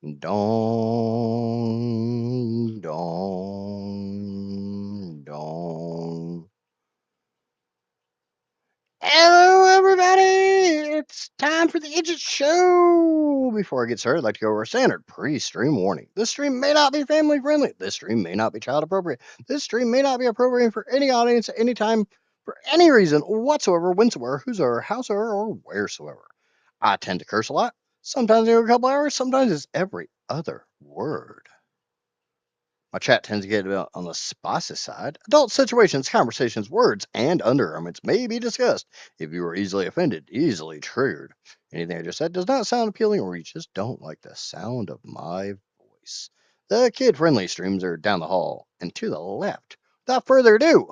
Dong, dong, dong. Hello, everybody! It's time for the Idget Show! Before I get started, I'd like to go over a standard pre-stream warning. This stream may not be family friendly. This stream may not be child appropriate. This stream may not be appropriate for any audience at any time, for any reason whatsoever, whensoever, whosoever, howsoever, or wheresoever. I tend to curse a lot. Sometimes every couple hours, sometimes it's every other word. My chat tends to get on the spicy side. Adult situations, conversations, words, and undergarments may be discussed. If you are easily offended, easily triggered, anything I just said does not sound appealing, or you just don't like the sound of my voice. The kid-friendly streams are down the hall and to the left. Without further ado,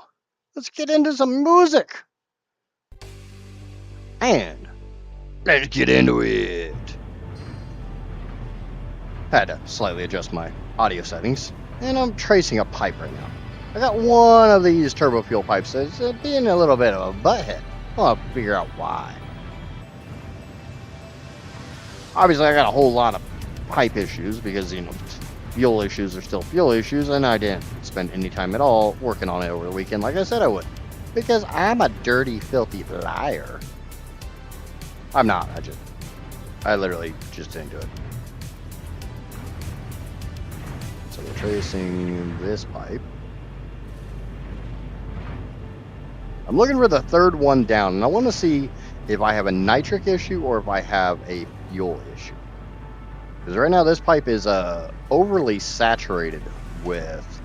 let's get into some music. And let's get into it. Had to slightly adjust my audio settings. And I'm tracing a pipe right now. I got one of these turbo fuel pipes that's being a little bit of a butthead. I'll figure out why. Obviously, I got a whole lot of pipe issues because, fuel issues are still fuel issues, and I didn't spend any time at all working on it over the weekend like I said I would. Because I'm a dirty, filthy liar. I'm not, I literally just didn't do it. So we're tracing this pipe. I'm looking for the third one down, and I want to see if I have a nitric issue or if I have a fuel issue. Because right now this pipe is overly saturated with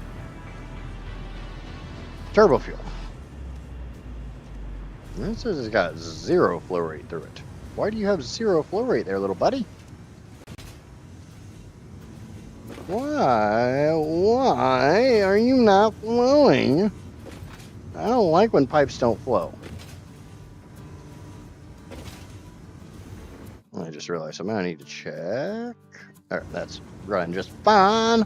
turbo fuel. And this has got zero flow rate through it. Why do you have zero flow rate there, little buddy? Why are you not flowing? I don't like when pipes don't flow. I just realized something I need to check. Alright, that's running just fine.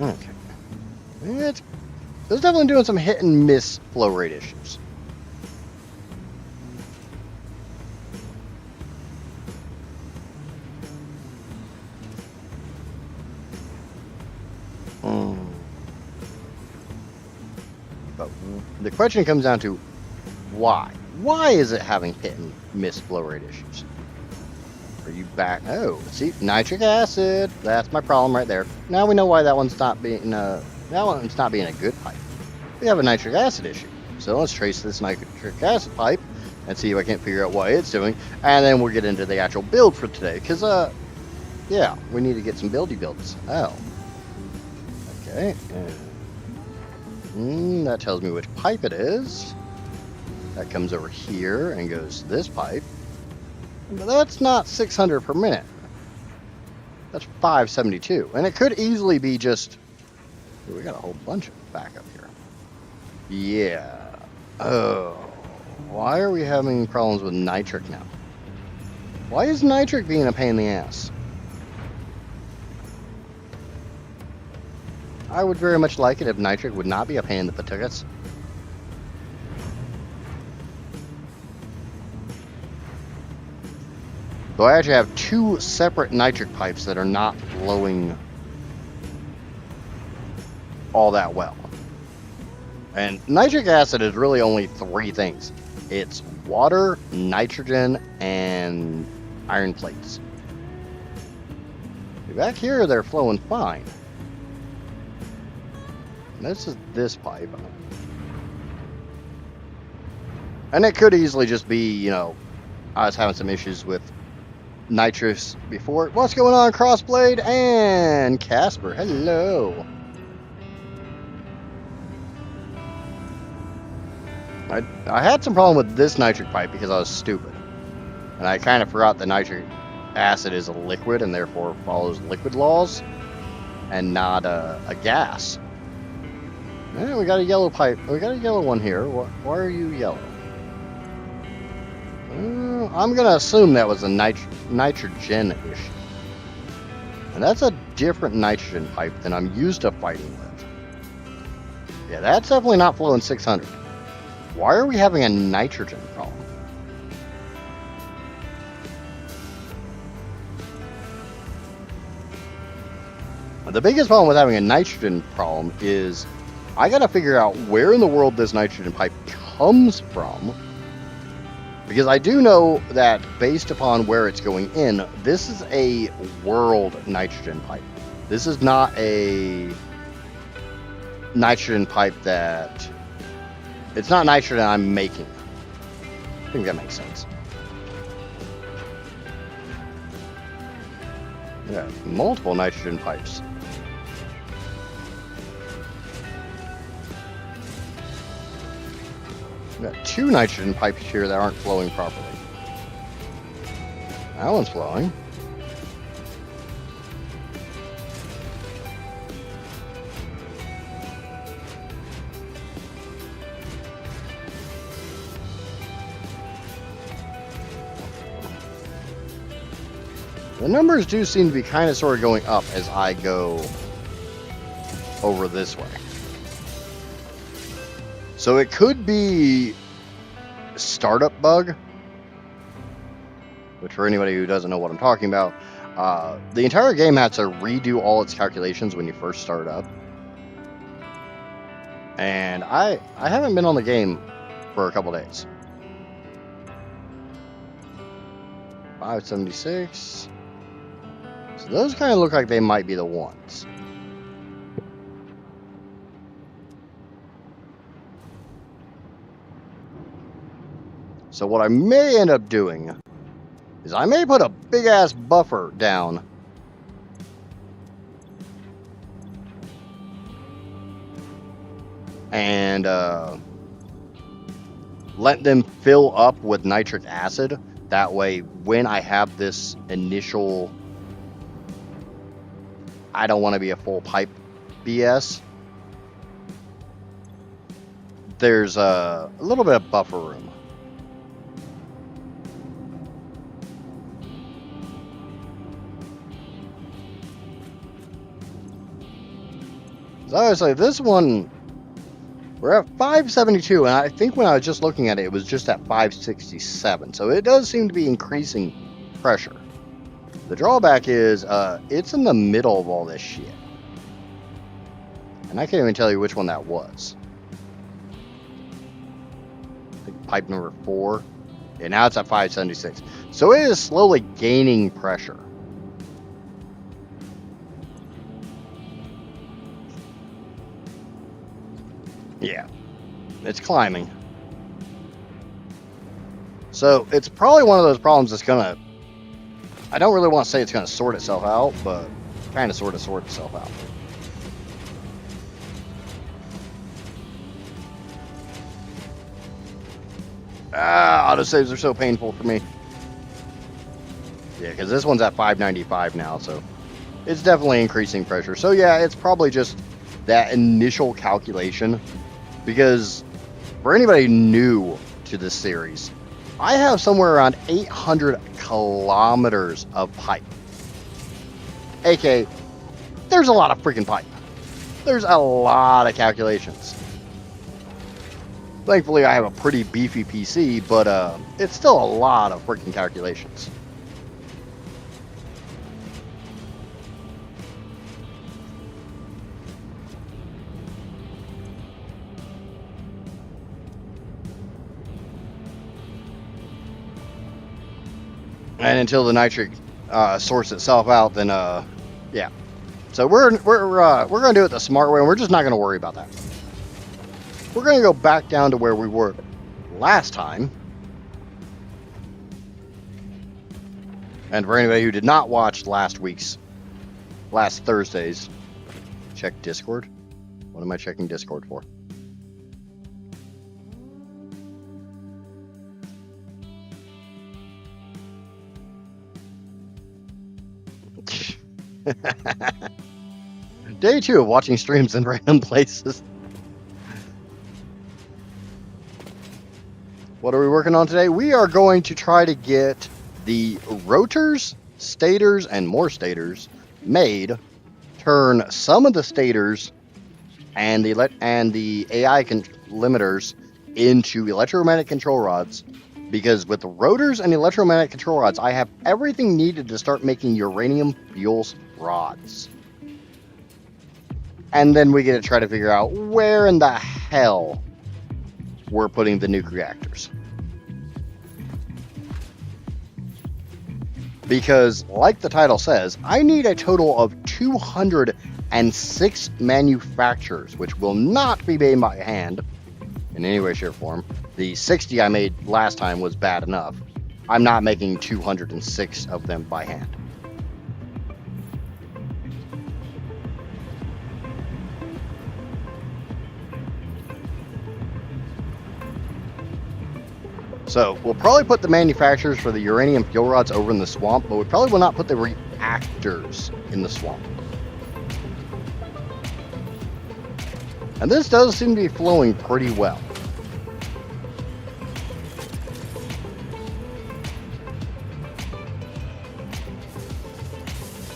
Okay. It's definitely doing some hit and miss flow rate issues. But the question comes down to why? Why is it having hit and miss flow rate issues? Are you back? Oh, see, nitric acid. That's my problem right there. Now we know why that one's not being a good pipe. We have a nitric acid issue. So let's trace this nitric acid pipe and see if I can't figure out why it's doing. And then we'll get into the actual build for today. Because, yeah, we need to get some buildy builds. Oh. Okay. That tells me which pipe it is. That comes over here and goes to this pipe. But that's not 600 per minute. That's 572. And it could easily be just... We got a whole bunch of backup here. Yeah. Oh. Why are we having problems with nitric now? Why is nitric being a pain in the ass? I would very much like it if nitric would not be a pain in the patookas. So I actually have two separate nitric pipes that are not flowing all that well. And nitric acid is really only three things. It's water, nitrogen, and iron plates. Back here, they're flowing fine. This is this pipe. And it could easily just be, I was having some issues with nitrous before. What's going on, Crossblade and Casper? Hello. I had some problem with this nitric pipe because I was stupid. And I kind of forgot that nitric acid is a liquid and therefore follows liquid laws and not a gas. Yeah, we got a yellow pipe. We got a yellow one here. Why are you yellow? I'm going to assume that was a nitrogen issue. And that's a different nitrogen pipe than I'm used to fighting with. Yeah, that's definitely not flowing 600. Why are we having a nitrogen problem? The biggest problem with having a nitrogen problem is I gotta figure out where in the world this nitrogen pipe comes from. Because I do know that based upon where it's going in, this is a world nitrogen pipe. This is not a nitrogen pipe that... It's not nitrogen I'm making. I think that makes sense. Yeah, multiple nitrogen pipes. We've got 2 nitrogen pipes here that aren't flowing properly. That one's flowing. The numbers do seem to be kind of sort of going up as I go over this way. So it could be a startup bug, which for anybody who doesn't know what I'm talking about, the entire game had to redo all its calculations when you first start up. And I haven't been on the game for a couple days. 576. So those kind of look like they might be the ones. So what I may end up doing is I may put a big ass buffer down and let them fill up with nitric acid. That way, when I have this initial I don't want to be a full pipe BS, there's a little bit of buffer room. So obviously this one, we're at 572, and I think when I was just looking at it, it was just at 567. So it does seem to be increasing pressure. The drawback is it's in the middle of all this shit. And I can't even tell you which one that was. I think pipe number 4. And now it's at 576. So it is slowly gaining pressure. Yeah, it's climbing. So it's probably one of those problems that's gonna, I don't really want to say it's gonna sort itself out, but kind of sort itself out. Autosaves are so painful for me. Yeah, because this one's at 595 now, so it's definitely increasing pressure. So yeah, it's probably just that initial calculation. Because for anybody new to this series, I have somewhere around 800 kilometers of pipe. AK, there's a lot of freaking pipe. There's a lot of calculations. Thankfully, I have a pretty beefy PC, but it's still a lot of freaking calculations. And until the nitric sorts itself out, then yeah. So we're gonna do it the smart way, and we're just not gonna worry about that. We're gonna go back down to where we were last time. And for anybody who did not watch last Thursday's, check Discord. What am I checking Discord for? Day 2 of watching streams in random places. What are we working on today? We are going to try to get the rotors, stators, and more stators made turn some of the stators and the AI limiters into electromagnetic control rods, because with the rotors and electromagnetic control rods, I have everything needed to start making uranium fuels rods. And then we get to try to figure out where in the hell we're putting the nuke reactors. Because, like the title says, I need a total of 206 manufacturers, which will not be made by hand in any way, shape, or form. The 60 I made last time was bad enough. I'm not making 206 of them by hand. So we'll probably put the manufacturers for the uranium fuel rods over in the swamp, but we probably will not put the reactors in the swamp. And this does seem to be flowing pretty well.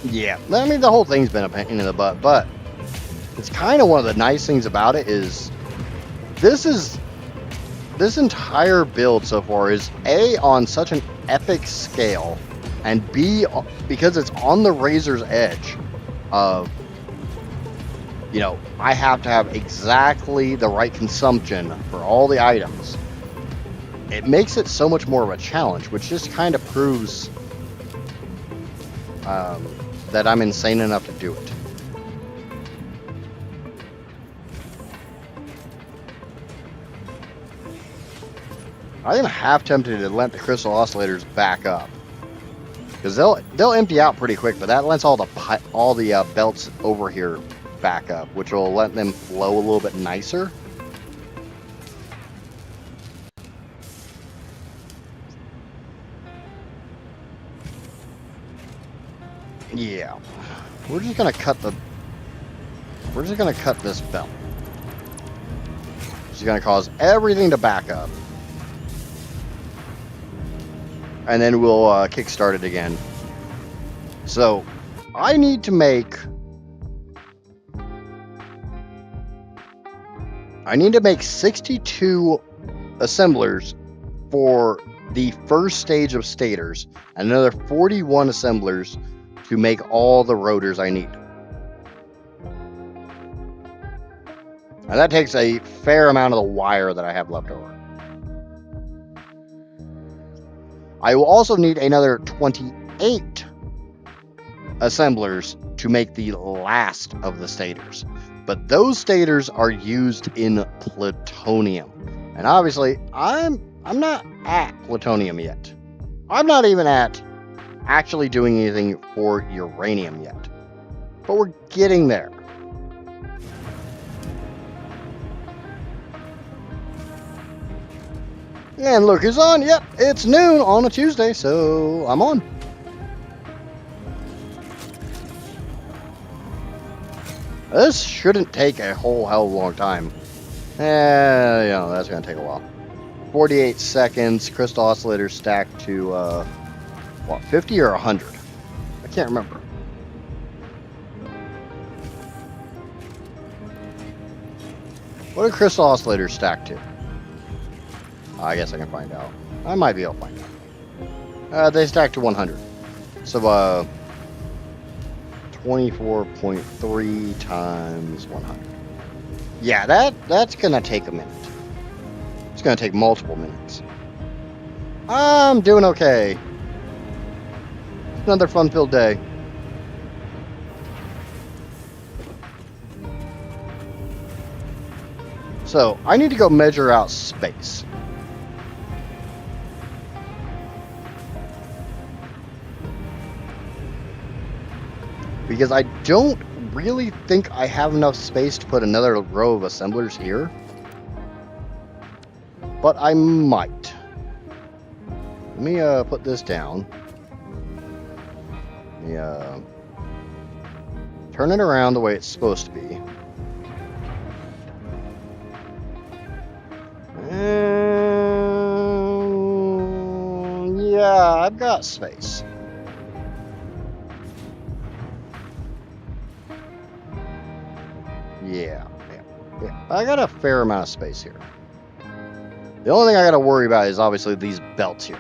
Yeah, I mean, the whole thing's been a pain in the butt, but it's kind of one of the nice things about it is this entire build so far is A, on such an epic scale, and B, because it's on the razor's edge of, you know, I have to have exactly the right consumption for all the items. It makes it so much more of a challenge, which just kind of proves that I'm insane enough to do it. I am half tempted to let the crystal oscillators back up, because they'll empty out pretty quick, but that lets all the belts over here back up, which will let them flow a little bit nicer. Yeah, we're just gonna cut this belt. It's gonna cause everything to back up. And then we'll kickstart it again. So, I need to make 62 assemblers for the first stage of stators, and another 41 assemblers to make all the rotors I need. And that takes a fair amount of the wire that I have left over. I will also need another 28 assemblers to make the last of the stators. But those stators are used in plutonium. And obviously, I'm not at plutonium yet. I'm not even at actually doing anything for uranium yet. But we're getting there. And look who's on. Yep, it's noon on a Tuesday, so I'm on. This shouldn't take a whole hell of a long time. That's going to take a while. 48 seconds. Crystal oscillator stacked to, 50 or 100? I can't remember. What are crystal oscillators stacked to? I guess I can find out. I might be able to find out. They stack to 100. So, 24.3 times 100. Yeah, that's gonna take a minute. It's gonna take multiple minutes. I'm doing okay. Another fun-filled day. So, I need to go measure out space. Because I don't really think I have enough space to put another row of assemblers here. But I might. Let me put this down. Let me turn it around the way it's supposed to be. Yeah, I've got space. Yeah, I got a fair amount of space here. The only thing I got to worry about is obviously these belts here.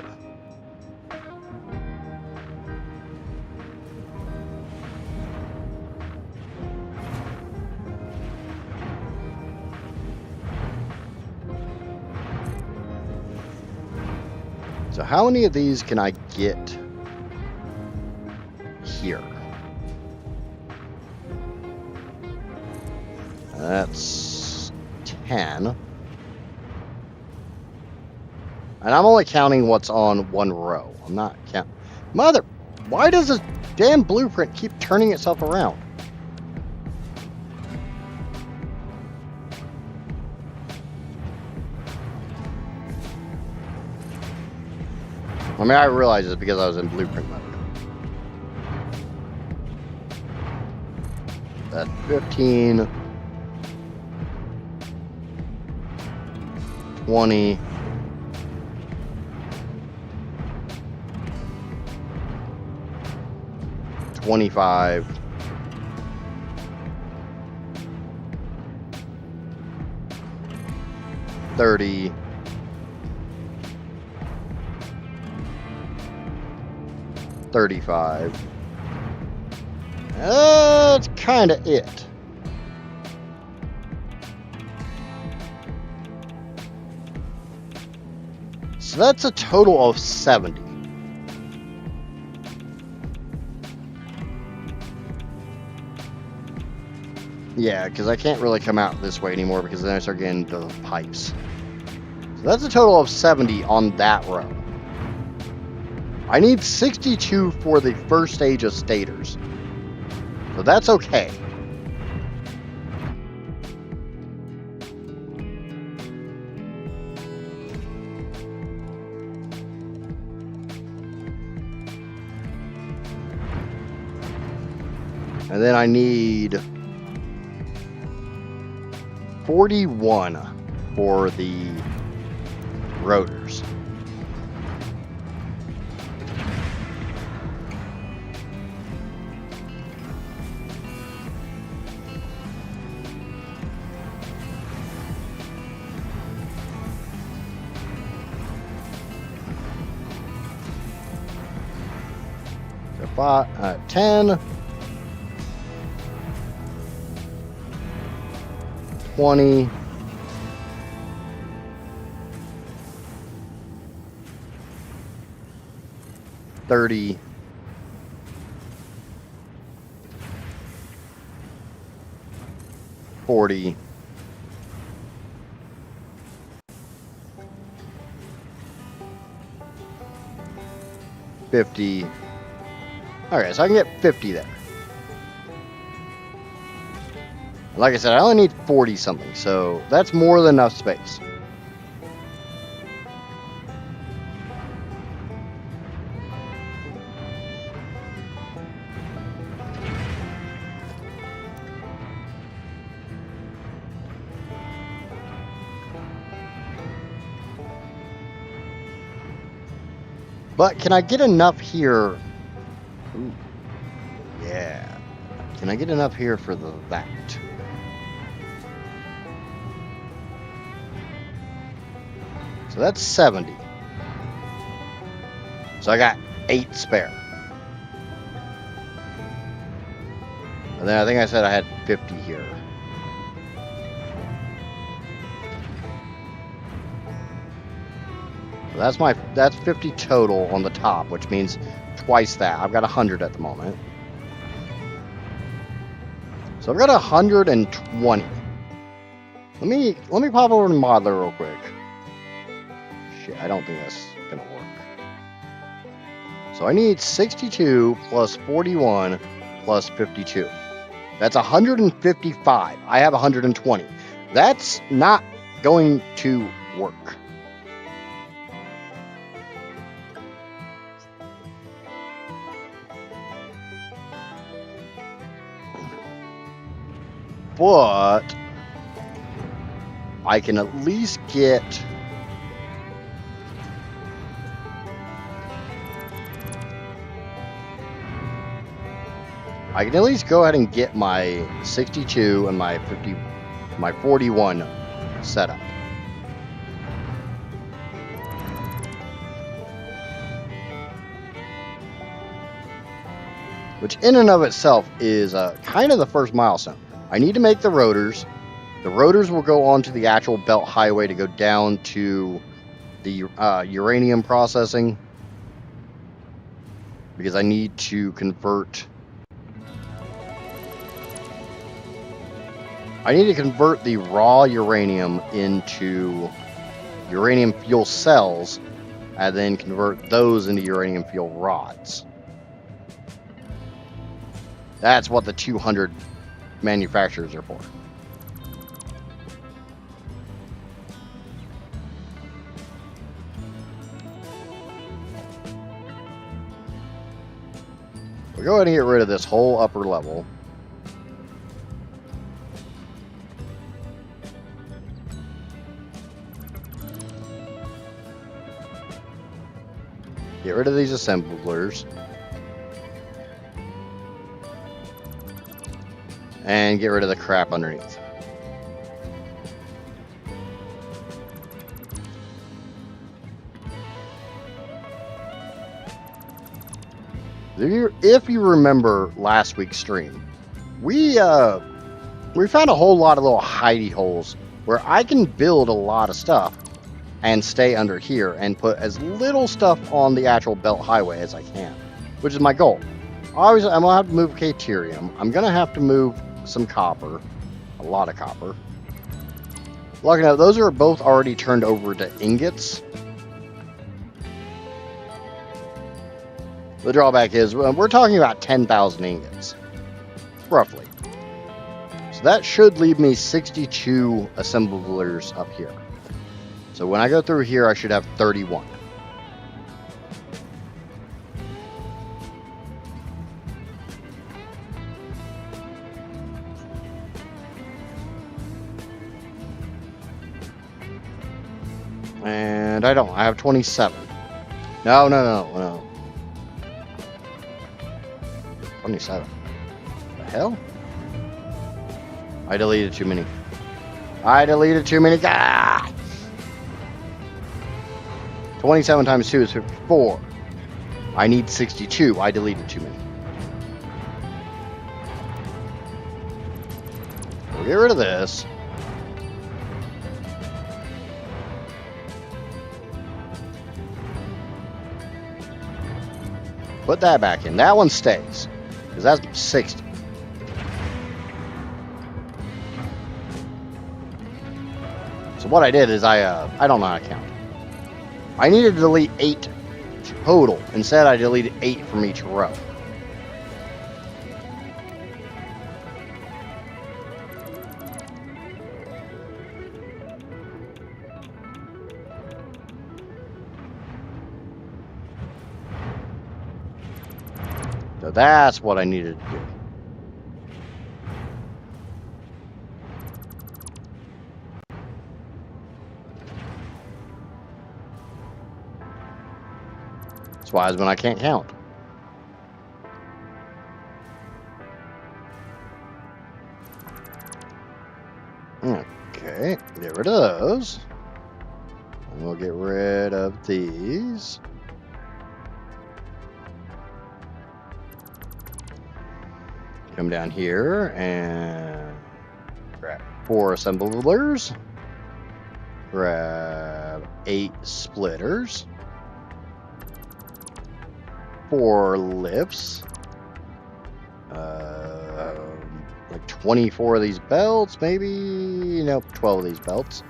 So how many of these can I get here? That's 10. And I'm only counting what's on one row. I'm not counting. Mother, why does this damn blueprint keep turning itself around? I mean, I realize it's because I was in blueprint mode. That's 15, 20, 25, 30, 35. That's kind of it. So that's a total of 70. Yeah, because I can't really come out this way anymore because then I start getting into the pipes. So that's a total of 70 on that row. I need 62 for the first stage of stators. So that's okay. And then I need 41 for the rotors. So 10, 20, 30, 40, 50. Okay, so I can get 50 there. Like I said, I only need 40 something, so that's more than enough space. But can I get enough here? Ooh, yeah. Can I get enough here for that? So that's 70. So I got 8 spare. And then I think I said I had 50 here. So that's 50 total on the top, which means twice that. I've got 100 at the moment. So I've got 120. Let me pop over to Modeler real quick. Shit, I don't think that's gonna work. So I need 62 plus 41 plus 52. That's 155. I have 120. That's not going to work. But I can at least get go ahead and get my 62 and my 50 my 41 setup. Which in and of itself is kind of the first milestone. I need to make the rotors. The rotors will go onto the actual belt highway to go down to the uranium processing. Because I need to convert... I need to convert the raw uranium into uranium fuel cells and then convert those into uranium fuel rods. That's what the 200 manufacturers are for. We'll go ahead and get rid of this whole upper level. Get rid of these assemblers. And get rid of the crap underneath. If you remember last week's stream, we found a whole lot of little hidey holes where I can build a lot of stuff and stay under here and put as little stuff on the actual belt highway as I can, which is my goal. Obviously, I'm gonna have to move Caterium. I'm gonna have to move some copper, a lot of copper. Lucky enough, those are both already turned over to ingots. The drawback is we're talking about 10,000 ingots, roughly. So that should leave me 62 assemblers up here. So when I go through here, I should have 31. And I don't. I have 27. No. 27. The hell? I deleted too many. Ah! 27 times 2 is 54. I need 62. I deleted too many. We'll get rid of this. Put that back in. That one stays. Because that's 60. So what I did is I don't know how to count. I needed to delete 8 total. Instead, I deleted 8 from each row. So that's what I needed to do. That's why when I can't count. Okay, get rid of those. And we'll get rid of these. Come down here and grab 4 assemblers. Grab 8 splitters. 4 lifts. Like 24 of these belts, maybe. Nope, 12 of these belts.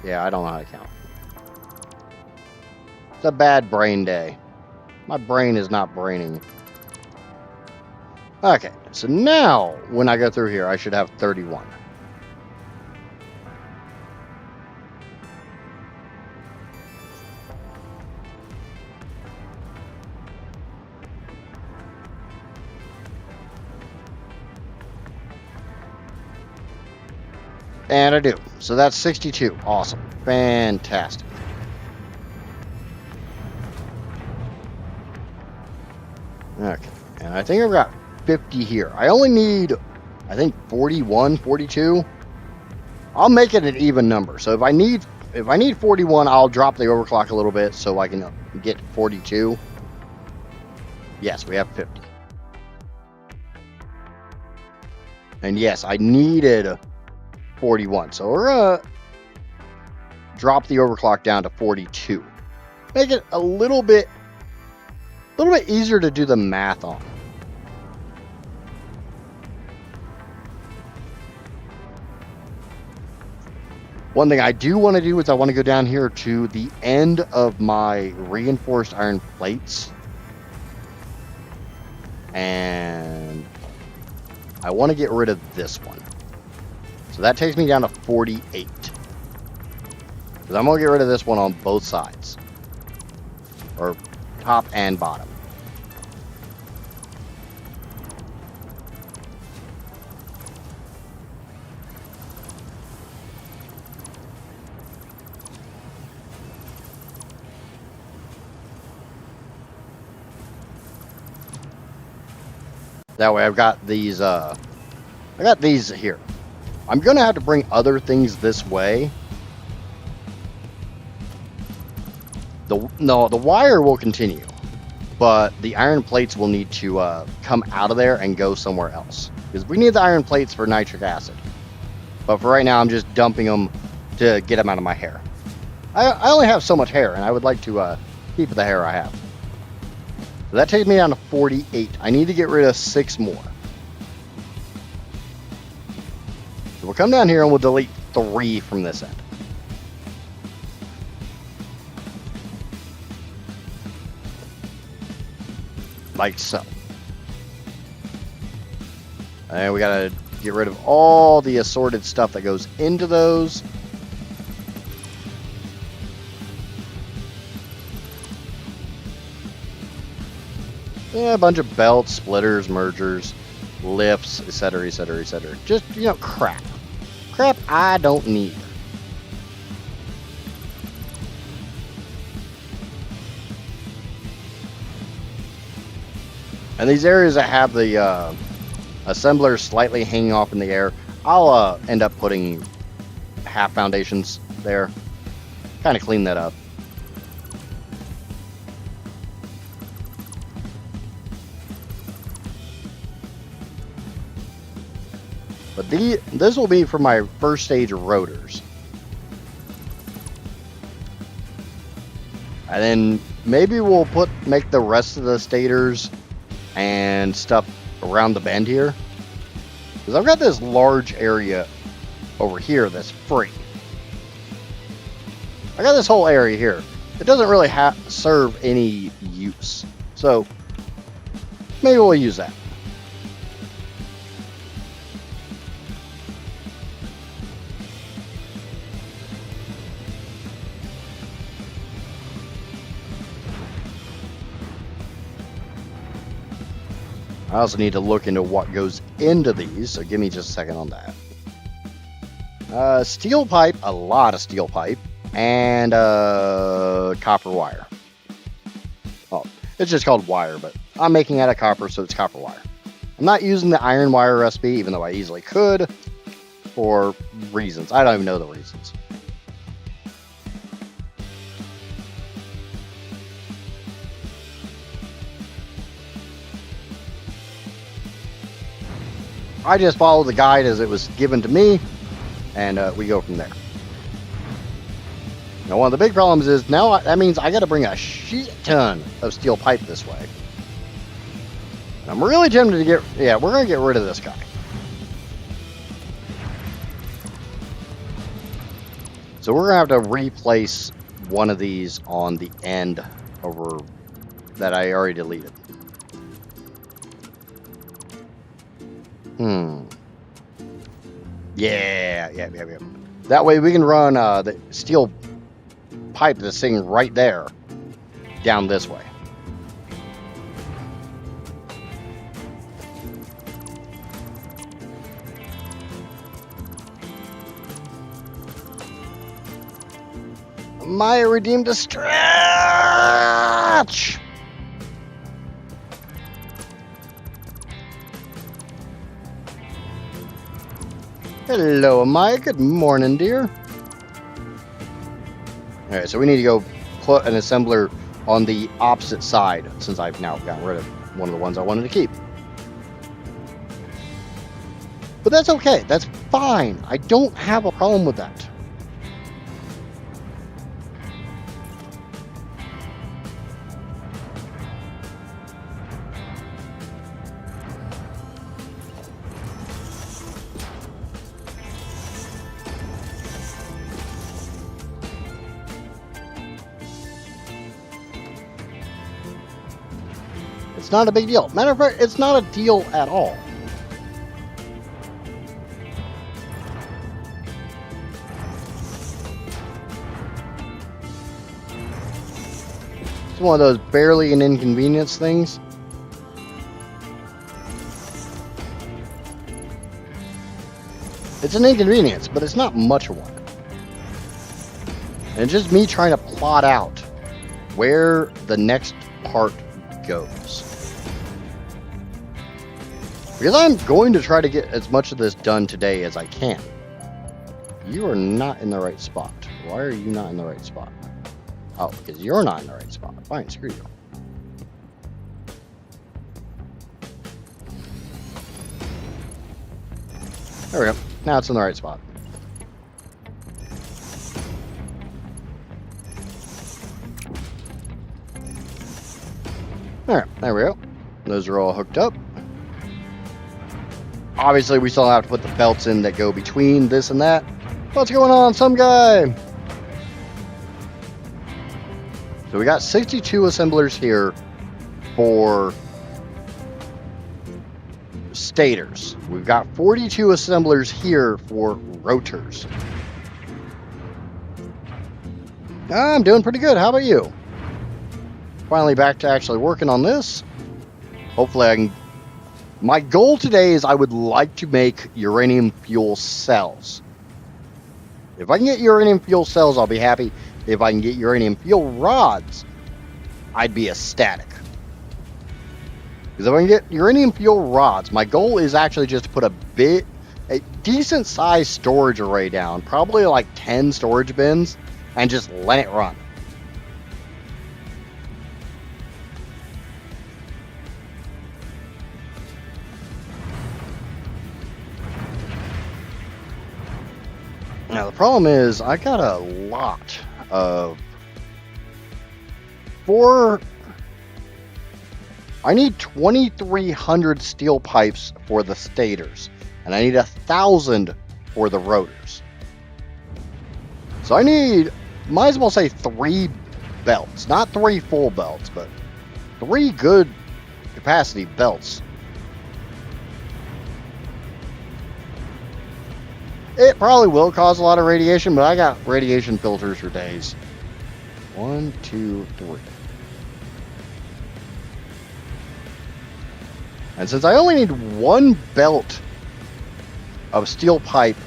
Yeah, I don't know how to count. It's a bad brain day. My brain is not braining. Okay, so now when I go through here, I should have 31. And I do. So that's 62. Awesome. Fantastic. Okay. And I think I've got 50 here. I only need I think 41, 42. I'll make it an even number. So if I need 41, I'll drop the overclock a little bit so I can get 42. Yes, we have 50. And yes, I needed 41. So we're going to drop the overclock down to 42. Make it a little bit easier to do the math on. One thing I do want to do is I want to go down here to the end of my reinforced iron plates. And I want to get rid of this one. So that takes me down to 48. Because I'm going to get rid of this one on both sides. Or top and bottom. That way I've got these, I got these here. I'm going to have to bring other things this way. The wire will continue, but the iron plates will need to come out of there and go somewhere else. Because we need the iron plates for nitric acid. But for right now, I'm just dumping them to get them out of my hair. I only have so much hair, and I would like to keep the hair I have. So that takes me down to 48. I need to get rid of 6 more. So we'll come down here and we'll delete 3 from this end. Like so. And we gotta get rid of all the assorted stuff that goes into those. Yeah, a bunch of belts, splitters, mergers, lifts, etc., etc., etc. Just, crap. Crap I don't need. And these areas that have the assemblers slightly hanging off in the air, I'll end up putting half foundations there. Kind of clean that up. But this will be for my first stage rotors. And then maybe we'll make the rest of the stators and stuff around the bend here. Because I've got this large area over here that's free. I got this whole area here. It doesn't really serve any use. So maybe we'll use that. I also need to look into what goes into these, so give me just a second on that. Steel pipe, a lot of steel pipe, and copper wire. Oh, it's just called wire, but I'm making out of copper, so it's copper wire. I'm not using the iron wire recipe, even though I easily could, for reasons. I don't even know the reasons. I just follow the guide as it was given to me, and we go from there. Now, one of the big problems is now that means I got to bring a shit ton of steel pipe this way. And I'm really tempted to we're going to get rid of this guy. So we're going to have to replace one of these on the end over that I already deleted. Yeah. That way we can run the steel pipe, this thing right there, down this way. Maya redeemed a stretch! Hello, Maya. Good morning, dear. Alright, so we need to go put an assembler on the opposite side, since I've now gotten rid of one of the ones I wanted to keep. But that's okay. That's fine. I don't have a problem with that. It's not a big deal. Matter of fact, it's not a deal at all. It's one of those barely an inconvenience things. It's an inconvenience, but it's not much of one. And it's just me trying to plot out where the next part goes. Because I'm going to try to get as much of this done today as I can. You are not in the right spot. Why are you not in the right spot? Oh, because you're not in the right spot. Fine, screw you. There we go. Now it's in the right spot. Alright, there we go. Those are all hooked up. Obviously, we still have to put the belts in that go between this and that. What's going on, some guy? So we got 62 assemblers here for stators. We've got 42 assemblers here for rotors. I'm doing pretty good. How about you? Finally back to actually working on this. Hopefully I can... My goal today is I would like to make uranium fuel cells. If I can get uranium fuel cells, I'll be happy. If I can get uranium fuel rods, I'd be ecstatic. Because if I can get uranium fuel rods, my goal is actually just to put a decent sized storage array down, probably like 10 storage bins, and just let it run. Now the problem is I got a lot of I need 2,300 steel pipes for the stators, and I need 1,000 for the rotors. So I need, might as well say 3 belts, not 3 full belts, but 3 good capacity belts. It probably will cause a lot of radiation, but I got radiation filters for days. 1, 2, 3. And since I only need 1 belt of steel pipe,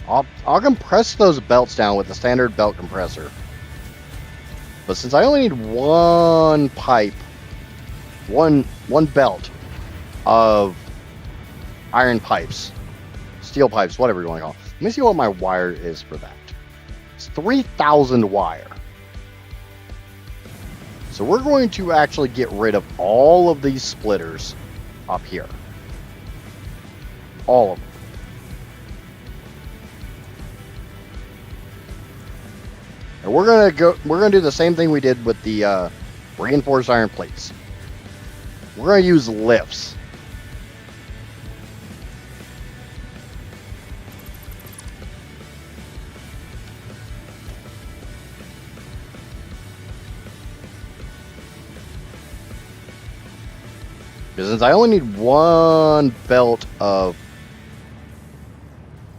I'll compress those belts down with the standard belt compressor. But since I only need 1 pipe, one belt of iron pipes, steel pipes, whatever you want to call it. Let me see what my wire is for that. It's 3,000 wire. So we're going to actually get rid of all of these splitters up here. All of them. And we're gonna do the same thing we did with the reinforced iron plates. We're gonna use lifts. Because since I only need 1 belt of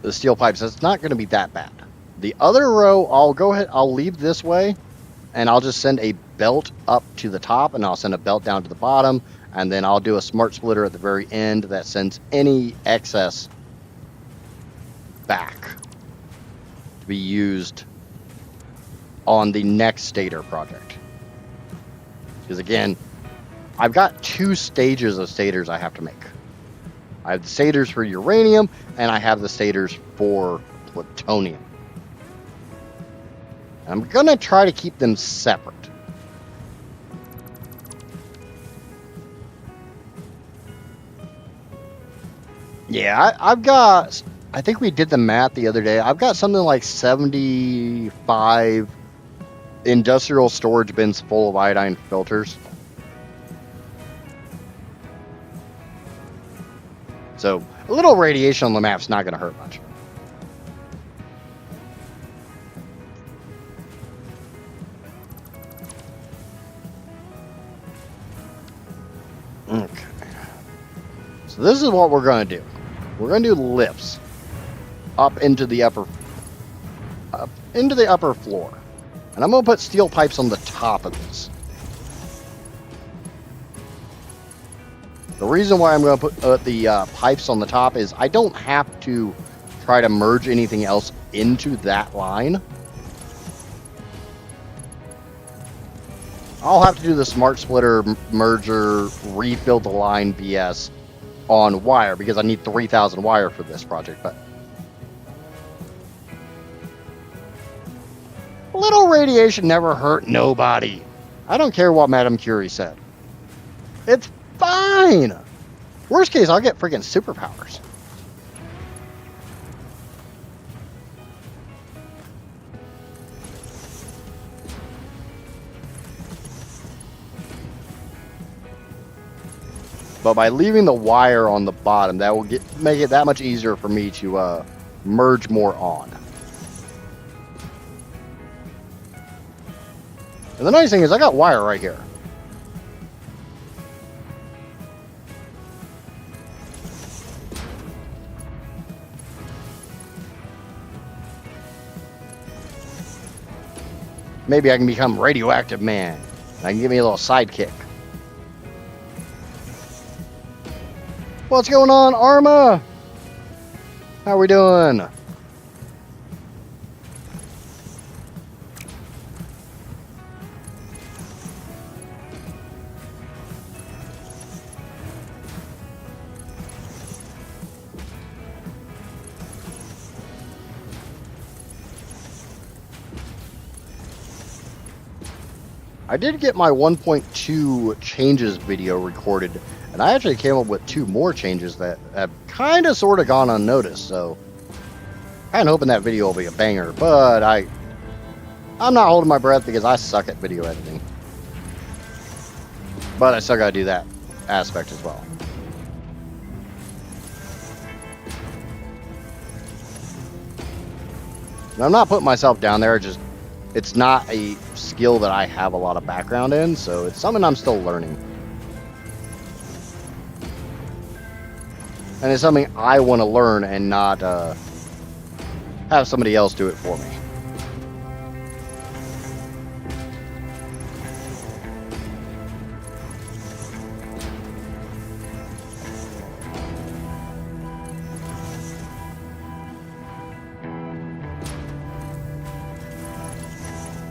the steel pipes, it's not going to be that bad. The other row, I'll leave this way, and I'll just send a belt up to the top, and I'll send a belt down to the bottom, and then I'll do a smart splitter at the very end that sends any excess back to be used on the next stator project. Because again, I've got 2 stages of stators I have to make. I have the stators for uranium, and I have the stators for plutonium. I'm going to try to keep them separate. Yeah, I've got, I think we did the math the other day. I've got something like 75 industrial storage bins full of iodine filters. So a little radiation on the map's not going to hurt much. Okay. So this is what we're going to do. We're going to do lifts up into the upper floor. And I'm going to put steel pipes on the top of this. The reason why I'm going to put the pipes on the top is I don't have to try to merge anything else into that line. I'll have to do the smart splitter merger, refill the line BS on wire because I need 3,000 wire for this project. But little radiation never hurt nobody. I don't care what Madame Curie said. It's fine. Worst case, I'll get freaking superpowers. But by leaving the wire on the bottom, that will make it that much easier for me to merge more on. And the nice thing is I got wire right here. Maybe I can become radioactive man. I can give me a little sidekick. What's going on, Arma? How we doing? I did get my 1.2 changes video recorded, and I actually came up with 2 more changes that have kind of sort of gone unnoticed, so kind of hoping that video will be a banger, but I'm not holding my breath because I suck at video editing. But I still gotta do that aspect as well. And I'm not putting myself down there, it's not a skill that I have a lot of background in, so it's something I'm still learning. And it's something I want to learn and not have somebody else do it for me.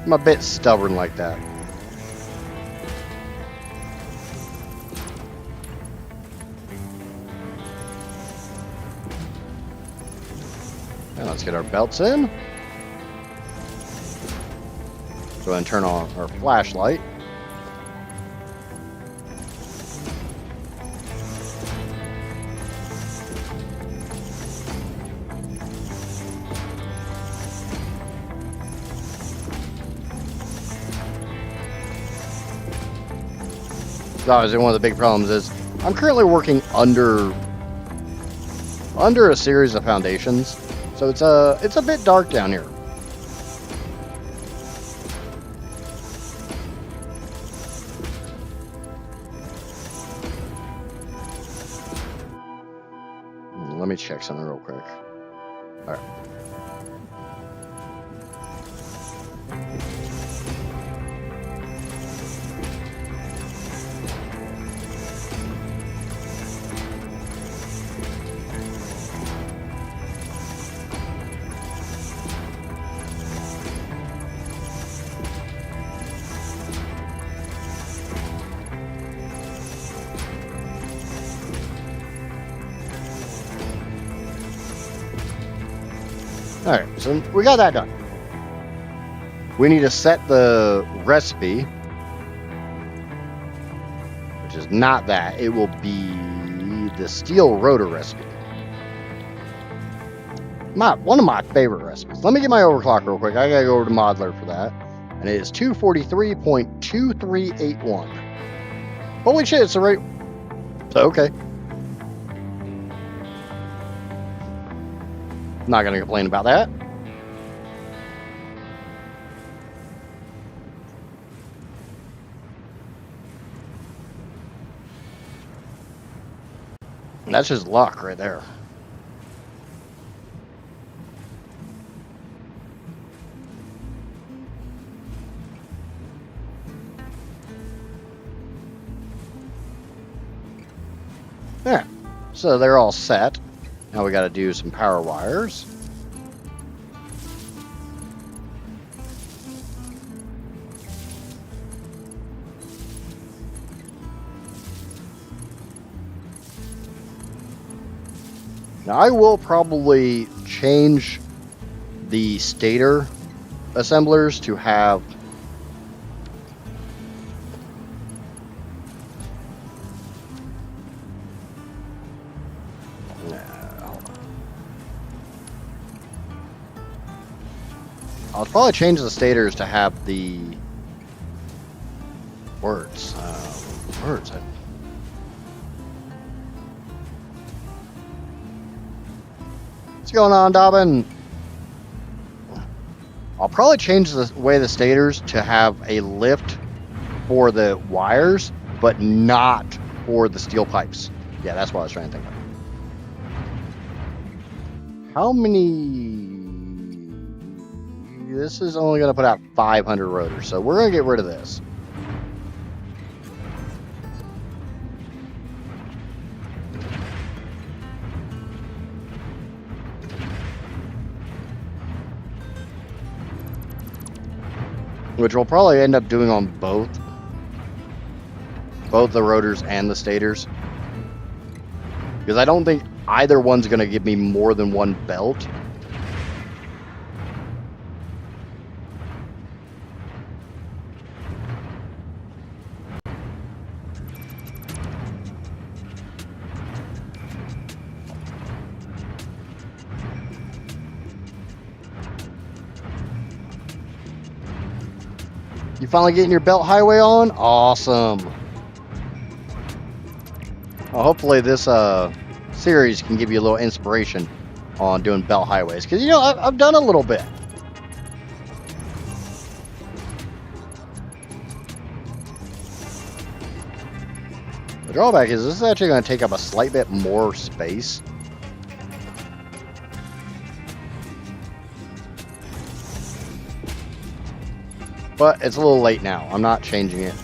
I'm a bit stubborn like that. And let's get our belts in. Go ahead and turn on our flashlight. Obviously, one of the big problems is I'm currently working under a series of foundations, so it's a bit dark down here. Let me check something real quick. All right. Alright, so we got that done. We need to set the recipe, which is not that. It will be the steel rotor recipe. One of my favorite recipes. Let me get my overclock real quick. I gotta go over to Modeler for that. And it is 243.2381. Holy shit, it's the right... Okay. Not gonna complain about that. And that's just luck right there. There. So they're all set. Now we got to do some power wires. Now I will probably change the stator assemblers to have I'll probably change the stators to have the words. What's going on, Dobbin? I'll probably change the way the stators to have a lift for the wires, but not for the steel pipes. Yeah, that's what I was trying to think of. How many... This is only going to put out 500 rotors, so we're going to get rid of this. Which we'll probably end up doing on both the rotors and the stators. Because I don't think either one's going to give me more than one belt. You finally getting your belt highway on? Awesome. Well, hopefully this series can give you a little inspiration on doing belt highways. Because, you know, I've done a little bit. The drawback is this is actually going to take up a slight bit more space. But it's a little late now. I'm not changing it.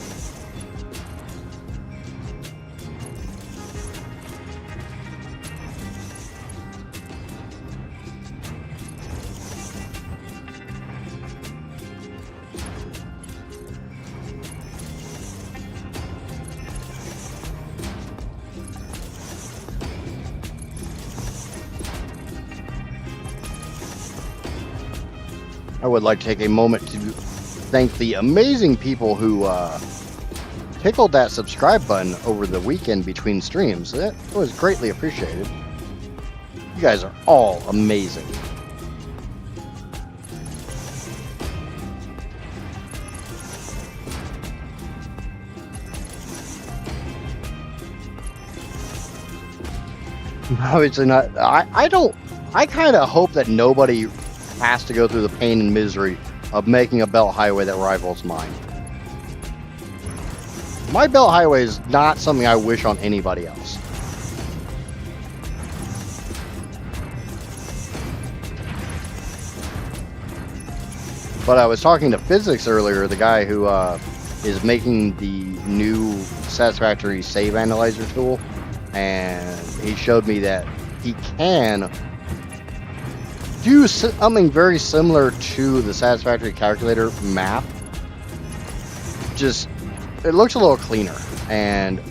I would like to take a moment to thank the amazing people who tickled that subscribe button over the weekend between streams. That was greatly appreciated. You guys are all amazing. Obviously not. I kind of hope that nobody has to go through the pain and misery of making a belt highway that rivals mine. My belt highway is not something I wish on anybody else. But I was talking to Physics earlier, the guy who is making the new Satisfactory save analyzer tool, and he showed me that he can do something very similar to the Satisfactory calculator map. Just, it looks a little cleaner. And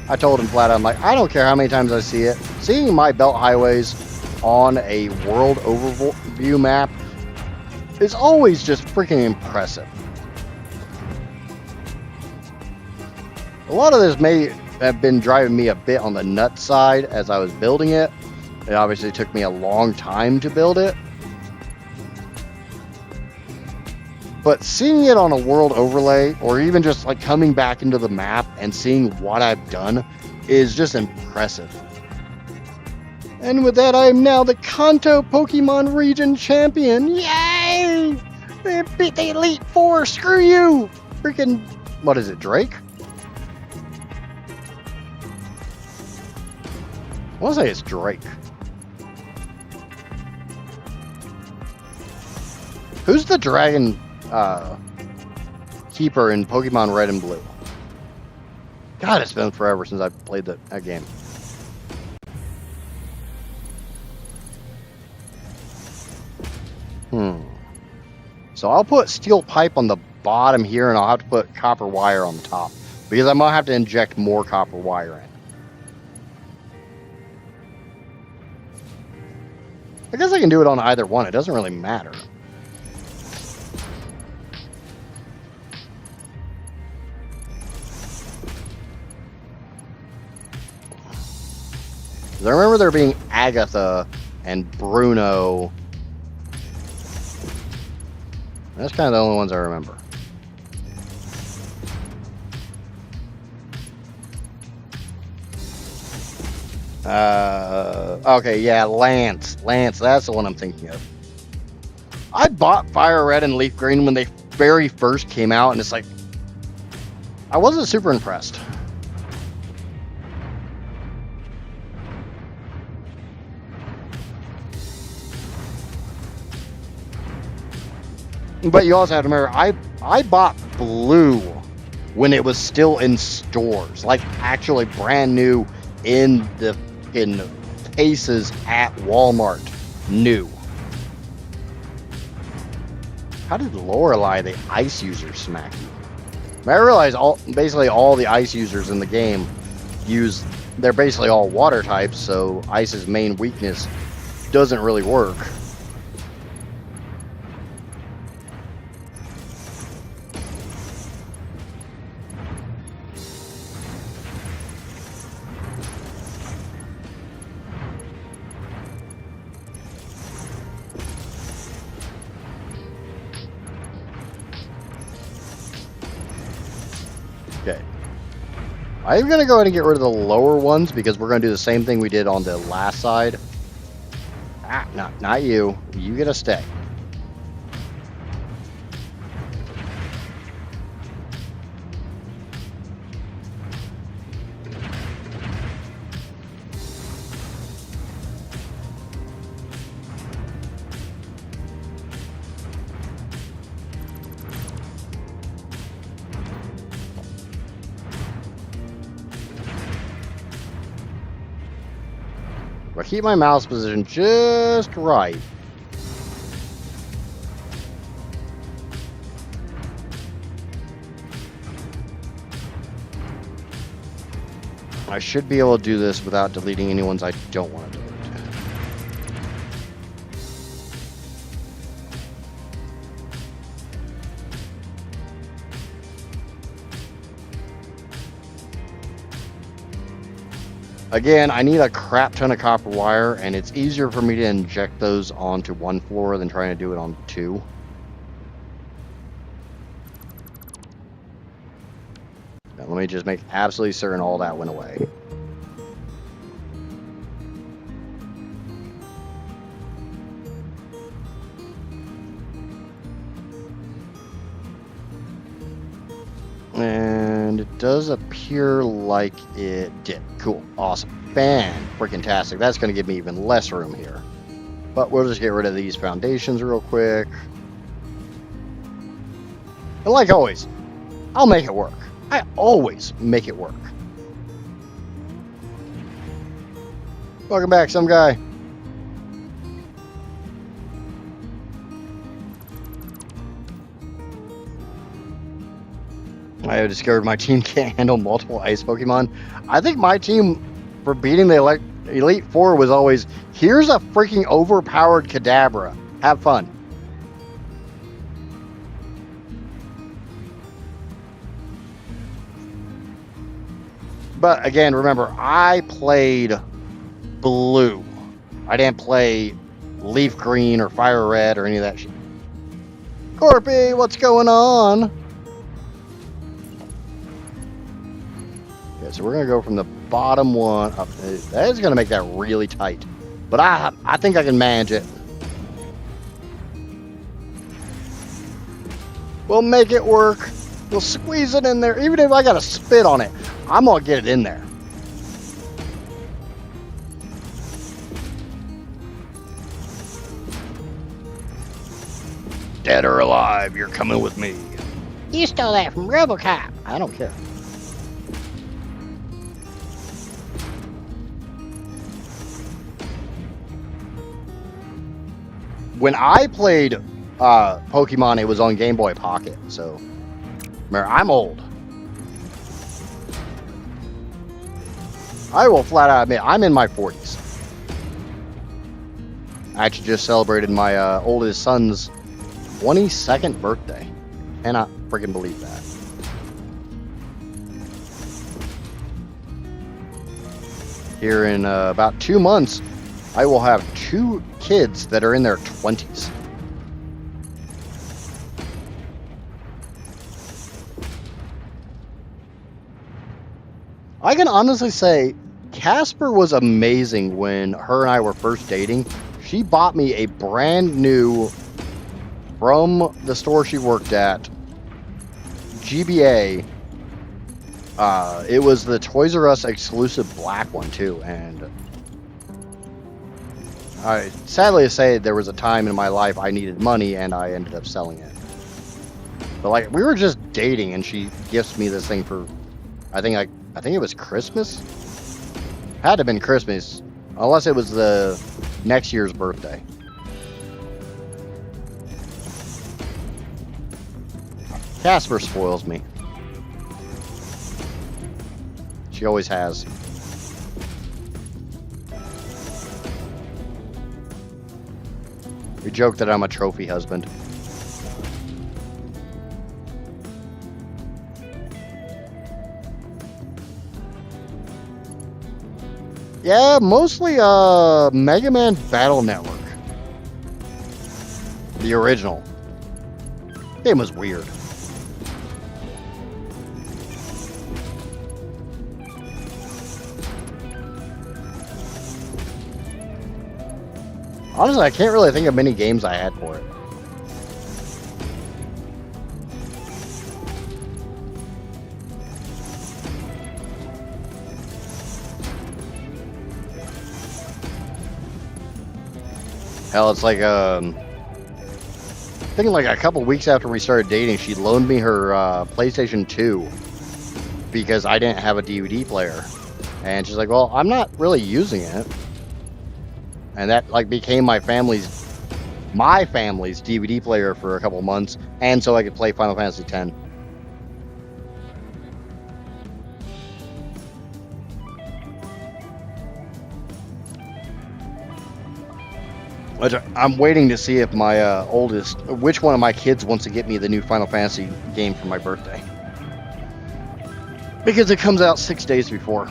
I told him flat out, I'm like, I don't care how many times I see it. Seeing my belt highways on a world overview map is always just freaking impressive. A lot of this may have been driving me a bit on the nut side as I was building it. It obviously took me a long time to build it. But seeing it on a world overlay, or even just like coming back into the map and seeing what I've done, is just impressive. And with that, I am now the Kanto Pokemon Region Champion. Yay! They beat the Elite Four. Screw you! Freaking, what is it, Drake? I want to say it's Drake. Who's the dragon keeper in Pokemon Red and Blue? God, it's been forever since I've played that game. So I'll put steel pipe on the bottom here, and I'll have to put copper wire on the top, because I might have to inject more copper wire in. I guess I can do it on either one. It doesn't really matter. I remember there being Agatha and Bruno. That's kind of the only ones I remember. Okay, yeah, Lance. Lance, that's the one I'm thinking of. I bought Fire Red and Leaf Green when they very first came out, and it's like, I wasn't super impressed. But you also have to remember, I bought Blue when it was still in stores, like actually brand new in the cases at Walmart, new. How did Lorelei, the ice user, smack you? I realize basically all the ice users in the game they're basically all water types, so ice's main weakness doesn't really work. Okay. I'm going to go ahead and get rid of the lower ones because we're going to do the same thing we did on the last side. Ah, not you. You get to stay. If I keep my mouse position just right, I should be able to do this without deleting any ones I don't want to delete. Again, I need a crap ton of copper wire, and it's easier for me to inject those onto one floor than trying to do it on two. Now, let me just make absolutely certain all that went away. And it does appear like it did. Cool. Awesome. Fan-freaking-tastic. That's going to give me even less room here. But we'll just get rid of these foundations real quick. And like always, I'll make it work. I always make it work. Welcome back, some guy. I have discovered my team can't handle multiple ice Pokemon. I think my team, for beating the Elite Four was always, here's a freaking overpowered Kadabra. Have fun. But again, remember, I played blue. I didn't play leaf green or fire red or any of that shit. Corpy, what's going on? Okay, so we're gonna go from the bottom one up. That is gonna make that really tight, but I think I can manage it. We'll make it work. We'll squeeze it in there, even if I gotta spit on it. I'm gonna get it in there. Dead or alive, you're coming with me. You stole that from RoboCop. I don't care. When I played Pokemon, it was on Game Boy Pocket, so remember, I'm old. I will flat out admit, I'm in my 40s. I actually just celebrated my oldest son's 22nd birthday. Cannot freaking believe that. Here in about 2 months, I will have 2 kids that are in their 20s. I can honestly say Casper was amazing when her and I were first dating. She bought me a brand new, from the store she worked at, GBA. It was the Toys R Us exclusive black one too, and sadly to say, there was a time in my life I needed money and I ended up selling it. But like, we were just dating and she gifts me this thing for, I think it was Christmas? Had to have been Christmas, unless it was the next year's birthday. Casper spoils me. She always has. We joke that I'm a trophy husband. Yeah, mostly Mega Man Battle Network. The original. Game was weird. Honestly, I can't really think of many games I had for it. Hell, it's like, I think like a couple weeks after we started dating, she loaned me her PlayStation 2 because I didn't have a DVD player. And she's like, well, I'm not really using it. And that like became my family's DVD player for a couple months, and so I could play Final Fantasy X. I'm waiting to see if my which one of my kids wants to get me the new Final Fantasy game for my birthday. Because it comes out 6 days before.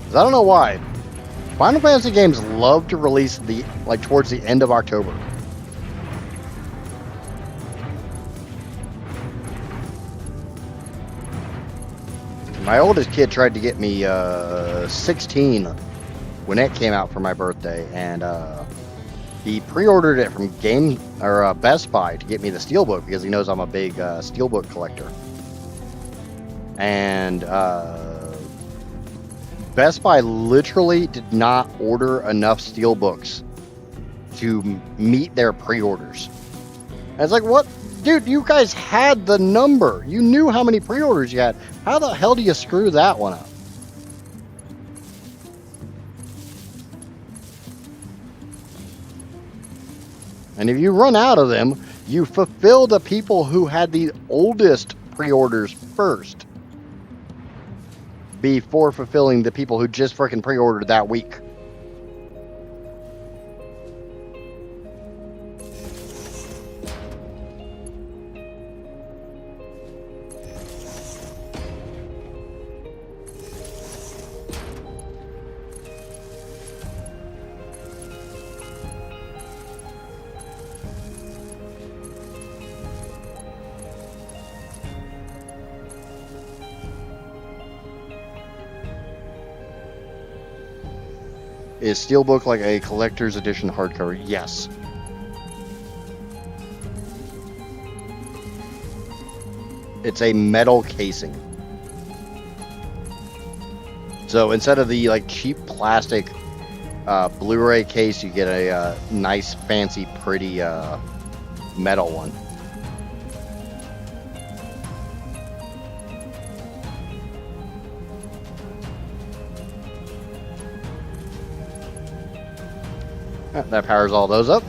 I don't know why. Final Fantasy games love to release towards the end of October. My oldest kid tried to get me 16 when it came out for my birthday, and he pre-ordered it from Best Buy to get me the Steelbook because he knows I'm a big Steelbook collector. And Best Buy literally did not order enough Steelbooks to meet their pre-orders. And it's like, what? Dude, you guys had the number. You knew how many pre-orders you had. How the hell do you screw that one up? And if you run out of them, you fulfill the people who had the oldest pre-orders first before fulfilling the people who just freaking pre-ordered that week. Is Steelbook like a collector's edition hardcover? Yes. It's a metal casing. So instead of the like cheap plastic Blu-ray case, you get a nice, fancy, pretty metal one. That powers all those up.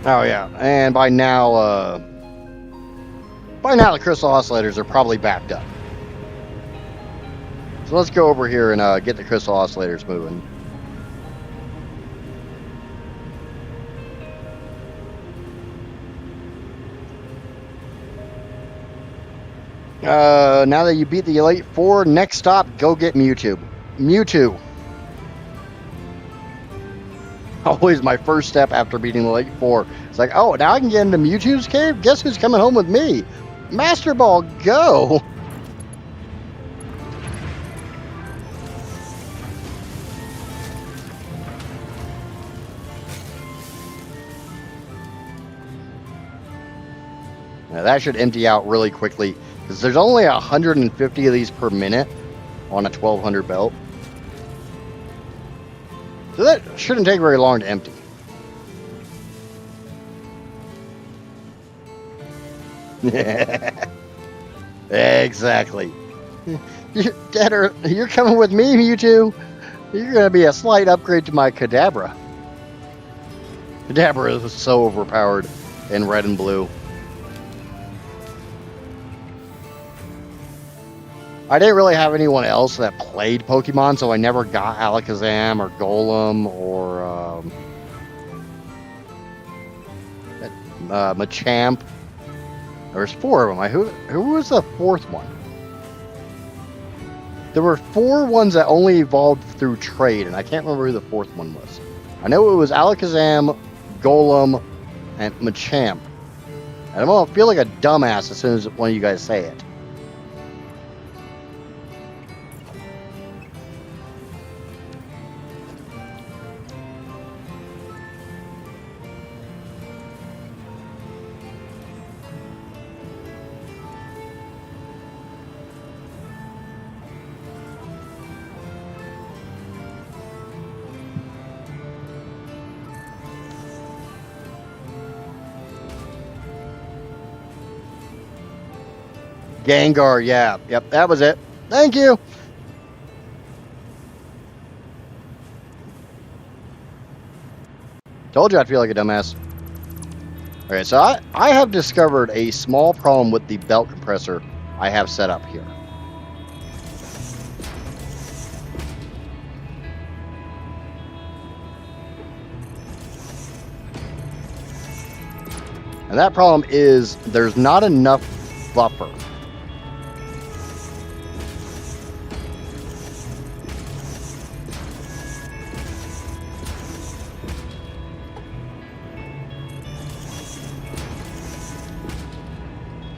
Oh yeah, and by now the crystal oscillators are probably backed up. So let's go over here and get the crystal oscillators moving. Now that you beat the Elite Four, next stop, go get Mewtwo. Mewtwo. Always my first step after beating the Elite Four. It's like, oh, now I can get into Mewtwo's cave? Guess who's coming home with me? Master Ball, go! Now that should empty out really quickly, because there's only 150 of these per minute on a 1200 belt. So that shouldn't take very long to empty. Exactly. You're coming with me, Mewtwo. You're going to be a slight upgrade to my Kadabra. Kadabra is so overpowered in red and blue. I didn't really have anyone else that played Pokemon, so I never got Alakazam or Golem or Machamp. There's 4 of them. Who was the 4th one? There were 4 ones that only evolved through trade, and I can't remember who the 4th one was. I know it was Alakazam, Golem, and Machamp. And I'm gonna feel like a dumbass as soon as one of you guys say it. Gengar, yeah. Yep, that was it. Thank you. Told you I'd feel like a dumbass. Okay, so I have discovered a small problem with the belt compressor I have set up here. And that problem is there's not enough buffer.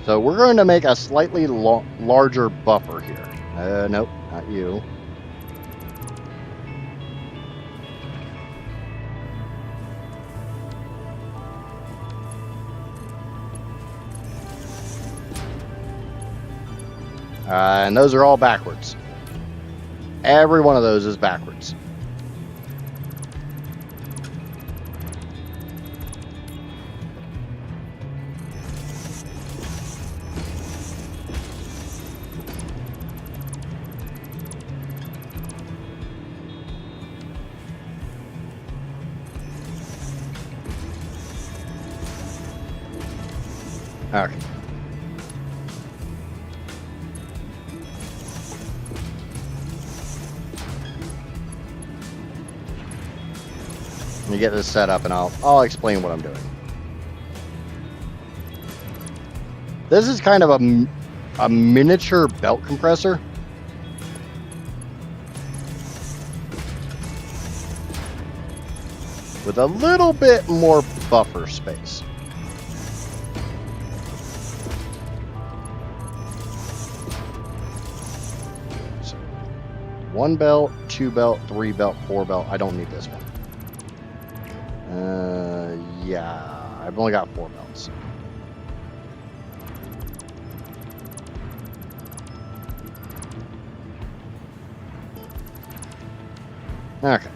So we're going to make a slightly larger buffer here. Nope, not you. And those are all backwards. Every one of those is backwards. Okay. Let me get this set up and I'll explain what I'm doing. This is kind of a miniature belt compressor. With a little bit more buffer space. So 1 belt, 2 belt, 3 belt, 4 belt. I don't need this one. Yeah, I've only got 4 belts. Okay.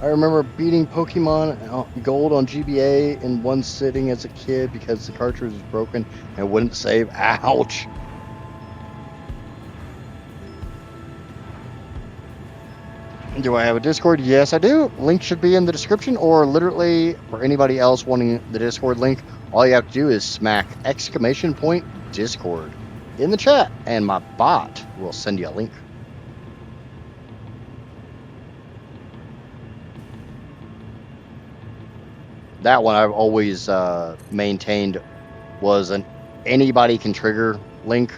I remember beating Pokemon Gold on GBA in one sitting as a kid because the cartridge was broken and wouldn't save. Ouch! Do I have a Discord? Yes, I do. Link should be in the description, or literally for anybody else wanting the Discord link, all you have to do is smack !Discord in the chat, and my bot will send you a link. That one I've always maintained was an anybody can trigger link.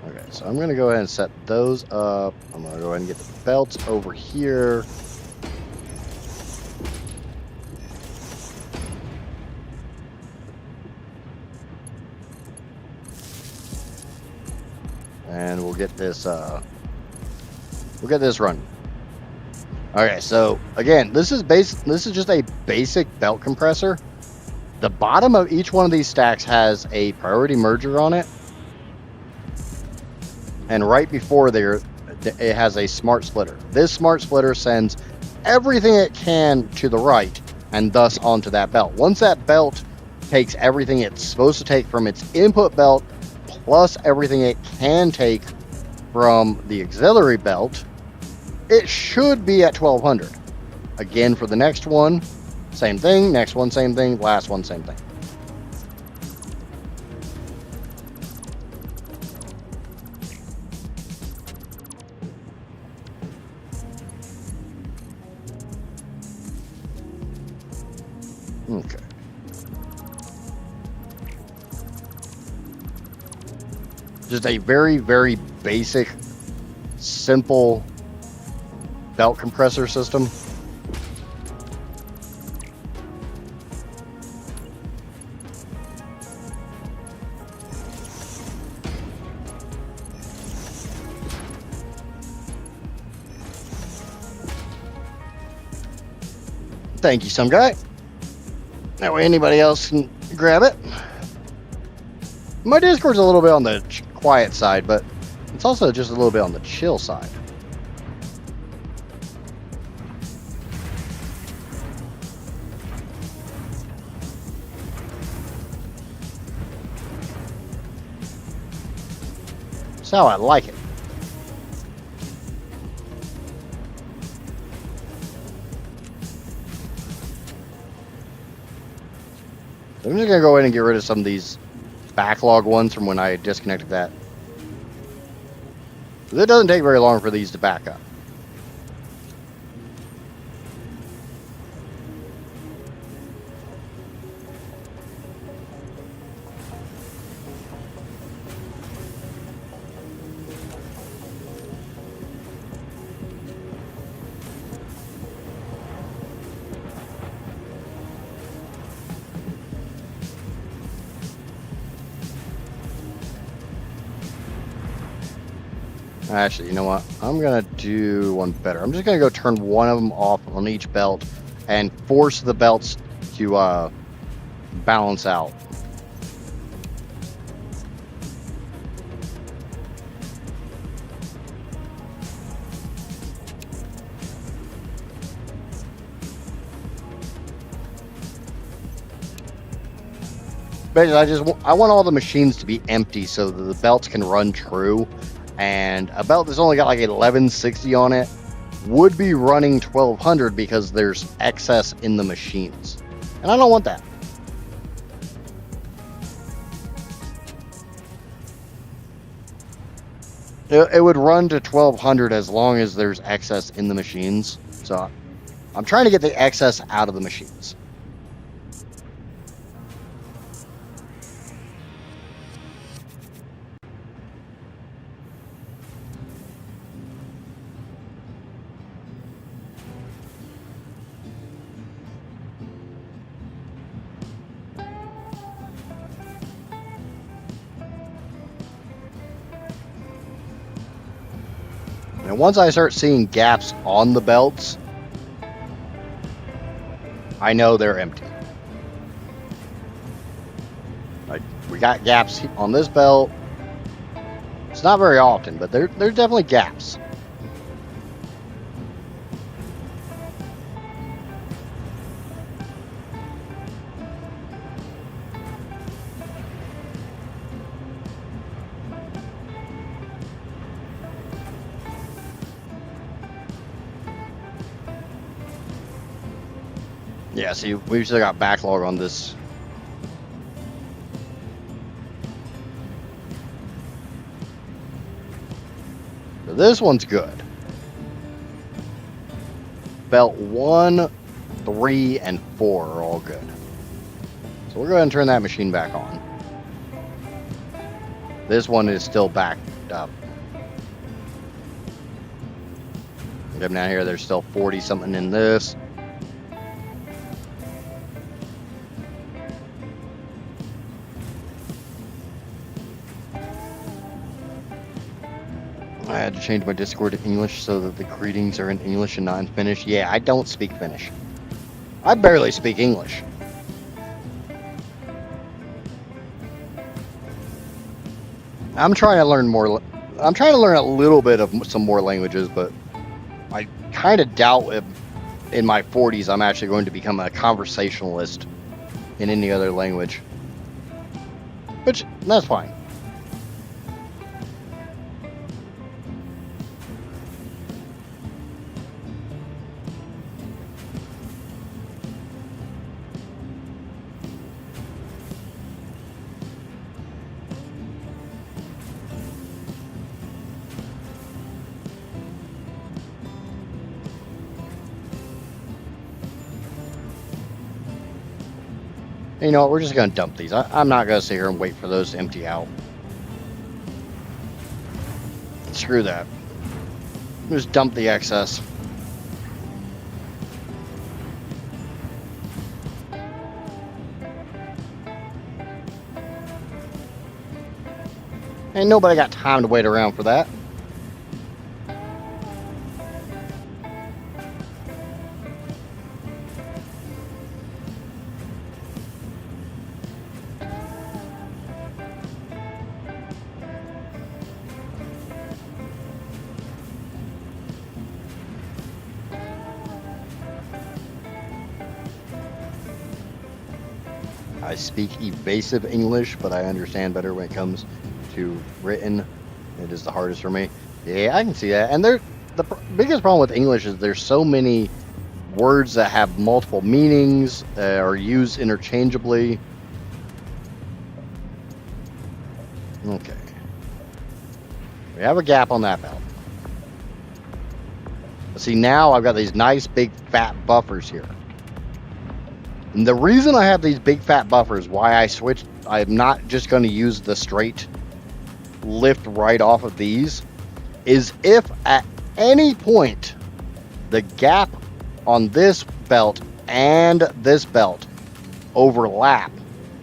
Okay, so I'm going to go ahead and set those up. I'm going to go ahead and get the belts over here. And we'll get this running. Okay, so again, this is just a basic belt compressor. The bottom of each one of these stacks has a priority merger on it. And right before there, it has a smart splitter. This smart splitter sends everything it can to the right and thus onto that belt. Once that belt takes everything it's supposed to take from its input belt, plus everything it can take from the auxiliary belt, it should be at 1200. Again, for the next one, same thing. Next one, same thing. Last one, same thing. Okay. Just a very, very basic, simple belt compressor system. Thank you, some guy. That way anybody else can grab it. My Discord's a little bit on the quiet side, but it's also just a little bit on the chill side. That's how I like it. I'm just going to go in and get rid of some of these backlog ones from when I disconnected that. It doesn't take very long for these to back up. Actually, you know what? I'm going to do one better. I'm just going to go turn one of them off on each belt and force the belts to balance out. Basically, I want all the machines to be empty so that the belts can run true. And a belt that's only got like 1160 on it would be running 1200 because there's excess in the machines. And I don't want that. It would run to 1200 as long as there's excess in the machines. So I'm trying to get the excess out of the machines. And once I start seeing gaps on the belts, I know they're empty. Like, we got gaps on this belt. It's not very often, but there's definitely gaps. Yeah, see, we've still got backlog on this. So this one's good. Belt 1, 3, and 4 are all good. So we're going to turn that machine back on. This one is still backed up. Come down here, there's still 40 something in this. I had to change my Discord to English so that the greetings are in English and not in Finnish. Yeah, I don't speak Finnish. I barely speak English. I'm trying to learn more. I'm trying to learn a little bit of some more languages, but I kind of doubt if in my 40s I'm actually going to become a conversationalist in any other language. Which, that's fine. You know what, we're just going to dump these. I'm not going to sit here and wait for those to empty out. Screw that. Just dump the excess. Ain't nobody got time to wait around for that. I speak evasive English, but I understand better when it comes to written. It is the hardest for me. Yeah, I can see that. And the biggest problem with English is there's so many words that have multiple meanings or used interchangeably. Okay. We have a gap on that belt. See, now I've got these nice big fat buffers here. And the reason I have these big fat buffers, why I switched, I'm not just going to use the straight lift right off of these, is if at any point the gap on this belt and this belt overlap,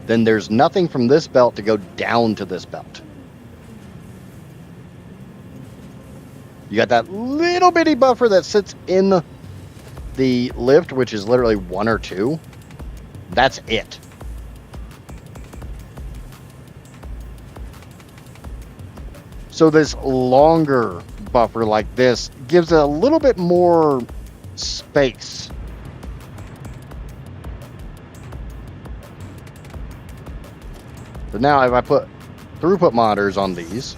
then there's nothing from this belt to go down to this belt. You got that little bitty buffer that sits in the lift, which is literally 1 or 2. That's it. So this longer buffer like this gives it a little bit more space. now if I put throughput monitors on these,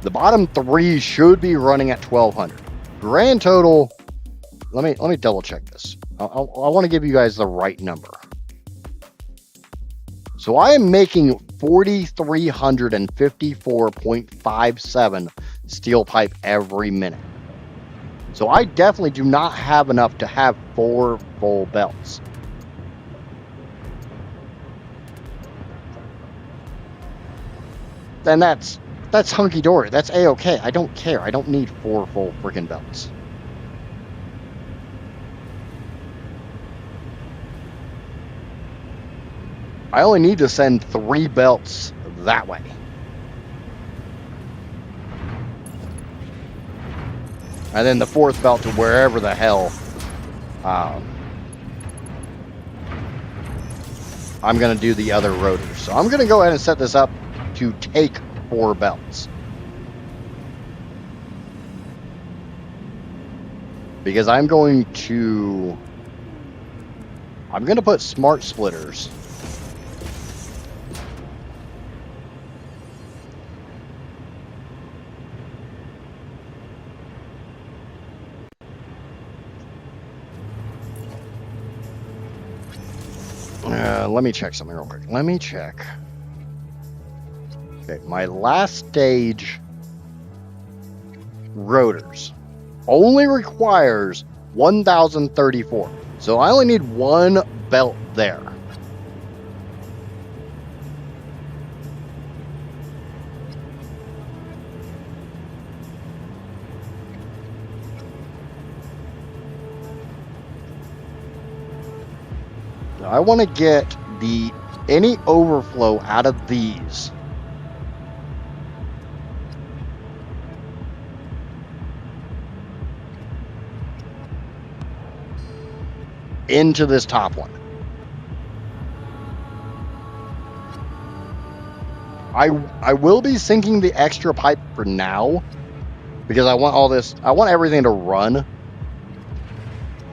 the bottom 3 should be running at 1200. Grand total, let me double check this. I want to give you guys the right number. So I am making 4,354.57 steel pipe every minute. So I definitely do not have enough to have 4 full belts. Then that's hunky-dory. That's A-okay. I don't care. I don't need 4 full freaking belts. I only need to send 3 belts that way. And then the 4th belt to wherever the hell I'm going to do the other rotors. So I'm going to go ahead and set this up to take 4 belts. Because I'm going to put smart splitters let me check something real quick. Let me check. Okay, my last stage rotors only requires 1,034. So I only need 1 belt there. Now I want to get any overflow out of these into this top one. I will be sinking the extra pipe for now because I want everything to run.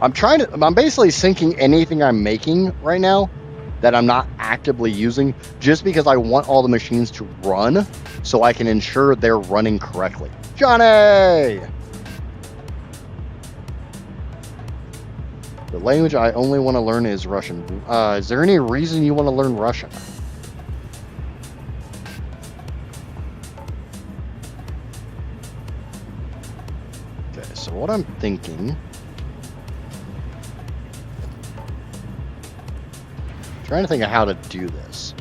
I'm basically sinking anything I'm making right now that I'm not actively using just because I want all the machines to run so I can ensure they're running correctly. Johnny! The language I only want to learn is Russian. Is there any reason you want to learn Russian? Okay, so what I'm thinking... trying to think of how to do this.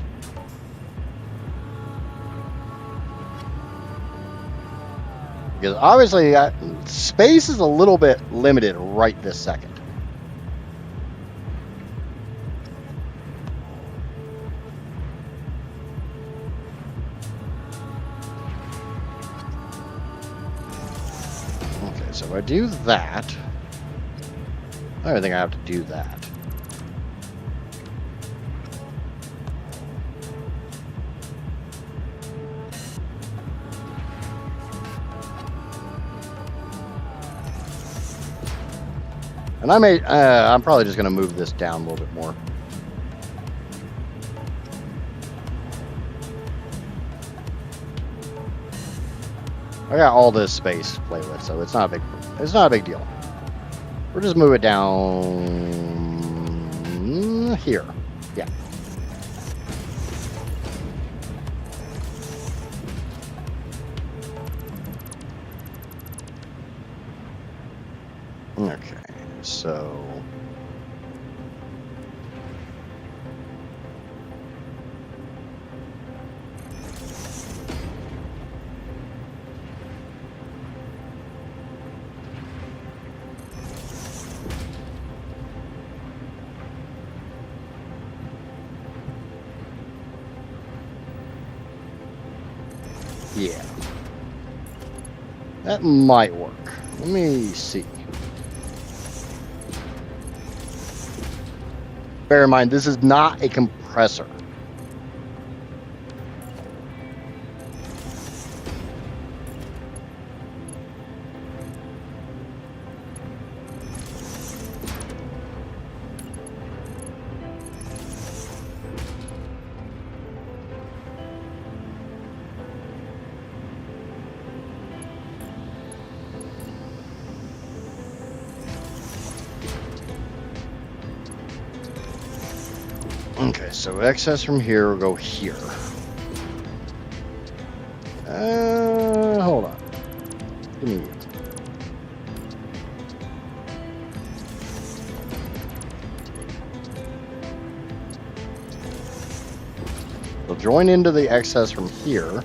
Because obviously, space is a little bit limited right this second. Okay, so if I do that, I don't think I have to do that. And I'm probably just going to move this down a little bit more. I got all this space to play with, so it's not a big deal. We'll just move it down here. Yeah. Okay. So yeah, that might work. Let me see. Bear in mind, this is not a compressor. Okay, so excess from here will go here. Hold on. Give me you. We'll join into the excess from here.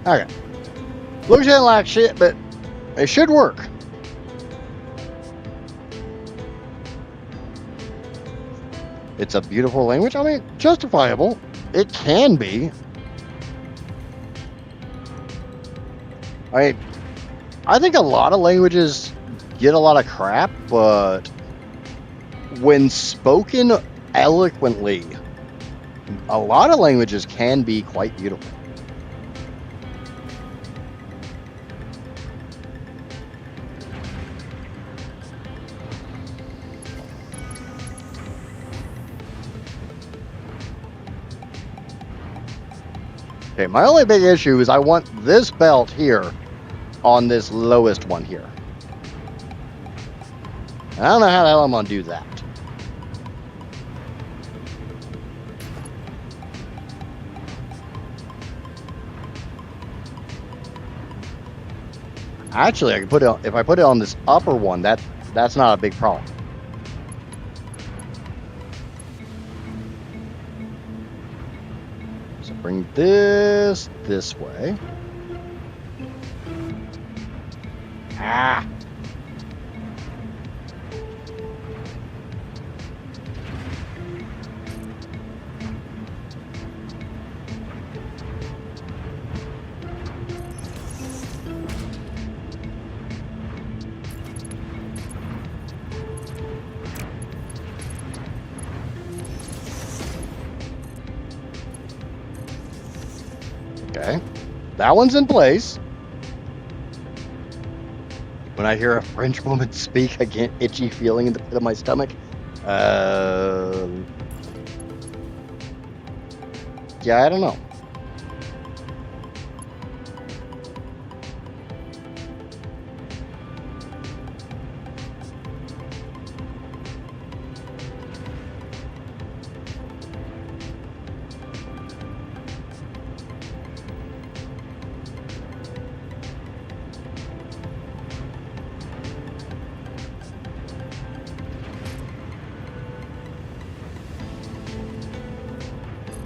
Okay. Looks like shit, but it should work. It's a beautiful language. I mean, justifiable. It can be. I think a lot of languages get a lot of crap, but when spoken eloquently, a lot of languages can be quite beautiful. Okay, my only big issue is I want this belt here on this lowest one here. I don't know how the hell I'm going to do that. Actually, I can put it on, if I put it on this upper one, that's not a big problem. So bring this way. Ah. Okay, that one's in place. When I hear a French woman speak, I get itchy feeling in the pit of my stomach. Yeah, I don't know.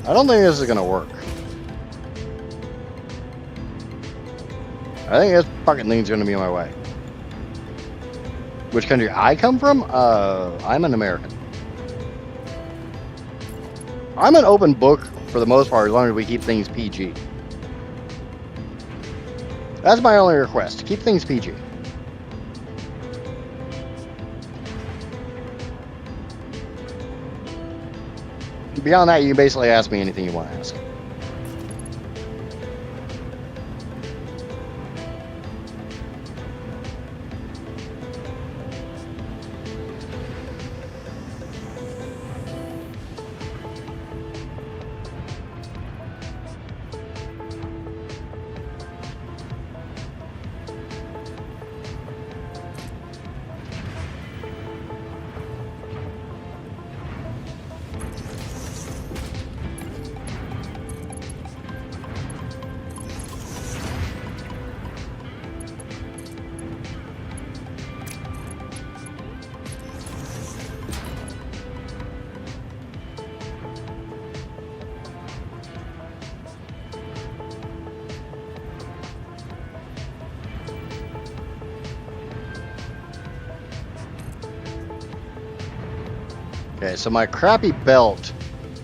I don't think this is gonna work. I think this fucking thing's gonna be in my way. Which country I come from? I'm an American. I'm an open book for the most part, as long as we keep things PG. That's my only request. Keep things PG. Beyond that, you can basically ask me anything you want to ask. Okay, so my crappy belt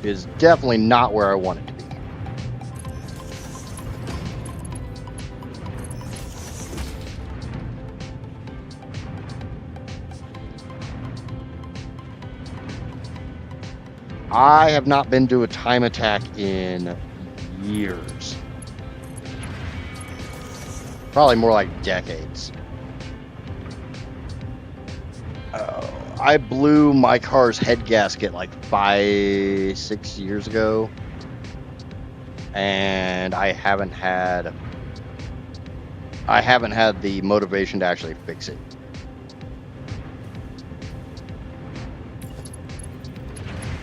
is definitely not where I want it to be. I have not been to a time attack in years. Probably more like decades. I blew my car's head gasket like 5-6 years ago, and I haven't had the motivation to actually fix it.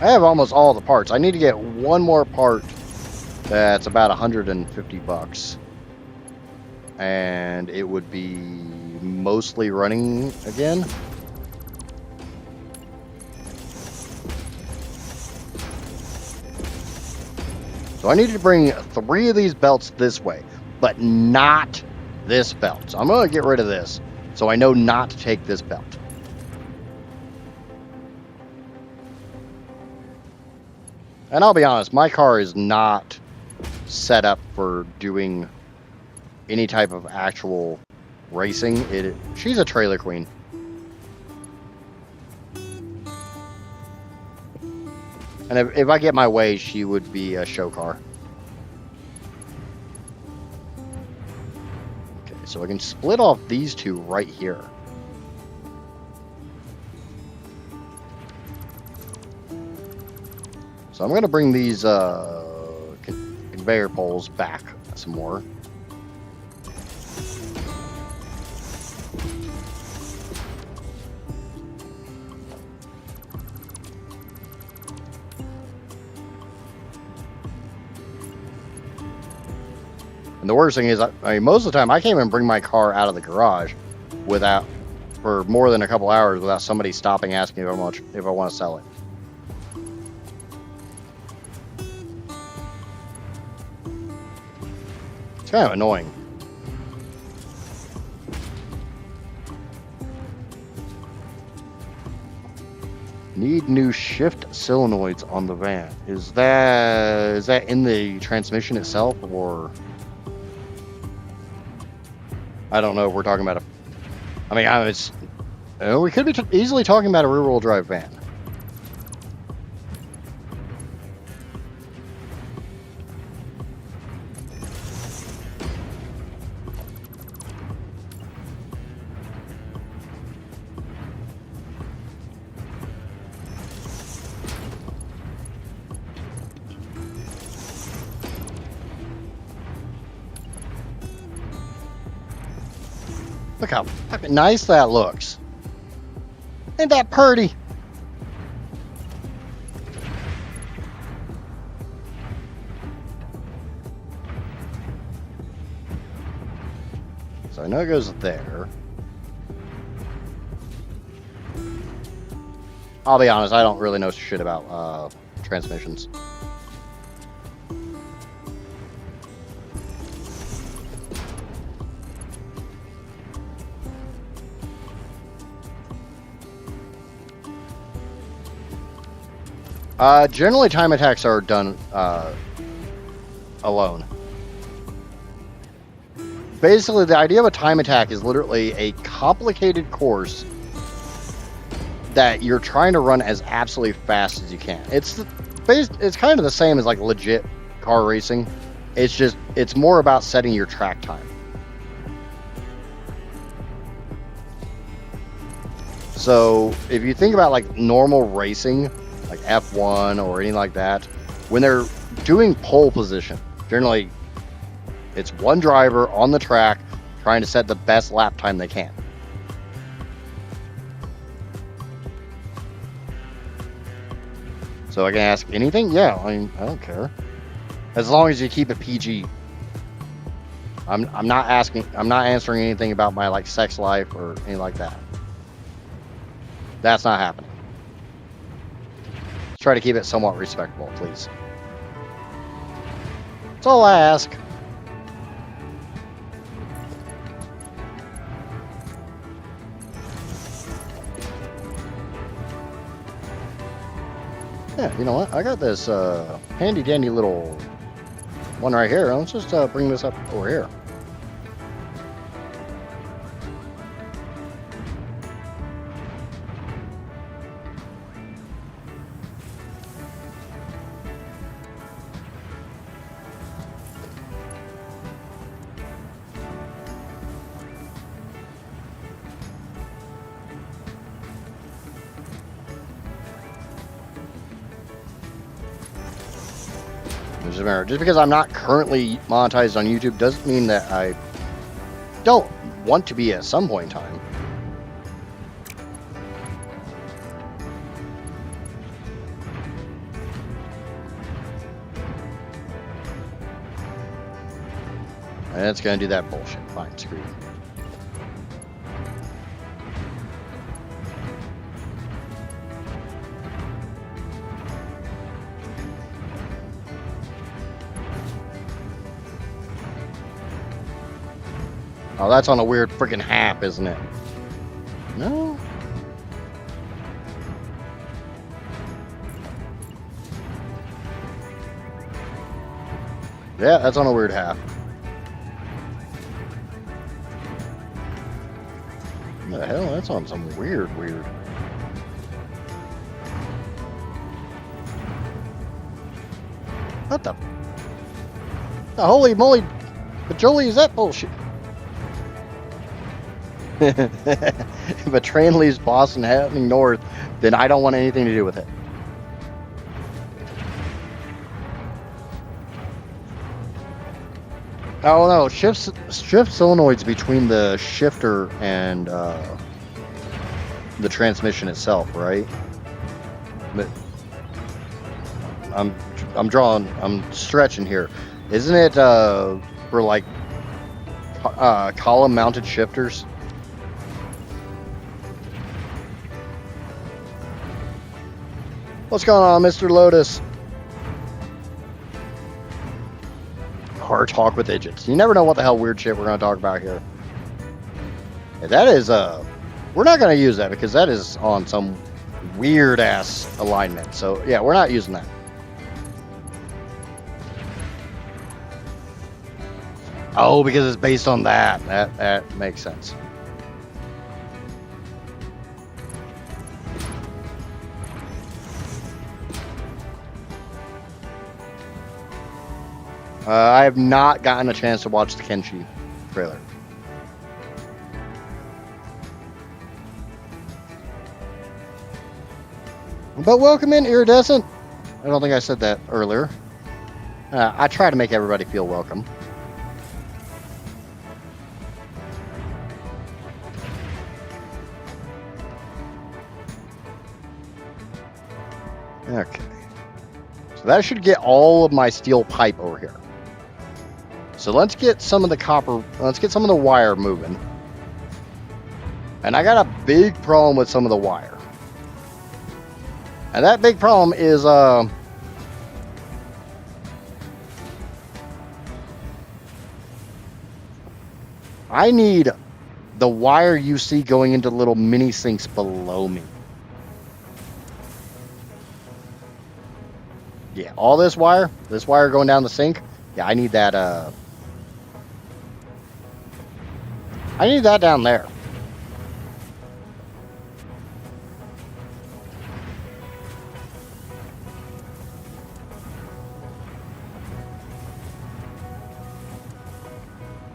I have almost all the parts. I need to get one more part that's about $150, and it would be mostly running again. So I need to bring 3 of these belts this way, but not this belt. So I'm going to get rid of this, so I know not to take this belt. And I'll be honest, my car is not set up for doing any type of actual racing. She's a trailer queen. And if I get my way, she would be a show car. Okay, so I can split off these two right here. So I'm going to bring these conveyor poles back some more. And the worst thing is, I mean, most of the time I can't even bring my car out of the garage for more than a couple hours without somebody stopping asking if I want to sell it. It's kind of annoying. Need new shift solenoids on the van. Is that in the transmission itself, or I don't know if we're talking about we could be easily talking about a rear-wheel drive van. Look how fucking nice that looks. Ain't that pretty? So I know it goes there. I'll be honest, I don't really know shit about transmissions. Generally, time attacks are done alone. Basically, the idea of a time attack is literally a complicated course that you're trying to run as absolutely fast as you can. It's kind of the same as like legit car racing. It's more about setting your track time. So if you think about like normal racing, like F1 or anything like that, when they're doing pole position, generally it's one driver on the track trying to set the best lap time they can. So I can ask anything? Yeah, I don't care. As long as you keep it PG. I'm not answering anything about my like sex life or anything like that. That's not happening. Let's try to keep it somewhat respectable, please. That's all I ask. Yeah, you know what? I got this handy dandy little one right here. Let's just bring this up over here. Just remember, just because I'm not currently monetized on YouTube doesn't mean that I don't want to be at some point in time. And it's going to do that bullshit. Fine, screw you. Oh, that's on a weird freaking hap, isn't it? No? Yeah, that's on a weird hap. What the hell? That's on some weird. What the holy moly Bajoli is that bullshit? If a train leaves Boston heading north, then I don't want anything to do with it. Oh no, shift solenoids between the shifter and the transmission itself, right? But I'm stretching here. Isn't it for like column mounted shifters? What's going on, Mr. Lotus? Hard talk with idiots. You never know what the hell weird shit we're going to talk about here. Yeah, that is, we're not going to use that because that is on some weird ass alignment. So, yeah, we're not using that. Oh, because it's based on that. That makes sense. I have not gotten a chance to watch the Kenshi trailer. But welcome in, Iridescent. I don't think I said that earlier. I try to make everybody feel welcome. Okay. So that should get all of my steel pipe over here. So let's get some of the copper, let's get some of the wire moving. And I got a big problem with some of the wire. And that big problem is, I need the wire you see going into little mini sinks below me. Yeah, all this wire going down the sink. Yeah, I need that, I need that down there.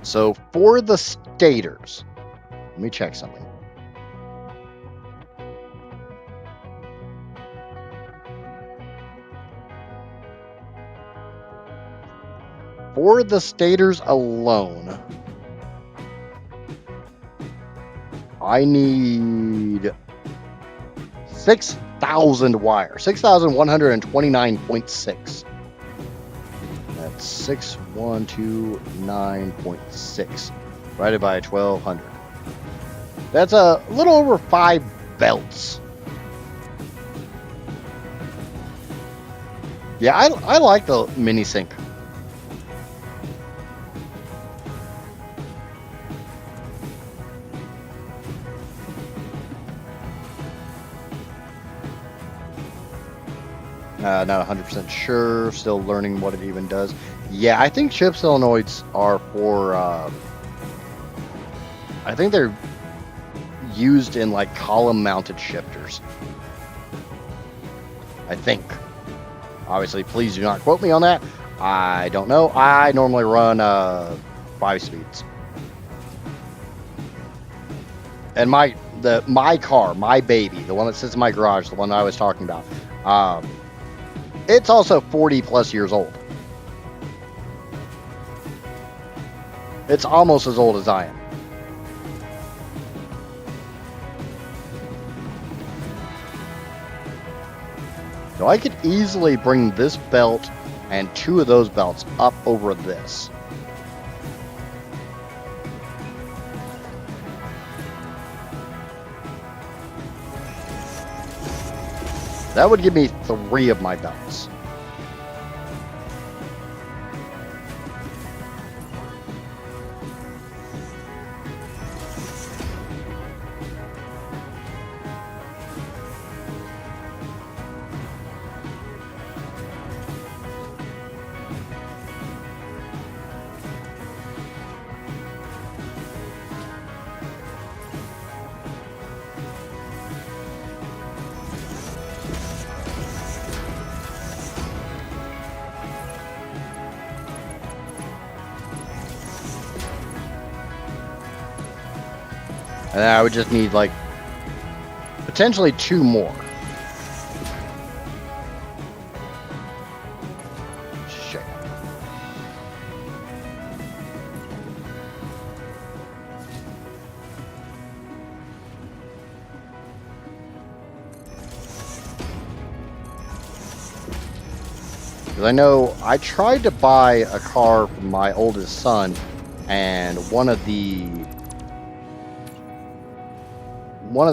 So for the stators, let me check something. For the stators alone, I need 6,000 wire. 6,129.6. That's 6,129.6 divided by 1,200. That's a little over 5 belts. Yeah, I like the mini sink. Not 100% sure. Still learning what it even does. Yeah, I think chip solenoids are for... I think they're used in like column-mounted shifters. I think. Obviously, please do not quote me on that. I don't know. I normally run 5 speeds. And my car, my baby, the one that sits in my garage, the one that I was talking about, it's also 40 plus years old. It's almost as old as I am. So I could easily bring this belt and 2 of those belts up over this. That would give me 3 of my belts. And then I would just need, like, potentially 2 more. Shit. Because I know I tried to buy a car for my oldest son, and one of the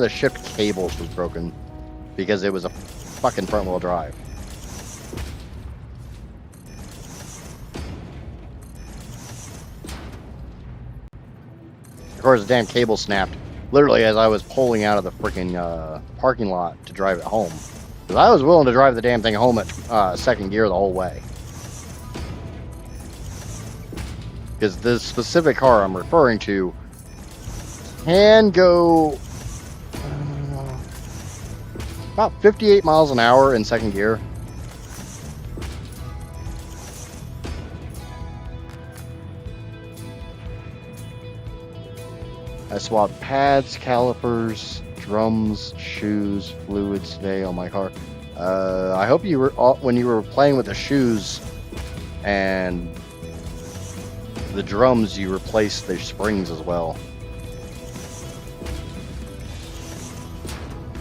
shift cables was broken because it was a fucking front wheel drive. Of course, the damn cable snapped literally as I was pulling out of the freaking parking lot to drive it home. Because I was willing to drive the damn thing home at second gear the whole way. Because this specific car I'm referring to can go about 58 miles an hour in second gear. I swapped pads, calipers, drums, shoes, fluids today on my car. I hope you were, when you were playing with the shoes and the drums, you replaced the springs as well.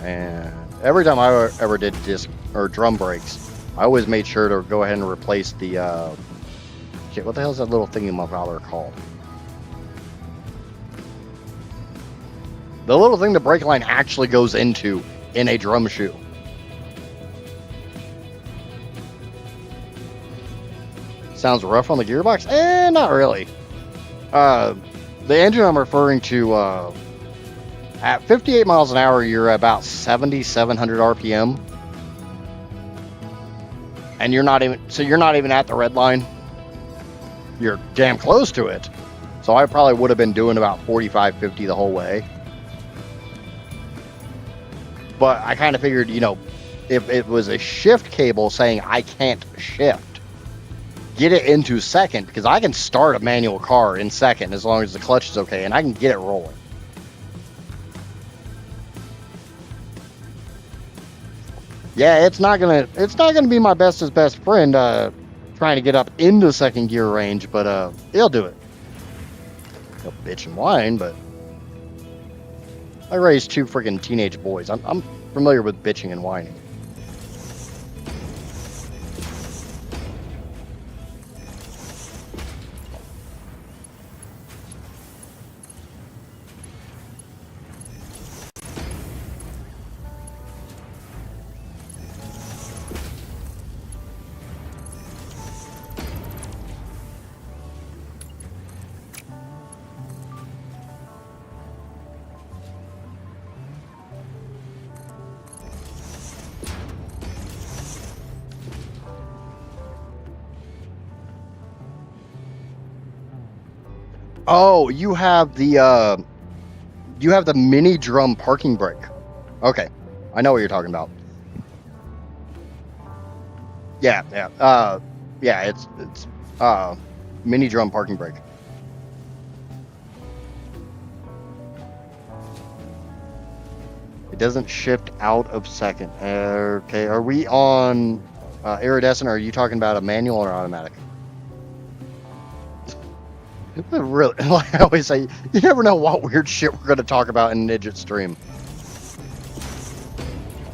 And every time I ever did disc or drum brakes, I always made sure to go ahead and replace the shit. What the hell is that little thing in my valve called? The little thing the brake line actually goes into in a drum shoe. Sounds rough on the gearbox? Not really. The engine I'm referring to, at 58 miles an hour, you're about 7,700 RPM. And you're not even at the red line. You're damn close to it. So I probably would have been doing about 45, 50 the whole way. But I kind of figured, you know, if it was a shift cable saying I can't shift, get it into second, because I can start a manual car in second as long as the clutch is okay, and I can get it rolling. Yeah, it's not gonna be my bestest best friend trying to get up into second gear range, but he'll do it. He'll bitch and whine, but I raised 2 freaking teenage boys. I'm familiar with bitching and whining. Oh, you have the mini drum parking brake. Okay, I know what you're talking about. Yeah, it's mini drum parking brake. It doesn't shift out of second. Okay, are we on iridescent, or are you talking about a manual or automatic? Really, like I always say, you never know what weird shit we're going to talk about in an Idget stream.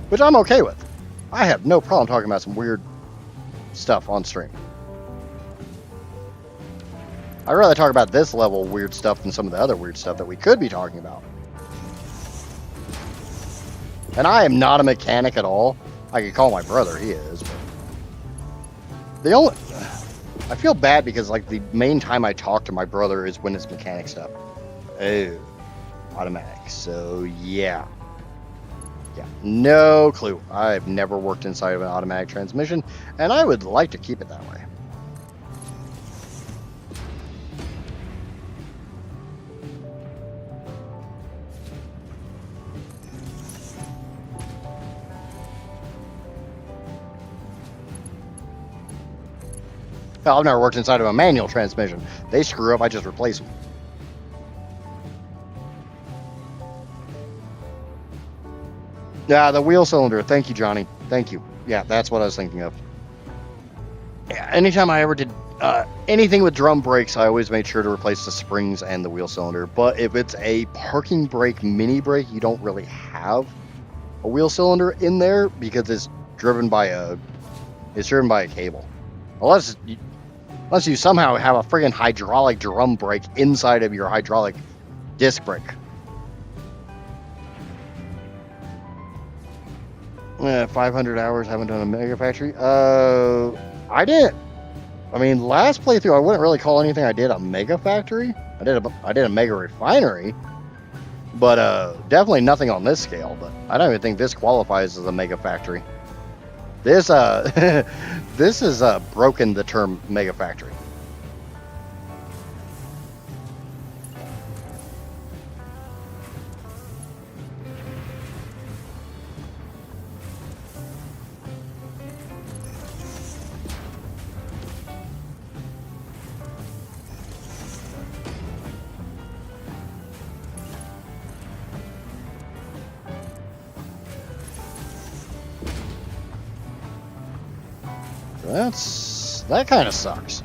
Which I'm okay with. I have no problem talking about some weird stuff on stream. I'd rather talk about this level of weird stuff than some of the other weird stuff that we could be talking about. And I am not a mechanic at all. I could call my brother, he is. But the only... I feel bad because, like, the main time I talk to my brother is when it's mechanic stuff. Oh, automatic. So, yeah. Yeah, no clue. I've never worked inside of an automatic transmission, and I would like to keep it that way. Hell, I've never worked inside of a manual transmission. They screw up, I just replace them. Yeah, the wheel cylinder. Thank you, Johnny. Thank you. Yeah, that's what I was thinking of. Yeah, anytime I ever did anything with drum brakes, I always made sure to replace the springs and the wheel cylinder. But if it's a parking brake mini brake, you don't really have a wheel cylinder in there because it's driven by a cable. Unless you somehow have a friggin' hydraulic drum brake inside of your hydraulic disc brake. 500 hours, haven't done a Mega Factory. I didn't. I mean, last playthrough, I wouldn't really call anything I did a Mega Factory. I did a Mega Refinery, but definitely nothing on this scale. But I don't even think this qualifies as a Mega Factory. This this has broken the term Mega Factory. That kind of sucks. Is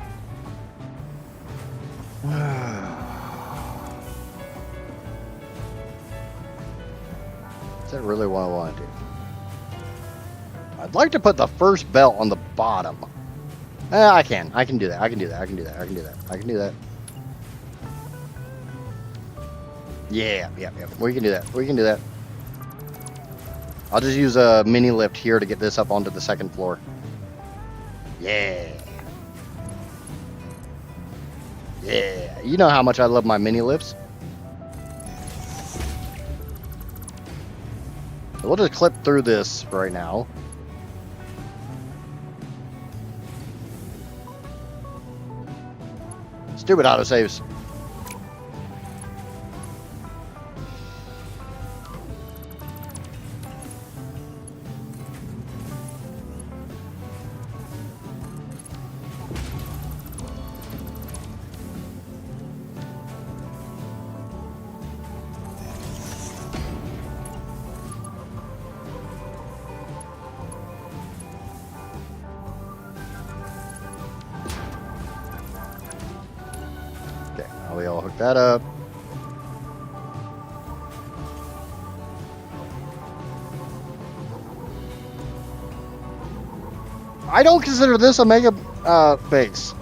that really what I want to do? I'd like to put the first belt on the bottom. I can do that. I can do that. Yeah. We can do that. I'll just use a mini lift here to get this up onto the second floor. Yeah. You know how much I love my mini lifts. So we'll just clip through this right now. Stupid autosaves. We all hook that up. I don't consider this a mega base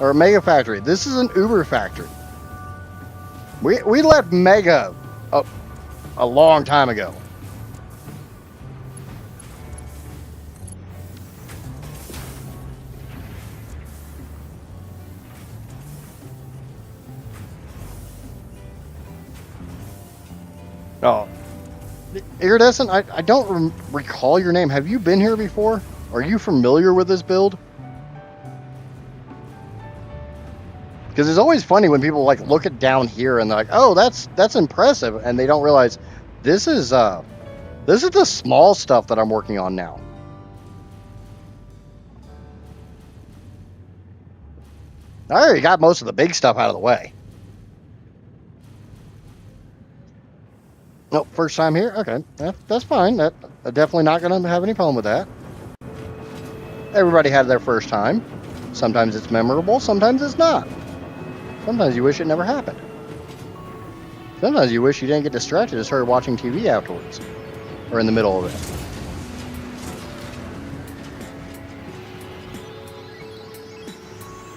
or a mega factory. This is an Uber factory. We left Mega a long time ago. Oh, Iridescent, I don't recall your name. Have you been here before? Are you familiar with this build? Because it's always funny when people like look at down here and they're like, "Oh, that's impressive," and they don't realize this is the small stuff that I'm working on now. I already got most of the big stuff out of the way. Nope, first time here? Okay, that's fine. I'm definitely not going to have any problem with that. Everybody had their first time. Sometimes it's memorable, sometimes it's not. Sometimes you wish it never happened. Sometimes you wish you didn't get distracted and started watching TV afterwards. Or in the middle of it.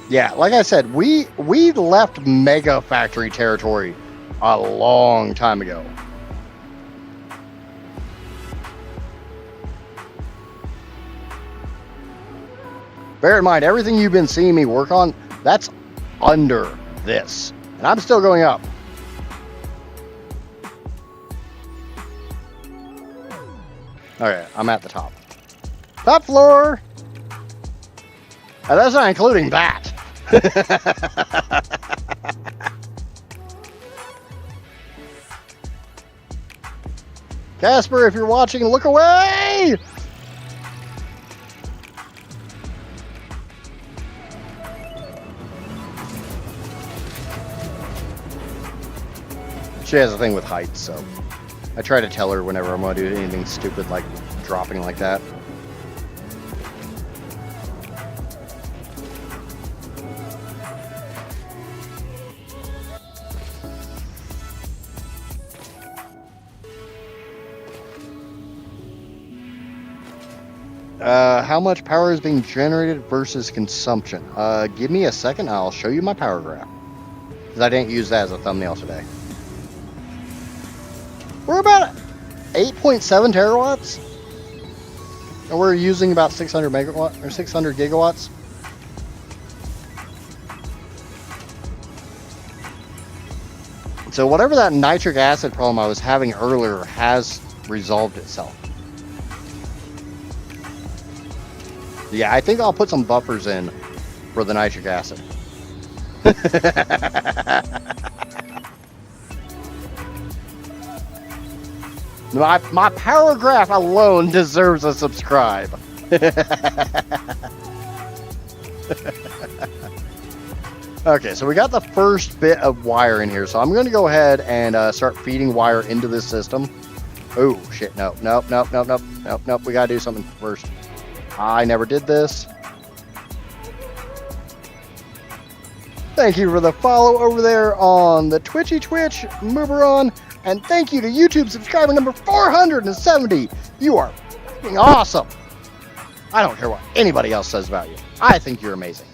Yeah, like I said, we left Mega Factory territory a long time ago. Bear in mind, everything you've been seeing me work on, that's under this. And I'm still going up. Okay, I'm at the top. Top floor! And that's not including that. Casper, if you're watching, look away! She has a thing with heights, so I try to tell her whenever I'm going to do anything stupid like dropping like that. How much power is being generated versus consumption? Give me a second, I'll show you my power graph. Because I didn't use that as a thumbnail today. We're about 8.7 terawatts. And we're using about 600 megawatt or 600 gigawatts. So whatever that nitric acid problem I was having earlier has resolved itself. Yeah, I think I'll put some buffers in for the nitric acid. My power graph alone deserves a subscribe. Okay, so we got the first bit of wire in here. So I'm going to go ahead and start feeding wire into this system. Oh, shit. Nope. We got to do something first. I never did this. Thank you for the follow over there on the Twitch, Mooberon. And thank you to YouTube subscriber number 470. You are freaking awesome. I don't care what anybody else says about you. I think you're amazing.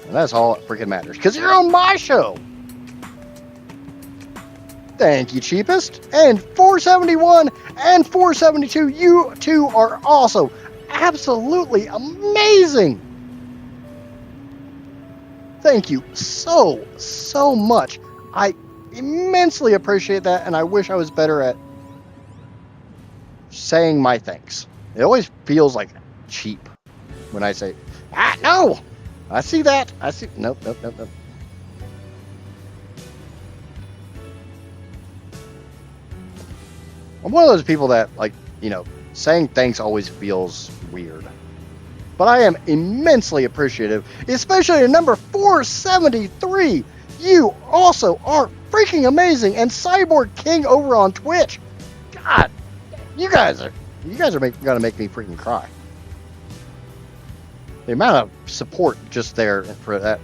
And that's all that freaking matters. Because you're on my show. Thank you, Cheapest. And 471 and 472. You two are also absolutely amazing. Thank you so much. I immensely appreciate that, and I wish I was better at saying my thanks. It always feels like cheap when I say, no! I see that. I see. Nope. I'm one of those people that, like, saying thanks always feels weird. But I am immensely appreciative, especially to number 473. You also are freaking amazing. And Cyborg King over on Twitch. God, you guys are gonna make me freaking cry. The amount of support just there for that.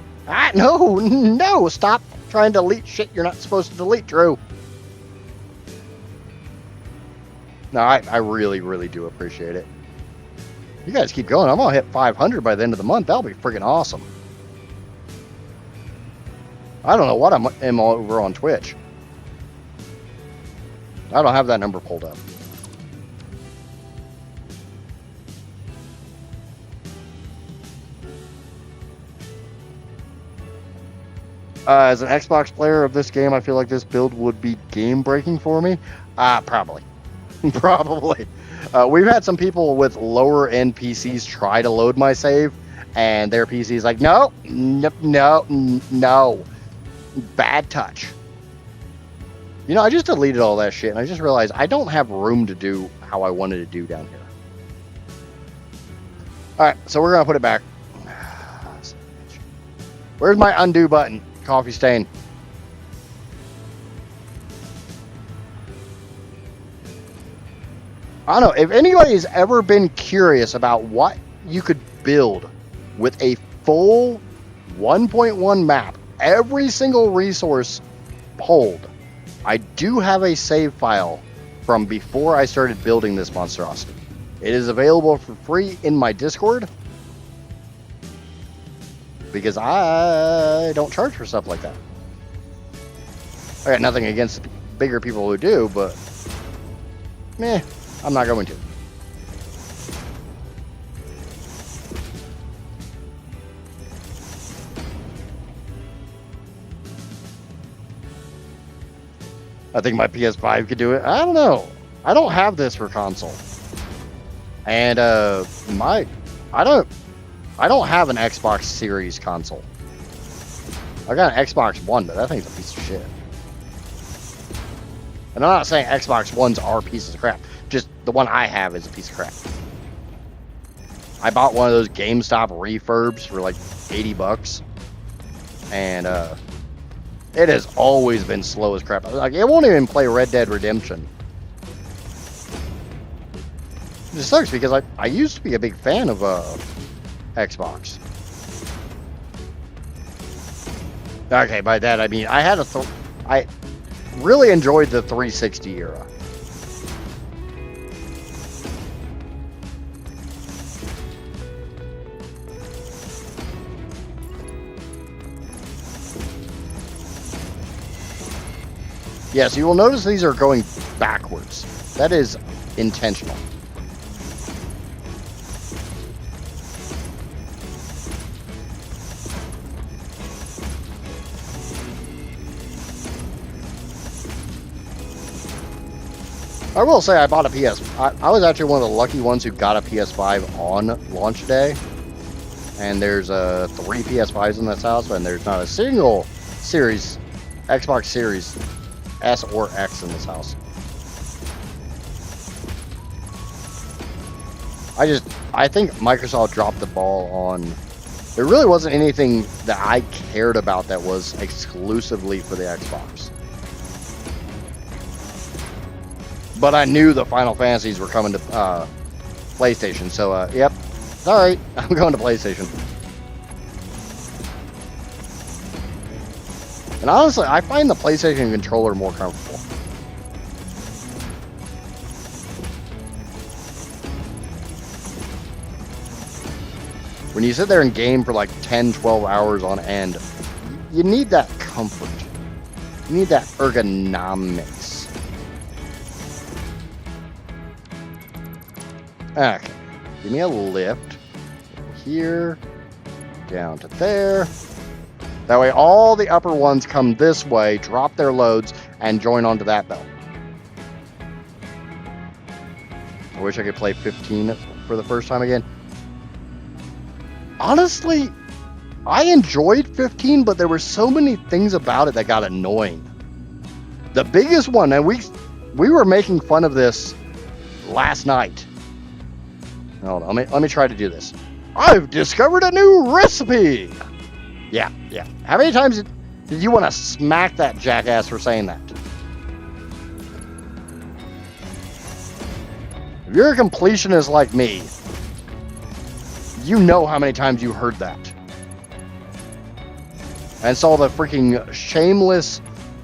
No, stop trying to delete shit you're not supposed to delete, Drew. No, I really do appreciate it. You guys keep going. I'm going to hit 500 by the end of the month. That'll be freaking awesome. I don't know what I'm over on Twitch. I don't have that number pulled up. As an Xbox player of this game, I feel like this build would be game-breaking for me. Probably. Probably. We've had some people with lower-end PCs try to load my save, and their PC's like, no. Bad touch. I just deleted all that shit, and I just realized I don't have room to do how I wanted to do down here. Alright, so we're going to put it back. Where's my undo button? Coffee stain. I don't know, if anybody's ever been curious about what you could build with a full 1.1 map, every single resource pulled. I do have a save file from before I started building this monstrosity. It is available for free in my Discord, because I don't charge for stuff like that. I got nothing against bigger people who do, but I'm not going to. I think my PS5 could do it. I don't know. I don't have this for console. And I don't have an Xbox Series console. I got an Xbox One, but that thing's a piece of shit. And I'm not saying Xbox Ones are pieces of crap. Just the one I have is a piece of crap. I bought one of those GameStop refurbs for like $80. And it has always been slow as crap. Like, it won't even play Red Dead Redemption. It just sucks because I used to be a big fan of Xbox. Okay, by that I mean I had I really enjoyed the 360 era. Yes, you will notice these are going backwards. That is intentional. I will say I bought a I was actually one of the lucky ones who got a PS5 on launch day. And there's 3 PS5s in this house, and there's not a single Xbox Series S or X in this house. I think Microsoft dropped the ball on... There really wasn't anything that I cared about that was exclusively for the Xbox. But I knew the Final Fantasies were coming to PlayStation, so yep. Alright, I'm going to PlayStation. And honestly, I find the PlayStation controller more comfortable. When you sit there and game for like 10, 12 hours on end, you need that comfort. You need that ergonomics. Okay, give me a lift here, down to there. That way all the upper ones come this way, drop their loads, and join onto that belt. I wish I could play 15 for the first time again. Honestly, I enjoyed 15, but there were so many things about it that got annoying. The biggest one, and we were making fun of this last night. Hold on, let me try to do this. I've discovered a new recipe! Yeah. How many times did you want to smack that jackass for saying that? If you're a completionist like me, you know how many times you heard that. And saw the freaking shameless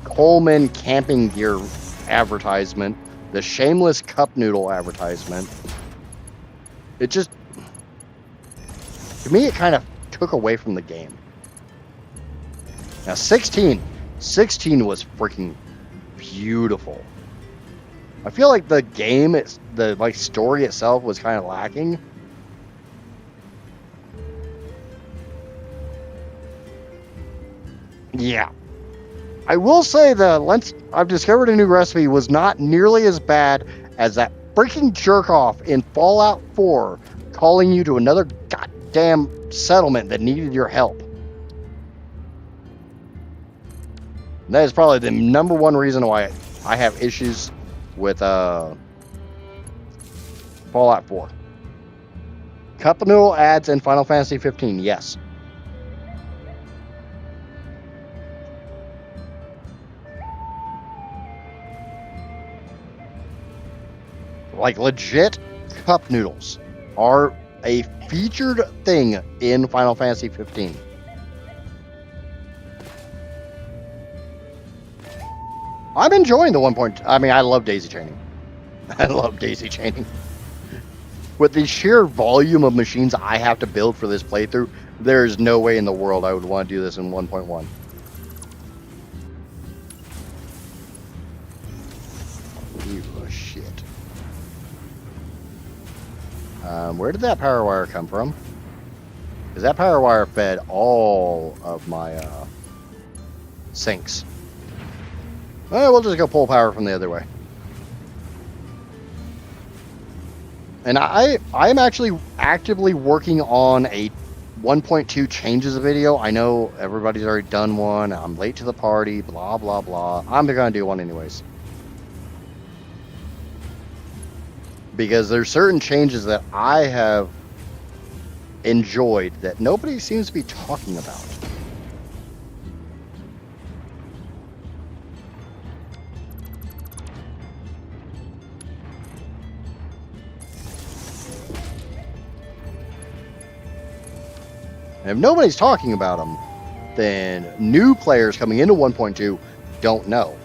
Coleman camping gear advertisement, the shameless cup noodle advertisement. It just, to me, it kind of took away from the game. Now 16 was freaking beautiful. I feel like the game, the story itself was kind of lacking. Yeah. I will say I've discovered a new recipe was not nearly as bad as that freaking jerk off in Fallout 4 calling you to another goddamn settlement that needed your help. That is probably the number one reason why I have issues with Fallout 4. Cup noodle ads in Final Fantasy 15, yes. Like, legit cup noodles are a featured thing in Final Fantasy 15. I'm enjoying the 1. I mean, I love daisy chaining. I love daisy chaining. With the sheer volume of machines I have to build for this playthrough, there is no way in the world I would want to do this in 1.1. Oh, shit. Where did that power wire come from? Because that power wire fed all of my sinks. Well, we'll just go pull power from the other way. And I'm actually actively working on a 1.2 changes video. I know everybody's already done one. I'm late to the party, blah, blah, blah. I'm going to do one anyways. Because there's certain changes that I have enjoyed that nobody seems to be talking about. And if nobody's talking about them, then new players coming into 1.2 don't know.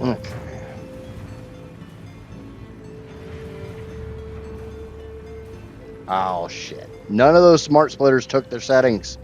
Okay. Oh, shit. None of those smart splitters took their settings.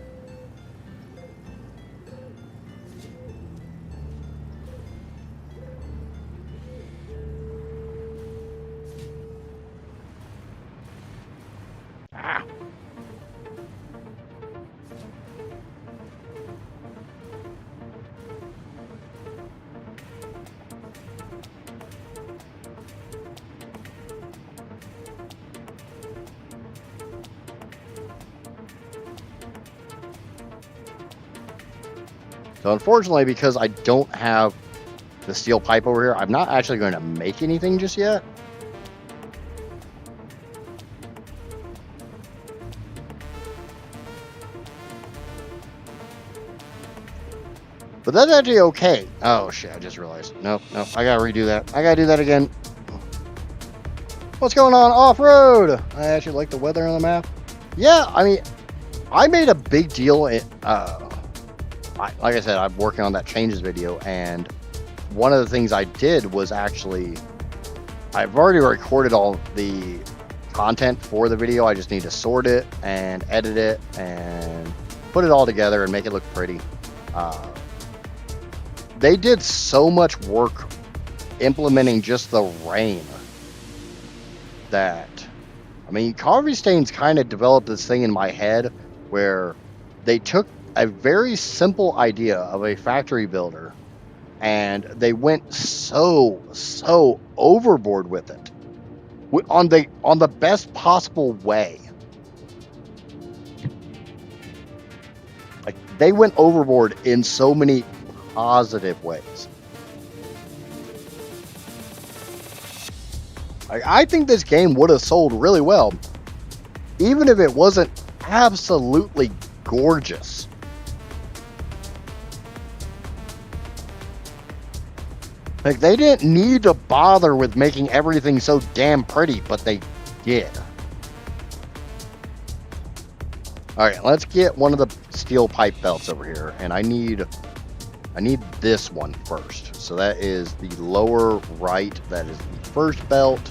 So unfortunately, because I don't have the steel pipe over here, I'm not actually going to make anything just yet. But that's actually okay. Oh shit, I just realized. Nope, I gotta redo that. I gotta do that again. What's going on off-road? I actually like the weather on the map. Yeah, I mean, I made a big deal like I said, I'm working on that changes video, and one of the things I did was actually, I've already recorded all the content for the video. I just need to sort it and edit it and put it all together and make it look pretty. They did so much work implementing just the rain that, I mean, Coffee Stains kind of developed this thing in my head where they took a very simple idea of a factory builder and they went so overboard with it on the best possible way. Like, they went overboard in so many positive ways. Like, I think this game would have sold really well even if it wasn't absolutely gorgeous. Like, they didn't need to bother with making everything so damn pretty, but they did. Alright, let's get one of the steel pipe belts over here, and I need this one first. So that is the lower right, that is the first belt.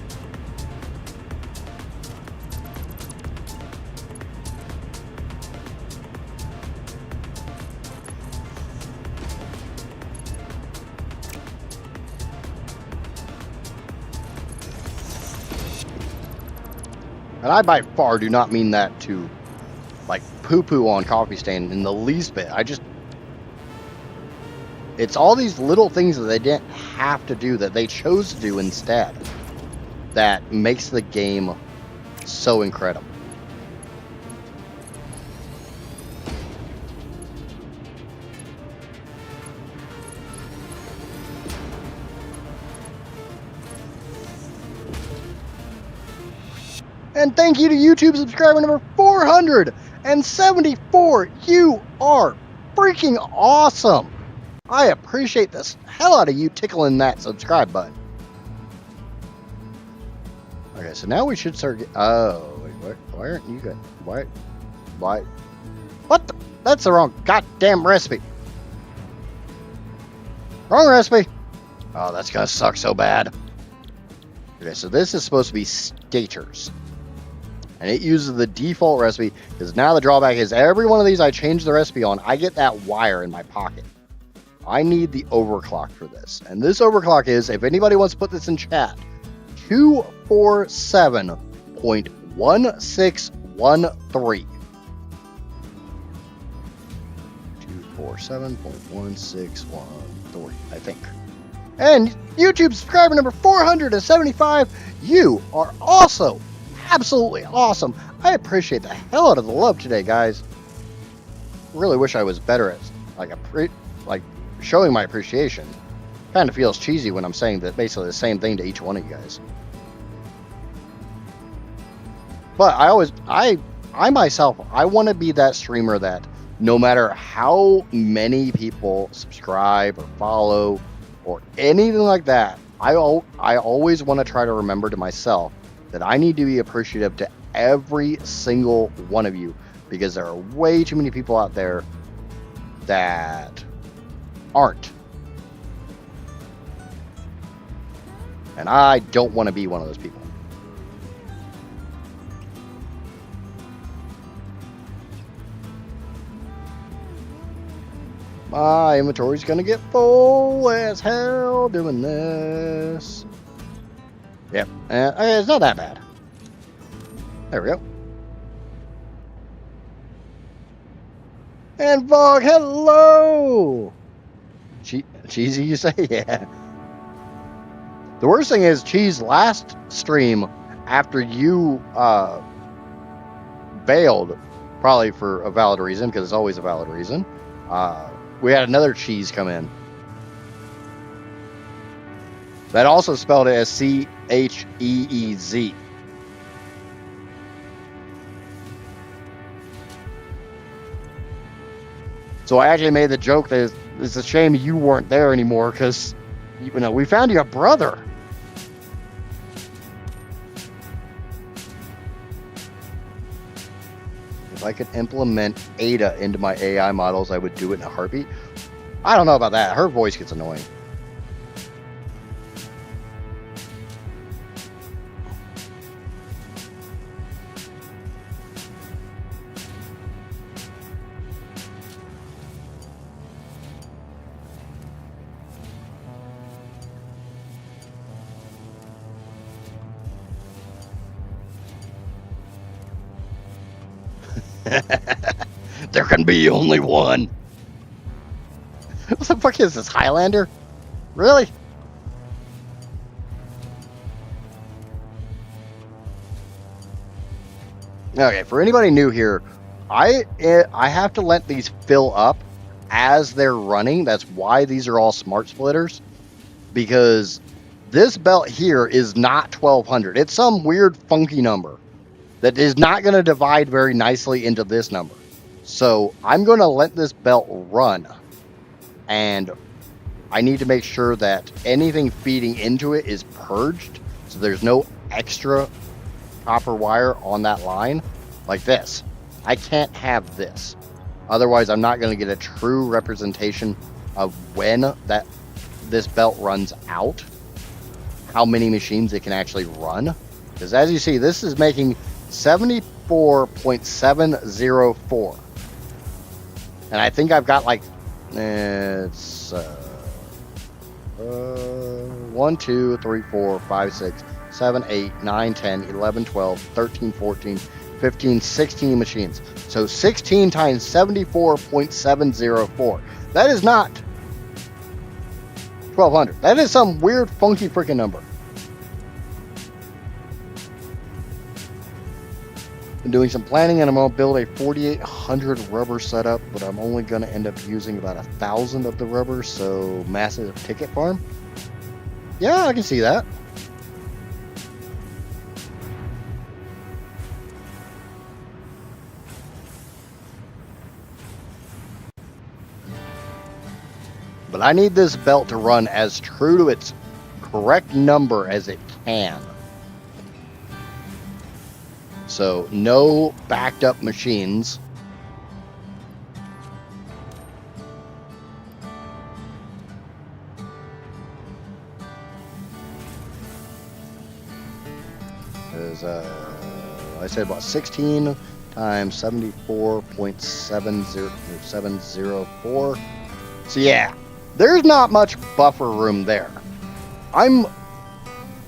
And I by far do not mean that to, like, poo-poo on Coffee Stain in the least bit. It's all these little things that they didn't have to do that they chose to do instead that makes the game so incredible. And thank you to YouTube subscriber number 474. You are freaking awesome. I appreciate this hell out of you tickling that subscribe button. Okay, so now we should start. Oh, Why aren't you good? Why? What? That's the wrong goddamn recipe. Wrong recipe. Oh, that's gonna suck so bad. Okay, so this is supposed to be stators. And it uses the default recipe, because now the drawback is every one of these I change the recipe on, I get that wire in my pocket. I need the overclock for this. And this overclock is, if anybody wants to put this in chat, 247.1613. 247.1613, I think. And YouTube subscriber number 475, you are also absolutely awesome. I appreciate the hell out of the love today, guys. Really wish I was better at like showing my appreciation. Kind of feels cheesy when I'm saying that basically the same thing to each one of you guys. But I myself, I want to be that streamer that no matter how many people subscribe or follow or anything like that, I always want to try to remember to myself that I need to be appreciative to every single one of you, because there are way too many people out there that aren't. And I don't want to be one of those people. My inventory's gonna get full as hell doing this. Yep, it's not that bad. There we go. And Vog, hello! Cheesy, you say? Yeah. The worst thing is, Cheese, last stream, after you bailed, probably for a valid reason, because it's always a valid reason, we had another Cheese come in. That also spelled it as Cheez. So I actually made the joke that it's a shame you weren't there anymore, because we found you a brother. If I could implement Ada into my AI models, I would do it in a heartbeat. I don't know about that. Her voice gets annoying. There can be only one. What the fuck is this, Highlander? Really? Okay, for anybody new here, I have to let these fill up as they're running. That's why these are all smart splitters, because this belt here is not 1200. It's some weird funky number that is not going to divide very nicely into this number. So I'm going to let this belt run, and I need to make sure that anything feeding into it is purged, so there's no extra copper wire on that line like this. I can't have this. Otherwise, I'm not going to get a true representation of when this belt runs out, how many machines it can actually run. Because as you see, this is making 74.704. And I think I've got like, it's 1, 2, 3, 4, 5, 6, 7, 8, 9, 10, 11, 12, 13, 14, 15, 16 machines. So 16 times 74.704. That is not 1200. That is some weird, funky freaking number. Been doing some planning, and I'm going to build a 4800 rubber setup, but I'm only going to end up using about 1,000 of the rubber, so massive ticket farm. Yeah, I can see that. But I need this belt to run as true to its correct number as it can. So no backed up machines. Is I said about 16 times 74.704. So yeah, there's not much buffer room there. I'm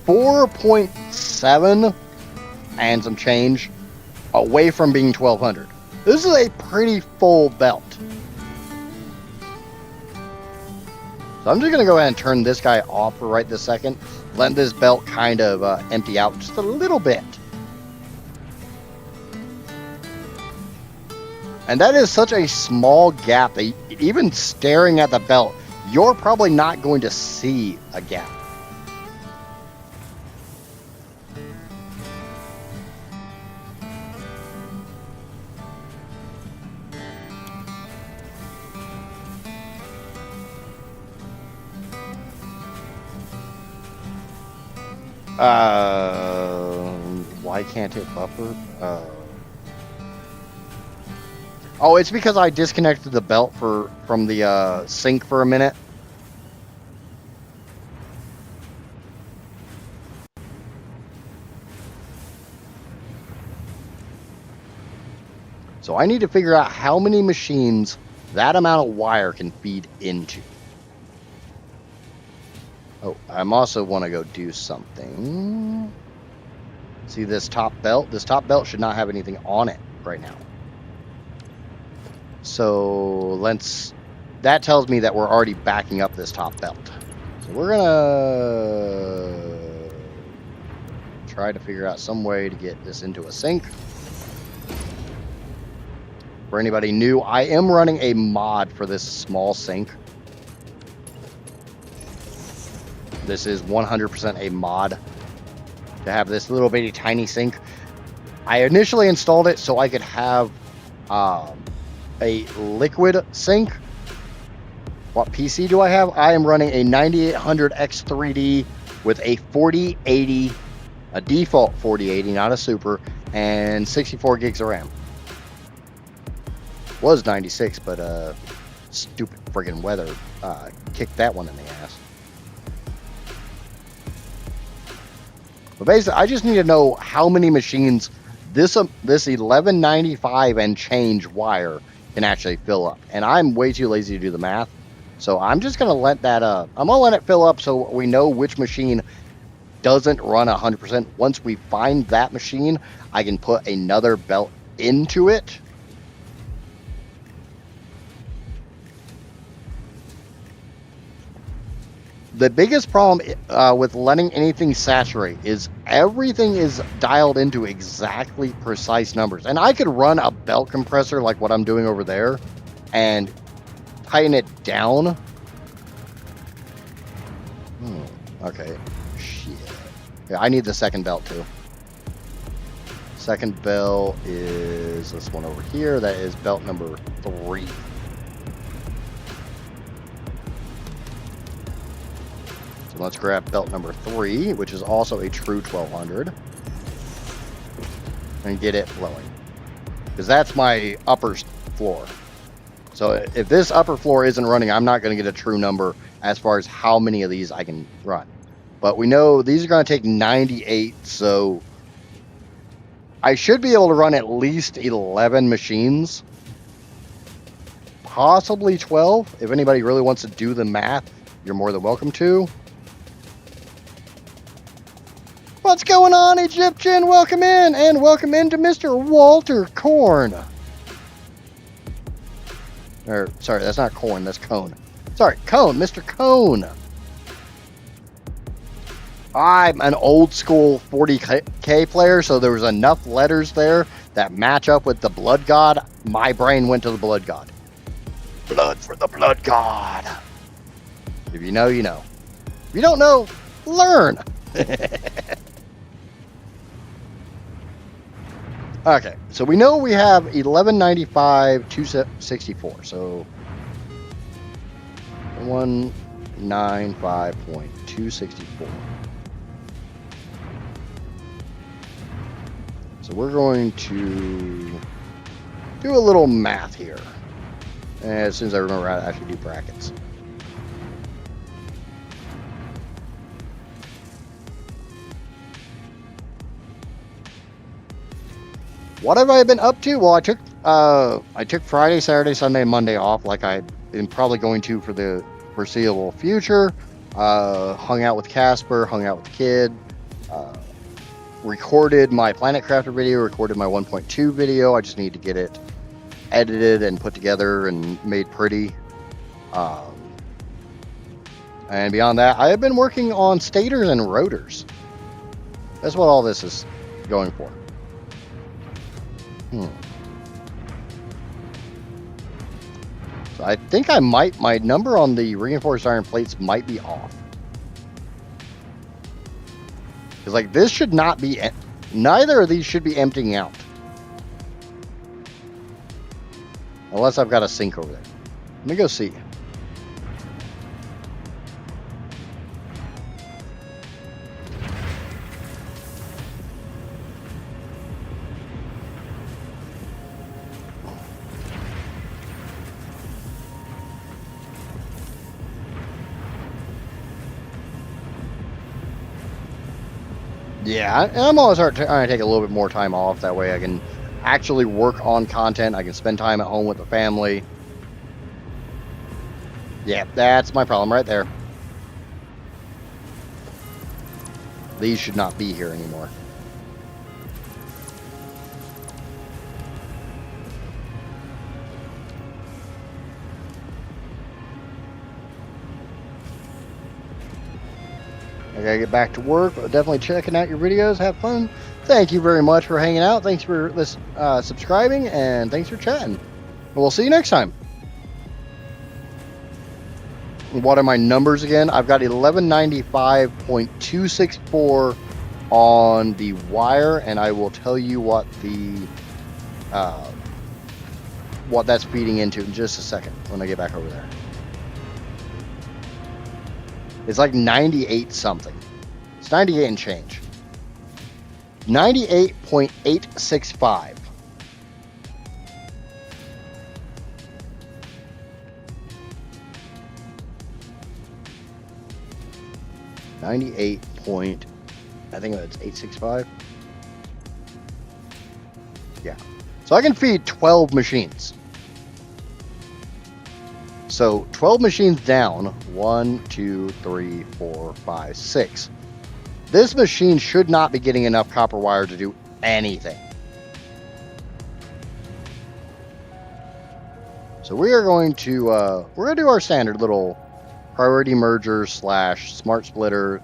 4.7 and some change away from being 1200. This is a pretty full belt. So I'm just going to go ahead and turn this guy off for right this second. Let this belt kind of empty out just a little bit. And that is such a small gap that even staring at the belt, you're probably not going to see a gap. Why can't it buffer? Oh, it's because I disconnected the belt from the sink for a minute. So I need to figure out how many machines that amount of wire can feed into. Oh, I'm also want to go do something. See this top belt? This top belt should not have anything on it right now. So that tells me that we're already backing up this top belt. So we're gonna try to figure out some way to get this into a sink. For anybody new, I am running a mod for this small sink. This is 100% a mod to have this little bitty tiny sink. I initially installed it so I could have a liquid sink. What PC do I have? I am running a 9800X3D with a 4080, a default 4080, not a super, and 64 gigs of RAM. Was 96, but stupid friggin' weather kicked that one in the ass. But basically, I just need to know how many machines this 1195 and change wire can actually fill up. And I'm way too lazy to do the math. So I'm just going to let that I'm going to let it fill up so we know which machine doesn't run 100%. Once we find that machine, I can put another belt into it. The biggest problem with letting anything saturate is everything is dialed into exactly precise numbers. And I could run a belt compressor like what I'm doing over there and tighten it down. Okay. Shit. Yeah, I need the second belt too. Second belt is this one over here. That is belt number 3. Let's grab belt number 3, which is also a true 1200, and get it flowing. Because that's my upper floor. So if this upper floor isn't running, I'm not going to get a true number as far as how many of these I can run. But we know these are going to take 98, so I should be able to run at least 11 machines. Possibly 12. If anybody really wants to do the math, you're more than welcome to. What's going on, Egyptian? Welcome in, and welcome into Mr. Walter Corn. Or, sorry, that's not corn, that's cone. Sorry, Cone, Mr. Cone. I'm an old school 40K player, so there was enough letters there that match up with the blood god. My brain went to the blood god. Blood for the blood god. If you know, you know. If you don't know, learn. Okay, so we know we have 1195, 264. So 195.264. So we're going to do a little math here. And as soon as I remember how to actually do brackets. What have I been up to? Well, I took Friday, Saturday, Sunday, and Monday off, like I am probably going to for the foreseeable future. Hung out with Casper, hung out with the kid. Recorded my Planet Crafter video, recorded my 1.2 video. I just need to get it edited and put together and made pretty. And beyond that, I have been working on stators and rotors. That's what all this is going for. So I think my number on the reinforced iron plates might be off. Because like this should not be, neither of these should be emptying out. Unless I've got a sink over there. Let me go see. Yeah, I'm always trying to take a little bit more time off. That way I can actually work on content. I can spend time at home with the family. Yeah, that's my problem right there. These should not be here anymore. I gotta get back to work, but definitely checking out your videos. Have fun. Thank you very much for hanging out. Thanks for subscribing, and thanks for chatting. And we'll see you next time. What are my numbers again? I've got 1195.264 on the wire, and I will tell you what what that's feeding into in just a second when I get back over there. It's like 98 something. It's 98 and change. 98.865. I think it's 865. Yeah. So I can feed 12 machines. So 12 machines down. 1, 2, 3, 4, 5, 6. This machine should not be getting enough copper wire to do anything. So we are going to do our standard little priority merger / smart splitter.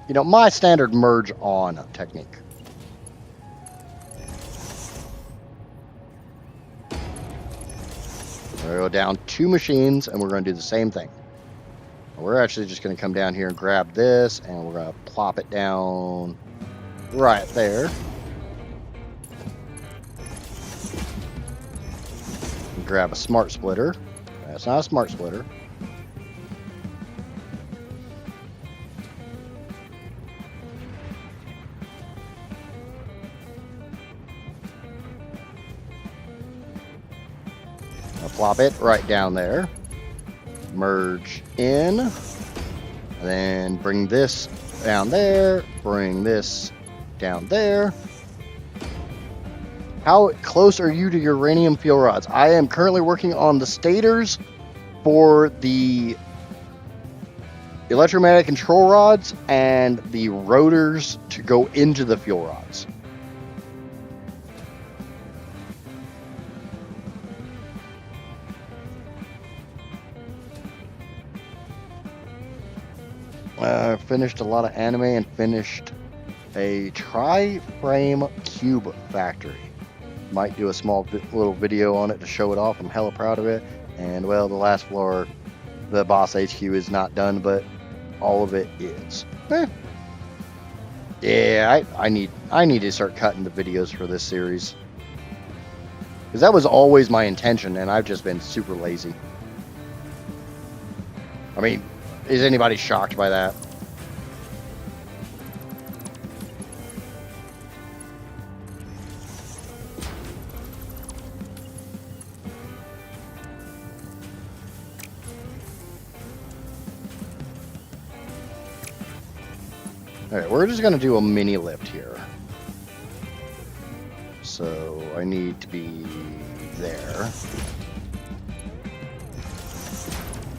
You know, my standard merge on technique. We're going to go down 2 machines, and we're going to do the same thing. We're actually just going to come down here and grab this, and we're going to plop it down right there. And grab a smart splitter. That's not a smart splitter. Plop it right down there. Merge in. And then bring this down there. Bring this down there. How close are you to your uranium fuel rods? I am currently working on the stators for the electromagnetic control rods and the rotors to go into the fuel rods. Finished a lot of anime and finished a tri-frame cube factory. Might do a small little video on it to show it off. I'm hella proud of it. And well, the last floor, the boss HQ is not done, but all of it is. Yeah, I need to start cutting the videos for this series, because that was always my intention, and I've just been super lazy. I mean, Is anybody shocked by that? Alright, we're just going to do a mini lift here. So I need to be there.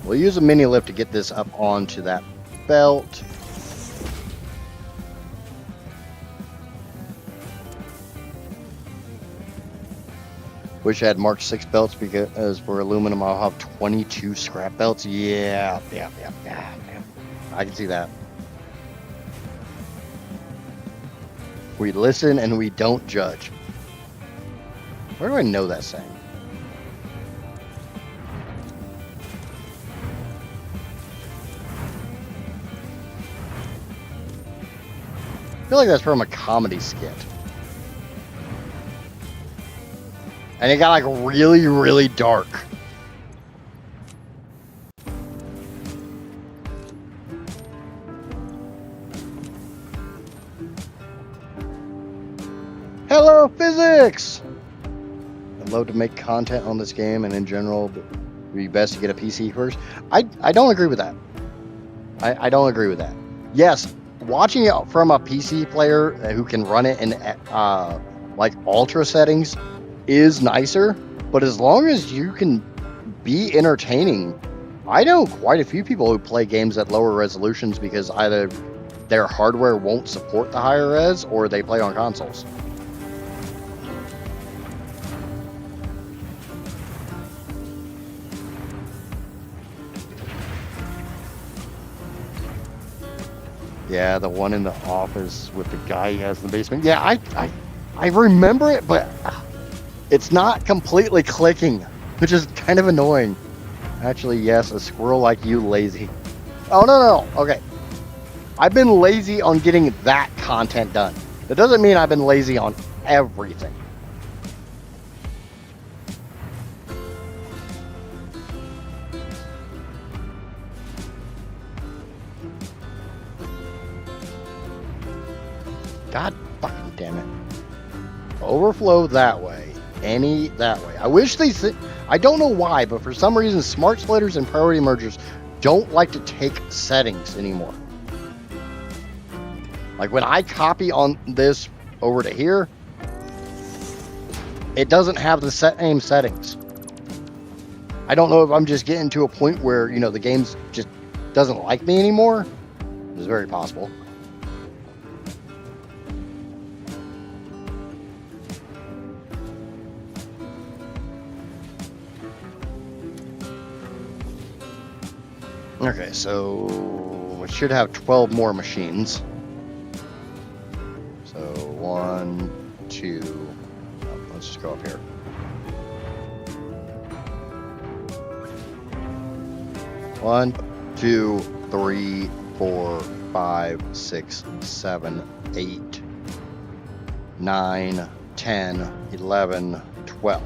We'll use a mini lift to get this up onto that belt. Wish I had Mark 6 belts because for aluminum I'll have 22 scrap belts. Yeah. I can see that. We listen and we don't judge. Where do I know that saying? I feel like that's from a comedy skit. And it got like really, really dark. Hello, physics! I'd love to make content on this game, and in general, it would be best to get a PC first. I don't agree with that. I don't agree with that. Yes, watching it from a PC player who can run it in like ultra settings is nicer, but as long as you can be entertaining, I know quite a few people who play games at lower resolutions because either their hardware won't support the higher res or they play on consoles. Yeah, the one in the office with the guy he has in the basement. Yeah, I remember it, but it's not completely clicking, which is kind of annoying. Actually, yes, a squirrel like you, lazy. Oh, no. Okay. I've been lazy on getting that content done. That doesn't mean I've been lazy on everything. God fucking damn it. Overflow that way. Any that way. I wish they... I don't know why, but for some reason, smart splitters and priority mergers don't like to take settings anymore. Like when I copy on this over to here, it doesn't have the same settings. I don't know if I'm just getting to a point where, you know, the game's just doesn't like me anymore. It's very possible. Okay, so we should have 12 more machines. So 1, 2, let's just go up here. One, 2, 3, 4, 5, 6, 7, 8, 9, 10, 11, 12.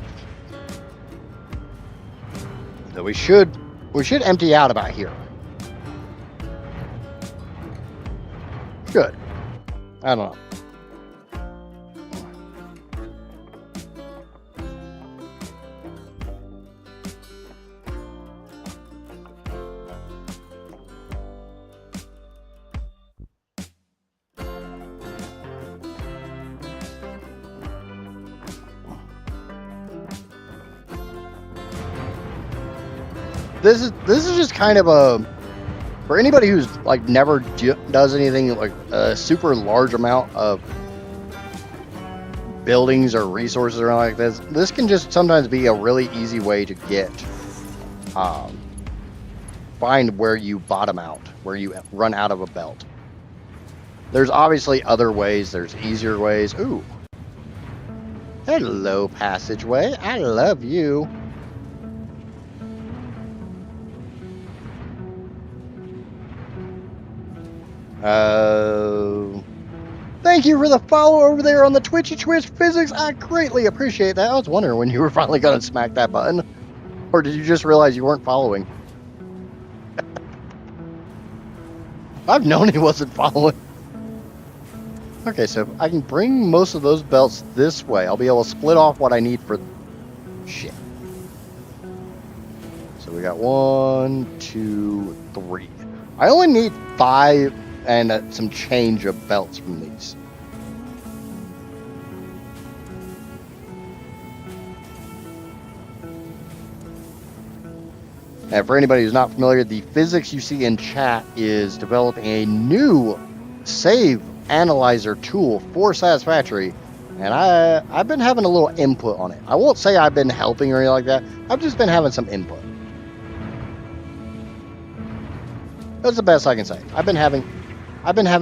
So we should empty out about here. Good. I don't know. This is just kind of a, for anybody who's like never does anything like a super large amount of buildings or resources or anything like this can just sometimes be a really easy way to get find where you bottom out, where you run out of a belt. There's obviously other ways, there's easier ways. Ooh, hello passageway, I love you. Thank you for the follow over there on the Twitchy Twitch Physics. I greatly appreciate that. I was wondering when you were finally going to smack that button. Or did you just realize you weren't following? I've known he wasn't following. Okay, so if I can bring most of those belts this way, I'll be able to split off what I need for... Shit. So we got 1, 2, 3. I only need 5 and some change of belts from these. And for anybody who's not familiar, the physics you see in chat is developing a new save analyzer tool for Satisfactory, and I've been having a little input on it. I won't say I've been helping or anything like that. I've just been having some input. That's the best I can say. I've been having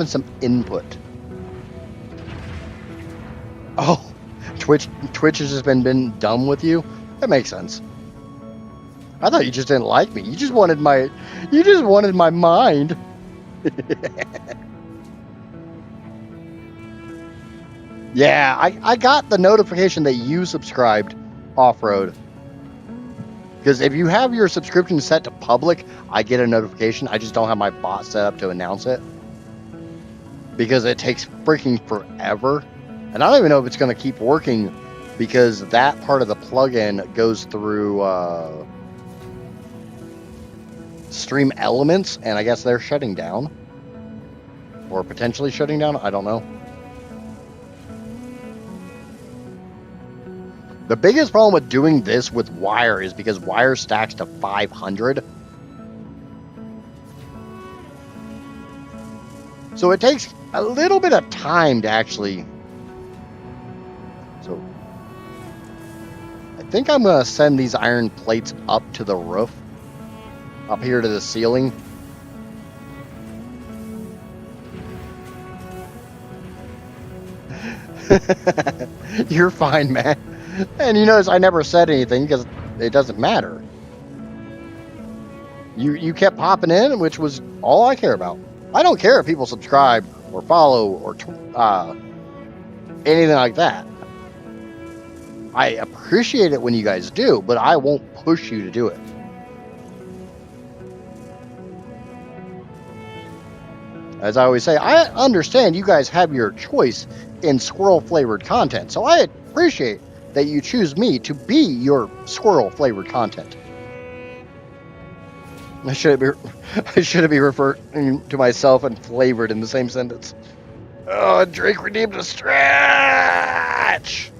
some input. Oh, Twitch has just been dumb with you. That makes sense. I thought you just didn't like me. You just wanted my mind. Yeah, I got the notification that you subscribed off-road. Because if you have your subscription set to public, I get a notification. I just don't have my bot set up to announce it. Because it takes freaking forever. And I don't even know if it's going to keep working, because that part of the plugin goes through Stream Elements, and I guess they're shutting down. Or potentially shutting down, I don't know. The biggest problem with doing this with wire is because wire stacks to 500. So it takes a little bit of time to actually... So I think I'm going to send these iron plates up to the roof. Up here to the ceiling. You're fine, man. And you notice I never said anything because it doesn't matter. You kept popping in, which was all I care about. I don't care if people subscribe or follow or anything like that. I appreciate it when you guys do, but I won't push you to do it. As I always say, I understand you guys have your choice in squirrel-flavored content, so I appreciate that you choose me to be your squirrel-flavored content. I should be referring to myself and flavored in the same sentence. Oh, Drake redeemed a stretch!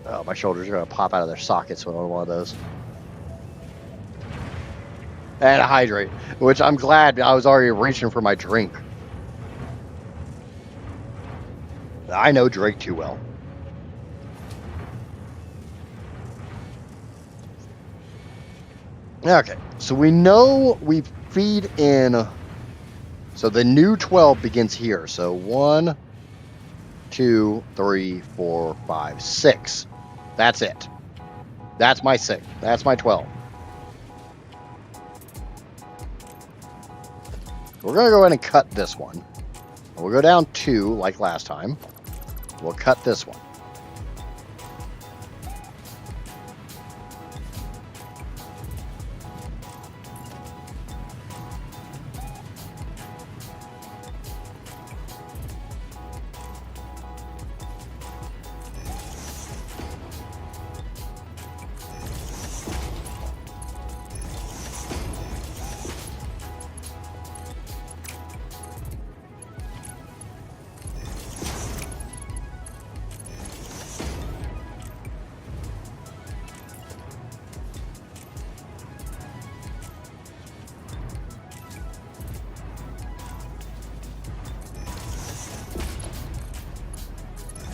Oh, my shoulders are going to pop out of their sockets when I want one of those. And a hydrate, which I'm glad I was already reaching for my drink. I know Drake too well. Okay, so we know we feed in. So the new 12 begins here. So 1, 2, 3, 4, 5, 6. That's it. That's my 6. That's my 12. We're going to go ahead and cut this one. We'll go down 2 like last time. We'll cut this one.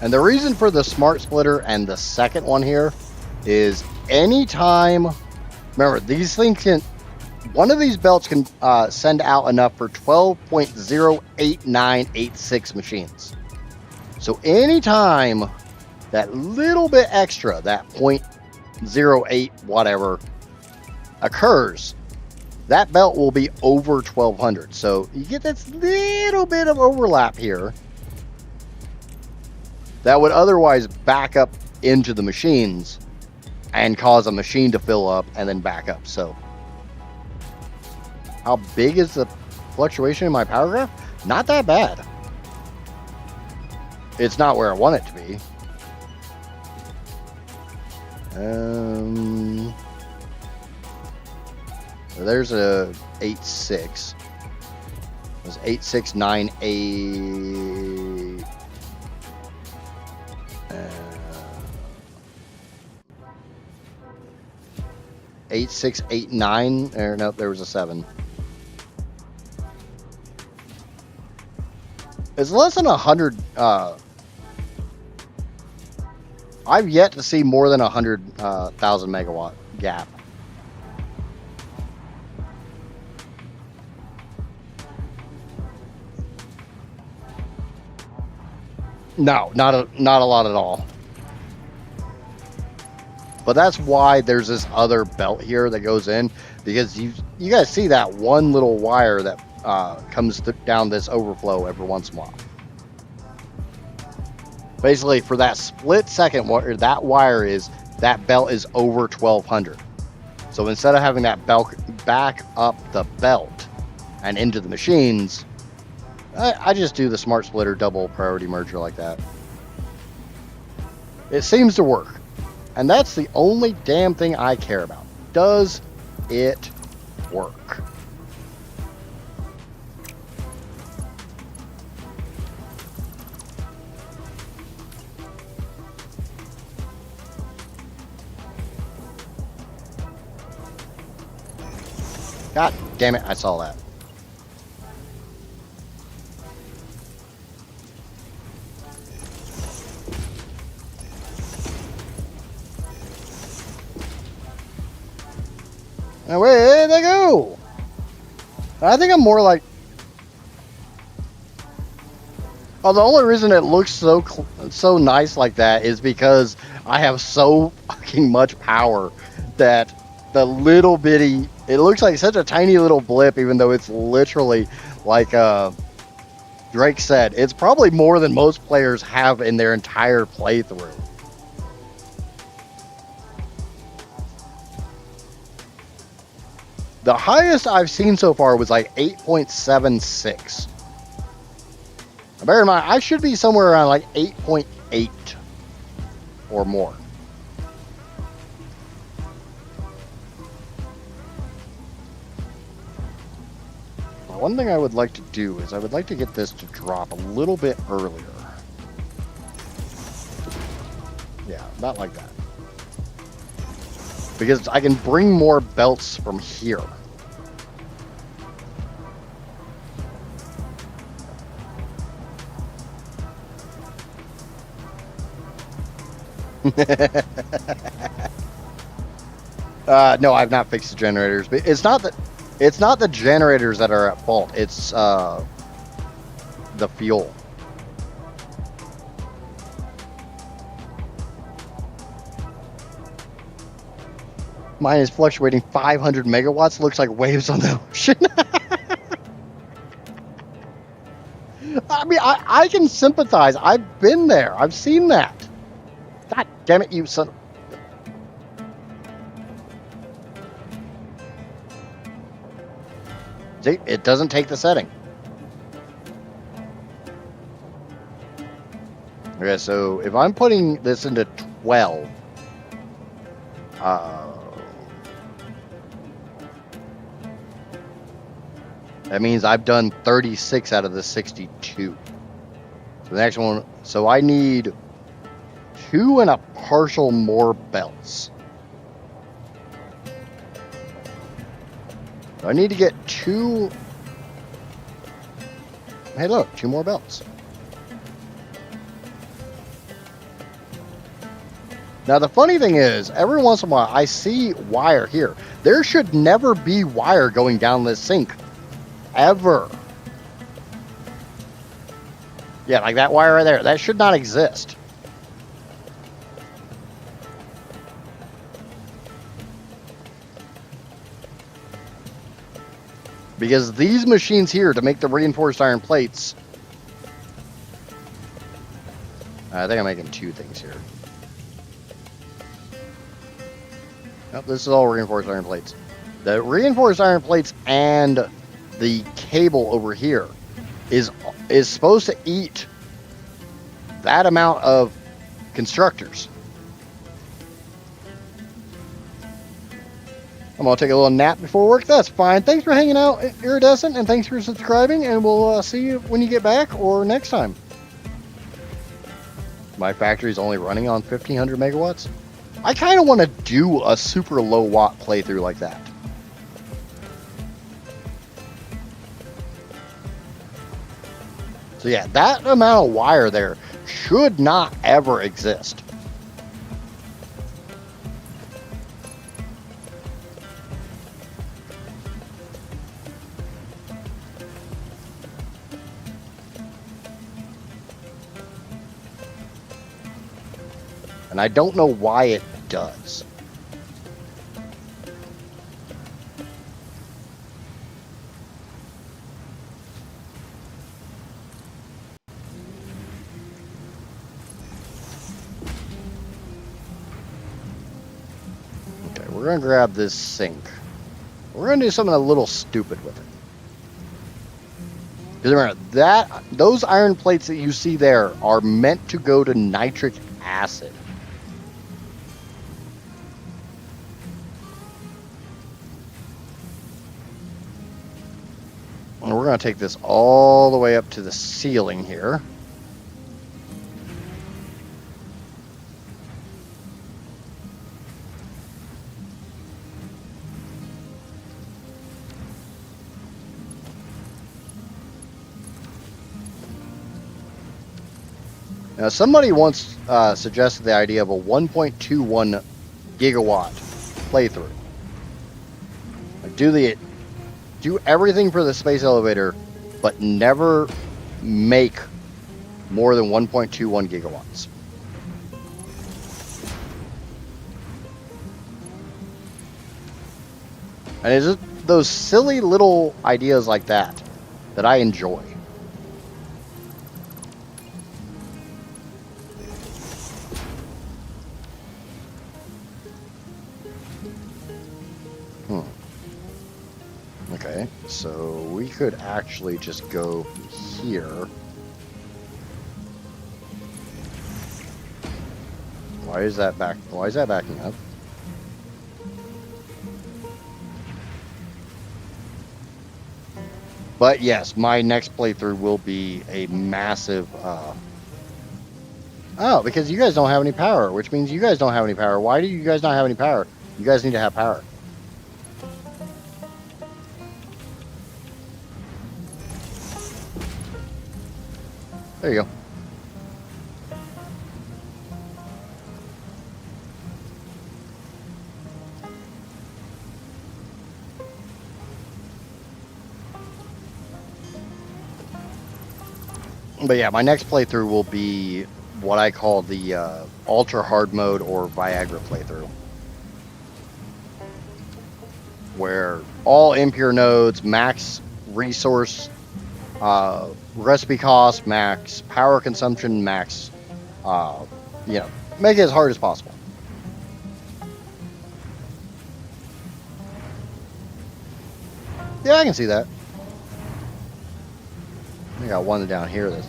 And the reason for the smart splitter and the second one here is anytime, remember these things can, one of these belts can send out enough for 12.08986 machines. So anytime that little bit extra, that 0.08 whatever occurs, that belt will be over 1200. So you get this little bit of overlap here that would otherwise back up into the machines and cause a machine to fill up and then back up. So how big is the fluctuation in my power graph, not that bad. It's not where I want it to be. There's a 8.6. It was 8.698. 8.689. Or no, there was a 7. It's less than 100. I've yet to see more than 100,000 megawatt gap. No, not a lot at all. But that's why there's this other belt here that goes in, because you guys see that one little wire that comes down this overflow every once in a while. Basically, for that split second, what that wire is, that belt is over 1200. So instead of having that belt back up the belt and into the machines, I just do the smart splitter double priority merger like that. It seems to work. And that's the only damn thing I care about. Does it work? God damn it, I saw that. Now, where'd they go? I think I'm more like... Oh, the only reason it looks so nice like that is because I have so fucking much power that the little bitty... It looks like such a tiny little blip, even though it's literally, like Drake said, it's probably more than most players have in their entire playthrough. The highest I've seen so far was like 8.76. Bear in mind, I should be somewhere around like 8.8 or more. One thing I would like to do is I would like to get this to drop a little bit earlier. Yeah, not like that. Because I can bring more belts from here. No, I've not fixed the generators, but it's not the generators that are at fault. It's the fuel. Mine is fluctuating 500 megawatts. Looks like waves on the ocean. I mean, I can sympathize. I've been there. I've seen that. God damn it, you son of... See, it doesn't take the setting. Okay, so if I'm putting this into 12, that means I've done 36 out of the 62. So the next one, so I need 2 and a partial more belts. I need to get 2. Hey, look, 2 more belts. Now, the funny thing is, every once in a while, I see wire here. There should never be wire going down this sink. Ever. Yeah, like that wire right there. That should not exist. Because these machines here, to make the reinforced iron plates... I think I'm making 2 things here. Nope, this is all reinforced iron plates. The reinforced iron plates and the cable over here is supposed to eat that amount of constructors. I'm going to take a little nap before work. That's fine. Thanks for hanging out, Iridescent, and thanks for subscribing, and we'll see you when you get back or next time. My factory is only running on 1500 megawatts. I kind of want to do a super low watt playthrough like that. So yeah, that amount of wire there should not ever exist. And I don't know why it does. Okay, we're going to grab this sink. We're going to do something a little stupid with it. Because remember, those iron plates that you see there are meant to go to nitric acid. And we're going to take this all the way up to the ceiling here. Now, somebody once suggested the idea of a 1.21 gigawatt playthrough. Like do everything for the space elevator, but never make more than 1.21 gigawatts. And it's just those silly little ideas like that that I enjoy. Okay, so we could actually just go here. Why is that backing up? But yes, my next playthrough will be a massive oh, because you guys don't have any power, which means you guys don't have any power. Why do you guys not have any power? You guys need to have power. There you go. But yeah, my next playthrough will be what I call the ultra hard mode or Viagra playthrough, where all impure nodes, max resource, recipe cost, max power consumption, max, you know, make it as hard as possible. Yeah, I can see that. I got one down here that's...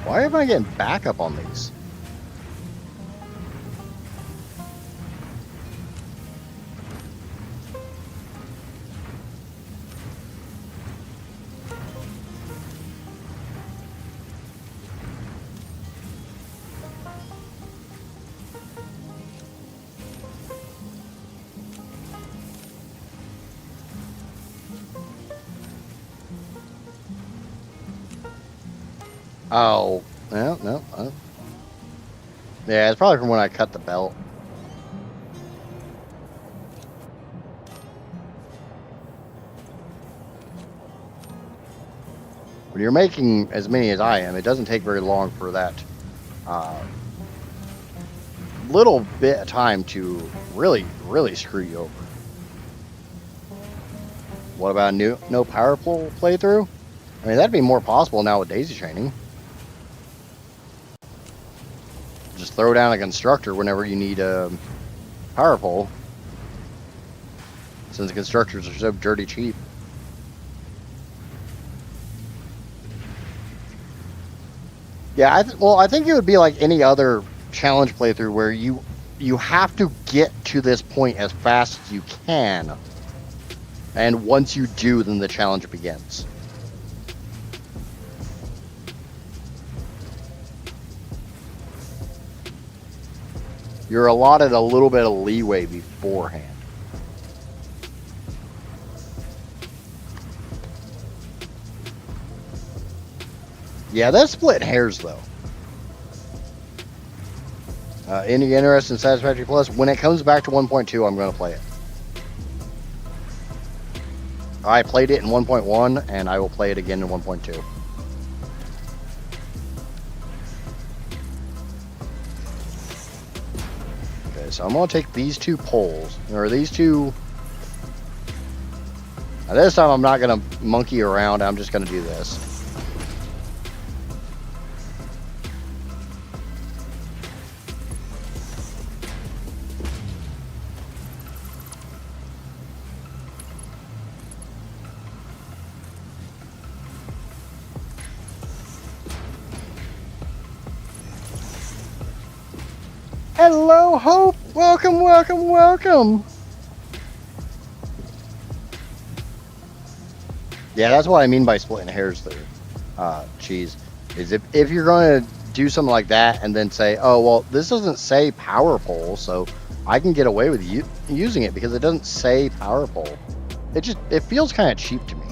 Why am I getting backup on these? Oh, no. Yeah, it's probably from when I cut the belt. When you're making as many as I am, it doesn't take very long for that little bit of time to really screw you over. What about no power pole playthrough? I mean, that'd be more possible now with daisy chaining. Just throw down a constructor whenever you need power pole. Since the constructors are so dirty cheap. Yeah, I think it would be like any other challenge playthrough where you have to get to this point as fast as you can. And once you do, then the challenge begins. You're allotted a little bit of leeway beforehand. Yeah, that's splitting hairs, though. Any interest in Satisfactory Plus? When it comes back to 1.2, I'm going to play it. I played it in 1.1, and I will play it again in 1.2. Okay, so I'm going to take these two poles, or these two... Now this time I'm not going to monkey around, I'm just going to do this. Hello, Hope! Welcome, welcome, welcome! Yeah, that's what I mean by splitting hairs there, Cheese. Is if you're going to do something like that and then say, oh, well, this doesn't say power pole, so I can get away with using it because it doesn't say power pole. It feels kind of cheap to me.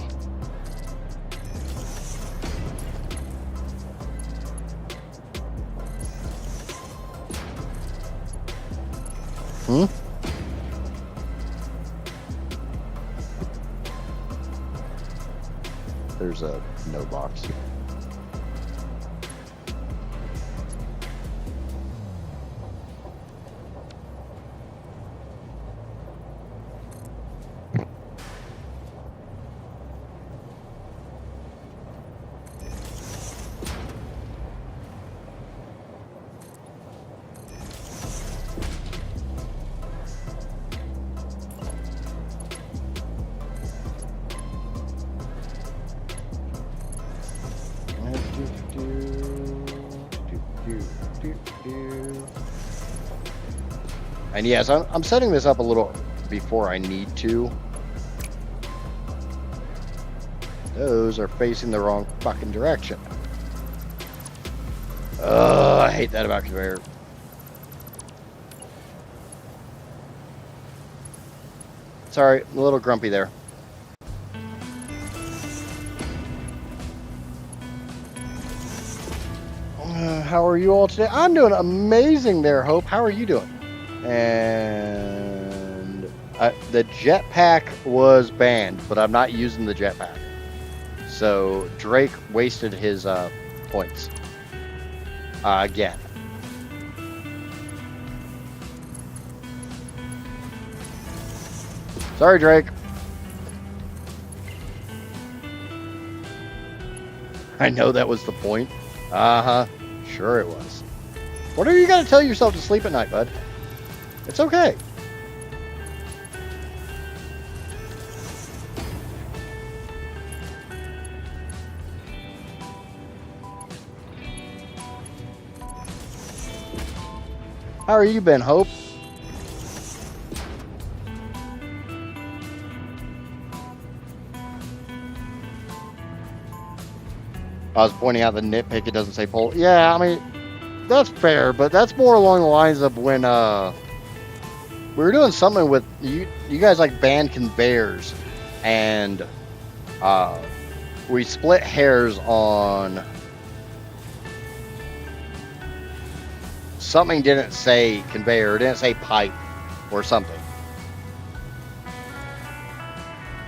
There's a no box. And yes, I'm setting this up a little before I need to. Those are facing the wrong fucking direction. Ugh, I hate that about conveyor. Sorry, a little grumpy there. How are you all today? I'm doing amazing there, Hope. How are you doing? And the jetpack was banned, but I'm not using the jetpack. So Drake wasted his points again. Sorry, Drake. I know that was the point. Uh-huh. Sure it was. What are you got to tell yourself to sleep at night, bud? It's okay. How are you been, Hope? I was pointing out the nitpick, it doesn't say pole. Yeah, I mean, that's fair, but that's more along the lines of when we were doing something with you guys like banned conveyors, and we split hairs on something. Didn't say conveyor, it didn't say pipe or something.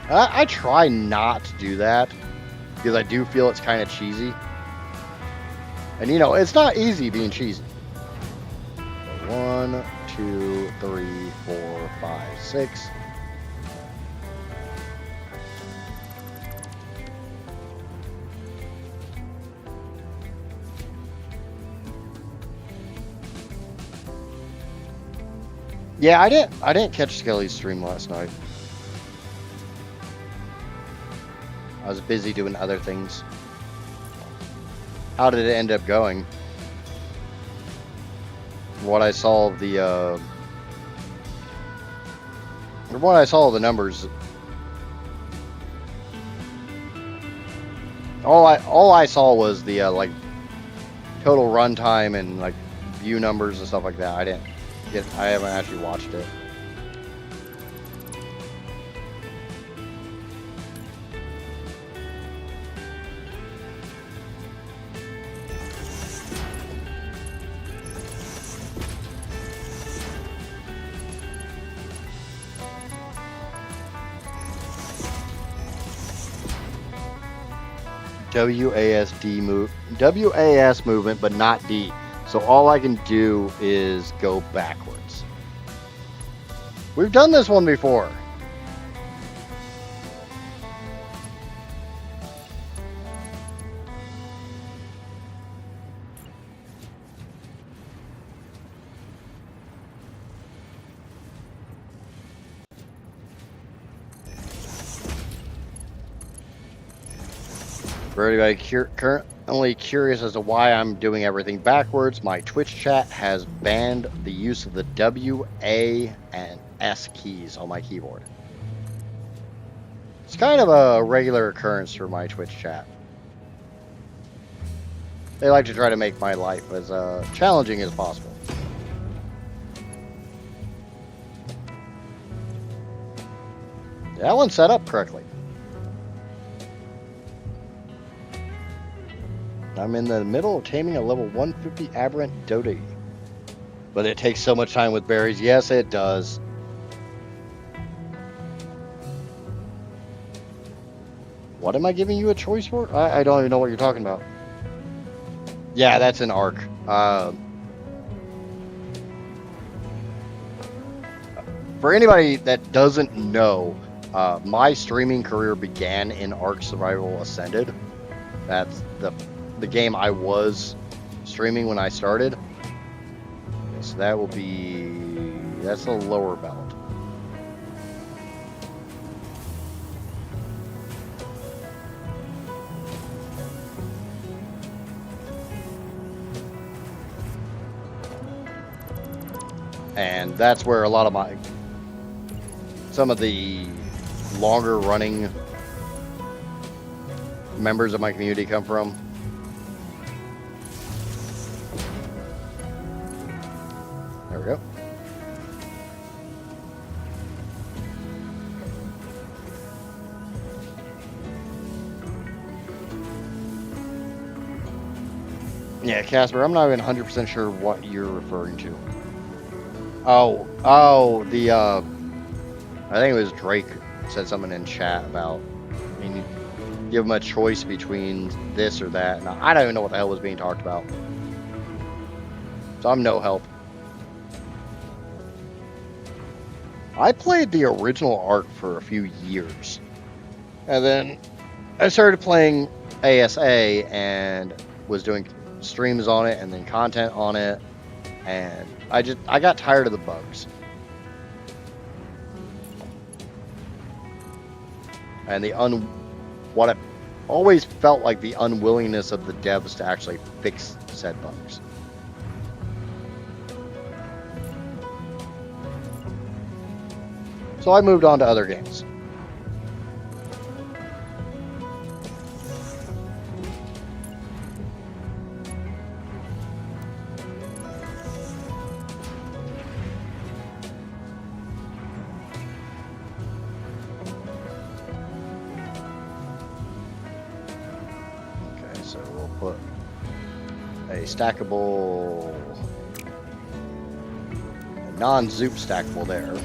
I try not to do that because I do feel it's kind of cheesy, and you know, it's not easy being cheesy. 1, 2, 3, 4, 5, 6. Yeah, I didn't catch Skelly's stream last night. I was busy doing other things. How did it end up going? What I saw of the what I saw of the numbers. All I saw was the like total runtime and like view numbers and stuff like that. I haven't actually watched it. WAS movement, but not D. So all I can do is go backwards. We've done this one before. For anybody currently curious as to why I'm doing everything backwards, my Twitch chat has banned the use of the W, A, and S keys on my keyboard. It's kind of a regular occurrence for my Twitch chat. They like to try to make my life as challenging as possible. That one's set up correctly. I'm in the middle of taming a level 150 aberrant Dodie. But it takes so much time with berries. Yes, it does. What am I giving you a choice for? I don't even know what you're talking about. Yeah, that's an arc. For anybody that doesn't know, my streaming career began in Ark Survival Ascended. That's the game I was streaming when I started. So that will be, that's the lower belt. And that's where a lot of some of the longer running members of my community come from. There we go. Yeah, Casper, I'm not even 100% sure what you're referring to. Oh, the, I think it was Drake said something in chat about, I mean, you give him a choice between this or that, and I don't even know what the hell was being talked about. So I'm no help. I played the original Ark for a few years, and then I started playing ASA and was doing streams on it and then content on it, and I got tired of the bugs. And what I always felt like the unwillingness of the devs to actually fix said bugs. So I moved on to other games. So we'll put a stackable, non-zoop stackable there.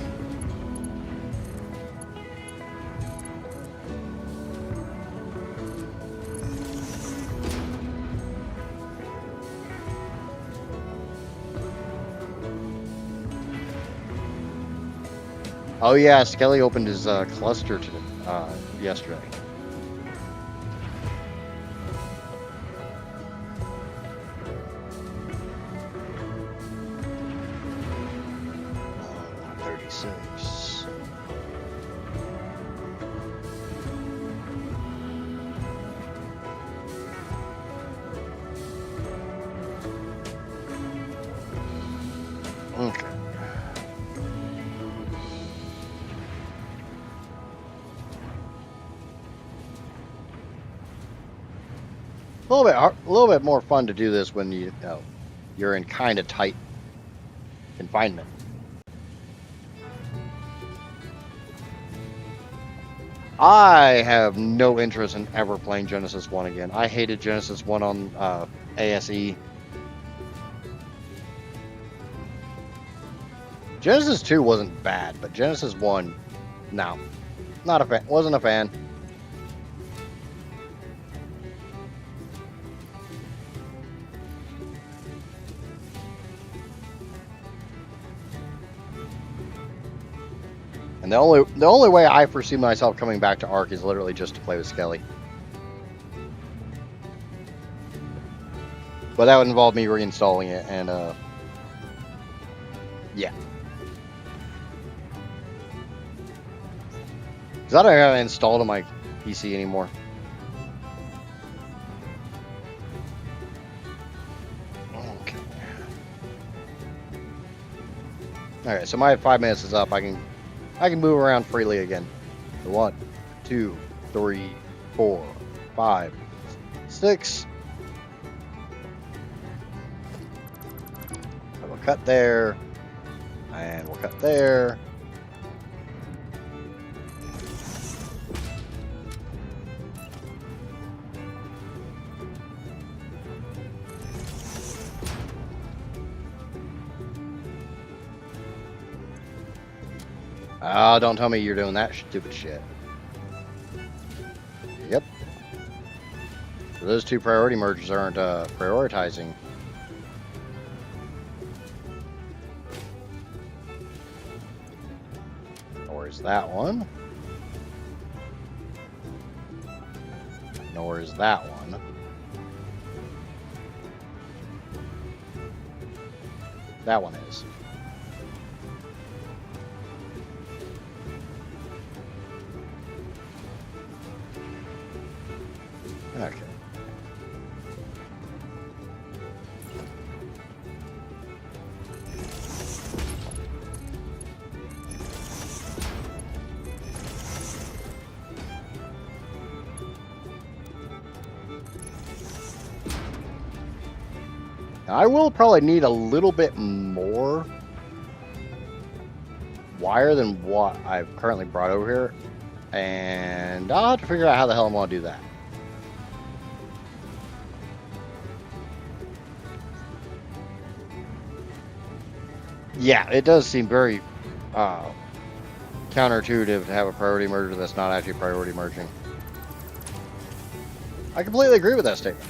Oh yeah, Skelly opened his cluster yesterday. A little bit more fun to do this when you're in kind of tight confinement. I have no interest in ever playing Genesis 1 again. I hated Genesis 1 on ASE. Genesis 2 wasn't bad, but Genesis 1, no. Not a fan. Wasn't a fan. And the only way I foresee myself coming back to Ark is literally just to play with Skelly. But that would involve me reinstalling it, and yeah. Because I don't have it installed on my PC anymore. Okay. Alright, so my 5 minutes is up. I can move around freely again. So 1, 2, 3, 4, 5, 6. We'll cut there. And we'll cut there. Oh, don't tell me you're doing that stupid shit. Yep. So those two priority mergers aren't prioritizing. Nor is that one. Nor is that one. That one is. Okay. Now, I will probably need a little bit more wire than what I've currently brought over here, and I'll have to figure out how the hell I'm going to do that. Yeah, it does seem very counterintuitive to have a priority merger that's not actually priority merging. I completely agree with that statement.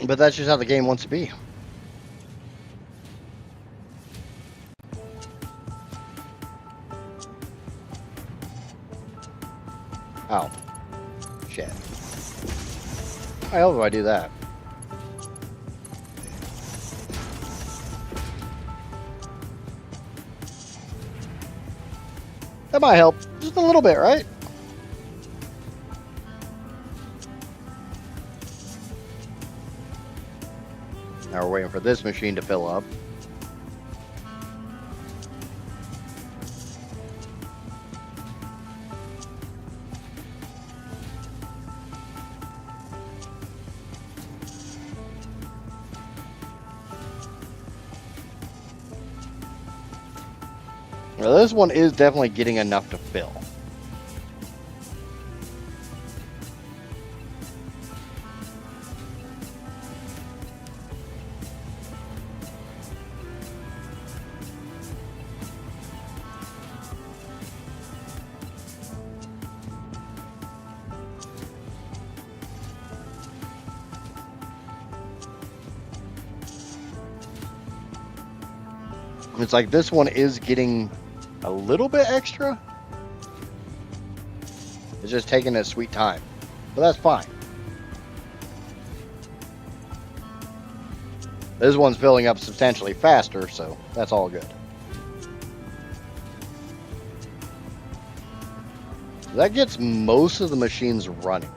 But that's just how the game wants to be. Oh. Shit. How the hell do I do that? That might help. Just a little bit, right? Now we're waiting for this machine to fill up. Now this one is definitely getting enough to fill. It's like this one is getting a little bit extra. It's just taking its sweet time, but that's fine. This one's filling up substantially faster, so that's all good. That gets most of the machines running.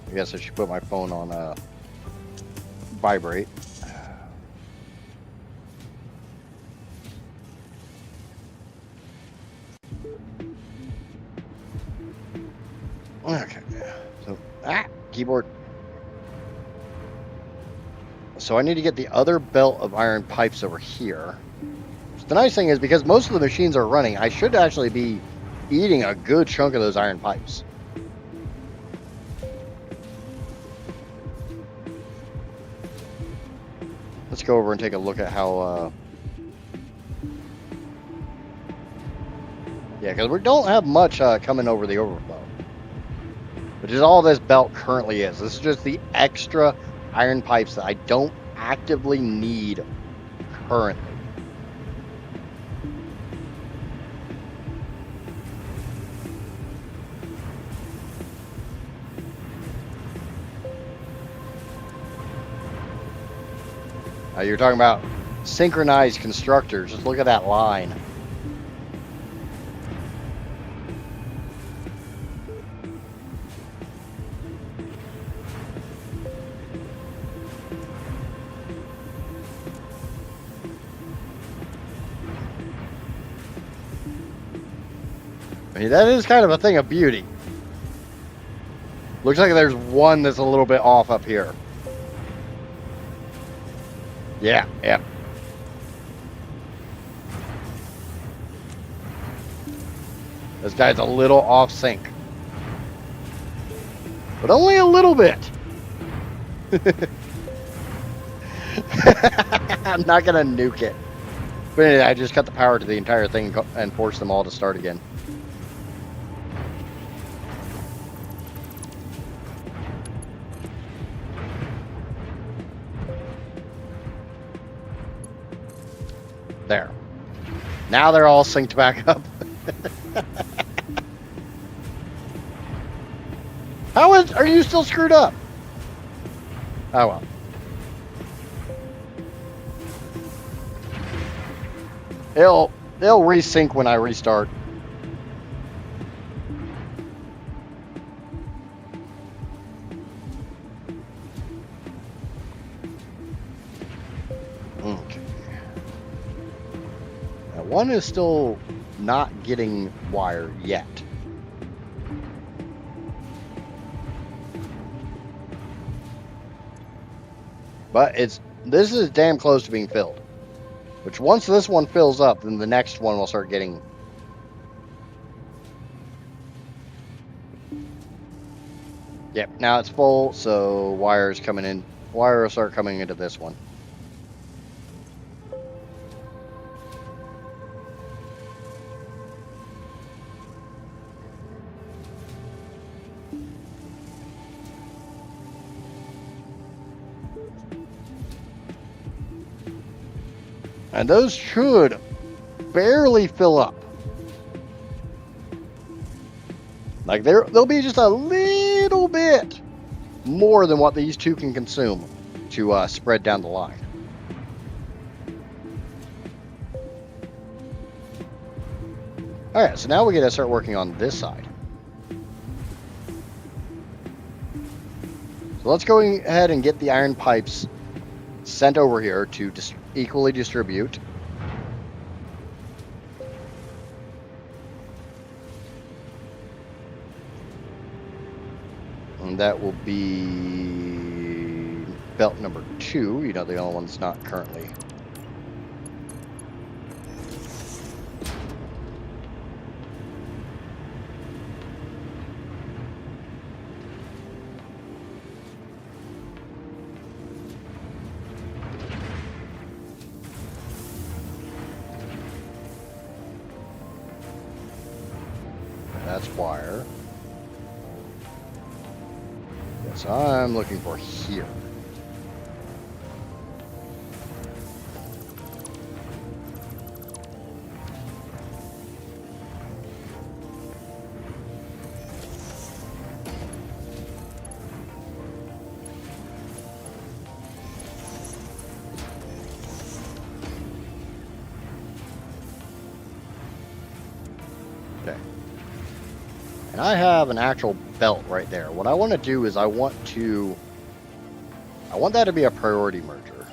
I guess I should put my phone on vibrate. Okay, so keyboard. So I need to get the other belt of iron pipes over here. So the nice thing is, because most of the machines are running, I should actually be eating a good chunk of those iron pipes. Let's go over and take a look at how... Yeah, because we don't have much coming over the overflow. Which is all this belt currently is. This is just the extra iron pipes that I don't actively need currently. You're talking about synchronized constructors. Just look at that line. I mean, that is kind of a thing of beauty. Looks like there's one that's a little bit off up here. Yeah. This guy's a little off sync. But only a little bit. I'm not going to nuke it. But anyway, I just cut the power to the entire thing and forced them all to start again. There. Now they're all synced back up. Are you still screwed up? Oh well. They'll resync when I restart. Okay. Now one is still not getting wire yet. But this is damn close to being filled. Which once this one fills up, then the next one will start getting... Yep, now it's full, so wires coming in. Wire will start coming into this one. And those should barely fill up. Like they'll be just a little bit more than what these two can consume to spread down the line. Alright, so now we gotta start working on this side. So let's go ahead and get the iron pipes sent over here to equally distribute. And that will be belt number 2, you know, the only one that's not currently. That's wire. Yes, I'm looking for here. Okay. And I have an actual belt right there. What I want to do is I want that to be a priority merger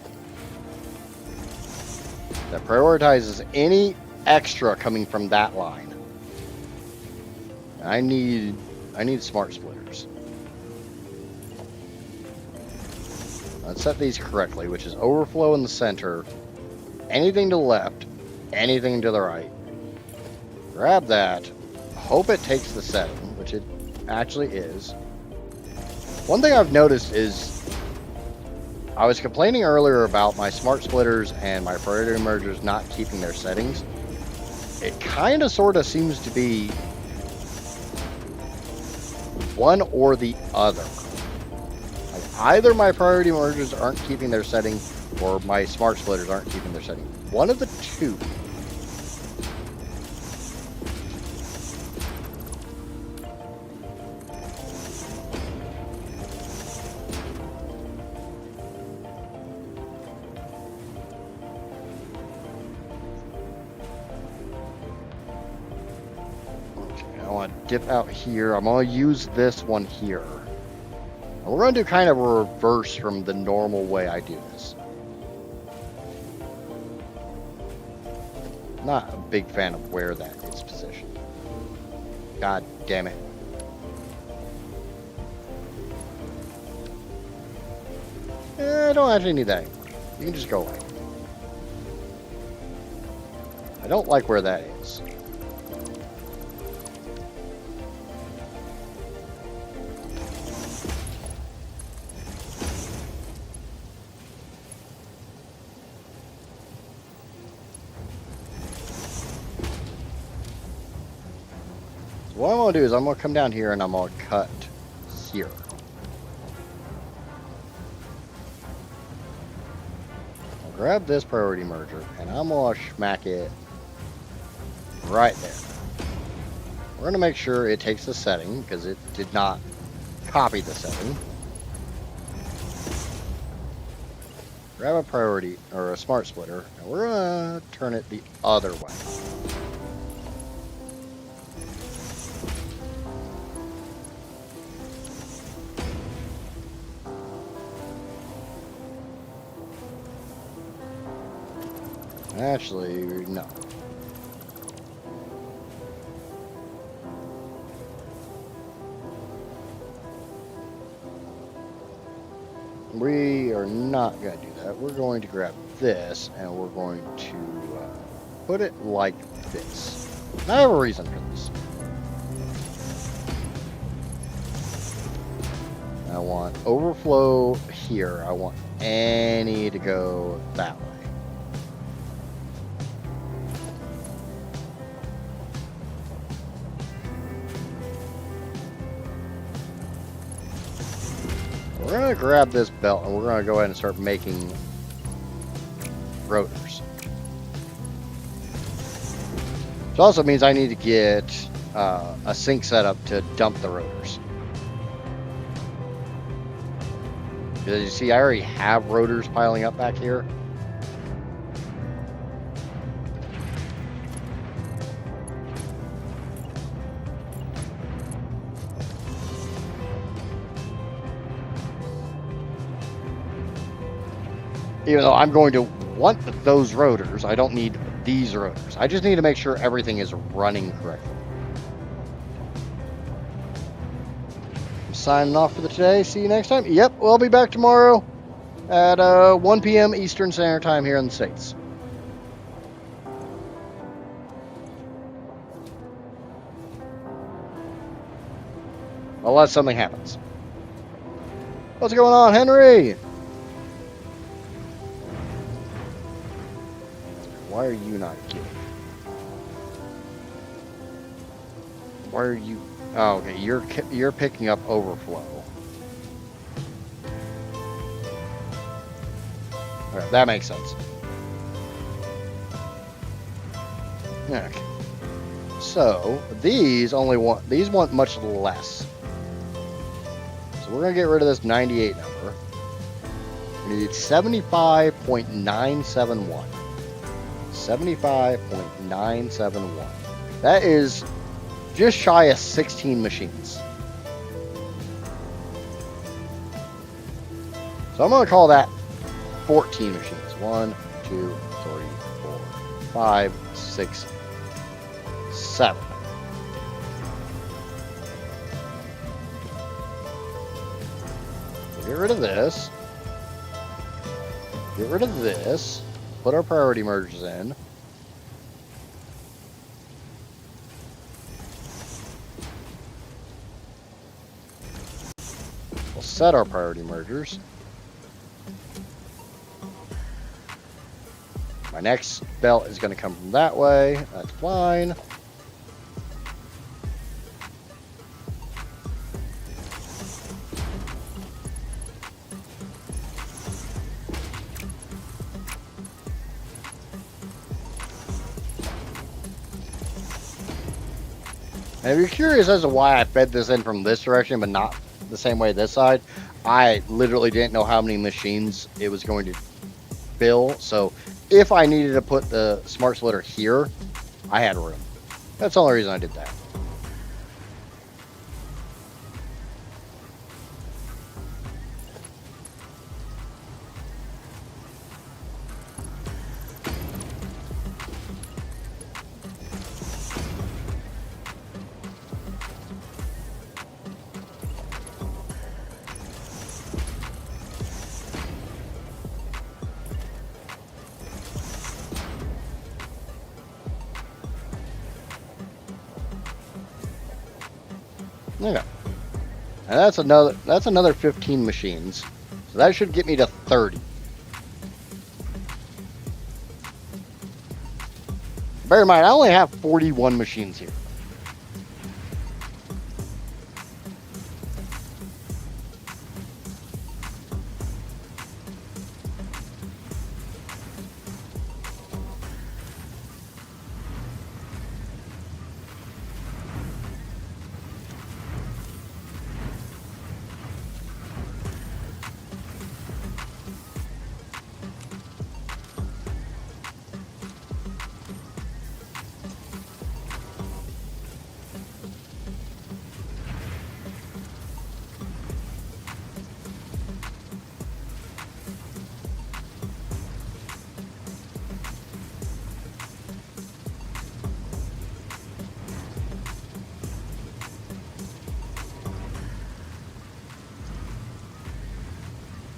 that prioritizes any extra coming from that line. I need smart splitters. Let's set these correctly, which is overflow in the center, anything to the left, anything to the right. Grab that. Hope it takes the setting, which it actually is. One thing I've noticed is I was complaining earlier about my smart splitters and my priority mergers not keeping their settings. It kind of sort of seems to be one or the other. Like either my priority mergers aren't keeping their setting or my smart splitters aren't keeping their setting. One of the two. Dip out here. I'm going to use this one here. And we're going to do kind of a reverse from the normal way I do this. Not a big fan of where that is positioned. God damn it. I don't actually need that anymore. You can just go away. I don't like where that is. What I'm going to do is I'm going to come down here and I'm going to cut here. I'll grab this priority merger and I'm going to smack it right there. We're going to make sure it takes the setting because it did not copy the setting. Grab a priority or a smart splitter and we're going to turn it the other way. Actually, no. We are not going to do that. We're going to grab this and we're going to put it like this. I have a reason for this. I want overflow here. I want any to go that way. We're going to grab this belt and we're going to go ahead and start making rotors. Which also means I need to get a sink set up to dump the rotors. Because you see, I already have rotors piling up back here. Even though I'm going to want those rotors, I don't need these rotors. I just need to make sure everything is running correctly. I'm signing off for the today. See you next time. Yep, we'll be back tomorrow at 1 p.m. Eastern Standard Time here in the States. Unless something happens. What's going on, Henry? Why are you not getting? Why are you? Oh, okay, you're picking up overflow. Okay, that makes sense. Okay. So these want much less. So we're gonna get rid of this 98 number. We need 75.971. 75.971. That is just shy of 16 machines. So I'm going to call that 14 machines. 1, 2, 3, 4, 5, 6, 7. Get rid of this. Get rid of this. Put our priority mergers in. We'll set our priority mergers. My next belt is going to come from that way. That's fine. And if you're curious as to why I fed this in from this direction, but not the same way this side, I literally didn't know how many machines it was going to fill. So if I needed to put the smart splitter here, I had room. That's the only reason I did that. Okay. And that's another 15 machines. So that should get me to 30. Bear in mind, I only have 41 machines here.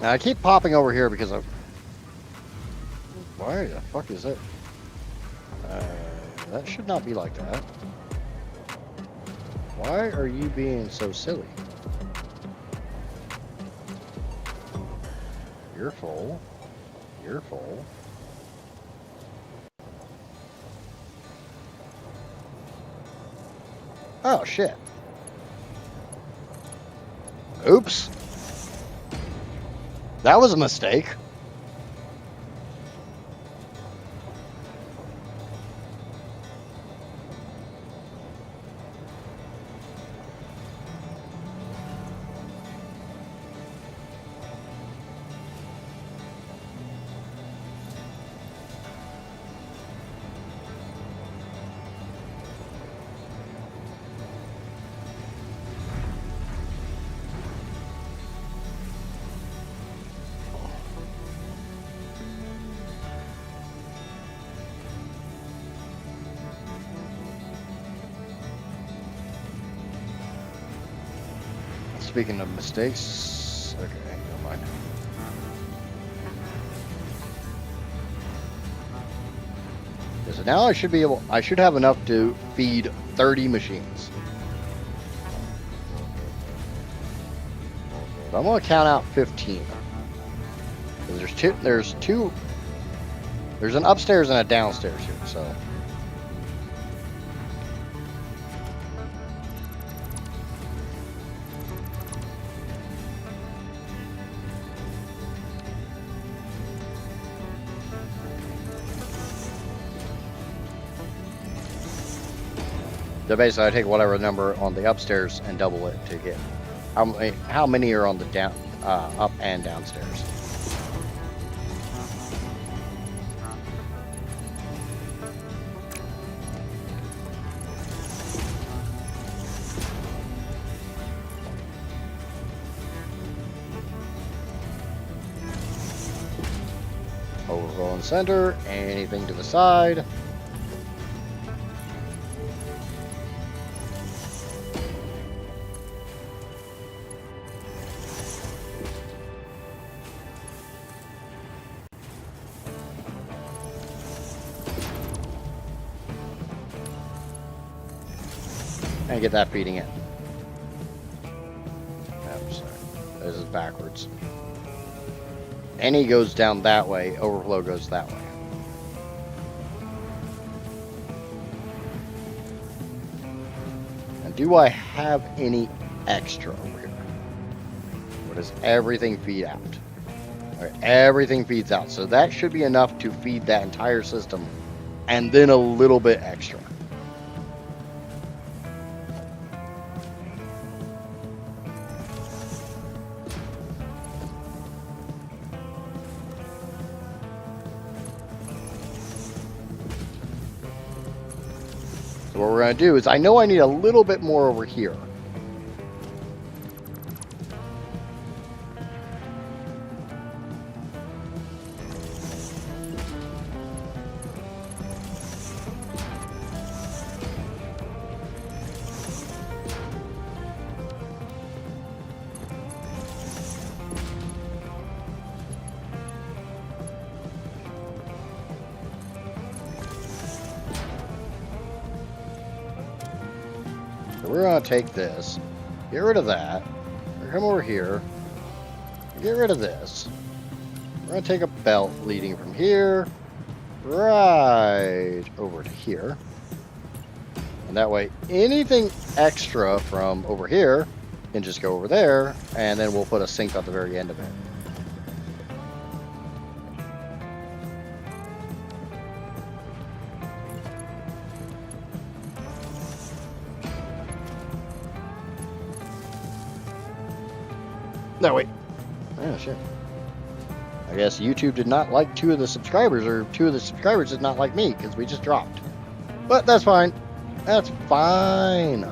Now I keep popping over here because of... Why the fuck is it? That should not be like that. Why are you being so silly? You're full. You're full. Oh, shit. Oops. That was a mistake. Speaking of mistakes, okay, never mind. So now I should have enough to feed 30 machines. So I'm going to count out 15. There's an upstairs and a downstairs here, so. So basically, I take whatever number on the upstairs and double it to get how many are on the down, up and downstairs. Overflow in center, anything to the side. And get that feeding in. I'm sorry. This is backwards. Any goes down that way, overflow goes that way. And do I have any extra over here? Or does everything feed out? All right, everything feeds out. So that should be enough to feed that entire system and then a little bit extra. So what we're going to do is, I know I need a little bit more over here. So we're going to take this, get rid of that, come over here, get rid of this. We're going to take a belt leading from here right over to here. And that way, anything extra from over here can just go over there, and then we'll put a sink at the very end of it. No, wait. Oh, shit. I guess YouTube did not like two of the subscribers, or two of the subscribers did not like me, because we just dropped. But that's fine. That's fine.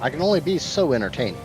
I can only be so entertaining.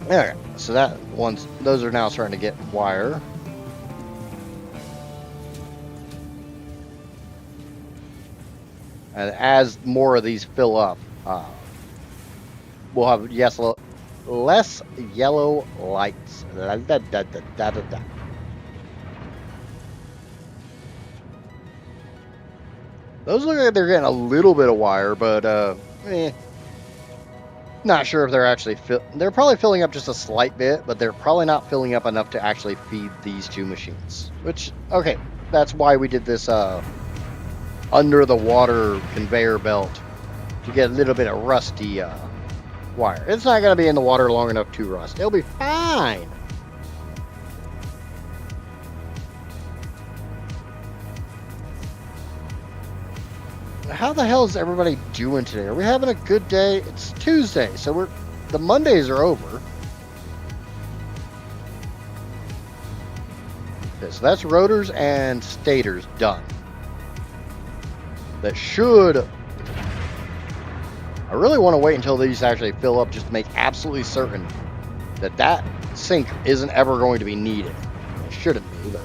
Okay, so that those are now starting to get wire. And as more of these fill up, we'll have less yellow lights. Da, da, da, da, da, da. Those look like they're getting a little bit of wire, but not sure if they're actually they're probably filling up just a slight bit, but they're probably not filling up enough to actually feed these two machines. Which, okay, that's why we did this under the water conveyor belt, to get a little bit of rusty wire. It's not going to be in the water long enough to rust. It'll be fine. How the hell is everybody doing today? Are we having a good day? It's Tuesday, so the Mondays are over. Okay, so that's rotors and stators done. That should... I really want to wait until these actually fill up, just to make absolutely certain that that sink isn't ever going to be needed. It shouldn't be, but...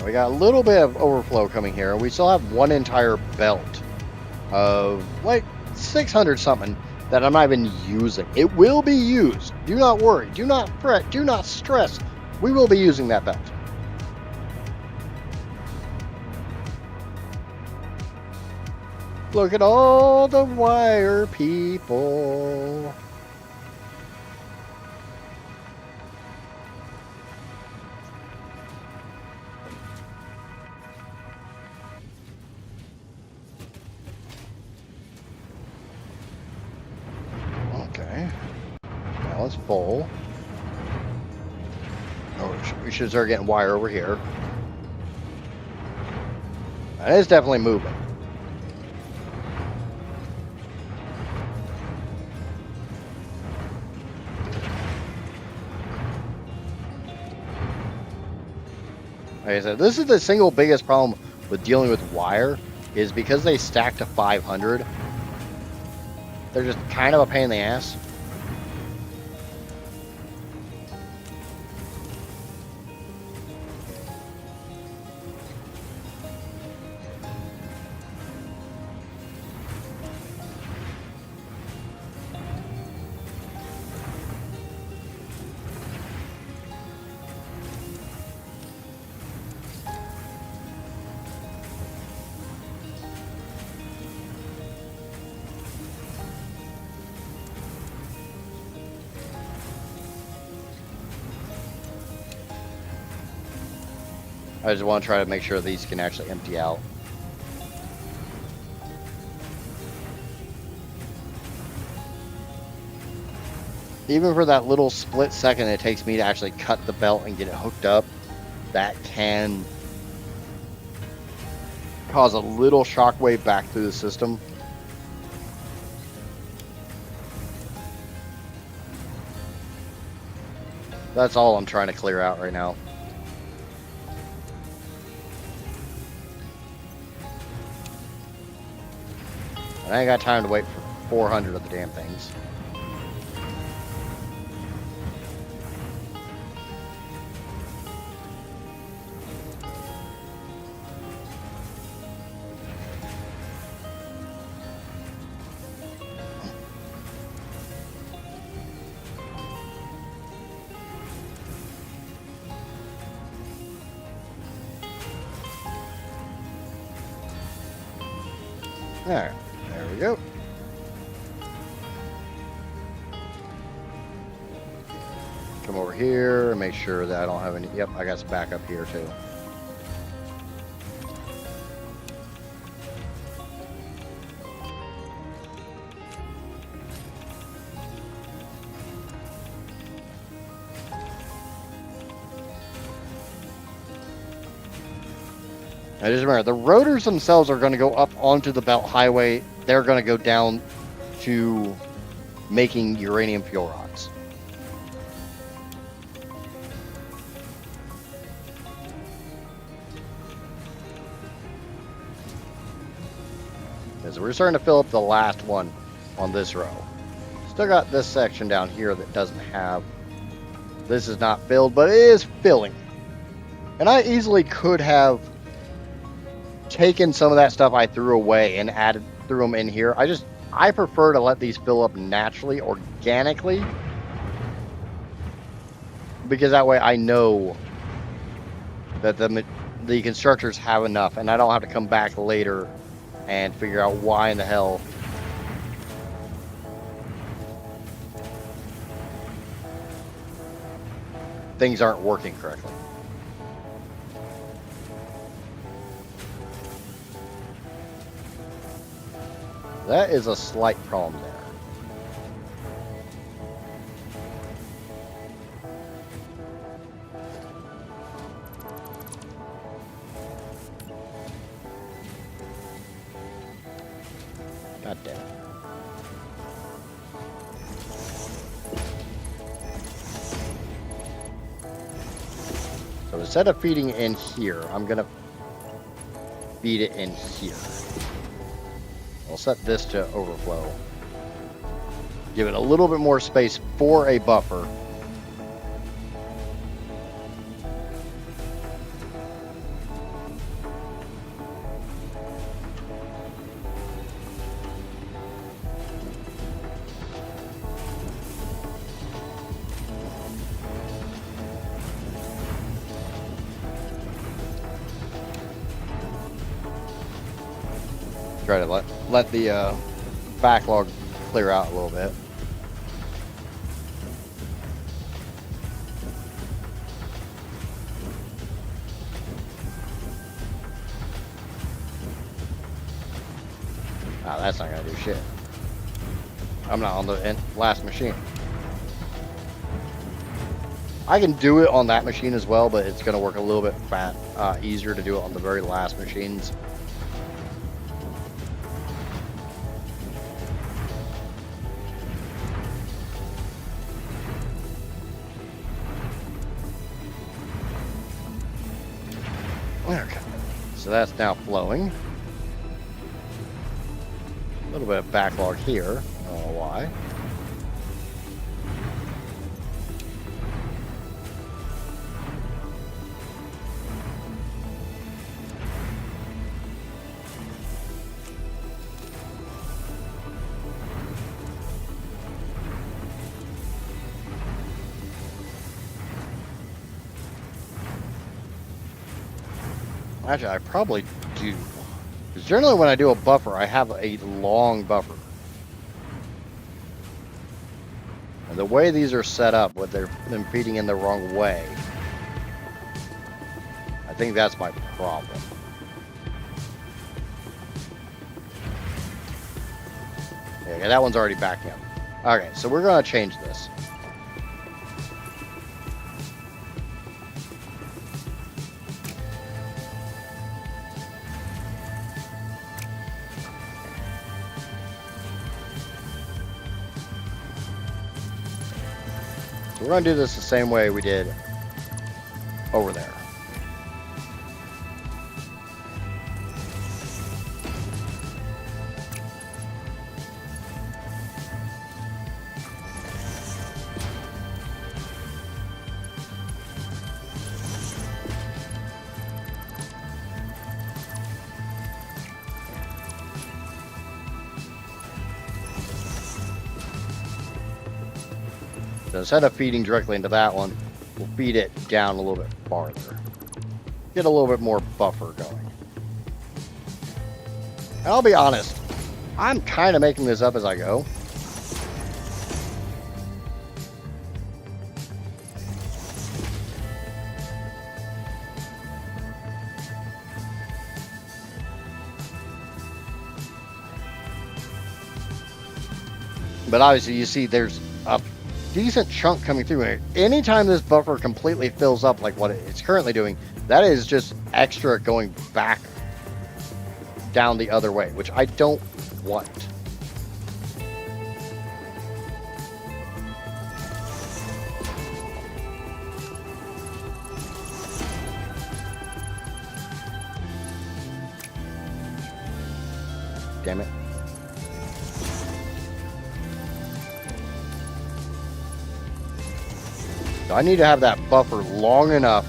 we got a little bit of overflow coming here. We still have one entire belt of like 600 something that I'm not even using. It will be used. Do not worry. Do not fret. Do not stress. We will be using that belt. Look at all the wire people. Okay. Now it's full. Oh, we should start getting wire over here. That is definitely moving. Like I said, this is the single biggest problem with dealing with wire, is because they stack to 500. They're just kind of a pain in the ass. I just want to try to make sure these can actually empty out. Even for that little split second it takes me to actually cut the belt and get it hooked up, that can cause a little shockwave back through the system. That's all I'm trying to clear out right now. And I ain't got time to wait for 400 of the damn things. There we go. Come over here and make sure that I don't have any. Yep, I got some backup here too. I just remember the rotors themselves are going to go up onto the belt highway. They're going to go down to making uranium fuel rods. So we're starting to fill up the last one on this row. Still got this section down here that doesn't have. This is not filled, but it is filling. And I easily could have taken some of that stuff I threw away and threw them in here. I prefer to let these fill up naturally, organically, because that way I know that the constructors have enough, and I don't have to come back later and figure out why in the hell things aren't working correctly. That is a slight problem there. God damn it. So instead of feeding in here, I'm going to feed it in here. I'll set this to overflow. Give it a little bit more space for a buffer. Try to let the backlog clear out a little bit. Ah, that's not gonna do shit. I'm not on the last machine. I can do it on that machine as well, but it's gonna work a little bit easier to do it on the very last machines. Okay, so that's now flowing. A little bit of backlog here. I don't know why. Actually, I probably do. Because generally when I do a buffer, I have a long buffer. And the way these are set up, with them feeding in the wrong way, I think that's my problem. Yeah, that one's already backing up. Okay, so we're going to change this. We're going to do this the same way we did over there. So instead of feeding directly into that one, we'll feed it down a little bit farther. Get a little bit more buffer going. And I'll be honest, I'm kind of making this up as I go. But obviously you see there's a decent chunk coming through it. Anytime this buffer completely fills up like what it's currently doing, that is just extra going back down the other way, which I don't want. Damn it. So I need to have that buffer long enough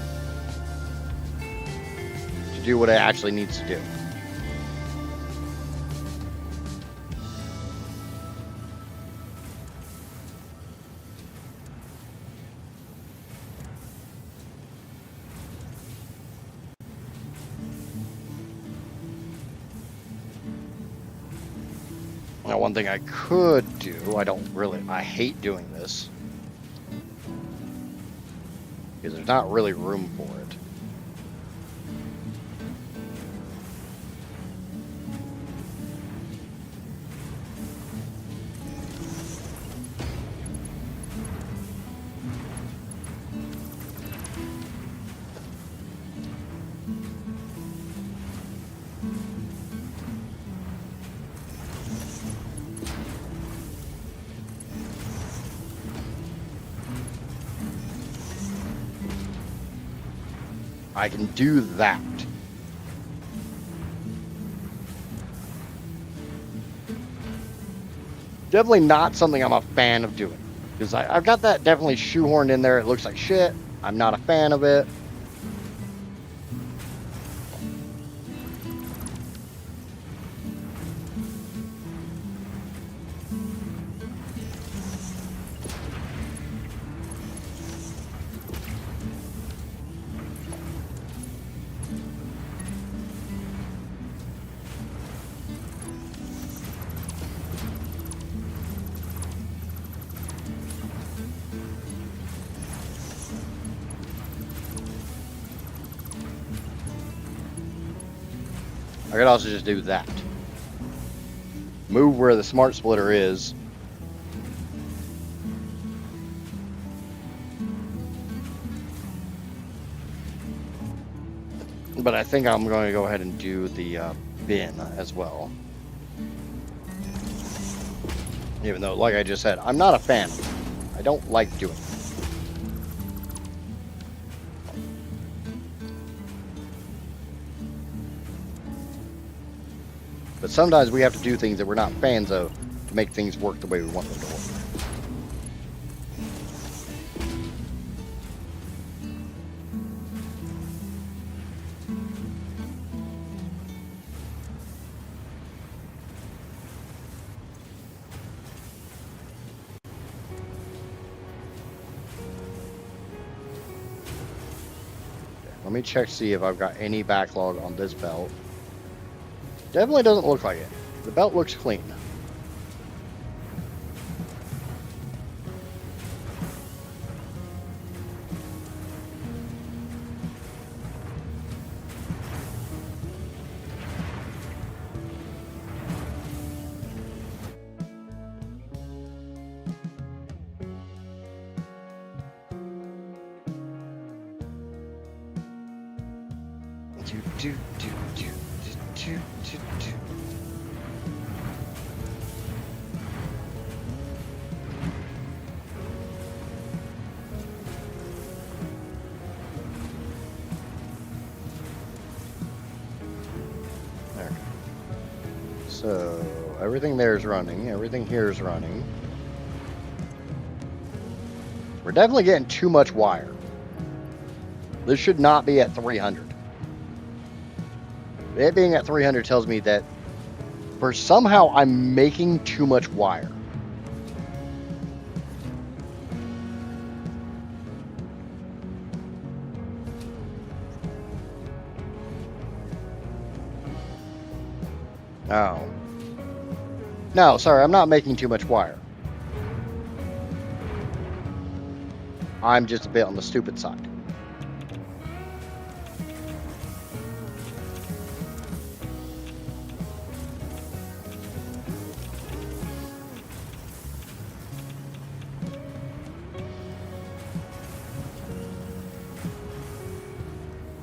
to do what it actually needs to do. Now, one thing I could do, I hate doing this, because there's not really room for it. I can do that. Definitely not something I'm a fan of doing, because I've got that definitely shoehorned in there. It looks like shit. I'm not a fan of it. I could also just do that. Move where the smart splitter is. But I think I'm going to go ahead and do the bin as well. Even though, like I just said, I'm not a fan of it. I don't like doing it. But sometimes we have to do things that we're not fans of to make things work the way we want them to work. Let me check, see if I've got any backlog on this belt. Definitely doesn't look like it. The belt looks clean. There. So everything there is running. Everything here is running. We're definitely getting too much wire. This should not be at 300. It being at 300 tells me that somehow I'm making too much wire. Oh. No, sorry, I'm not making too much wire. I'm just a bit on the stupid side.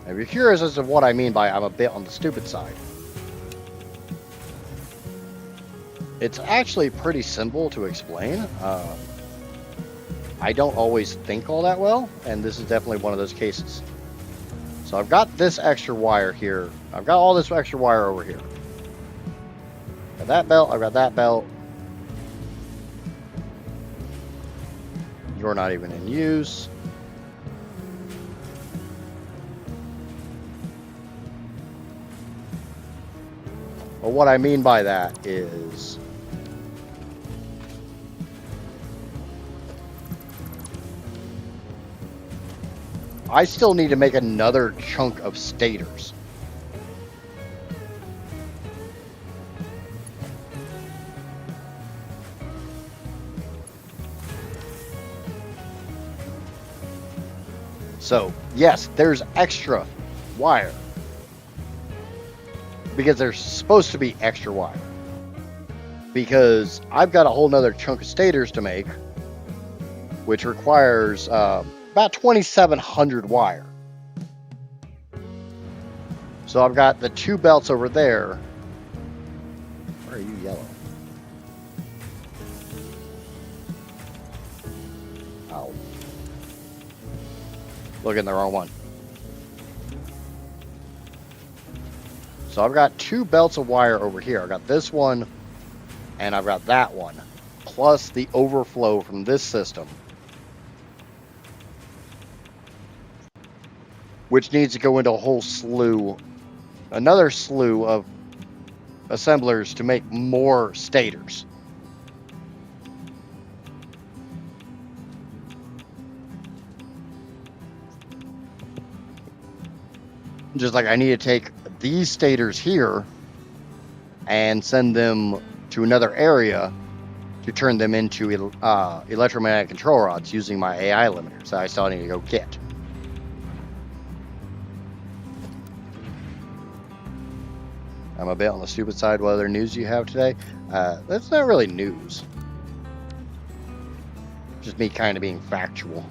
If you're curious as to what I mean by I'm a bit on the stupid side, it's actually pretty simple to explain. I don't always think all that well, and this is definitely one of those cases. So I've got this extra wire here. I've got all this extra wire over here. Got that belt, I've got that belt. You're not even in use. But what I mean by that is I still need to make another chunk of stators. So, yes, there's extra wire. Because there's supposed to be extra wire. Because I've got a whole nother chunk of stators to make, which requires about 2,700 wire. So I've got the two belts over there. Where are you, yellow? Oh. Looking the wrong one. So I've got two belts of wire over here. I've got this one, and I've got that one, plus the overflow from this system, which needs to go into a whole slew, another slew of assemblers to make more stators. Just like I need to take these stators here and send them to another area to turn them into electromagnetic control rods using my AI limiters that I still need to go get. I'm a bit on the stupid side. What other news do you have today? That's not really news. Just me kind of being factual.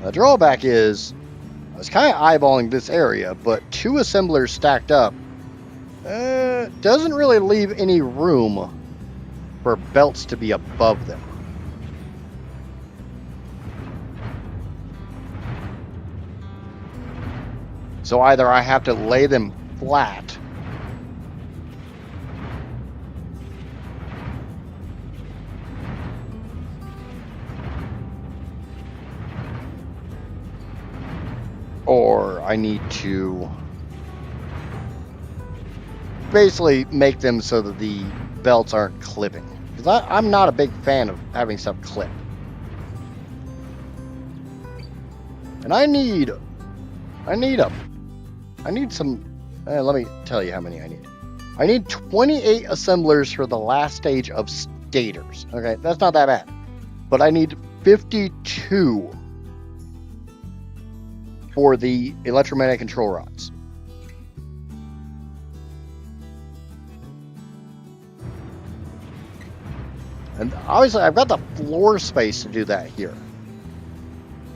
The drawback is, I was kind of eyeballing this area, but 2 assemblers stacked up doesn't really leave any room for belts to be above them. So either I have to lay them flat, or I need to basically make them so that the belts aren't clipping. Because I'm not a big fan of having stuff clip. And I need some, let me tell you how many I need. I need 28 assemblers for the last stage of stators. Okay, that's not that bad. But I need 52 for the electromagnetic control rods. And obviously I've got the floor space to do that here.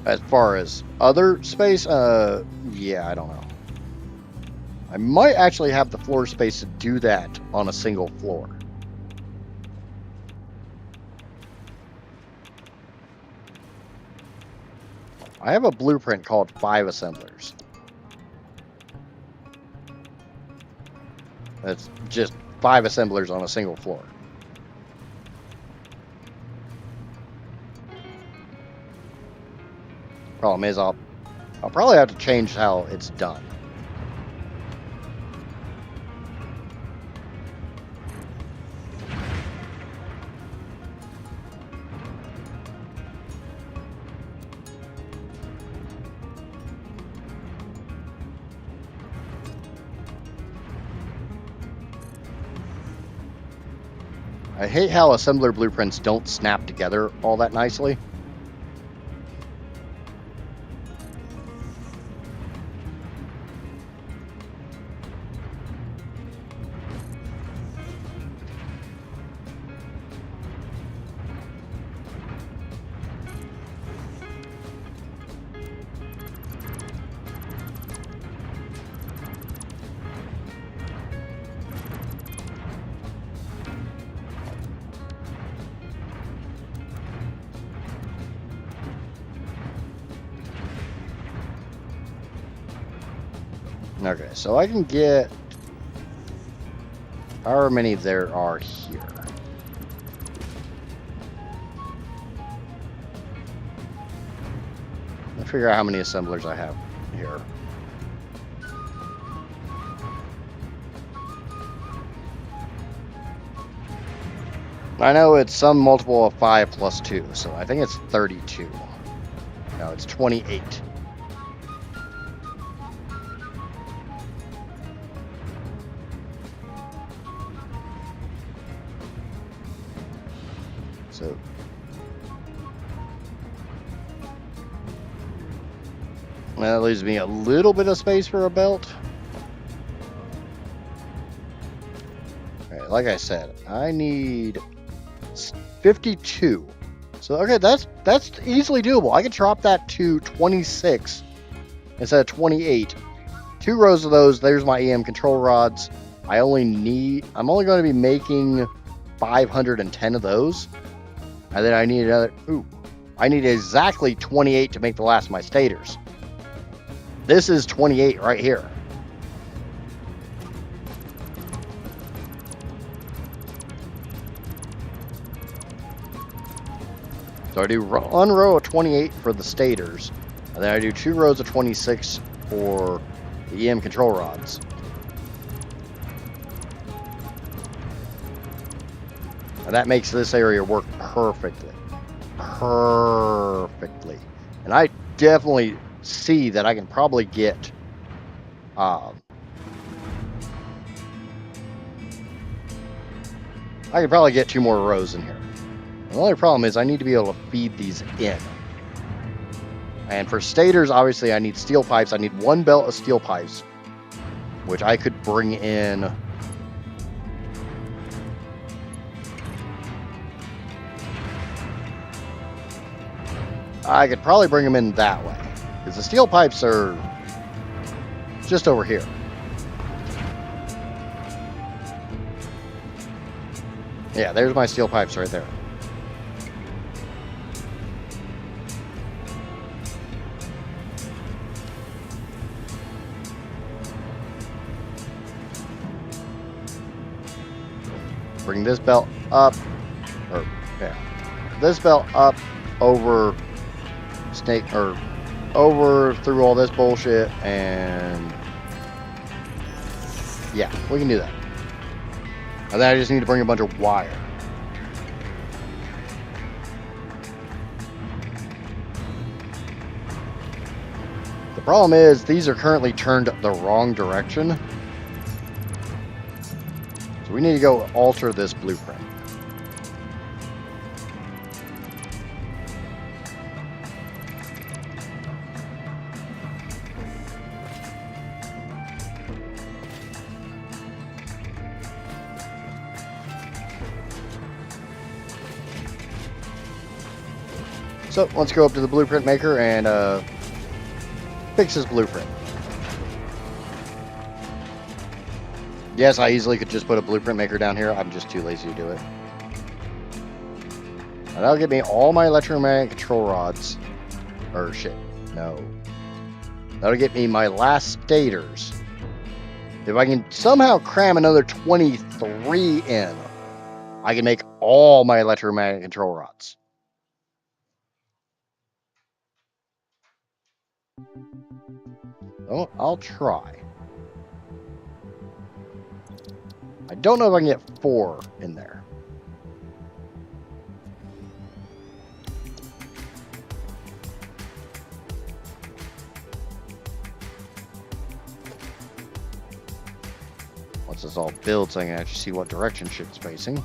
As far as other space, yeah, I don't know. I might actually have the floor space to do that on a single floor. I have a blueprint called 5 assemblers. That's just 5 assemblers on a single floor. Problem is, I'll probably have to change how it's done. I hate how assembler blueprints don't snap together all that nicely. Okay, so I can get however many there are here. Let's figure out how many assemblers I have here. I know it's some multiple of 5 plus 2, so I think it's 32. No, it's 28. So that leaves me a little bit of space for a belt. All right, like I said, I need 52. So okay, that's easily doable. I can drop that to 26 instead of 28. 2 rows of those. There's my EM control rods. I'm only going to be making 510 of those. And then I need another, I need exactly 28 to make the last of my stators. This is 28 right here. So I do 1 row of 28 for the stators, and then I do 2 rows of 26 for the EM control rods. And that makes this area work perfectly. Perfectly. And I definitely see that I can probably get I could probably get 2 more rows in here. The only problem is I need to be able to feed these in. And for stators, obviously, I need steel pipes. I need 1 belt of steel pipes, which I could bring in. I could probably bring them in that way, because the steel pipes are just over here. Yeah, there's my steel pipes right there. Bring this belt up, or yeah, this belt up over snake, or over through all this bullshit, and yeah, we can do that. And then I just need to bring a bunch of wire. The problem is these are currently turned the wrong direction. So we need to go alter this blueprint. So let's go up to the blueprint maker and fix this blueprint. Yes, I easily could just put a blueprint maker down here. I'm just too lazy to do it. Now that'll get me all my electromagnetic control rods. Or shit, no. That'll get me my last stators. If I can somehow cram another 23 in, I can make all my electromagnetic control rods. Oh, I'll try. I don't know if I can get 4 in there. Once this all builds, I can actually see what direction shit's facing.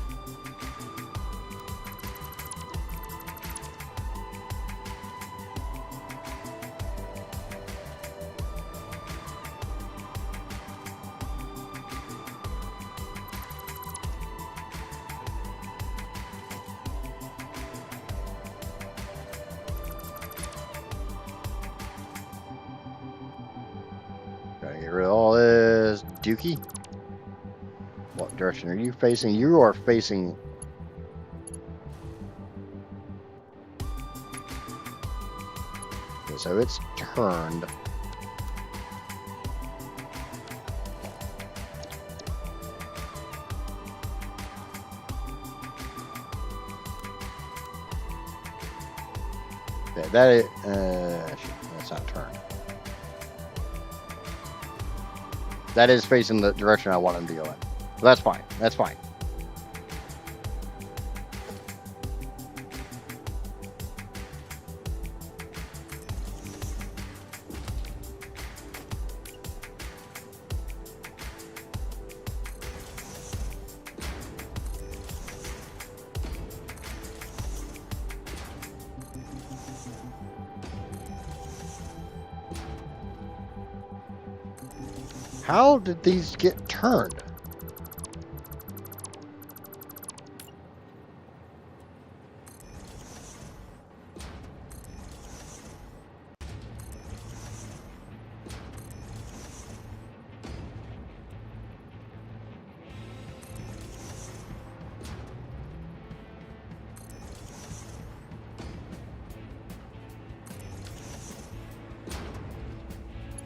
Gotta get rid of all this dookie. What direction are you facing? You are facing... Okay, so it's turned. Yeah, that is... that's not turned. That is facing the direction I want him to go in. So that's fine. That's fine. How did these get turned?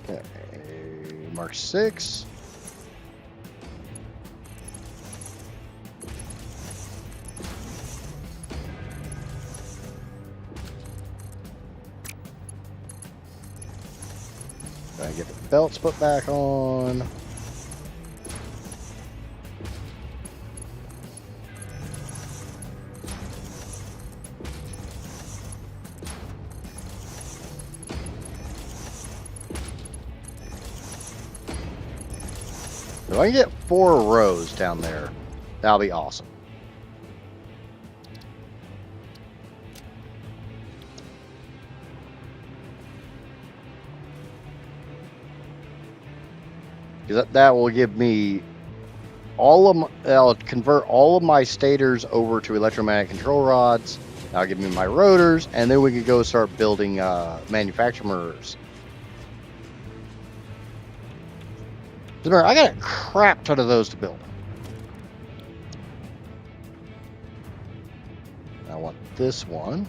Okay, mark 6. Gotta get the belts put back on. If I can get 4 rows down there, that'll be awesome. Because that will give me I'll convert all of my stators over to electromagnetic control rods. That'll give me my rotors, and then we can go start building manufacturers. Remember, I got a crap ton of those to build. I want this one.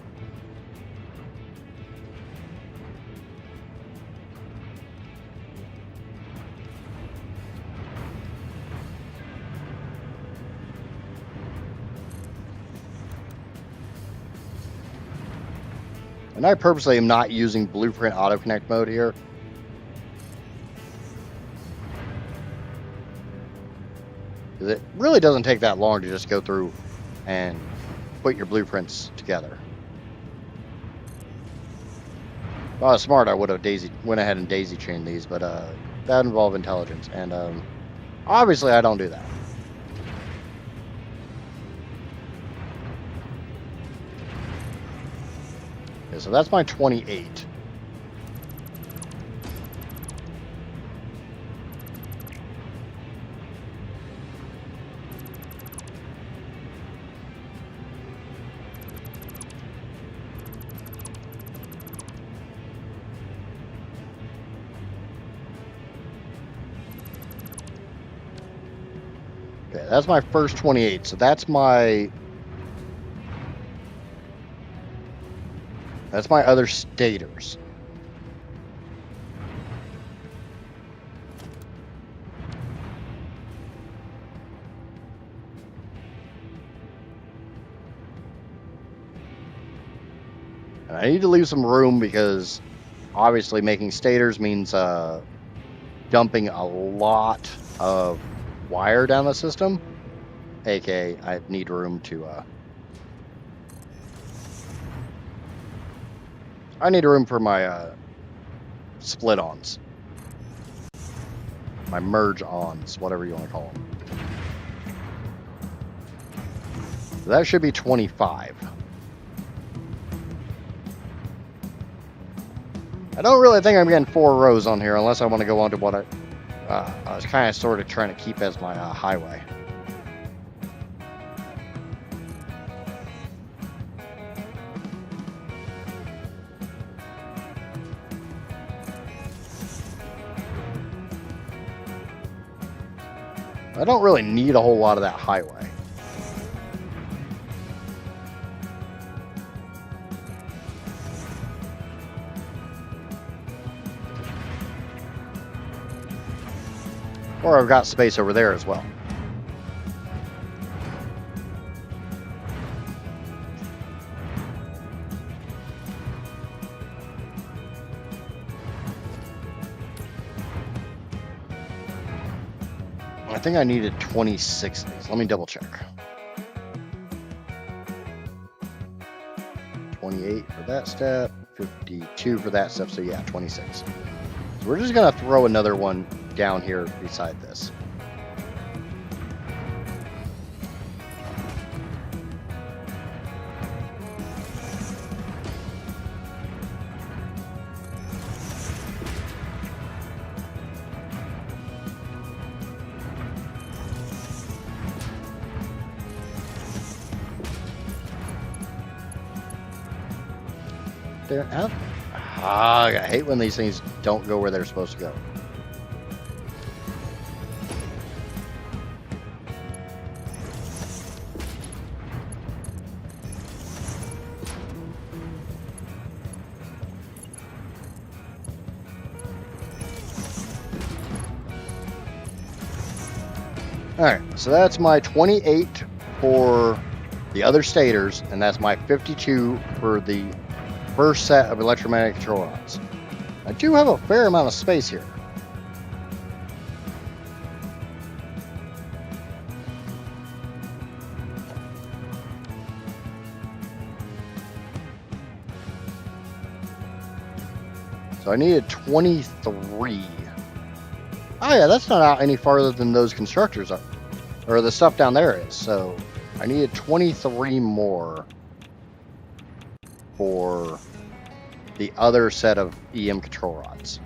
And I purposely am not using Blueprint Auto Connect mode here. It really doesn't take that long to just go through and put your blueprints together. If I was smart, I would have went ahead and daisy chained these, but that involved intelligence, and obviously I don't do that. Okay, so that's my 28. Okay, that's my first 28. So that's my other stators. And I need to leave some room because obviously making stators means dumping a lot of wire down the system, aka I need room to I need room for my split-ons, my merge-ons, whatever you want to call them. So that should be 25. I don't really think I'm getting 4 rows on here unless I want to go on to what I was kind of sort of trying to keep as my highway. I don't really need a whole lot of that highway. Or I've got space over there as well. I think I needed 26 of these. Let me double check. 28 for that step, 52 for that step, so yeah, 26. So we're just gonna throw another one down here beside this. There, I hate when these things don't go where they're supposed to go. Alright, so that's my 28 for the other stators, and that's my 52 for the first set of electromagnetic control rods. I do have a fair amount of space here. So I needed 23. Oh yeah, that's not out any farther than those constructors are, or the stuff down there is. So I needed 23 more for the other set of EM control rods.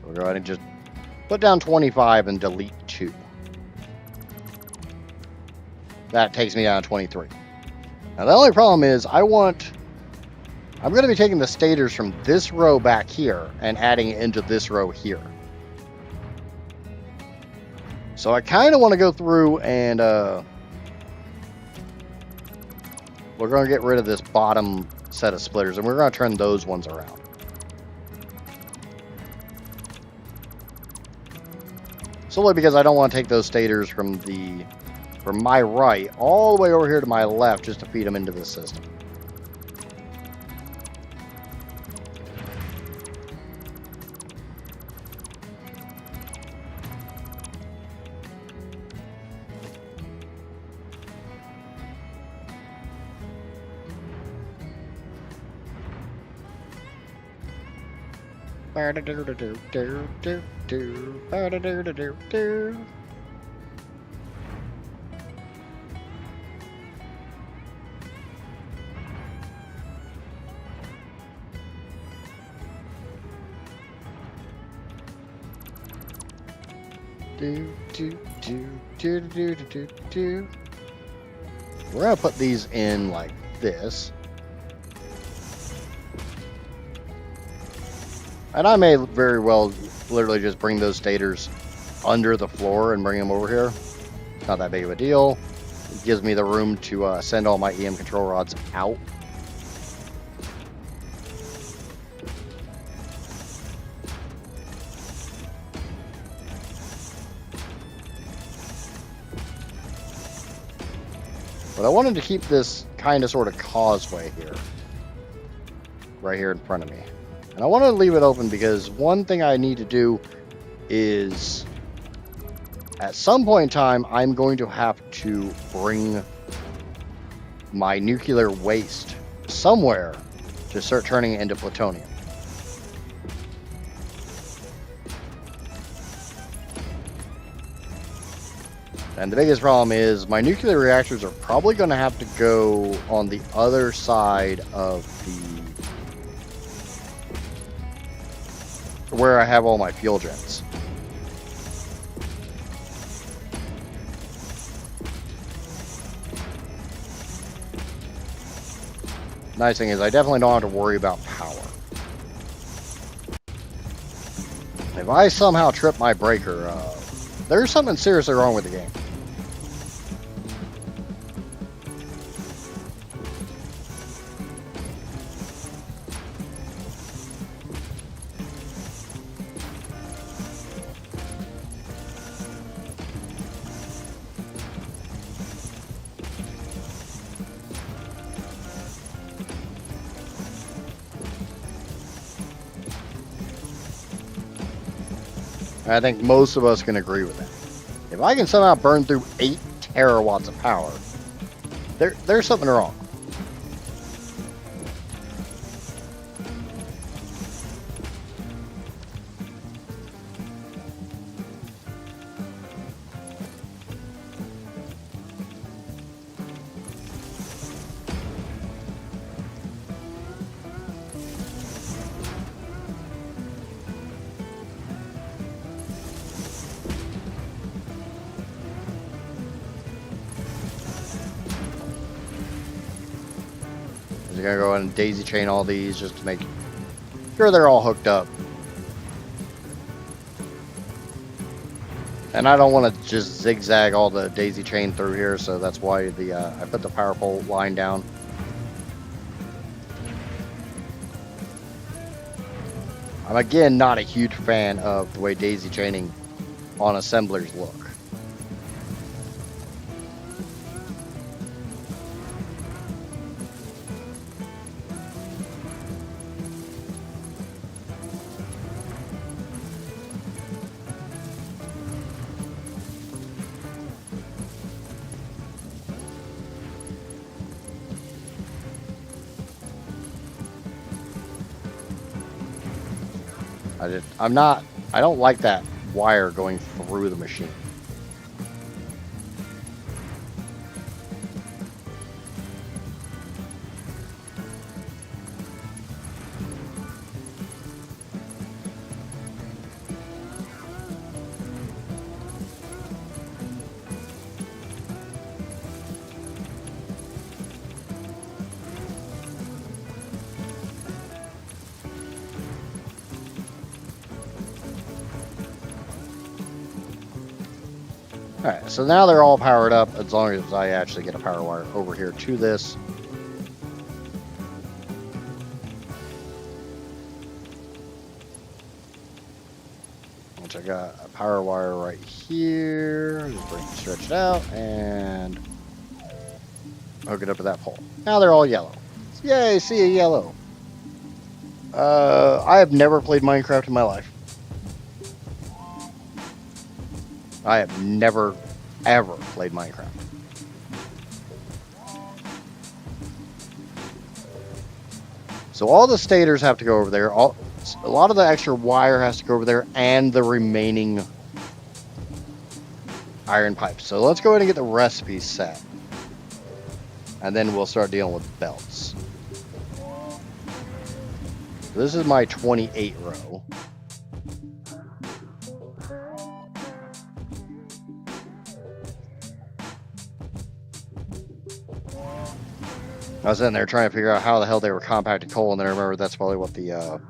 So we'll go ahead and just put down 25 and delete 2. That takes me down to 23. Now the only problem is I'm going to be taking the stators from this row back here and adding it into this row here. So I kind of want to go through and we're going to get rid of this bottom set of splitters, and we're going to turn those ones around. Solely because I don't want to take those stators from my right all the way over here to my left just to feed them into the system. We're gonna put these in like this. And I may very well literally just bring those stators under the floor and bring them over here. Not that big of a deal. It gives me the room to send all my EM control rods out. But I wanted to keep this kind of sort of causeway here. Right here in front of me. And I want to leave it open because one thing I need to do is at some point in time, I'm going to have to bring my nuclear waste somewhere to start turning it into plutonium. And the biggest problem is my nuclear reactors are probably going to have to go on the other side of where I have all my fuel jets. Nice thing is I definitely don't have to worry about power. If I somehow trip my breaker, there's something seriously wrong with the game. I think most of us can agree with that. If I can somehow burn through 8 terawatts of power, there's something wrong. You're gonna go ahead and daisy chain all these just to make sure they're all hooked up. And I don't want to just zigzag all the daisy chain through here, so that's why I put the power pole line down. I'm again not a huge fan of the way daisy chaining on assemblers look. I don't like that wire going through the machine. Alright, so now they're all powered up as long as I actually get a power wire over here to this. Which I got a power wire right here. Just bring it, stretch it out, and hook it up to that pole. Now they're all yellow. Yay, see a yellow. I have never played Minecraft in my life. I have never, ever played Minecraft. So all the stators have to go over there. A lot of the extra wire has to go over there, and the remaining iron pipes. So let's go ahead and get the recipe set. And then we'll start dealing with belts. This is my 28 row. I was in there trying to figure out how the hell they were compacting coal, and then I remember that's probably what the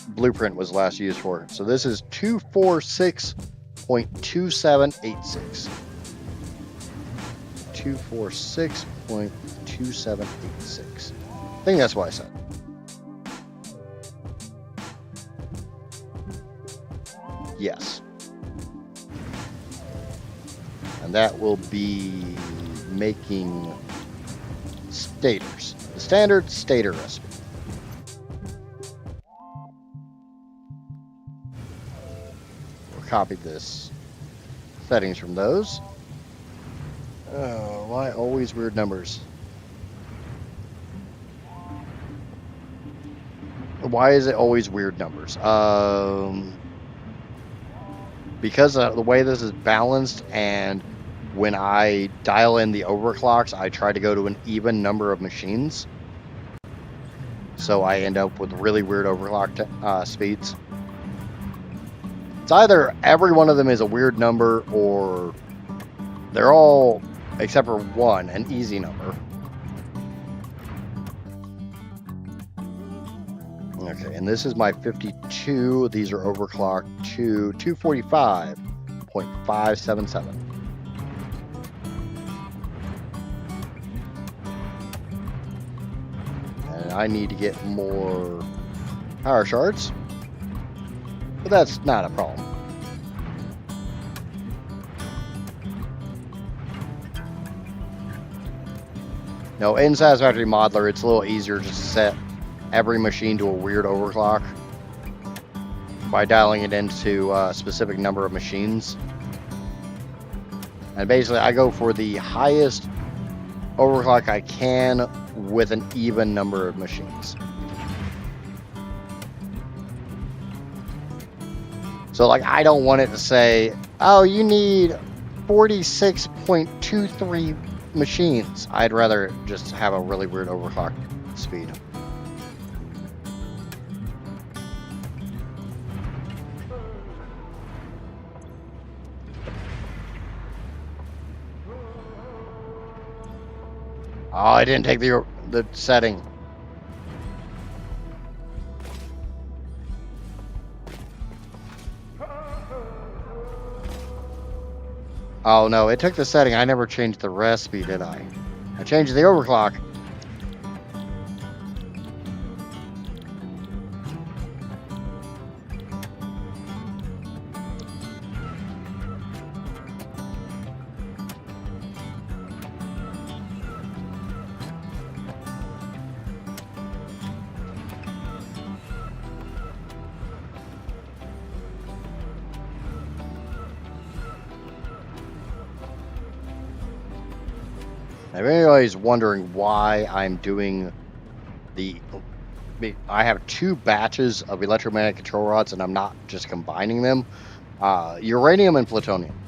blueprint was last used for. So this is 246.2786. 246.2786. I think that's what I said. Yes. And that will be making stators. The standard stator recipe. We'll copy this settings from those. Oh, why always weird numbers? Why is it always weird numbers? Because of the way this is balanced, and when I dial in the overclocks, I try to go to an even number of machines. So I end up with really weird overclock speeds. It's either every one of them is a weird number, or they're all, except for one, an easy number. Okay, and this is my 52. These are overclocked to 245.577. And I need to get more power shards, but that's not a problem. No, in Satisfactory Modeler, it's a little easier just to set every machine to a weird overclock by dialing it into a specific number of machines. And basically, I go for the highest overclock I can with an even number of machines. So, like, I don't want it to say, oh, you need 46.23 machines. I'd rather just have a really weird overclock speed. Oh, I didn't take the setting. Oh no, it took the setting. I never changed the recipe, did I? I changed the overclock. If anybody's wondering why I'm doing I have two batches of electromagnetic control rods, and I'm not just combining them. Uranium and plutonium.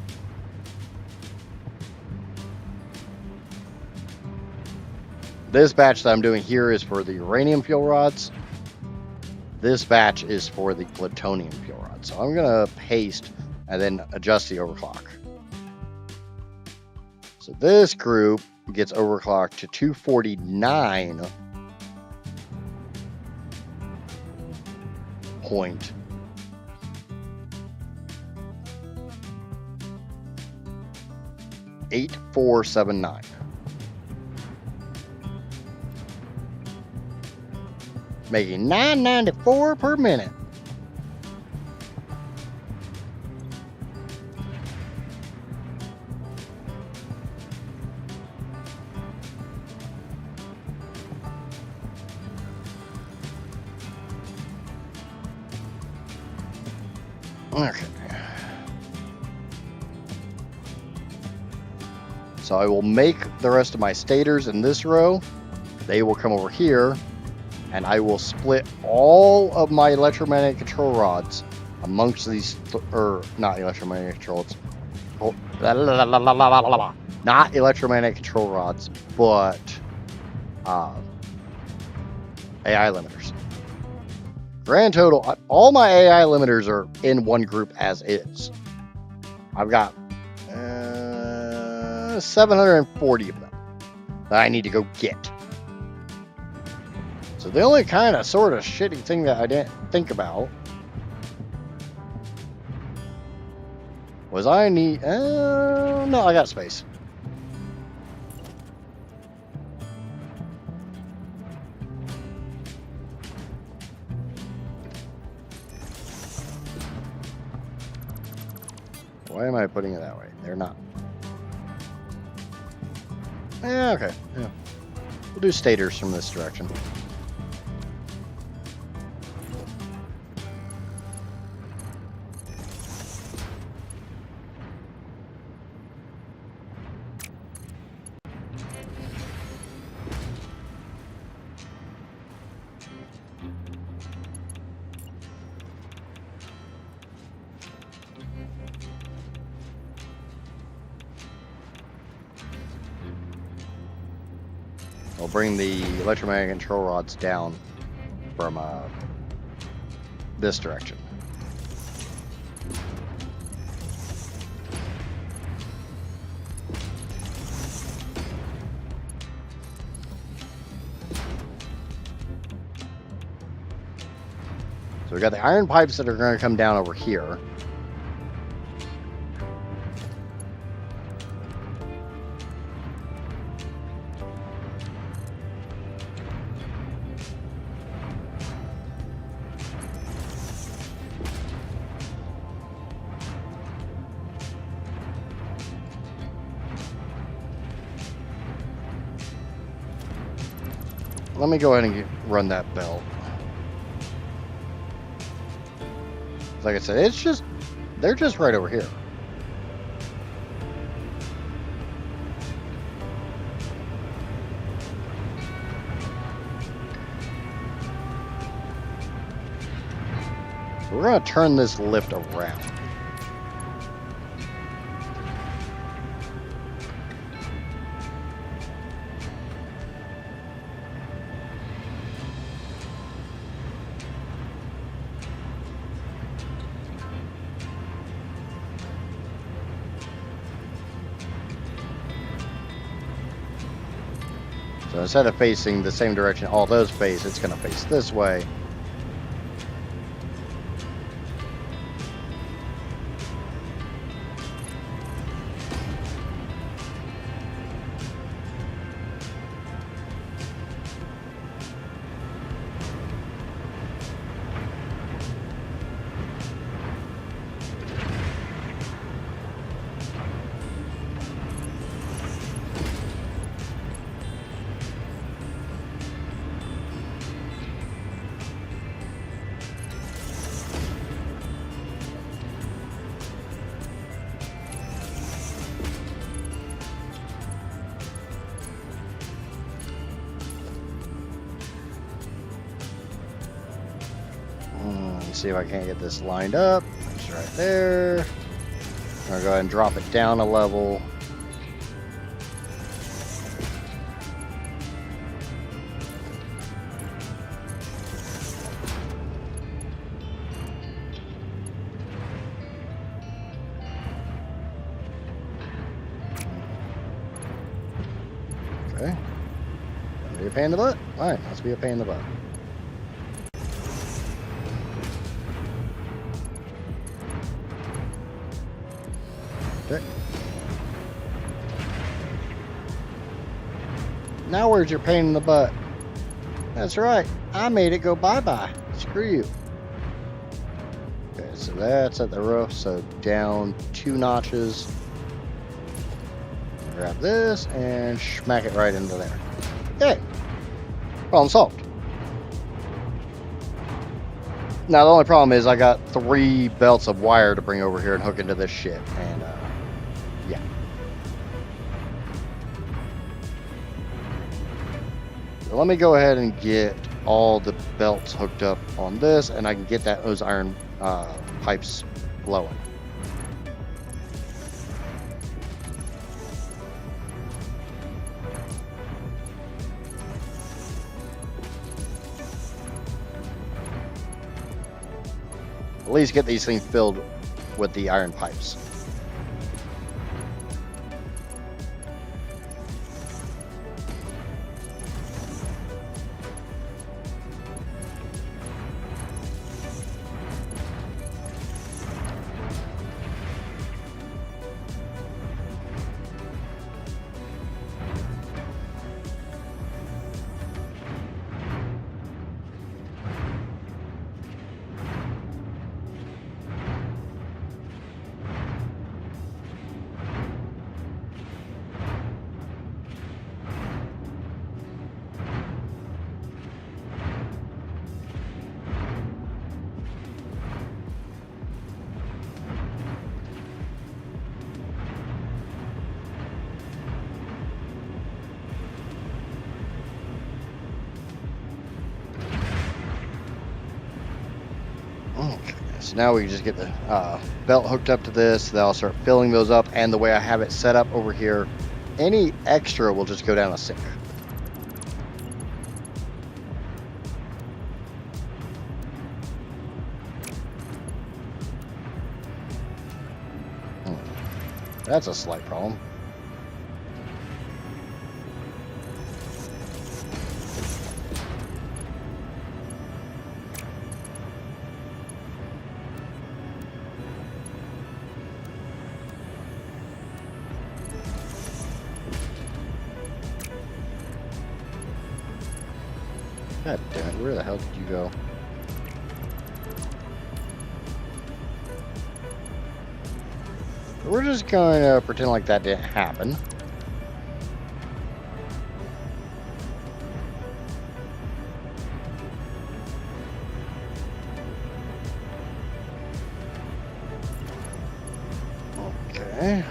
This batch that I'm doing here is for the uranium fuel rods. This batch is for the plutonium fuel rods. So I'm going to paste and then adjust the overclock. So this group gets overclocked to 249 point 8479. Making $9.94 per minute. Okay. So I will make the rest of my stators in this row. They will come over here, and I will split all of my electromagnetic control rods amongst these, or not electromagnetic controls. Not electromagnetic control rods, but AI limiters. Grand total, all my AI limiters are in one group as is. I've got 740 of them that I need to go get. So the only kind of sort of shitty thing that I didn't think about was I need, no, I got space. Why am I putting it that way? They're not. Yeah, okay. Yeah. We'll do stators from this direction. I'll bring the electromagnetic control rods down from this direction. So we got the iron pipes that are going to come down over here. Let me go ahead and run that belt. Like I said, it's just, they're just right over here. So we're going to turn this lift around. So instead of facing the same direction all those face, it's going to face this way. See if I can't get this lined up. It's right there. I'm gonna go ahead and drop it down a level. Okay. Gonna be a pain in the butt? Alright, let's be a pain in the butt. Okay. Now where's your pain in the butt? That's right. I made it go bye-bye. Screw you. Okay, so that's at the roof. So down 2 notches. Grab this and smack it right into there. Okay. Problem solved. Now the only problem is I got 3 belts of wire to bring over here and hook into this shit. And yeah. So let me go ahead and get all the belts hooked up on this, and I can get those iron pipes blowing. At least get these things filled with the iron pipes. Okay, so now we can just get the belt hooked up to this. Then I'll start filling those up, and the way I have it set up over here, any extra will just go down a sink. That's a slight problem. God damn it, where the hell did you go? We're just going to pretend like that didn't happen. Okay.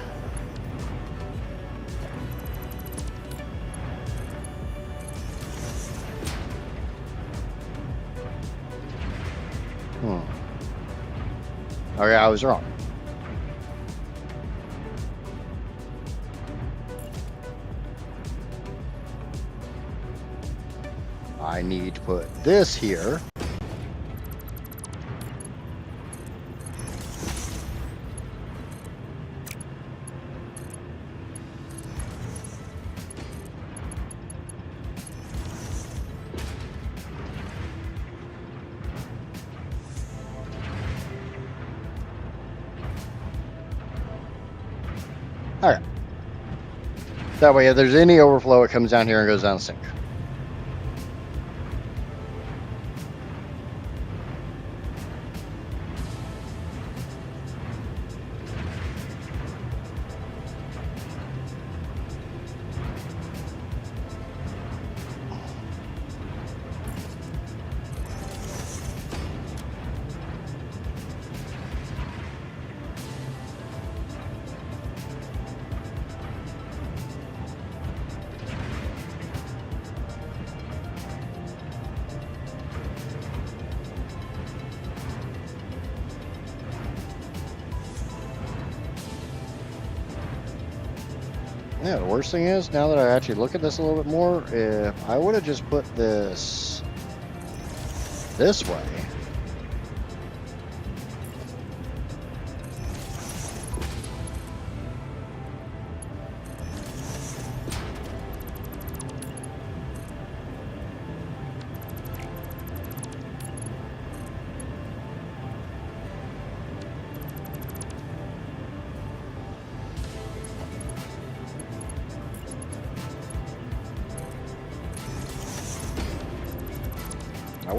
Okay, I was wrong. I need to put this here. All right. That way, if there's any overflow, it comes down here and goes down the sink. Yeah, the worst thing is, now that I actually look at this a little bit more, if I would have just put this way.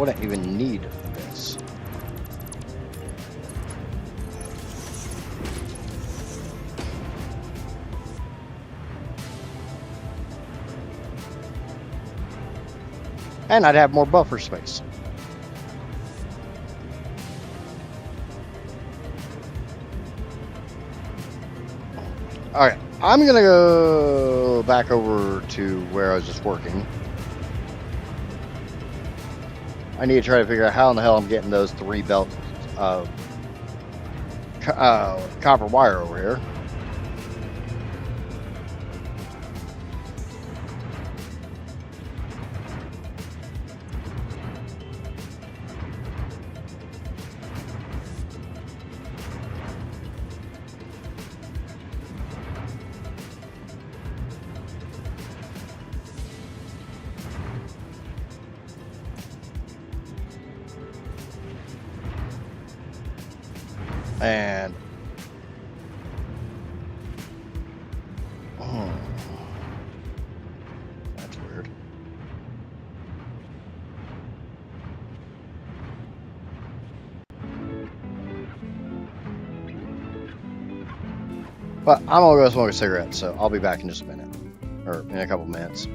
wouldn't even need this. And I'd have more buffer space. Alright, I'm going to go back over to where I was just working. I need to try to figure out how in the hell I'm getting those 3 belts of copper wire over here. And that's weird. But I'm gonna go smoke a cigarette, so I'll be back in just a minute, or in a couple minutes.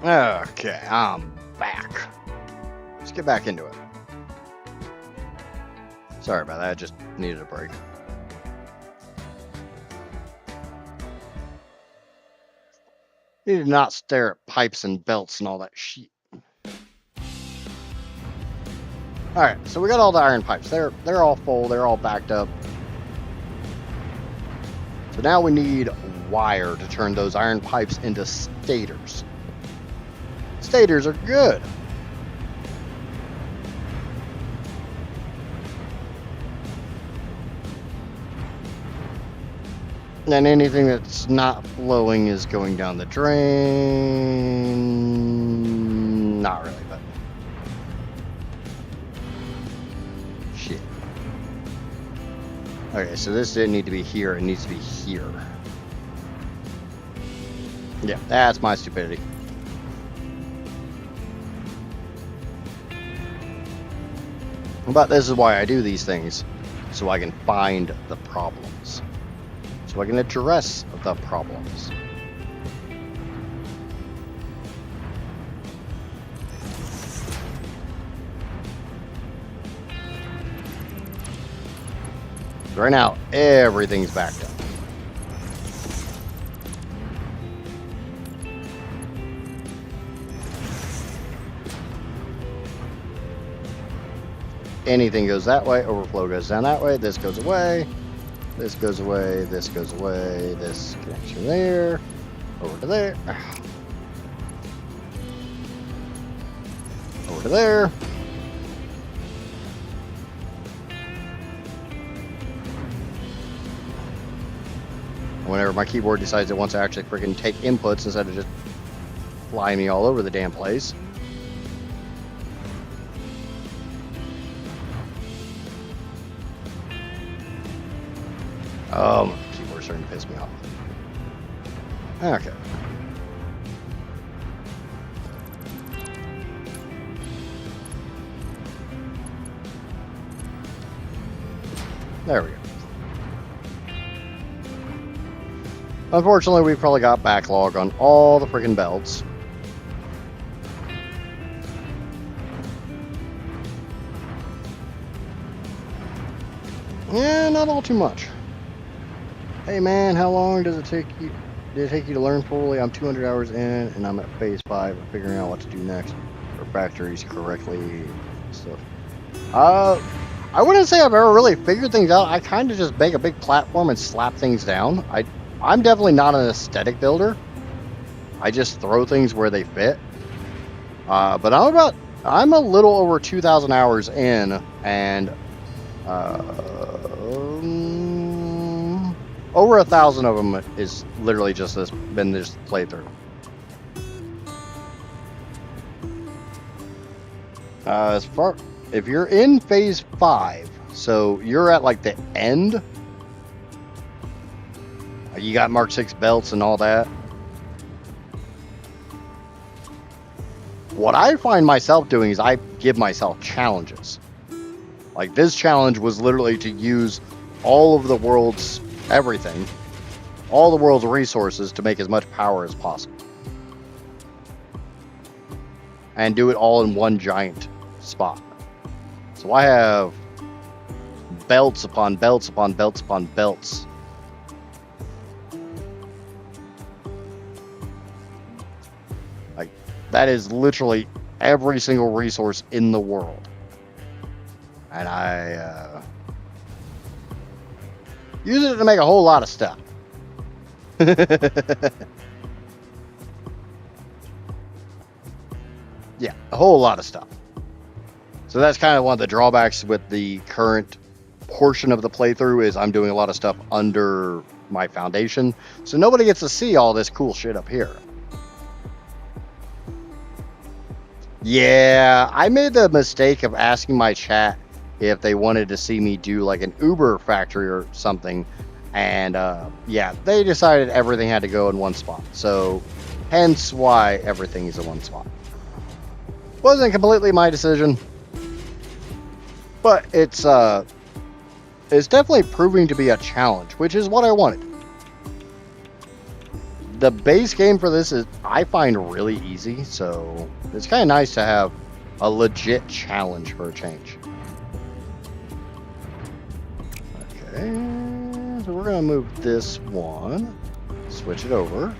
Okay, I'm back. Let's get back into it. Sorry about that, I just needed a break. Need to not stare at pipes and belts and all that shit. Alright, so we got all the iron pipes. They're all full, they're all backed up. So now we need wire to turn those iron pipes into stators. Stators are good. And anything that's not flowing is going down the drain. Not really, but shit. Okay, so this didn't need to be here, it needs to be here. Yeah, that's my stupidity. But this is why I do these things, so I can find the problems. So I can address the problems. Right now, everything's backed up. Anything goes that way, overflow goes down that way, this goes away, this goes away, this goes away, this connects from there, over to there, over to there. Whenever my keyboard decides it wants to actually freaking take inputs instead of just flying me all over the damn place. Oh, my keyboard's starting to piss me off. Okay. There we go. Unfortunately, we probably got backlog on all the freaking belts. Yeah, not all too much. Hey man, how long does it take you? Did it take you to learn fully? I'm 200 hours in, and I'm at phase 5 of figuring out what to do next for factories correctly. Stuff. I wouldn't say I've ever really figured things out. I kind of just make a big platform and slap things down. I'm definitely not an aesthetic builder. I just throw things where they fit. But I'm a little over 2,000 hours in, and over 1,000 of them is literally just been this playthrough. If you're in phase 5, so you're at like the end. You got Mark 6 belts and all that. What I find myself doing is I give myself challenges. Like this challenge was literally to use all of the world's everything, all the world's resources to make as much power as possible. And do it all in one giant spot. So I have belts upon belts upon belts upon belts. Like, that is literally every single resource in the world. And I use it to make a whole lot of stuff. Yeah, a whole lot of stuff. So that's kind of one of the drawbacks with the current portion of the playthrough is I'm doing a lot of stuff under my foundation. So nobody gets to see all this cool shit up here. Yeah, I made the mistake of asking my chat if they wanted to see me do like an Uber factory or something. And yeah, they decided everything had to go in one spot. So hence why everything is in one spot. Wasn't completely my decision. But it's definitely proving to be a challenge, which is what I wanted. the base game for this is, I find, really easy, so it's kind of nice to have a legit challenge for a change. Okay, so we're gonna move this one, switch it over.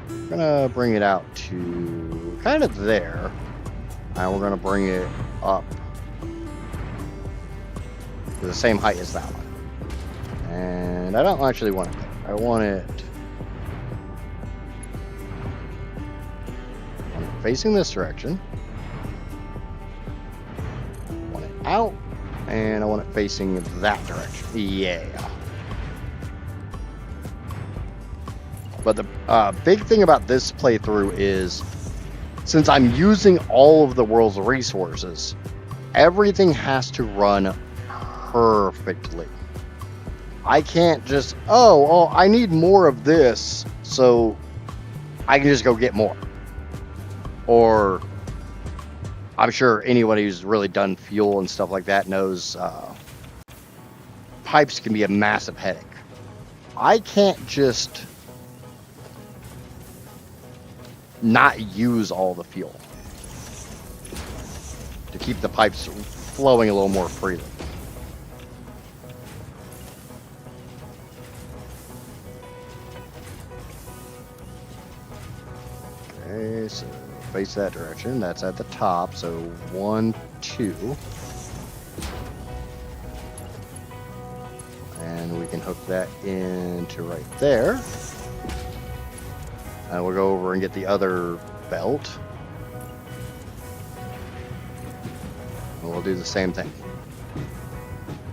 We're gonna bring it out to kind of there, and we're gonna bring it up to the same height as that one. And I don't actually want it there. I want it facing this direction. I want it out, and I want it facing that direction. Yeah. But the big thing about this playthrough is, since I'm using all of the world's resources, everything has to run perfectly. I can't just, oh, I need more of this, so I can just go get more. Or, I'm sure anybody who's really done fuel and stuff like that knows pipes can be a massive headache. I can't just not use all the fuel to keep the pipes flowing a little more freely. Okay, so face that direction. That's at the top. So 1, 2. And we can hook that into right there. And we'll go over and get the other belt. And we'll do the same thing.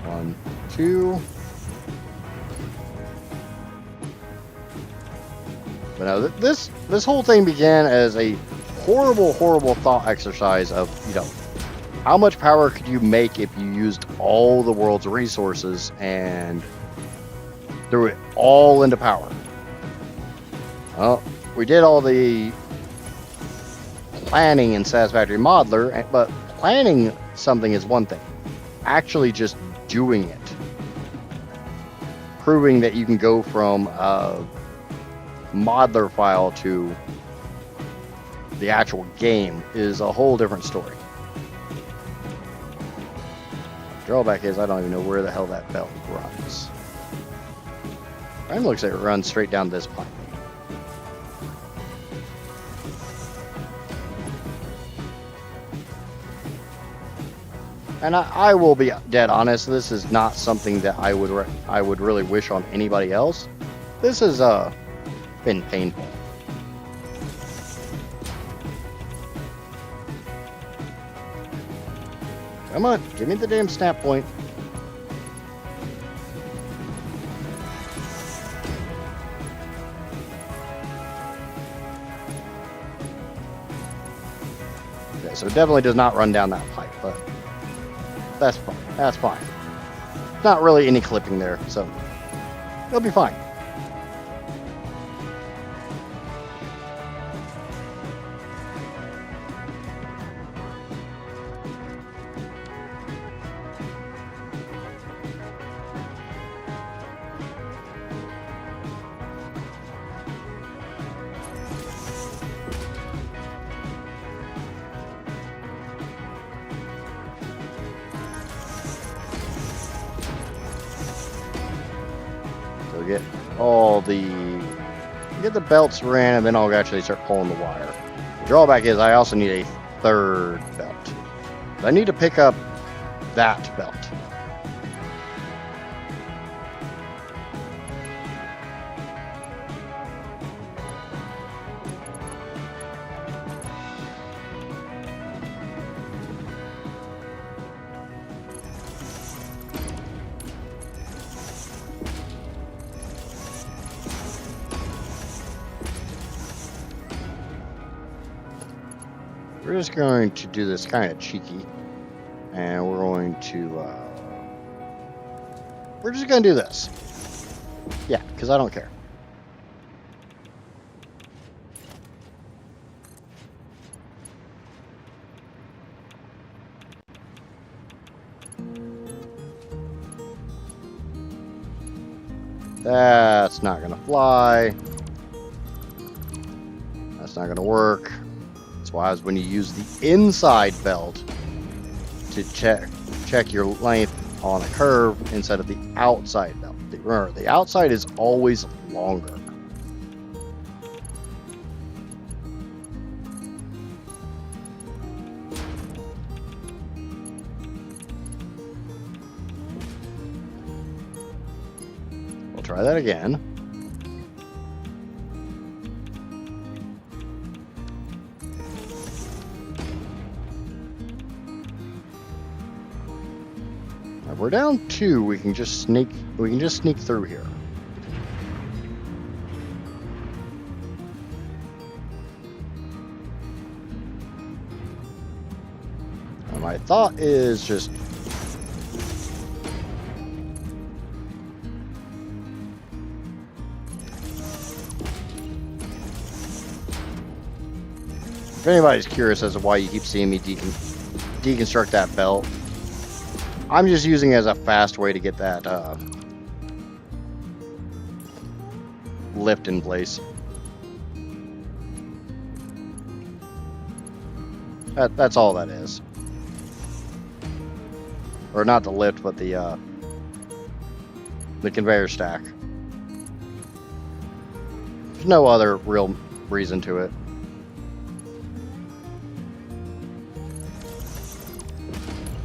1, 2. But now this whole thing began as a horrible thought exercise of, how much power could you make if you used all the world's resources and threw it all into power? Well, we did all the planning in Satisfactory Modeler, but planning something is one thing. Actually just doing it, proving that you can go from a modeler file to the actual game is a whole different story. Drawback is I don't even know where the hell that belt runs. Mine looks like it runs straight down this pipe. And I will be dead honest, this is not something that I would really wish on anybody else. This has been painful. Come on, give me the damn snap point. Okay, so it definitely does not run down that pipe, but that's fine. That's fine. Not really any clipping there, so it'll be fine. Get the belts ran, and then I'll actually start pulling the wire. The drawback is I also need a third belt. I need to pick up that belt. We're just going to do this kind of cheeky, and we're going to, we're just going to do this. Yeah, because I don't care. That's not going to fly. That's not going to work. That's why when you use the inside belt to check your length on a curve instead of the outside belt. Remember, the outside is always longer. We'll try that again. We're down 2. We can just sneak through here. And my thought is just if anybody's curious as to why you keep seeing me deconstruct that belt, I'm just using it as a fast way to get that lift in place. That's all that is. Or not the lift, but the conveyor stack. There's no other real reason to it.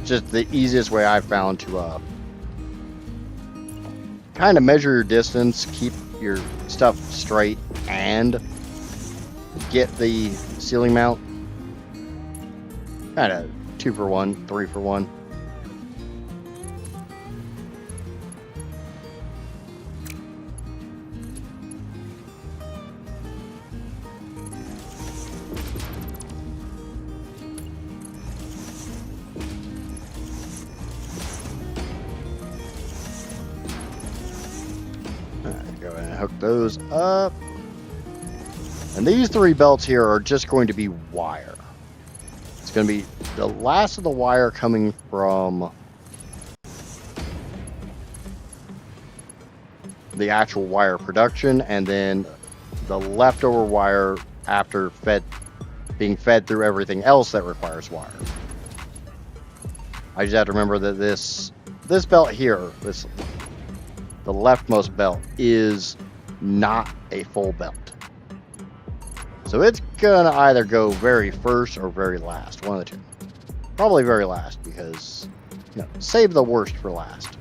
Just the easiest way I've found to kind of measure your distance, keep your stuff straight, and get the ceiling mount. Kind of 2 for 1, 3 for 1. Go ahead and hook those up. And these 3 belts here are just going to be wire. It's going to be the last of the wire coming from the actual wire production, and then the leftover wire after being fed through everything else that requires wire. I just have to remember that this belt here, the leftmost belt, is not a full belt. So it's gonna either go very first or very last, one of the two. Probably very last, because, save the worst for last.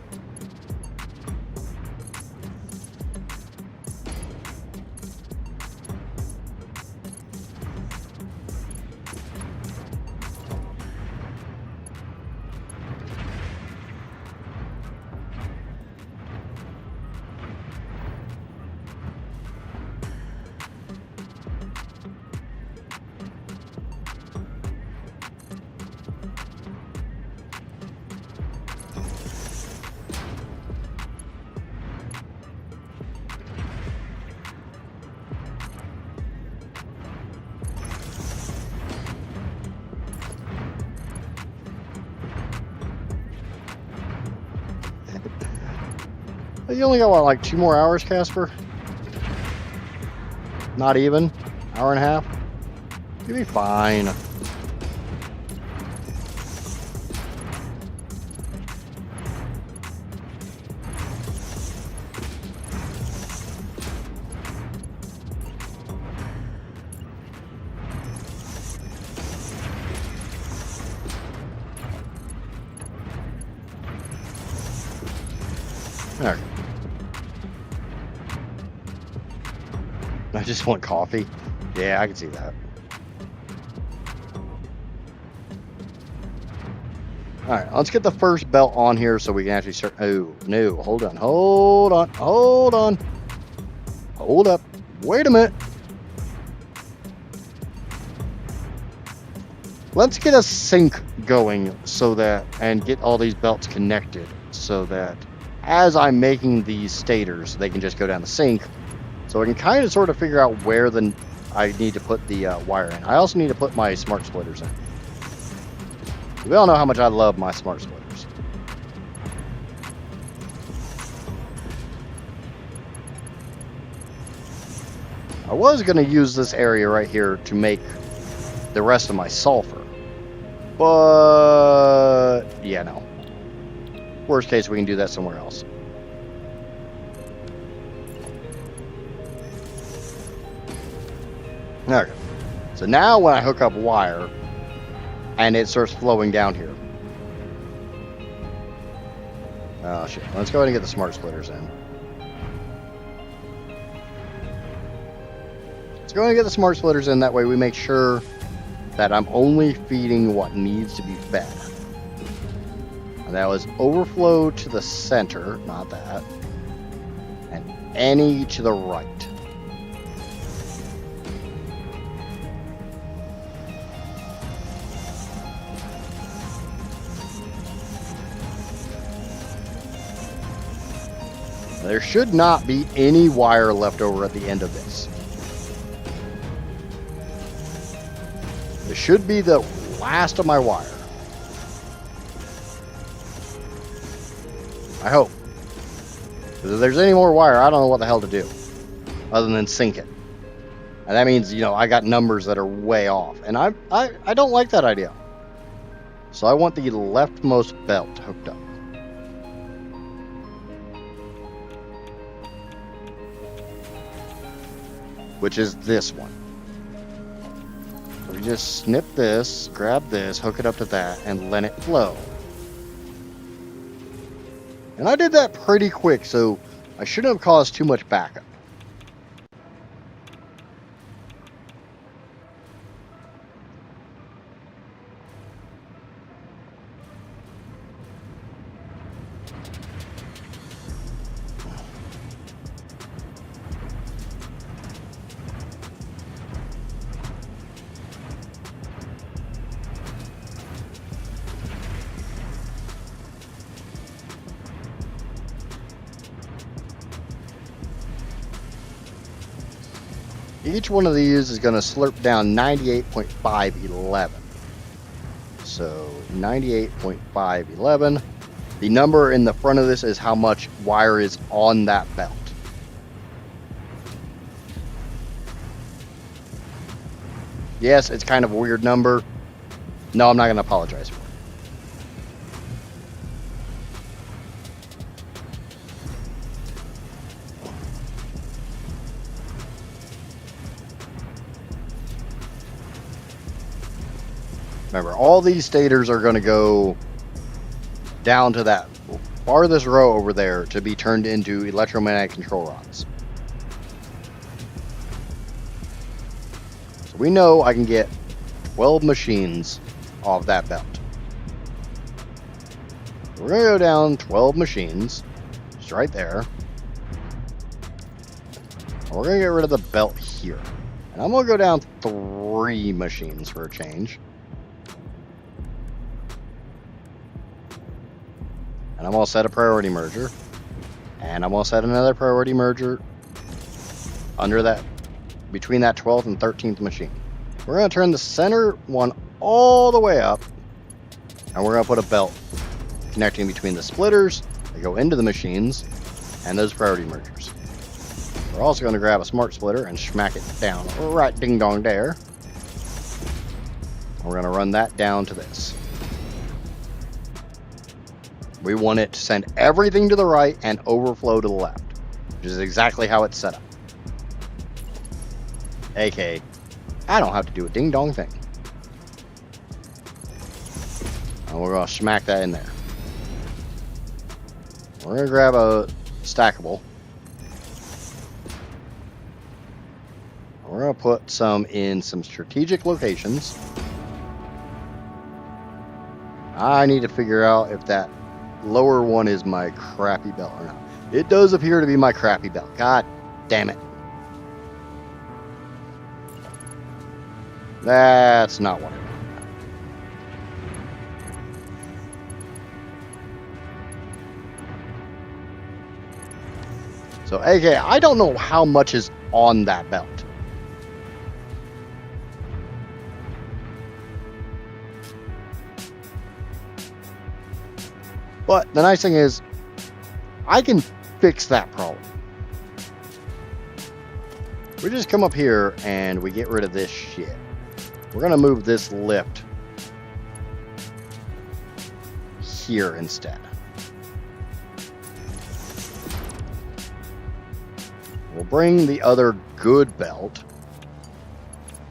You only got, what, like 2 more hours, Casper? Not even? Hour and a half? You'll be fine. All right. I just want coffee. Yeah, I can see that. All right, let's get the first belt on here so we can actually start. Oh, no, hold on. Hold up. Wait a minute. Let's get a sync going and get all these belts connected so that as I'm making these stators, they can just go down the sink. So I can kind of sort of figure out where I need to put the wire in. I also need to put my smart splitters in. We all know how much I love my smart splitters. I was going to use this area right here to make the rest of my sulfur. But, yeah, no. Worst case, we can do that somewhere else. Okay. So now when I hook up wire, and it starts flowing down here. Oh, shit. Let's go ahead and get the smart splitters in. Let's go ahead and get the smart splitters in. That way we make sure that I'm only feeding what needs to be fed. And that was overflow to the center, not that. And any to the right. There should not be any wire left over at the end of this. This should be the last of my wire. I hope. Because if there's any more wire, I don't know what the hell to do. Other than sink it. And that means, you know, I got numbers that are way off. And I don't like that idea. So I want the leftmost belt hooked up. Which is this one. So we just snip this, grab this, hook it up to that, and let it flow. And I did that pretty quick, so I shouldn't have caused too much backup. Each one of these is going to slurp down 98.511. So 98.511. The number in the front of this is how much wire is on that belt. Yes, it's kind of a weird number. No, I'm not going to apologize for it. Remember, all these stators are going to go down to that farthest row over there to be turned into electromagnetic control rods. So we know I can get 12 machines off that belt. We're going to go down 12 machines, just right there. And we're going to get rid of the belt here. And I'm going to go down 3 machines for a change. And I'm going to set a priority merger. And I'm going to set another priority merger under that, between that 12th and 13th machine. We're going to turn the center one all the way up. And we're going to put a belt connecting between the splitters that go into the machines and those priority mergers. We're also going to grab a smart splitter and smack it down right ding dong there. We're going to run that down to this. We want it to send everything to the right and overflow to the left, which is exactly how it's set up. AK, I don't have to do a ding dong thing. And we're going to smack that in there. We're going to grab a stackable. We're going to put some in some strategic locations. I need to figure out if that lower one is my crappy belt or not. It does appear to be my crappy belt. God damn it. That's not what I want. So, AK, I don't know how much is on that belt. But the nice thing is, I can fix that problem. We just come up here and we get rid of this shit. We're going to move this lift here instead. We'll bring the other good belt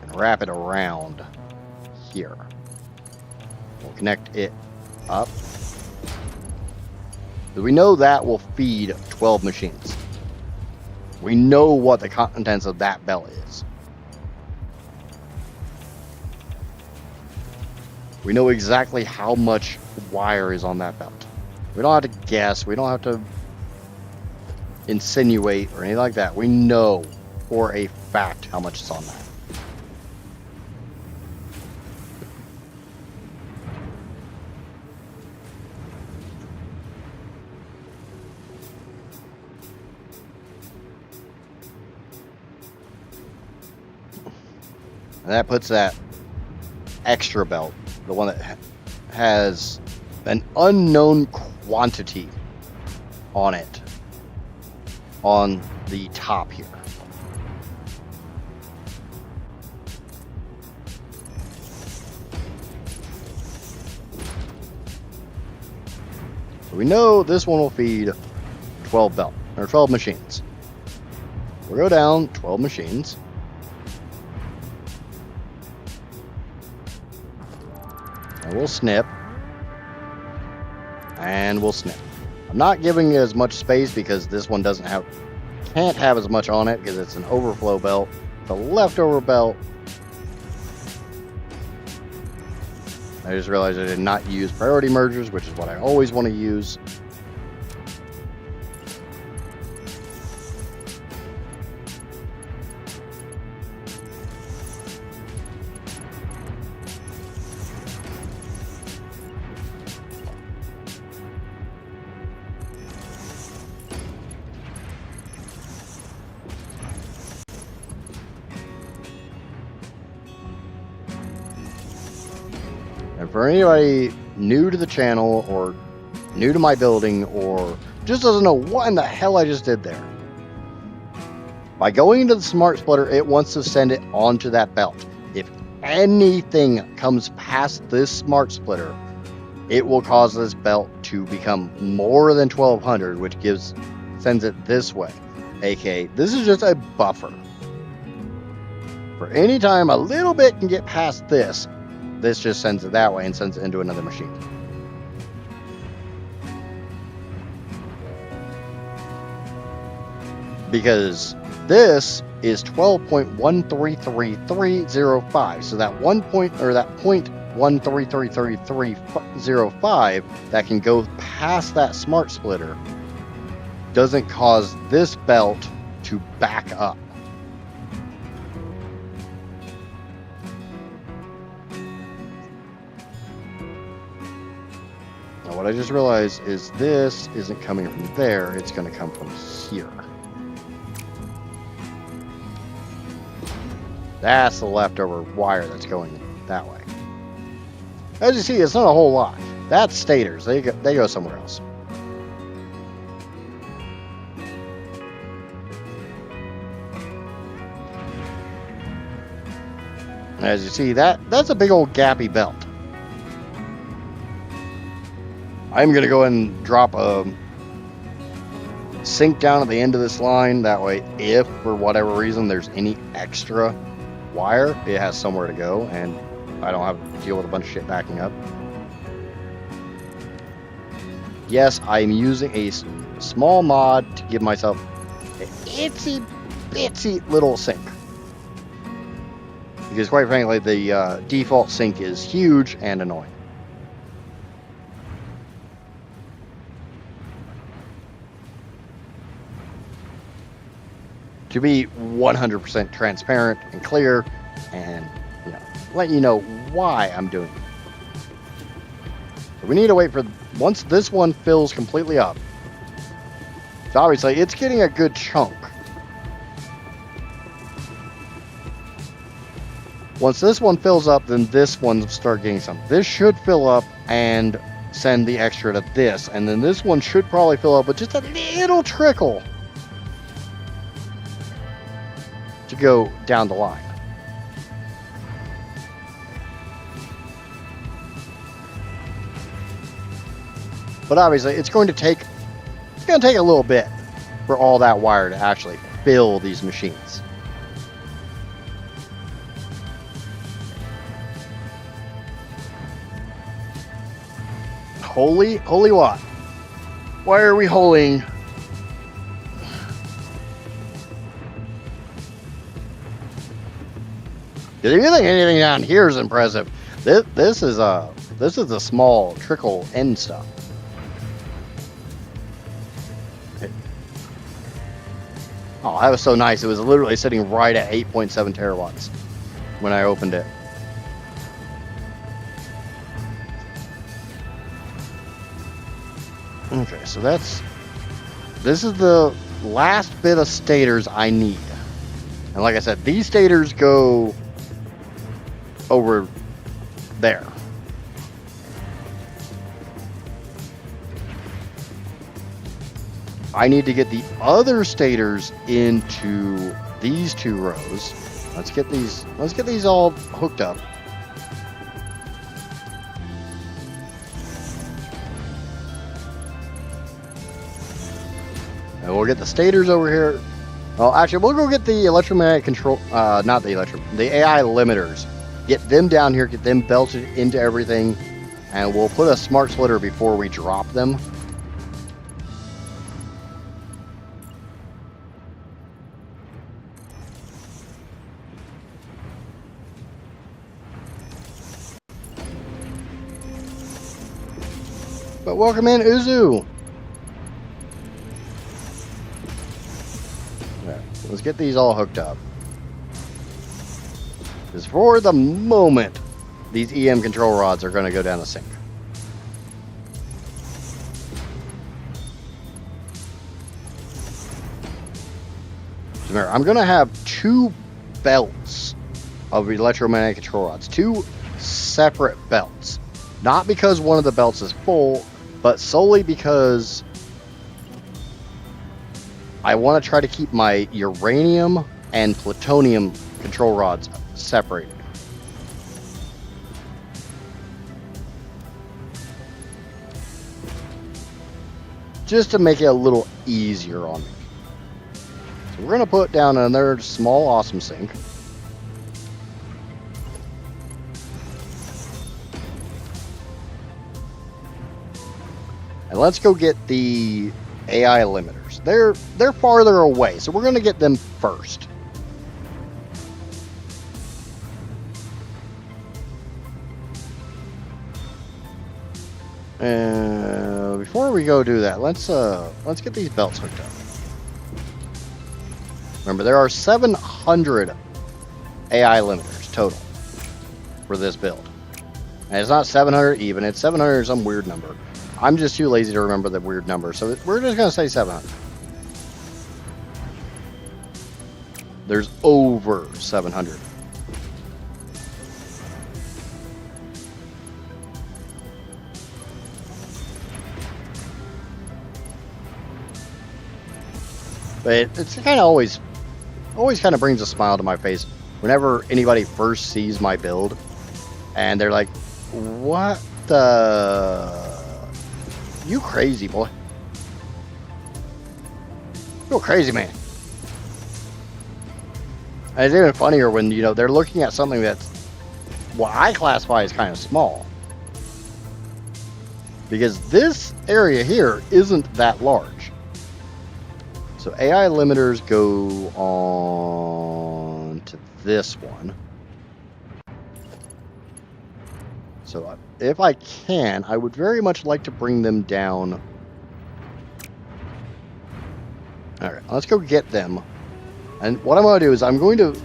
and wrap it around here. We'll connect it up. We know that will feed 12 machines. We know what the contents of that belt is. We know exactly how much wire is on that belt. We don't have to guess. We don't have to insinuate or anything like that. We know for a fact how much is on that. And that puts that extra belt, the one that has an unknown quantity on it, on the top here. So we know this one will feed 12 belt, or 12 machines. We'll go down 12 machines. And we'll snip. And we'll snip. I'm not giving it as much space because this one can't have as much on it because it's an overflow belt. The leftover belt. I just realized I did not use priority mergers, which is what I always want to use. And for anybody new to the channel or new to my building or just doesn't know what in the hell I just did there, by going into the smart splitter, it wants to send it onto that belt. If anything comes past this smart splitter, it will cause this belt to become more than 1200, which sends it this way. AKA, this is just a buffer. For any time a little bit can get past this, this just sends it that way and sends it into another machine. Because this is 12.1333305. So that 0.133305 that can go past that smart splitter doesn't cause this belt to back up. Now what I just realized is this isn't coming from there, it's going to come from here. That's the leftover wire that's going that way. As you see, it's not a whole lot. That's stators. They go somewhere else. As you see, that's a big old gappy belt. I'm going to go ahead and drop a sink down at the end of this line. That way, if for whatever reason there's any extra wire, it has somewhere to go and I don't have to deal with a bunch of shit backing up. Yes, I'm using a small mod to give myself an itsy bitsy little sink. Because quite frankly, the default sink is huge and annoying. To be 100% transparent and clear and, let you know why I'm doing it. So we need to wait for, once this one fills completely up, so obviously it's getting a good chunk. Once this one fills up, then this one will start getting some. This should fill up and send the extra to this, and then this one should probably fill up with just a little trickle to go down the line. But obviously, it's going to take a little bit for all that wire to actually fill these machines. Holy what? Why are we holding? If you think anything down here is impressive, this is the small trickle end stuff. Oh, that was so nice. It was literally sitting right at 8.7 terawatts when I opened it. Okay, so this is the last bit of stators I need. And like I said, these stators go over there. I need to get the other stators into these two rows. Let's get these all hooked up. And we'll get the stators over here. Well, actually, we'll go get the electromagnetic control, the AI limiters. Get them down here, get them belted into everything, and we'll put a smart splitter before we drop them. But welcome in, Uzu. Right, let's get these all hooked up. Because for the moment, these EM control rods are going to go down the sink. Remember, I'm going to have two belts of electromagnetic control rods, two separate belts. Not because one of the belts is full, but solely because I want to try to keep my uranium and plutonium control rods separated. Just to make it a little easier on me. So we're going to put down another small awesome sink. And let's go get the AI limiters. They're farther away, so we're going to get them first. Before we go do that, let's get these belts hooked up. Remember, there are 700 AI limiters total for this build. And it's not 700 even, it's 700 some weird number. I'm just too lazy to remember the weird number, so we're just going to say 700. There's over 700. But it's kind of always kind of brings a smile to my face whenever anybody first sees my build, and they're like, "What the? You crazy boy? You crazy man?" And it's even funnier when they're looking at something that's what I classify as kind of small, because this area here isn't that large. So AI limiters go on to this one. So if I can, I would very much like to bring them down. All right, let's go get them. And what I'm going to do is I'm going to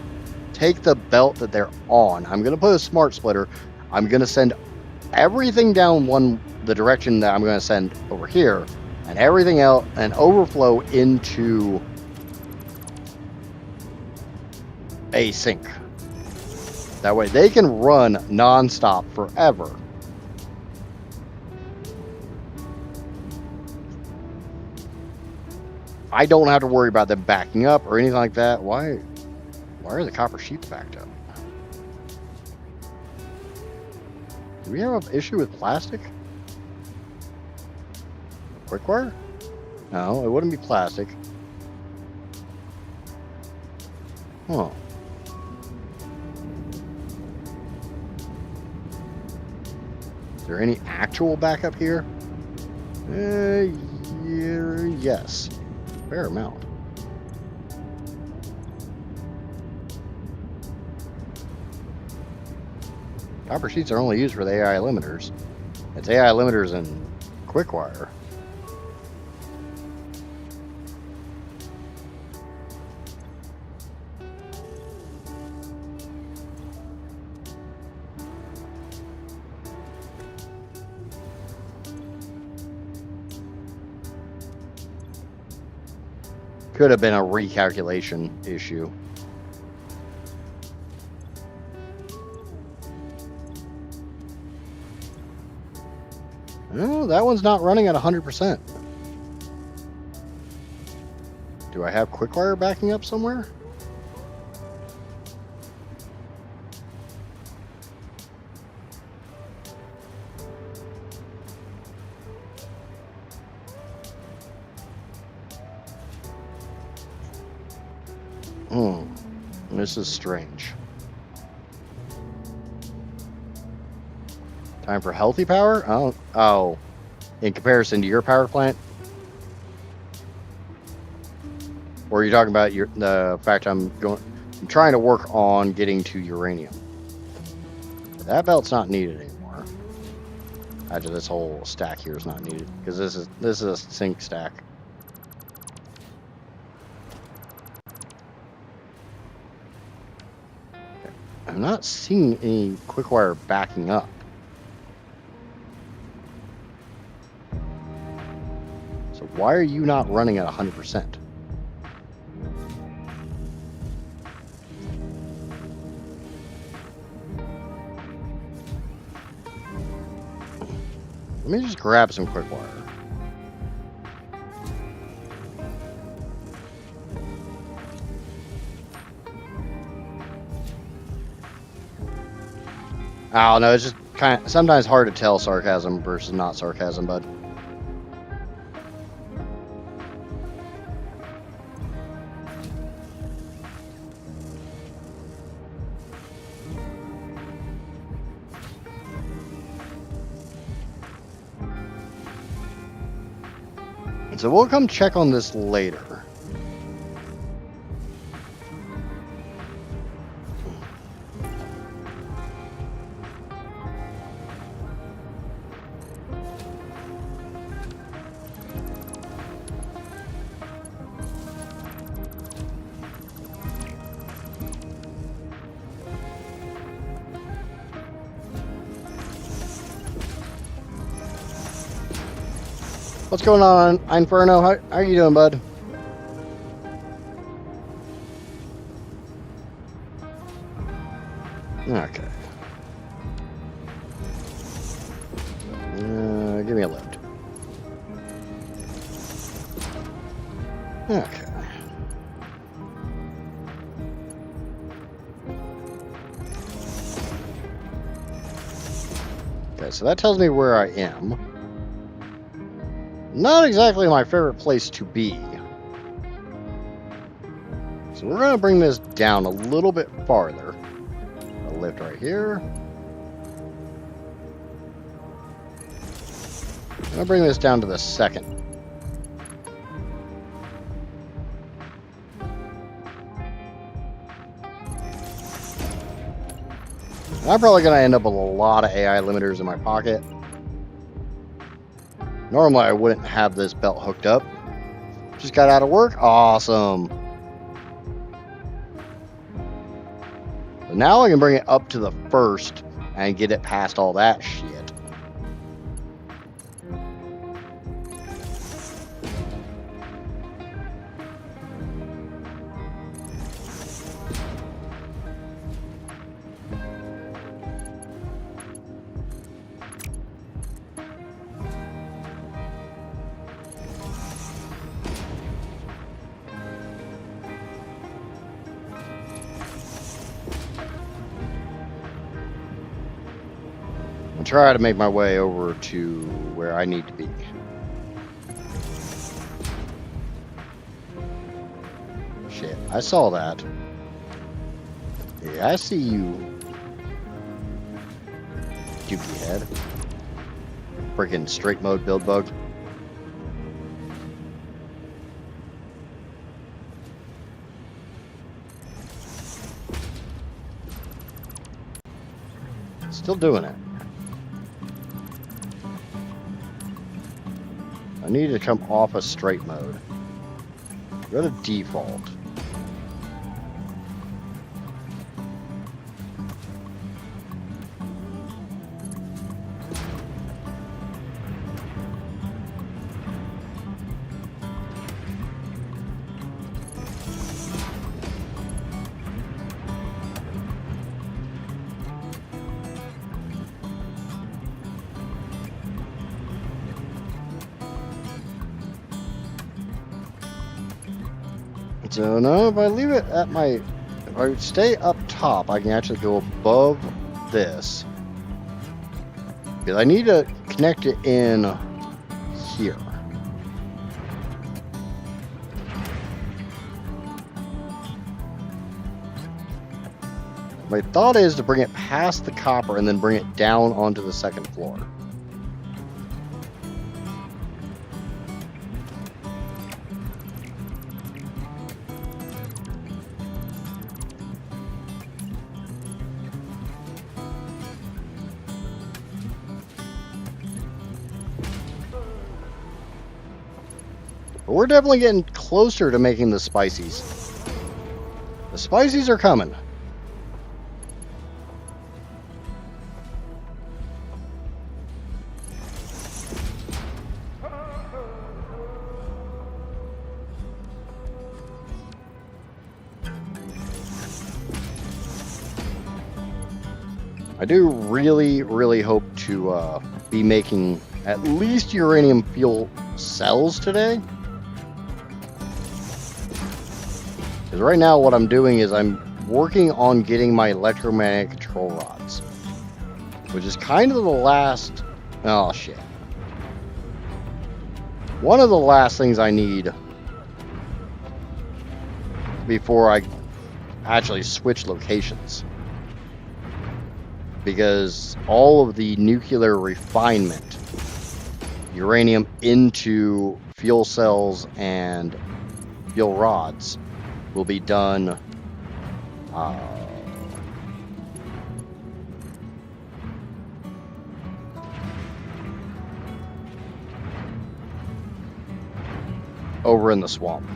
take the belt that they're on. I'm going to put a smart splitter. I'm going to send everything down the direction that I'm going to send over here. And everything else and overflow into a sink. That way they can run non-stop forever. I don't have to worry about them backing up or anything like that. Why Why are the copper sheets backed up? Do we have an issue with plastic? Quick wire? No, it wouldn't be plastic. Huh. Is there any actual backup here? Yes. Fair amount. Copper sheets are only used for the AI limiters. It's AI limiters and quick wire. Could have been a recalculation issue. No, that one's not running at 100%. Do I have quick wire backing up somewhere? This is strange. Time for healthy power? Oh, in comparison to your power plant? Or are you talking about the fact I'm trying to work on getting to uranium? That belt's not needed anymore. Actually, this whole stack here is not needed because this is a sink stack. I'm not seeing any quick wire backing up. So why are you not running at 100%? Let me just grab some quick wire. I don't know, it's just sometimes hard to tell sarcasm versus not sarcasm, bud. So we'll come check on this later. What's going on, Inferno? How are you doing, bud? Okay. Give me a lift. Okay. Okay, so that tells me where I am. Not exactly my favorite place to be. So we're going to bring this down a little bit farther. I'll lift right here. I'm going to bring this down to the second. And I'm probably going to end up with a lot of AI limiters in my pocket. Normally, I wouldn't have this belt hooked up. Just got out of work. Awesome. So now I can bring it up to the first and get it past all that shit. try to make my way over to where I need to be. Shit, I saw that. Yeah, I see you. Dookie head. Freaking straight mode build bug. Still doing it. I need to come off of straight mode. Go to default. So now if I leave it at my, if I stay up top, I can actually go above this. Because I need to connect it in here. My thought is to bring it past the copper and then bring it down onto the second floor. But we're definitely getting closer to making the spices. The spices are coming. I do really hope to be making at least uranium fuel cells today. Because right now what I'm doing is I'm working on getting my electromagnetic control rods. Which is kind of the last... Oh, shit. One of the last things I need before I actually switch locations. Because all of the nuclear refinement, uranium into fuel cells and fuel rods, will be done over in the swamp.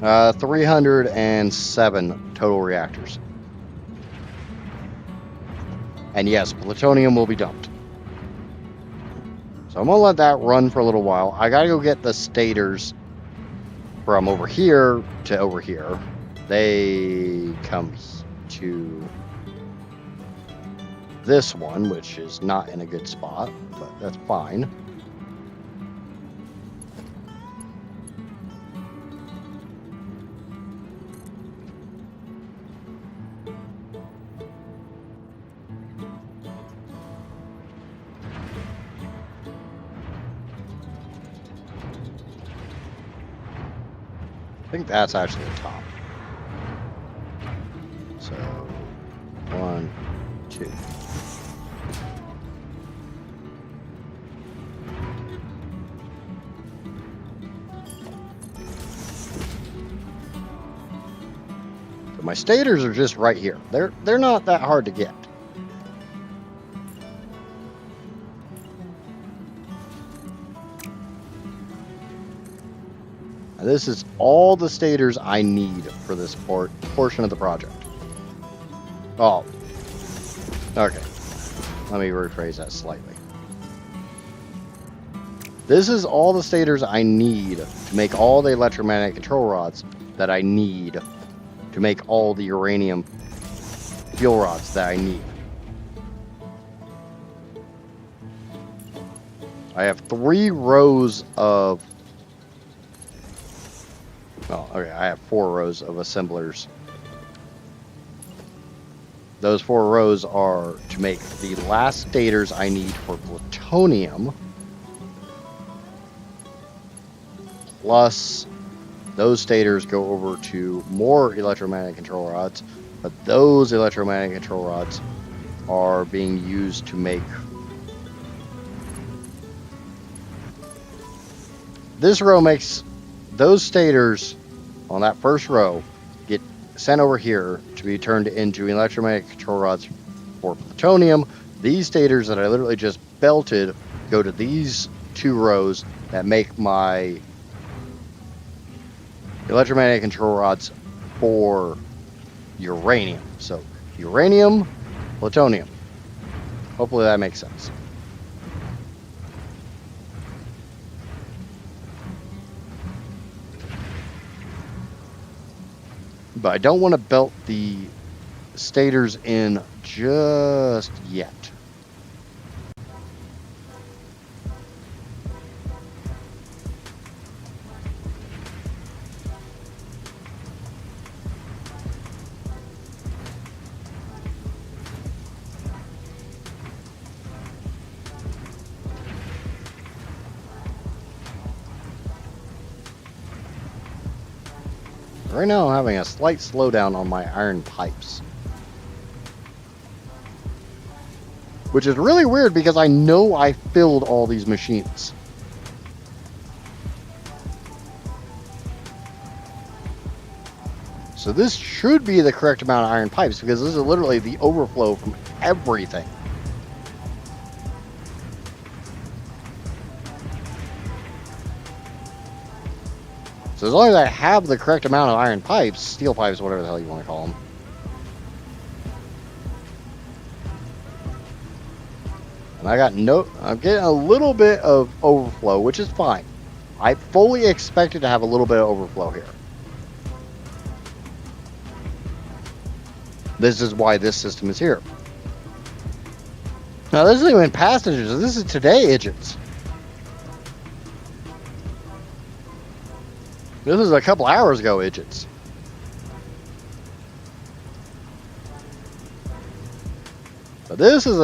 Uh, 307 total reactors. And yes, plutonium will be dumped. So I'm going to let that run for a little while. I got to go get the stators from over here to over here. They come to this one, which is not in a good spot, but that's fine. I think that's actually the top. So, 1, 2. So my stators are just right here. They're not that hard to get. This is all the stators I need for this portion of the project. Oh. Okay. Let me rephrase that slightly. This is all the stators I need to make all the electromagnetic control rods that I need to make all the uranium fuel rods that I need. I have 3 rows of... Oh, okay, I have 4 rows of assemblers. Those 4 rows are to make the last stators I need for plutonium. Plus, those stators go over to more electromagnetic control rods. But those electromagnetic control rods are being used to make... This row makes those stators on that first row get sent over here to be turned into electromagnetic control rods for plutonium. These stators that I literally just belted go to these 2 rows that make my electromagnetic control rods for uranium. So uranium, plutonium. Hopefully that makes sense. But I don't want to belt the stators in just yet. Right now I'm having a slight slowdown on my iron pipes. Which is really weird because I know I filled all these machines. So this should be the correct amount of iron pipes because this is literally the overflow from everything. So as long as I have the correct amount of iron pipes, steel pipes, whatever the hell you want to call them. And I'm getting a little bit of overflow, which is fine. I fully expected to have a little bit of overflow here. This is why this system is here. Now this isn't even passengers, this is today, idiots. This is a couple hours ago, idiots. But this is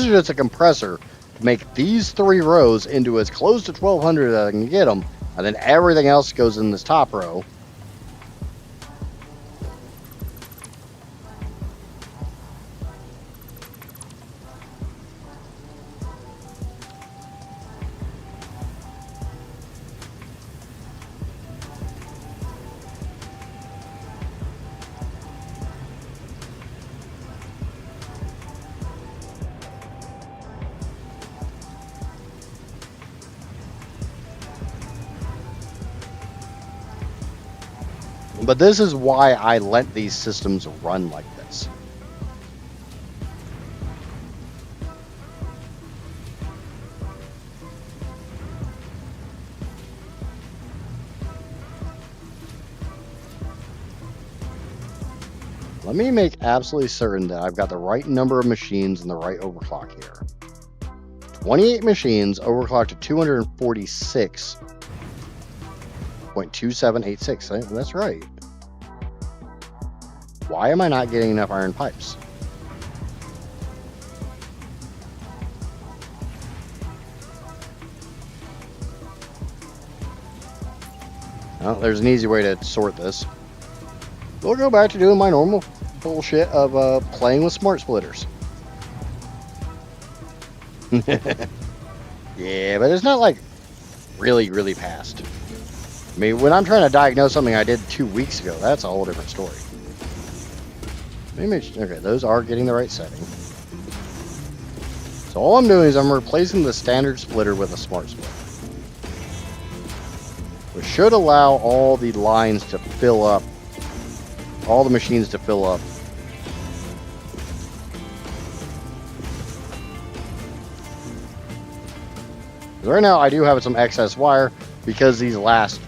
just a compressor to make these 3 rows into as close to 1200 as I can get them, and then everything else goes in this top row. But this is why I let these systems run like this. Let me make absolutely certain that I've got the right number of machines and the right overclock here. 28 machines overclocked to 246.2786. That's right. Why am I not getting enough iron pipes? Well, there's an easy way to sort this. We'll go back to doing my normal bullshit of playing with smart splitters. Yeah, but it's not like really past. I mean, when I'm trying to diagnose something I did 2 weeks ago, that's a whole different story. Okay, those are getting the right setting. So all I'm doing is I'm replacing the standard splitter with a smart splitter, which should allow all the lines to fill up, all the machines to fill up. Right now I do have some excess wire because these last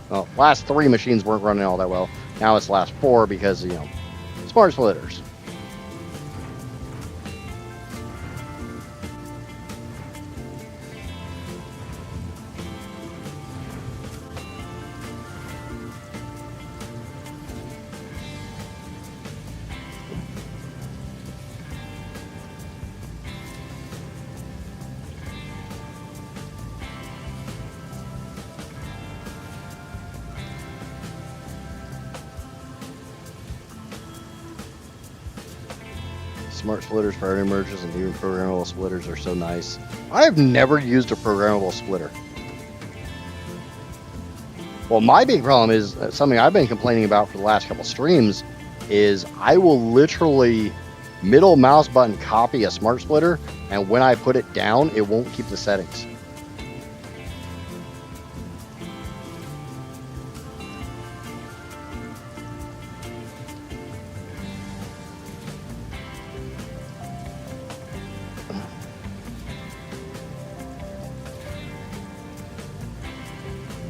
3 machines weren't running all that well. Now it's last 4 because, smart splitters. Smart splitters for outer merges and even programmable splitters are so nice. I have never used a programmable splitter. Well, my big problem is something I've been complaining about for the last couple streams is I will literally middle mouse button copy a smart splitter, and when I put it down, it won't keep the settings.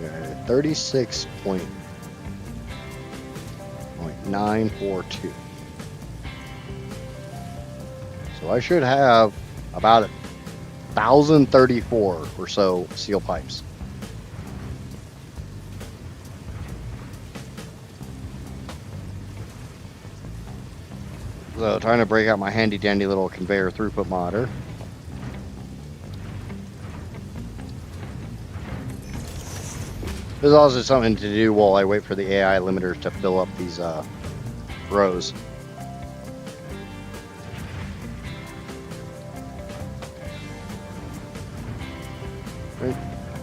Yeah, 36.942. So I should have about 1,034 or so steel pipes. So trying to break out my handy dandy little conveyor throughput modder. There's also something to do while I wait for the AI limiters to fill up these rows.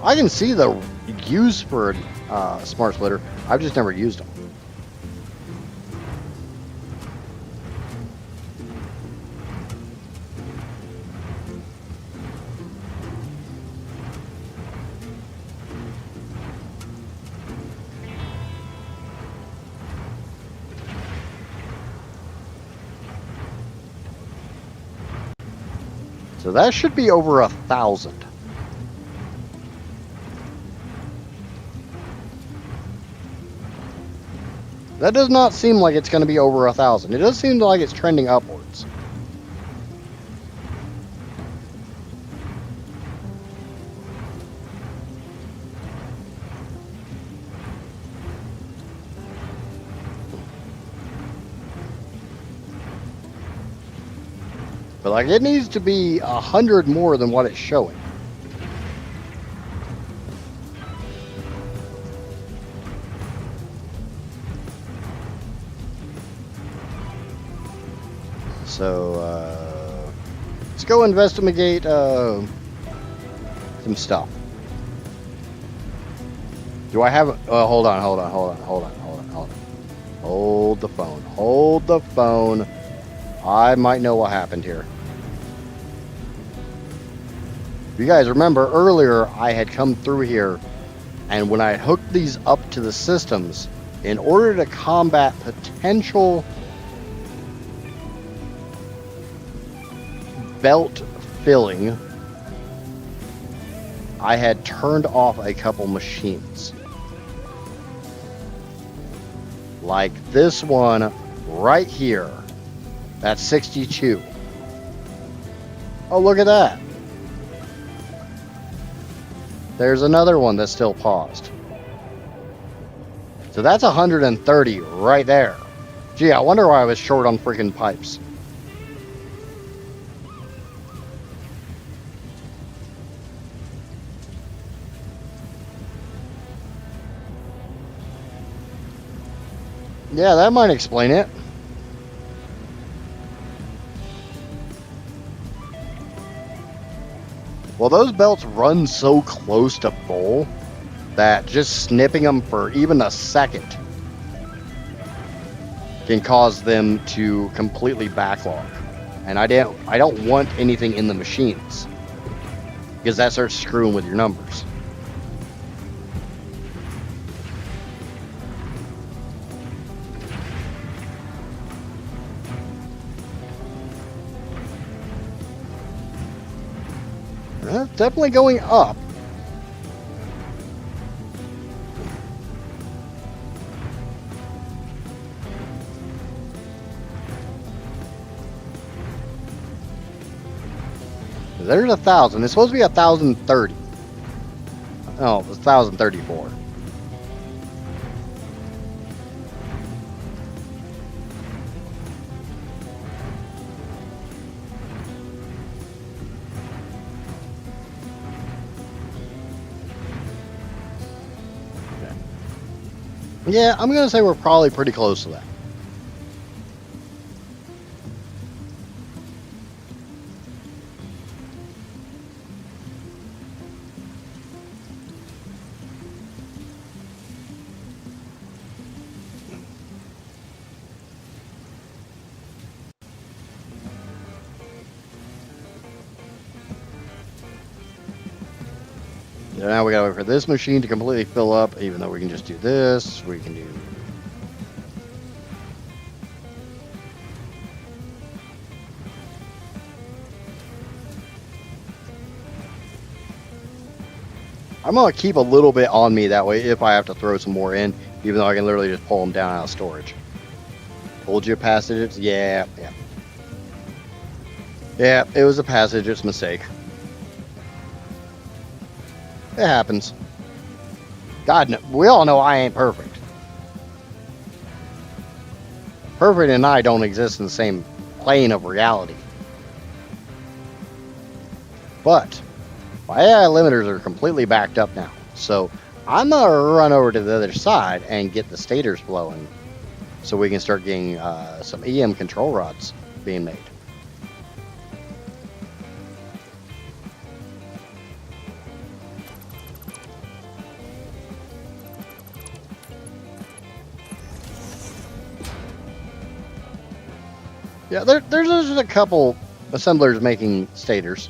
I can see the use for a smart splitter. I've just never used them. So that should be over 1,000. That does not seem like it's going to be over 1,000. It does seem like it's trending upwards. But like it needs to be 100 more than what it's showing. So let's go investigate some stuff. Do I have? Hold on. Hold the phone. Hold the phone. I might know what happened here. You guys remember earlier I had come through here, and when I had hooked these up to the systems, in order to combat potential belt filling, I had turned off a couple machines. Like this one right here. That's 62. Oh, look at that. There's another one that's still paused. So that's 130 right there. Gee, I wonder why I was short on freaking pipes. Yeah, that might explain it. Well, those belts run so close to full that just snipping them for even a second can cause them to completely backlog. And I don't want anything in the machines because that starts screwing with your numbers. That's definitely going up. There's 1,000. It's supposed to be 1,030. Oh, it was 1,034. Yeah, I'm going to say we're probably pretty close to that. Now we gotta wait for this machine to completely fill up, even though we can just do this. We can do... I'm gonna keep a little bit on me that way if I have to throw some more in, even though I can literally just pull them down out of storage. Told you passages? Yeah. Yeah, it was a passage's mistake. It happens. God, no, we all know I ain't perfect. Perfect and I don't exist in the same plane of reality. But my AI limiters are completely backed up now. So I'm going to run over to the other side and get the stators flowing so we can start getting some EM control rods being made. Yeah, there's just a couple assemblers making stators.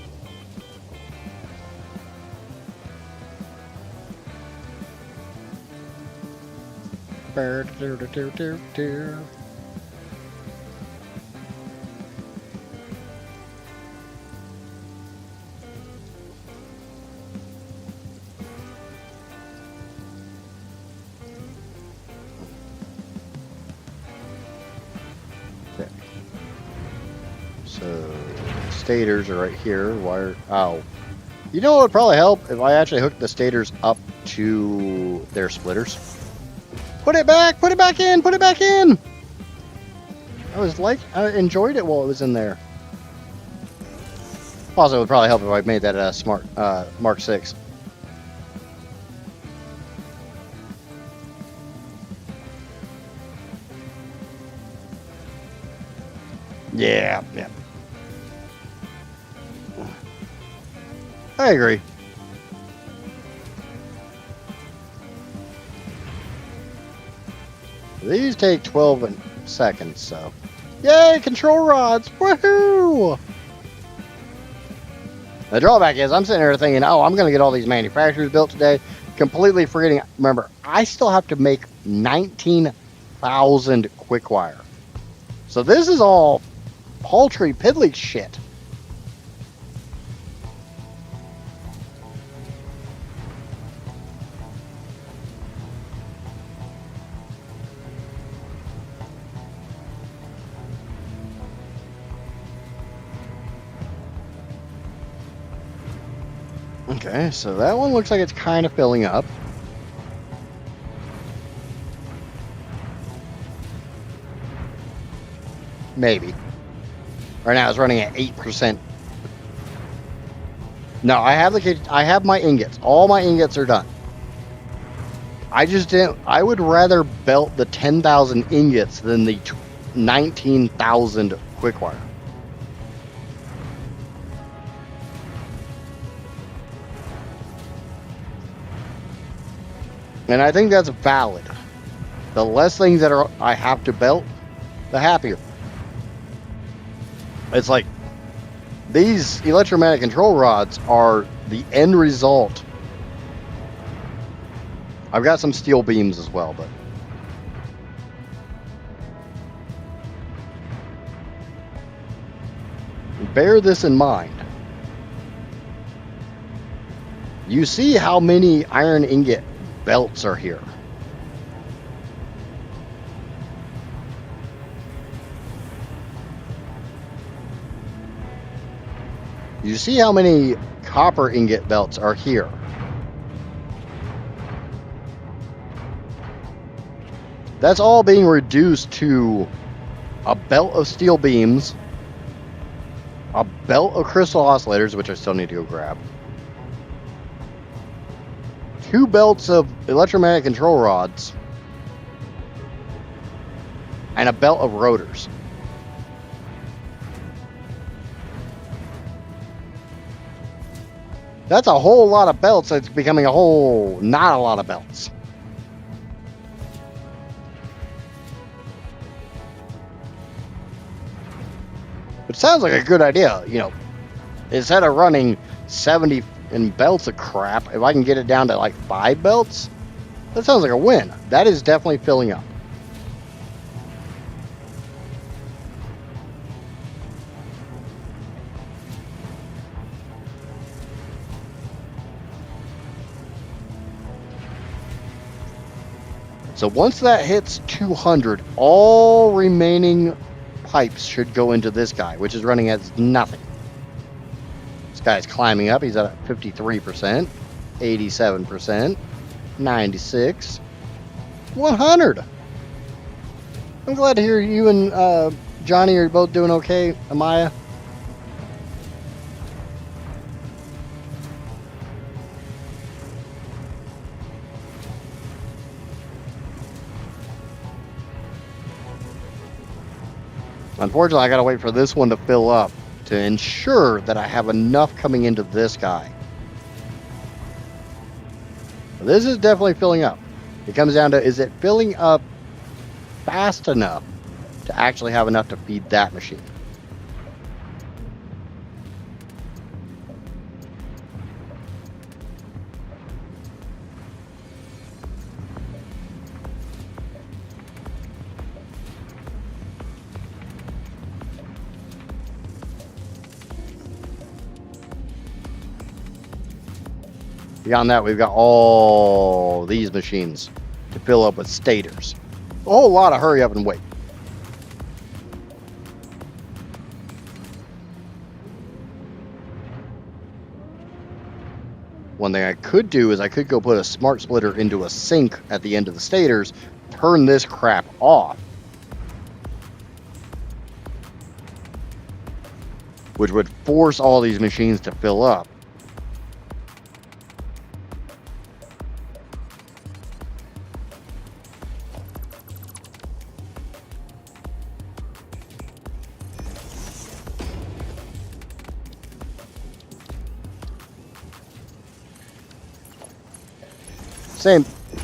So stators are right here. Wire. Oh, you know what would probably help if I actually hooked the stators up to their splitters. Put it back in, put it back in. I enjoyed it while it was in there. Also, it would probably help if I made that smart Mark 6. Yeah. I agree. These take 12 seconds, so. Yay, control rods! Woohoo! The drawback is I'm sitting here thinking, oh, I'm going to get all these manufacturers built today, completely forgetting. Remember, I still have to make 19,000 quick wire. So this is all paltry, piddly shit. Okay, so that one looks like it's kind of filling up. Maybe. Right now it's running at 8%. No, I have my ingots. All my ingots are done. I just didn't. I would rather belt the 10,000 ingots than the 19,000 quick wire. And I think that's valid. The less things that I have to belt, the happier. It's like these electromagnetic control rods are the end result. I've got some steel beams as well, but bear this in mind. You see how many iron ingot belts are here. You see how many copper ingot belts are here. That's all being reduced to a belt of steel beams, a belt of crystal oscillators, which I still need to go grab, 2 belts of electromagnetic control rods, and a belt of rotors. That's a whole lot of belts. It's becoming a whole not a lot of belts. It sounds like a good idea, you know. Instead of running 70 and belts of crap. If I can get it down to like 5 belts, that sounds like a win. That is definitely filling up. So once that hits 200, all remaining pipes should go into this guy, which is running at nothing. This guy's climbing up. He's at 53%, 87%, 96, 100. I'm glad to hear you and Johnny are both doing okay, Amaya. Unfortunately, I gotta wait for this one to fill up to ensure that I have enough coming into this guy. This is definitely filling up. It comes down to, is it filling up fast enough to actually have enough to feed that machine? Beyond that, we've got all these machines to fill up with stators. A whole lot of hurry up and wait. One thing I could do is I could go put a smart splitter into a sink at the end of the stators, turn this crap off, which would force all these machines to fill up.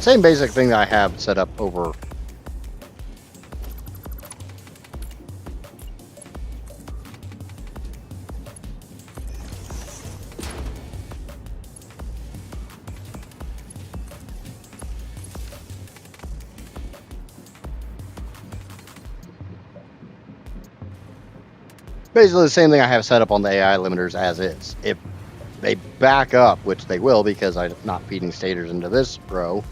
Same basic thing that I have set up over. Basically the same thing I have set up on the AI limiters as is. If they back up, which they will because I'm not feeding stators into this row,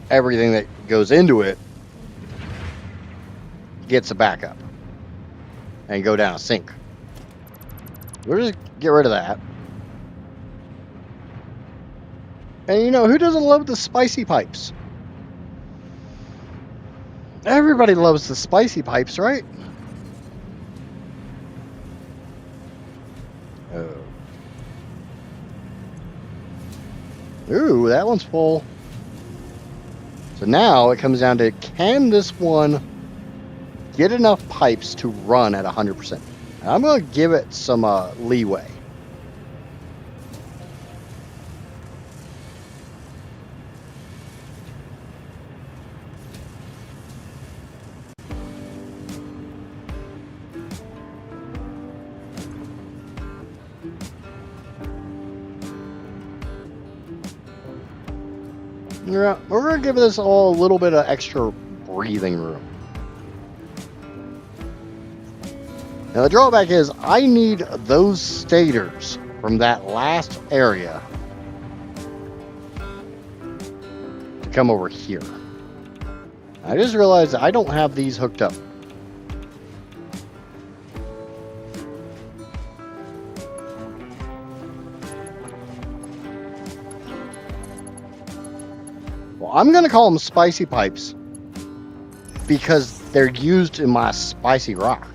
everything that goes into it gets a backup and go down a sink. We'll just get rid of that. And you know, who doesn't love the spicy pipes? Everybody loves the spicy pipes, right? Oh. Ooh, that one's full. So now it comes down to, can this one get enough pipes to run at 100%? And I'm going to give it some leeway. Yeah, we're going to give this all a little bit of extra breathing room. Now the drawback is I need those stators from that last area to come over here. I just realized I don't have these hooked up. I'm going to call them spicy pipes because they're used in my spicy rock.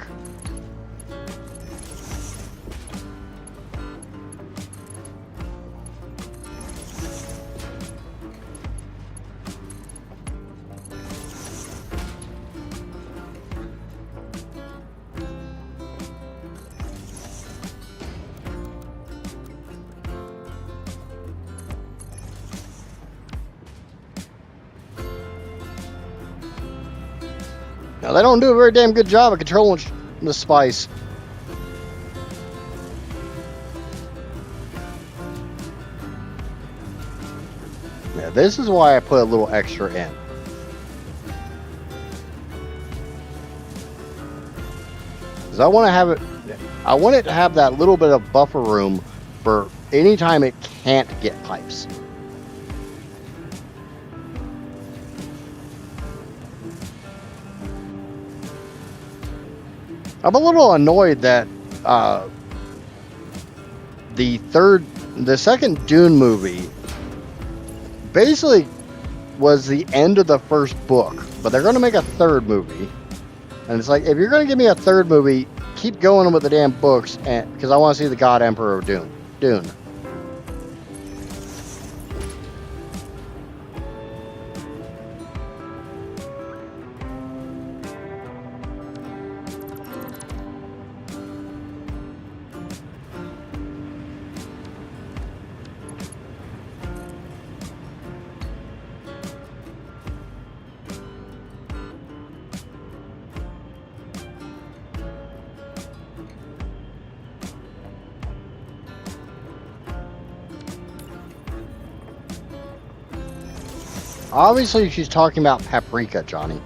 Now, they don't do a very damn good job of controlling the spice. This is why I put a little extra in. Because I want to have it, I want it to have that little bit of buffer room for any time it can't get pipes. I'm a little annoyed that the second Dune movie basically was the end of the first book, but they're going to make a third movie, and it's like, if you're going to give me a third movie, keep going with the damn books, and because I want to see the God Emperor of Dune. Obviously, she's talking about paprika, Johnny.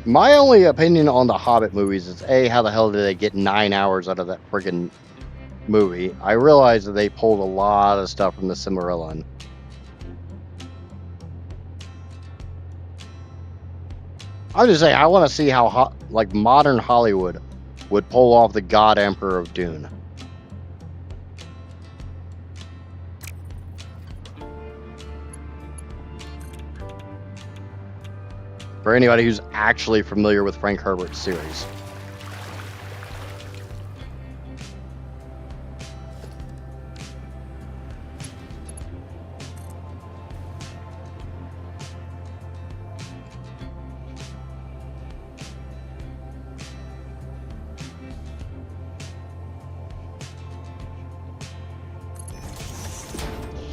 My only opinion on the Hobbit movies is, A, how the hell did they get 9 hours out of that friggin' movie? I realize that they pulled a lot of stuff from the Silmarillion. I'm just saying, I want to see how like modern Hollywood would pull off the God Emperor of Dune. For anybody who's actually familiar with Frank Herbert's series.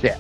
Shit.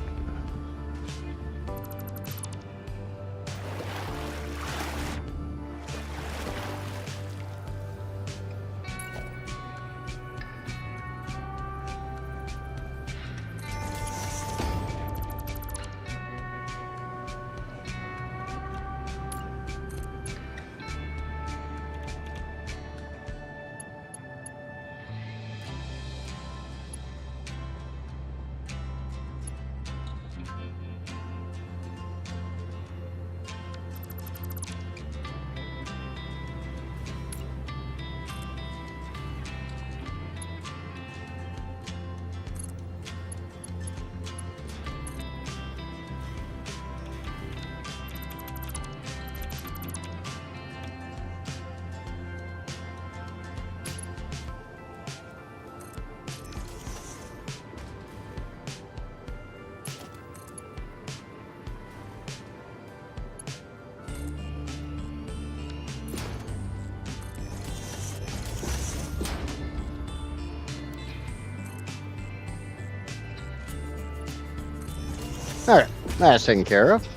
Alright, that's taken care of.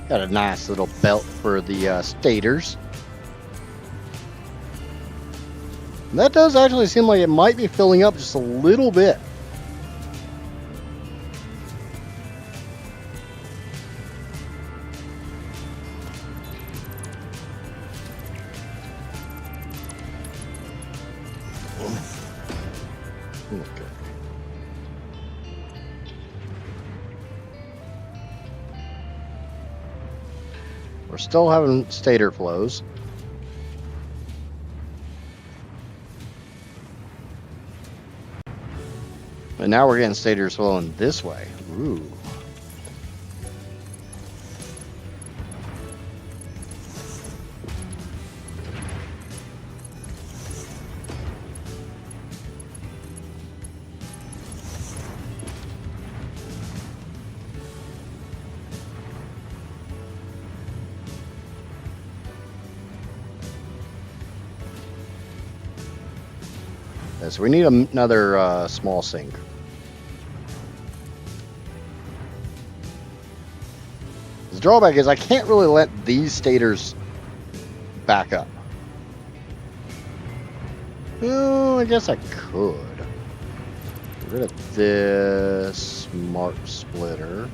Got a nice little belt for the stators. And that does actually seem like it might be filling up just a little bit. Okay. We're still having stator flows. And now we're getting stators flowing this way. Ooh. So we need another small sink. The drawback is I can't really let these stators back up. Well, I guess I could. Get rid of this smart splitter.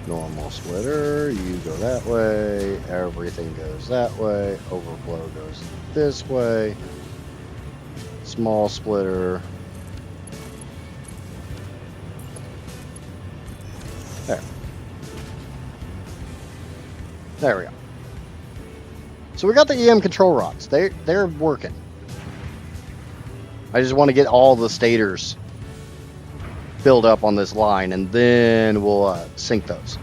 Normal splitter, you go that way, everything goes that way, overflow goes this way, small splitter, there we go. So we got the EM control rods, they're working. I just want to get all the stators filled up on this line, and then we'll sync those.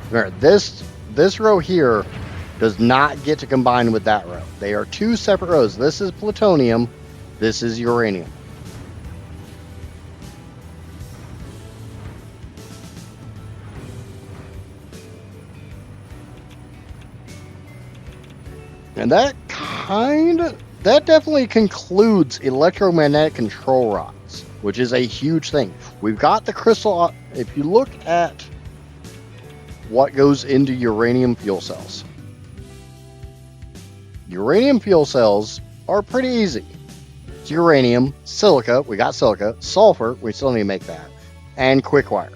Remember, this row here does not get to combine with that row. They are two separate rows. This is plutonium, this is uranium. And that definitely concludes electromagnetic control rods, which is a huge thing. We've got the crystal. If you look at what goes into uranium fuel cells, uranium fuel cells are pretty easy. It's uranium, silica, we got silica, sulfur, we still need to make that, and quick wire.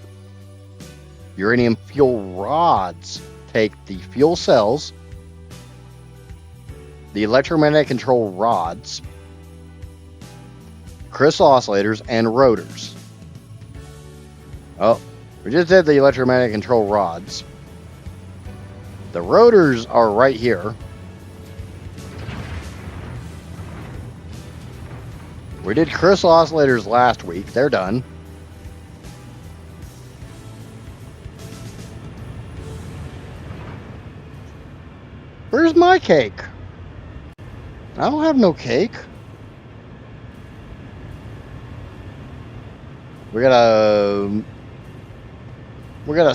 Uranium fuel rods take the fuel cells, the electromagnetic control rods, crystal oscillators, and rotors. Oh, we just did the electromagnetic control rods. The rotors are right here. We did crystal oscillators last week. They're done. Where's my cake? I don't have no cake. We got a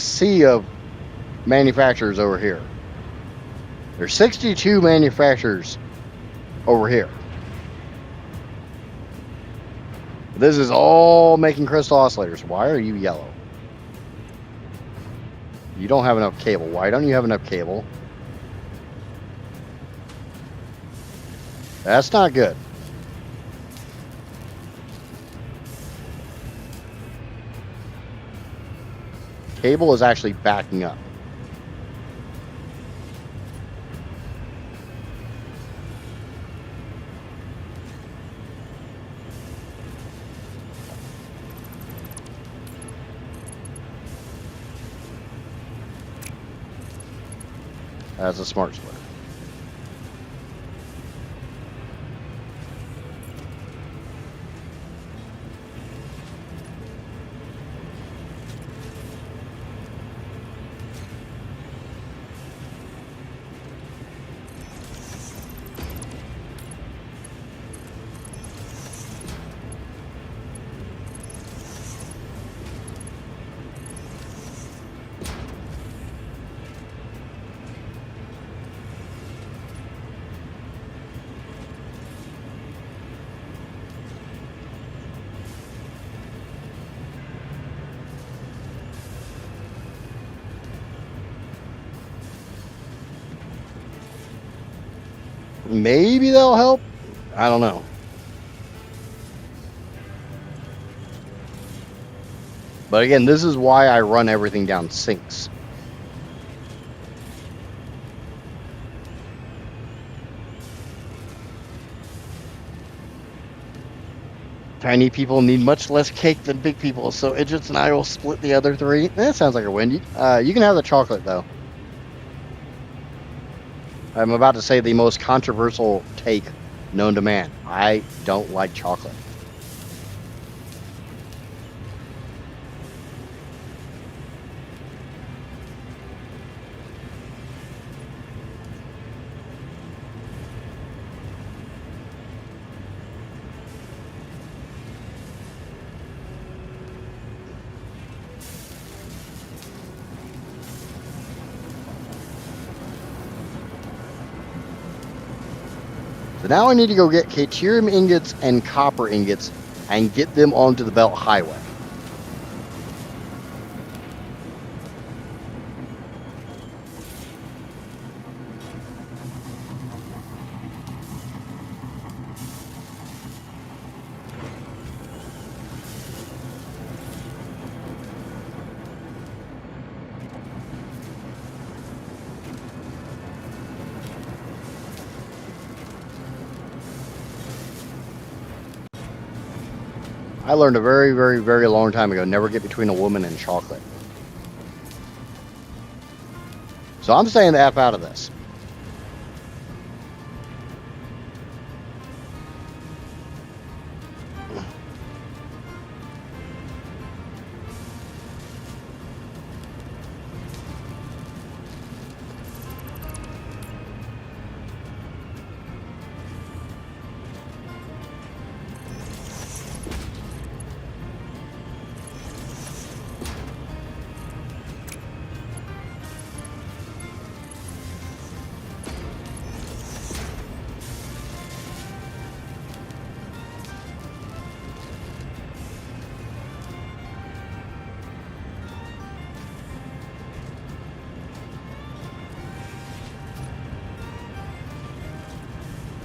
sea of manufacturers over here. There's 62 manufacturers over here. This is all making crystal oscillators. Why are you yellow? You don't have enough cable. Why don't you have enough cable? That's not good. Cable is actually backing up. That's a smart splitter. Maybe they'll help. I don't know. But again, this is why I run everything down sinks. Tiny people need much less cake than big people, so Idrits and I will split the other three. That sounds like a win. You can have the chocolate, though. I'm about to say the most controversial take Known to man, I don't like chocolate. So now I need to go get Caterium ingots and copper ingots and get them onto the Belt Highway. I learned a very, very, very long time ago, never get between a woman and chocolate. So I'm staying the F out of this.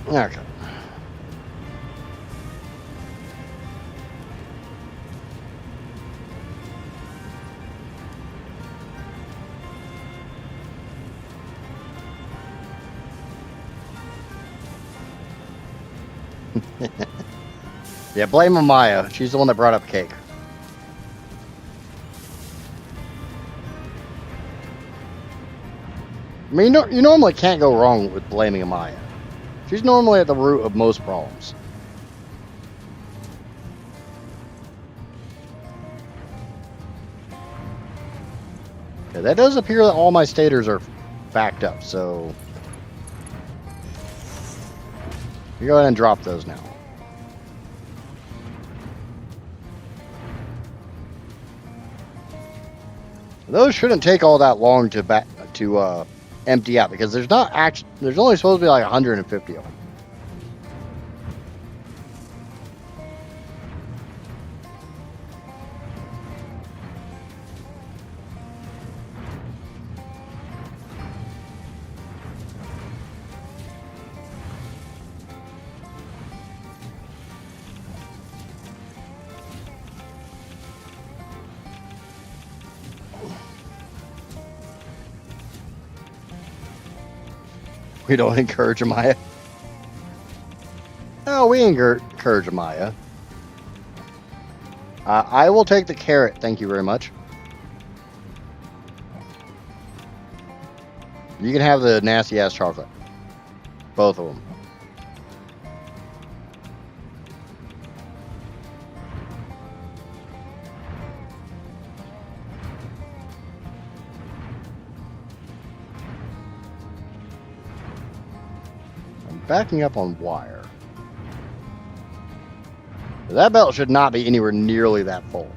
Okay. Yeah, blame Amaya. She's the one that brought up cake. I mean, you normally can't go wrong with blaming Amaya. She's normally at the root of most problems. Okay, that does appear that all my stators are backed up, so you go ahead and drop those now. Those shouldn't take all that long to empty out because there's only supposed to be like 150 of them. We don't encourage Amaya. No, we encourage Amaya. I will take the carrot. Thank you very much. You can have the nasty ass chocolate. Both of them. I'm backing up on wire. That belt should not be anywhere nearly that full.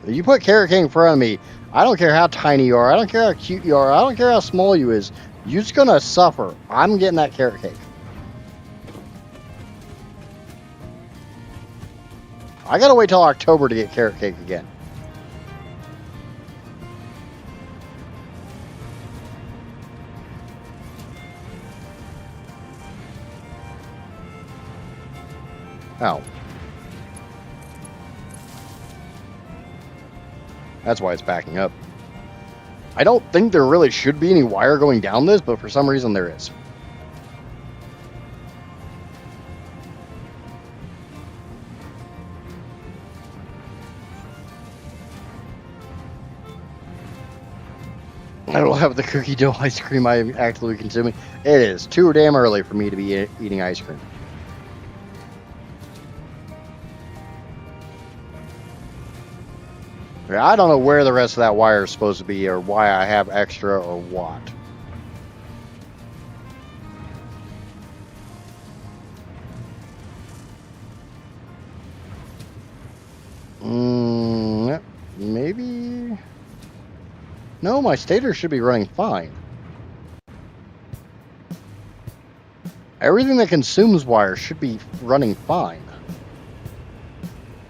You put Carrot King in front of me. I don't care how tiny you are. I don't care how cute you are. I don't care how small you is. You're just gonna suffer. I'm getting that carrot cake. I gotta wait till October to get carrot cake again. Oh. That's why it's backing up. I don't think there really should be any wire going down this, but for some reason there is. I don't have the cookie dough ice cream I'm actively consuming. It is too damn early for me to be eating ice cream. I don't know where the rest of that wire is supposed to be or why I have extra or what. Maybe... No, my stator should be running fine. Everything that consumes wire should be running fine.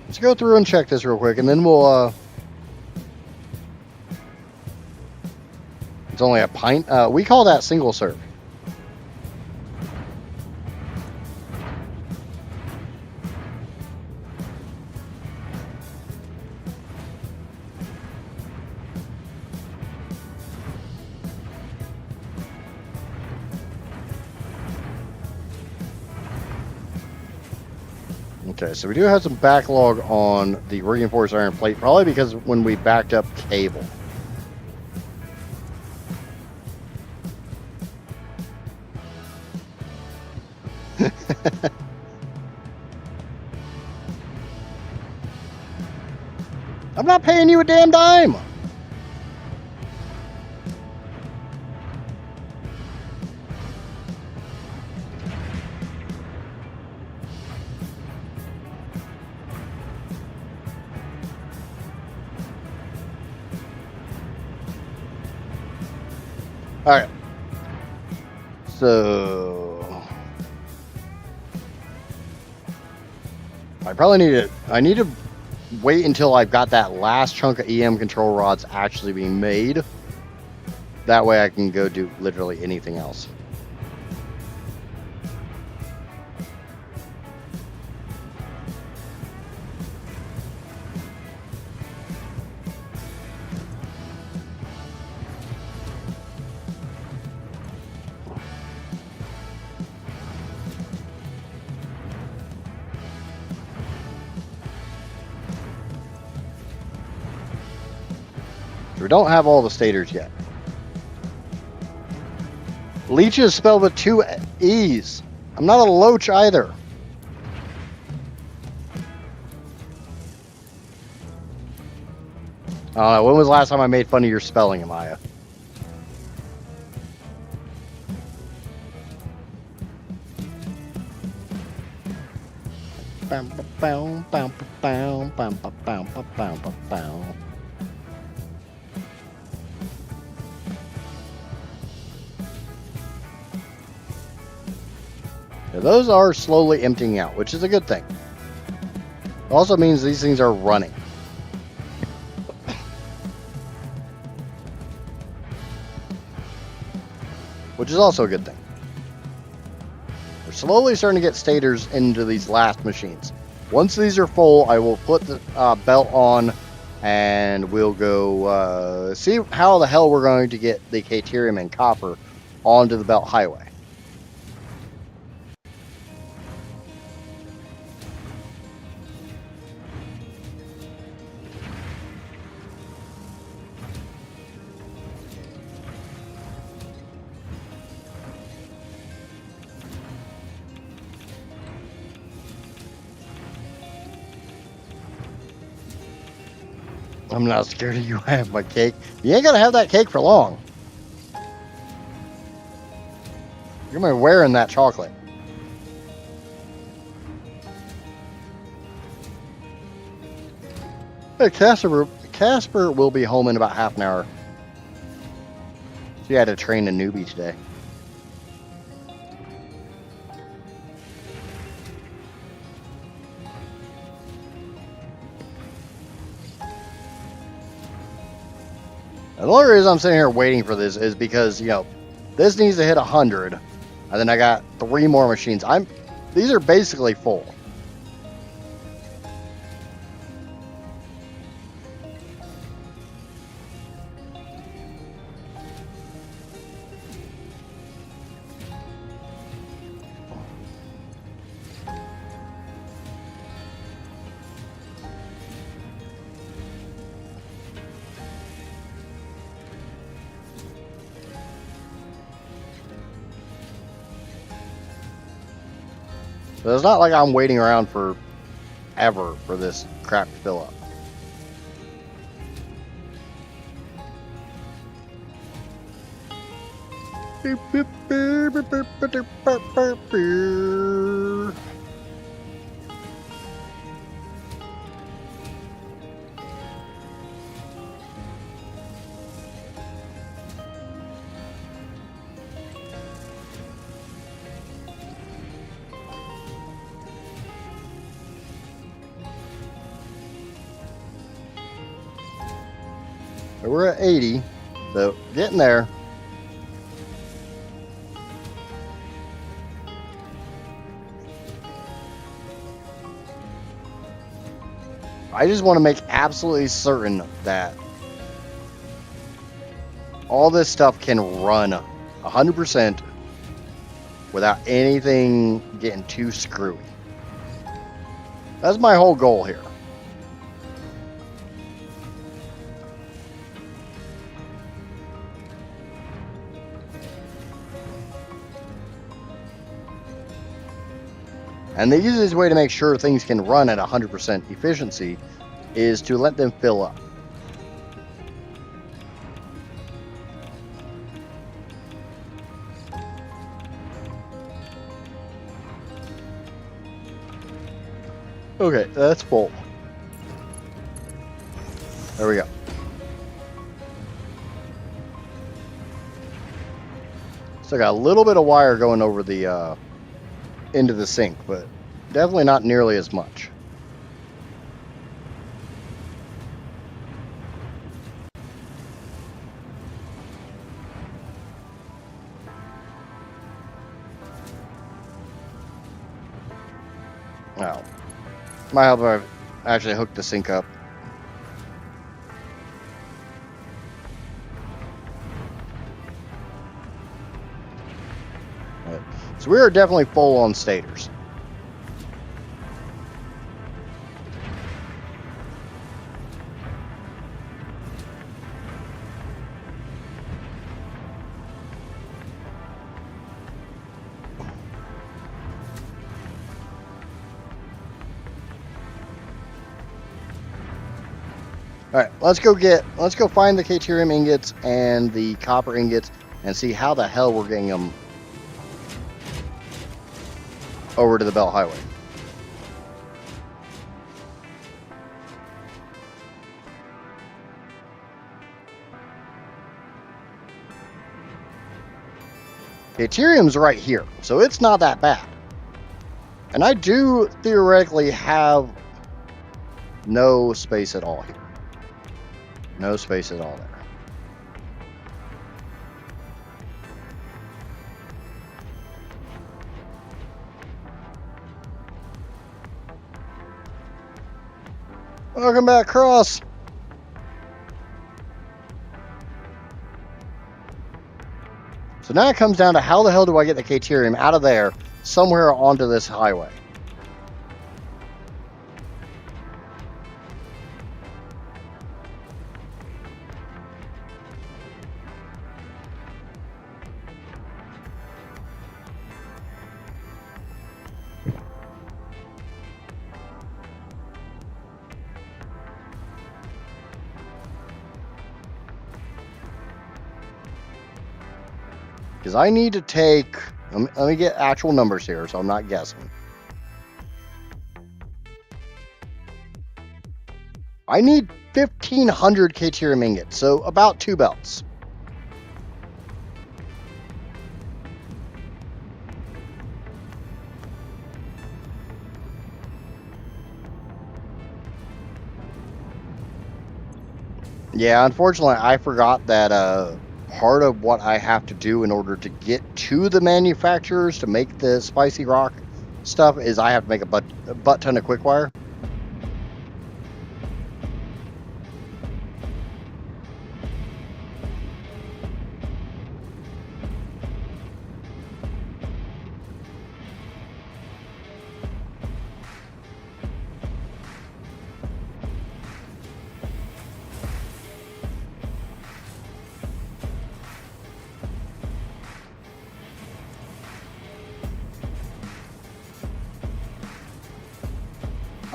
Let's go through and check this real quick, and then we'll... It's only a pint. We call that single serve. Okay, so we do have some backlog on the reinforced iron plate, probably because when we backed up cable. I'm not paying you a damn dime. All right. So I need to wait until I've got that last chunk of EM control rods actually being made. That way I can go do literally anything else. We don't have all the stators yet. Leech is spelled with 2 E's. I'm not a loach either. I don't know. When was the last time I made fun of your spelling, Amaya? Yeah, those are slowly emptying out, which is a good thing. It also means these things are running. Which is also a good thing. We're slowly starting to get stators into these last machines. Once these are full, I will put the belt on and we'll go see how the hell we're going to get the Caterium and copper onto the belt highway. I'm not scared of you. I have my cake. You ain't gonna have that cake for long. You're gonna be wearing that chocolate. Hey, Casper will be home in about half an hour. She had to train a newbie today. The only reason I'm sitting here waiting for this is because, you know, this needs to hit 100, and then I got 3 more machines. These are basically full. So it's not like I'm waiting around for ever for this crap to fill up. We're at 80, so getting there. I just want to make absolutely certain that all this stuff can run 100% without anything getting too screwy. That's my whole goal here. And the easiest way to make sure things can run at 100% efficiency is to let them fill up. Okay, that's full. There we go. Still got a little bit of wire going over the into the sink, but definitely not nearly as much. Wow. Might help if I actually hook the sink up. Right. So we are definitely full on stators. All right, let's go find the Caterium ingots and the copper ingots and see how the hell we're getting them over to the Belt Highway. Caterium's right here, so it's not that bad. And I do theoretically have no space at all here. No space at all there. Welcome back, Cross. So now it comes down to how the hell do I get the Caterium out of there somewhere onto this highway? Because I need to take, let me get actual numbers here so I'm not guessing. I need 1,500 Caterium ingots, so about 2 belts. Yeah, unfortunately, I forgot that part of what I have to do in order to get to the manufacturers to make the spicy rock stuff is I have to make a butt ton of quick wire.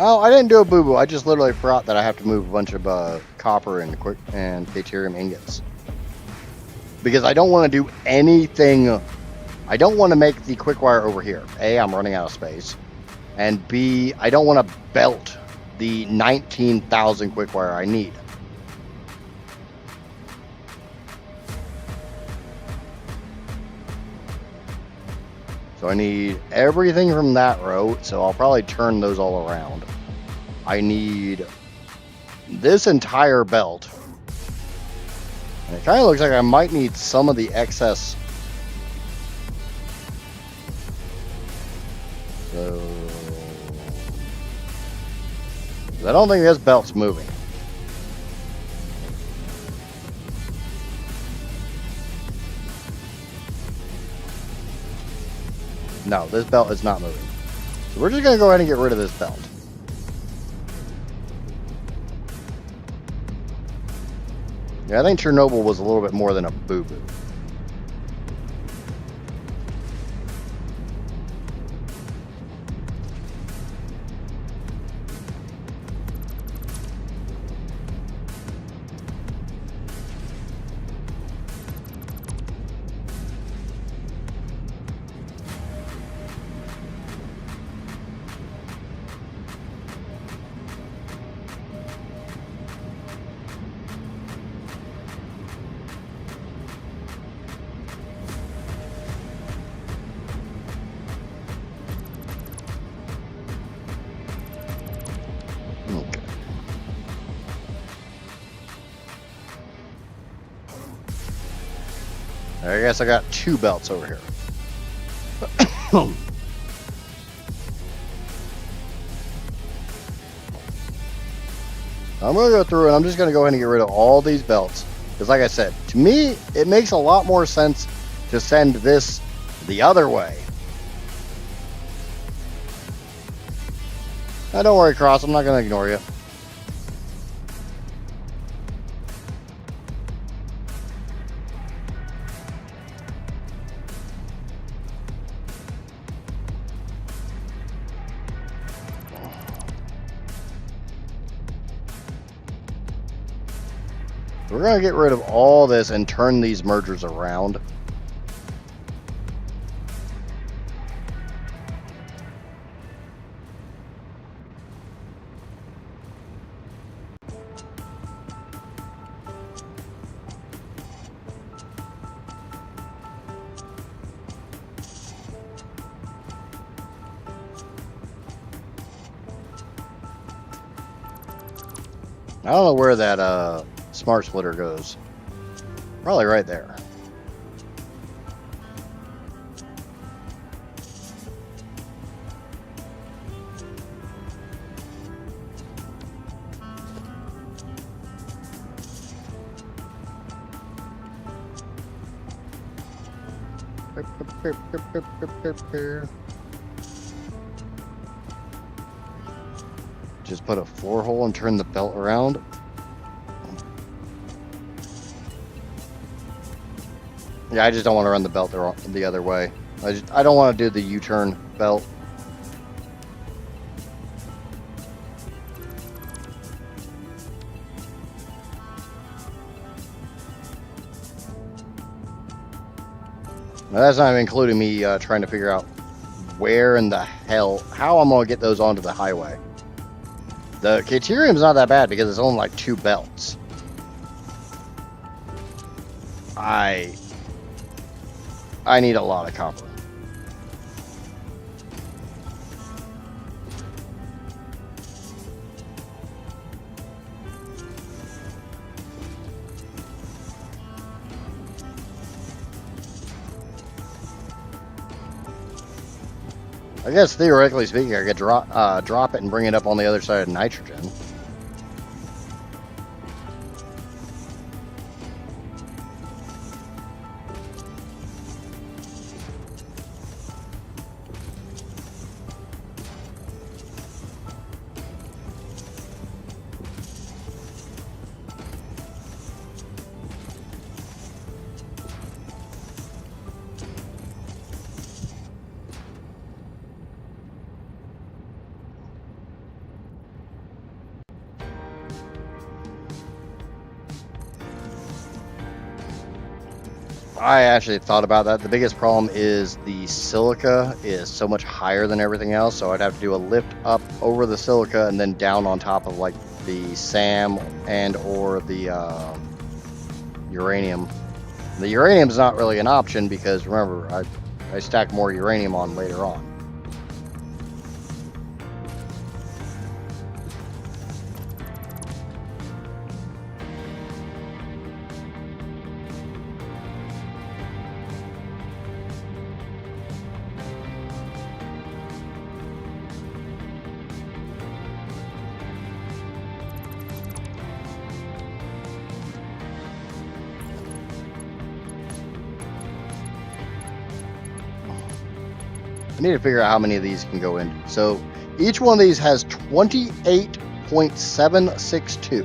Oh, I didn't do a boo-boo. I just literally forgot that I have to move a bunch of copper and deuterium ingots. Because I don't want to do anything. I don't want to make the quick wire over here. A, I'm running out of space. And B, I don't want to belt the 19,000 quick wire I need. So I need everything from that row, so I'll probably turn those all around. I need this entire belt. And it kind of looks like I might need some of the excess. So I don't think this belt's moving. No, this belt is not moving. So we're just going to go ahead and get rid of this belt. Yeah, I think Chernobyl was a little bit more than a boo-boo. Okay. I guess I got two belts over here. I'm going to go through and I'm just going to go ahead and get rid of all these belts. Because like I said, to me, it makes a lot more sense to send this the other way. Now, don't worry, Cross. I'm not going to ignore you. We're going to get rid of all this and turn these mergers around. I don't know where that smart splitter goes. Probably right there. Just put a floor hole and turn the belt around. Yeah, I just don't want to run the belt the other way. I don't want to do the U-turn belt. Now, that's not even including me trying to figure out where in the hell, how I'm going to get those onto the highway. The deuterium's not that bad because it's only like 2 belts. I need a lot of copper. I guess theoretically speaking, I could drop it and bring it up on the other side of nitrogen. I actually thought about that. The biggest problem is the silica is so much higher than everything else, so I'd have to do a lift up over the silica and then down on top of like the SAM and or the uranium. The uranium's not really an option because remember, I stack more uranium on later on. I need to figure out how many of these can go in. So each one of these has 28.762.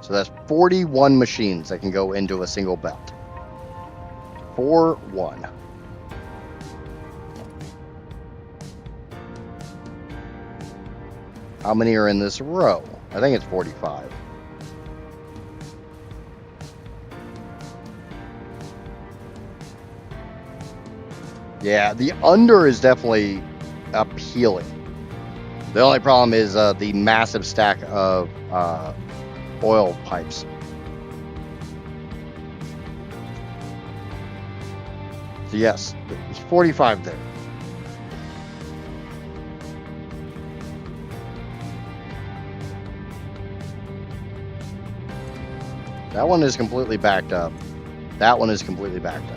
So that's 41 machines that can go into a single belt. 41. How many are in this row? I think it's 45. Yeah, the under is definitely appealing. The only problem is the massive stack of oil pipes. So yes, it's 45 there. That one is completely backed up. That one is completely backed up.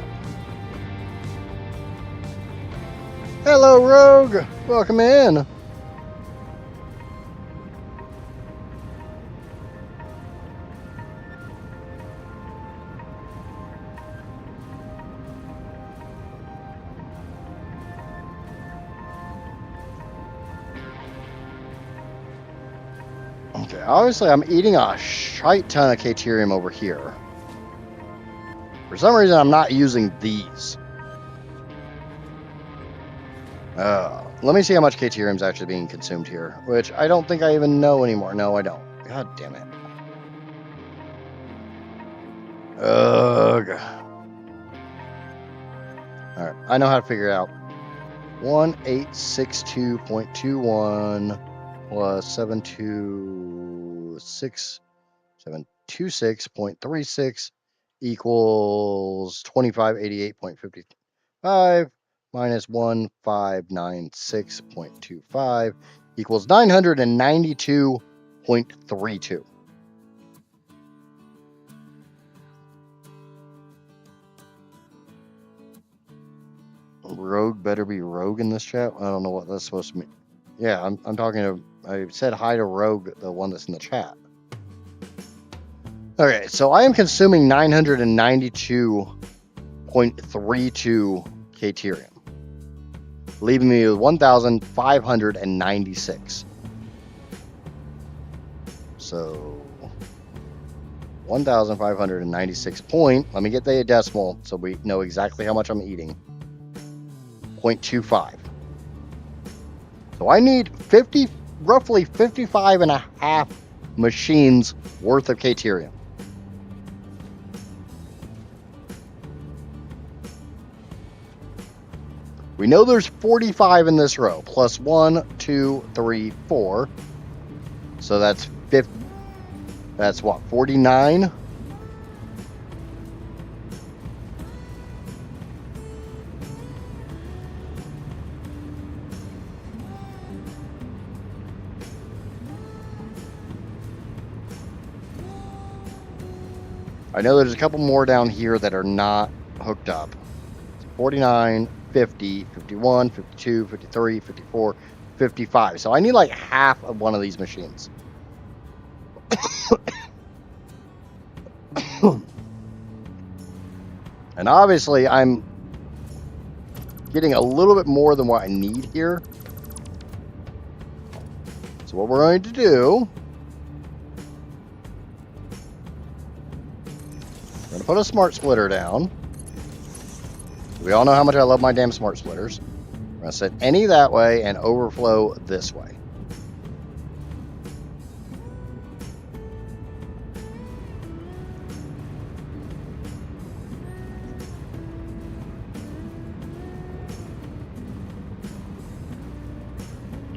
Hello, Rogue. Welcome in. Okay, obviously I'm eating a shite ton of Caterium over here. For some reason, I'm not using these. Let me see how much Caterium is actually being consumed here, which I don't think I even know anymore. No, I don't. God damn it. Ugh. Alright, I know how to figure it out. 1862.21 plus 726.36 equals 2588.55 minus 1596.25 equals 992.32. Rogue better be Rogue in this chat. I don't know what that's supposed to mean. Yeah, I'm talking to. I said hi to Rogue, the one that's in the chat. Okay, so I am consuming 992.32 Caterium, leaving me with 1,596. So 1,596 point. Let me get the decimal so we know exactly how much I'm eating. 0.25. So I need roughly 55 and a half machines worth of Caterium. We know there's 45 in this row, plus 1, 2, 3, 4. So that's 50. That's what, 49? I know there's a couple more down here that are not hooked up. 49, 50, 51, 52, 53, 54, 55. So I need like half of one of these machines. And obviously I'm getting a little bit more than what I need here. So what we're going to do, we're going to put a smart splitter down. We all know how much I love my damn smart splitters. We're going to set any that way and overflow this way.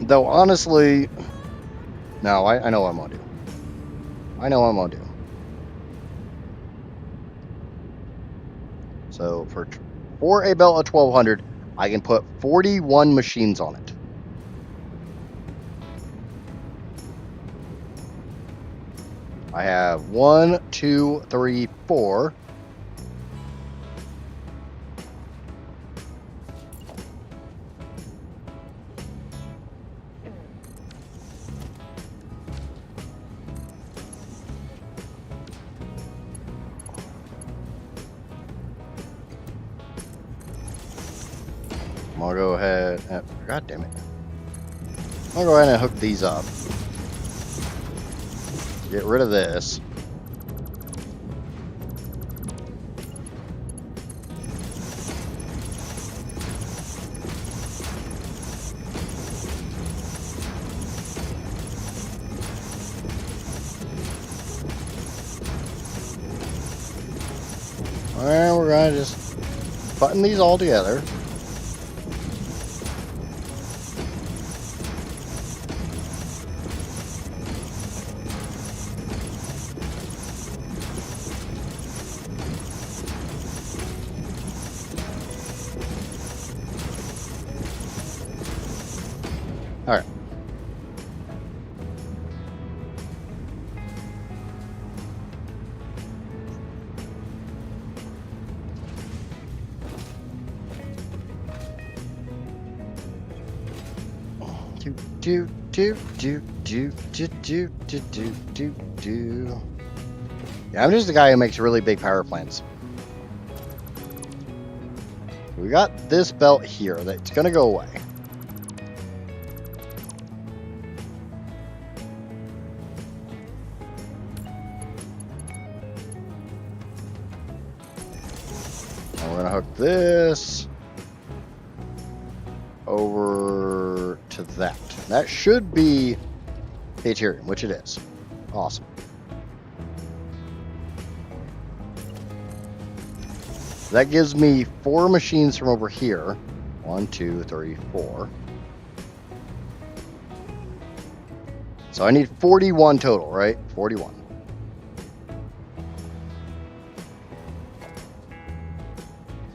Though, honestly, no, I know what I'm going to do. I know what I'm going to do. So, for a belt of 1,200, I can put 41 machines on it. I have 1, 2, 3, 4. I'm gonna go ahead. God damn it! I'm gonna go ahead and hook these up. Get rid of this. And we're gonna just button these all together. All right. Do. Yeah, I'm just the guy who makes really big power plants. We got this belt here that's gonna go away. And we're gonna hook this over to that. That should be Aterium, which it is. Awesome. That gives me 4 machines from over here. 1, 2, 3, 4. So I need 41 total, right? 41.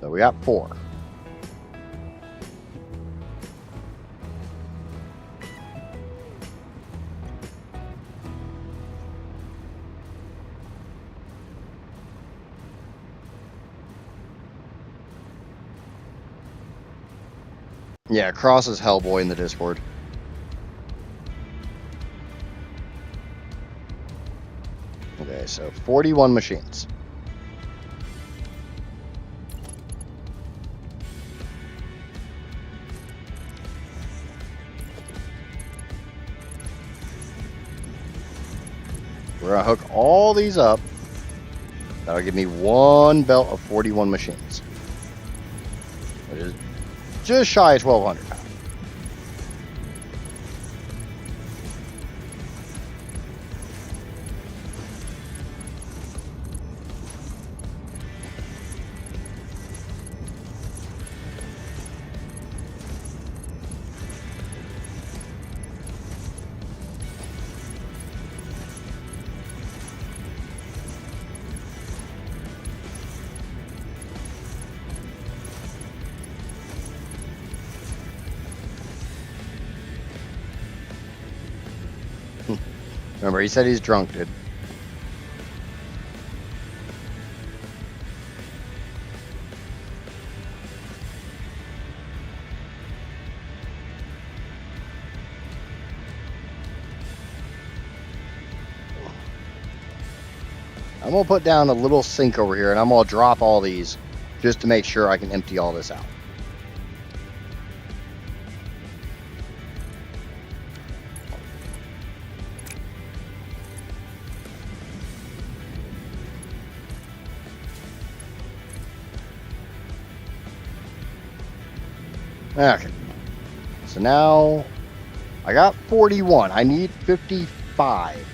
So we got 4. Yeah, Cross is Hellboy in the Discord. Okay, so 41 machines. We're gonna hook all these up. That'll give me 1 belt of 41 machines, which is just shy of 1,200 pounds. Remember, he said he's drunk, dude. I'm gonna put down a little sink over here, and I'm gonna drop all these just to make sure I can empty all this out. Okay. So now I got 41. I need 55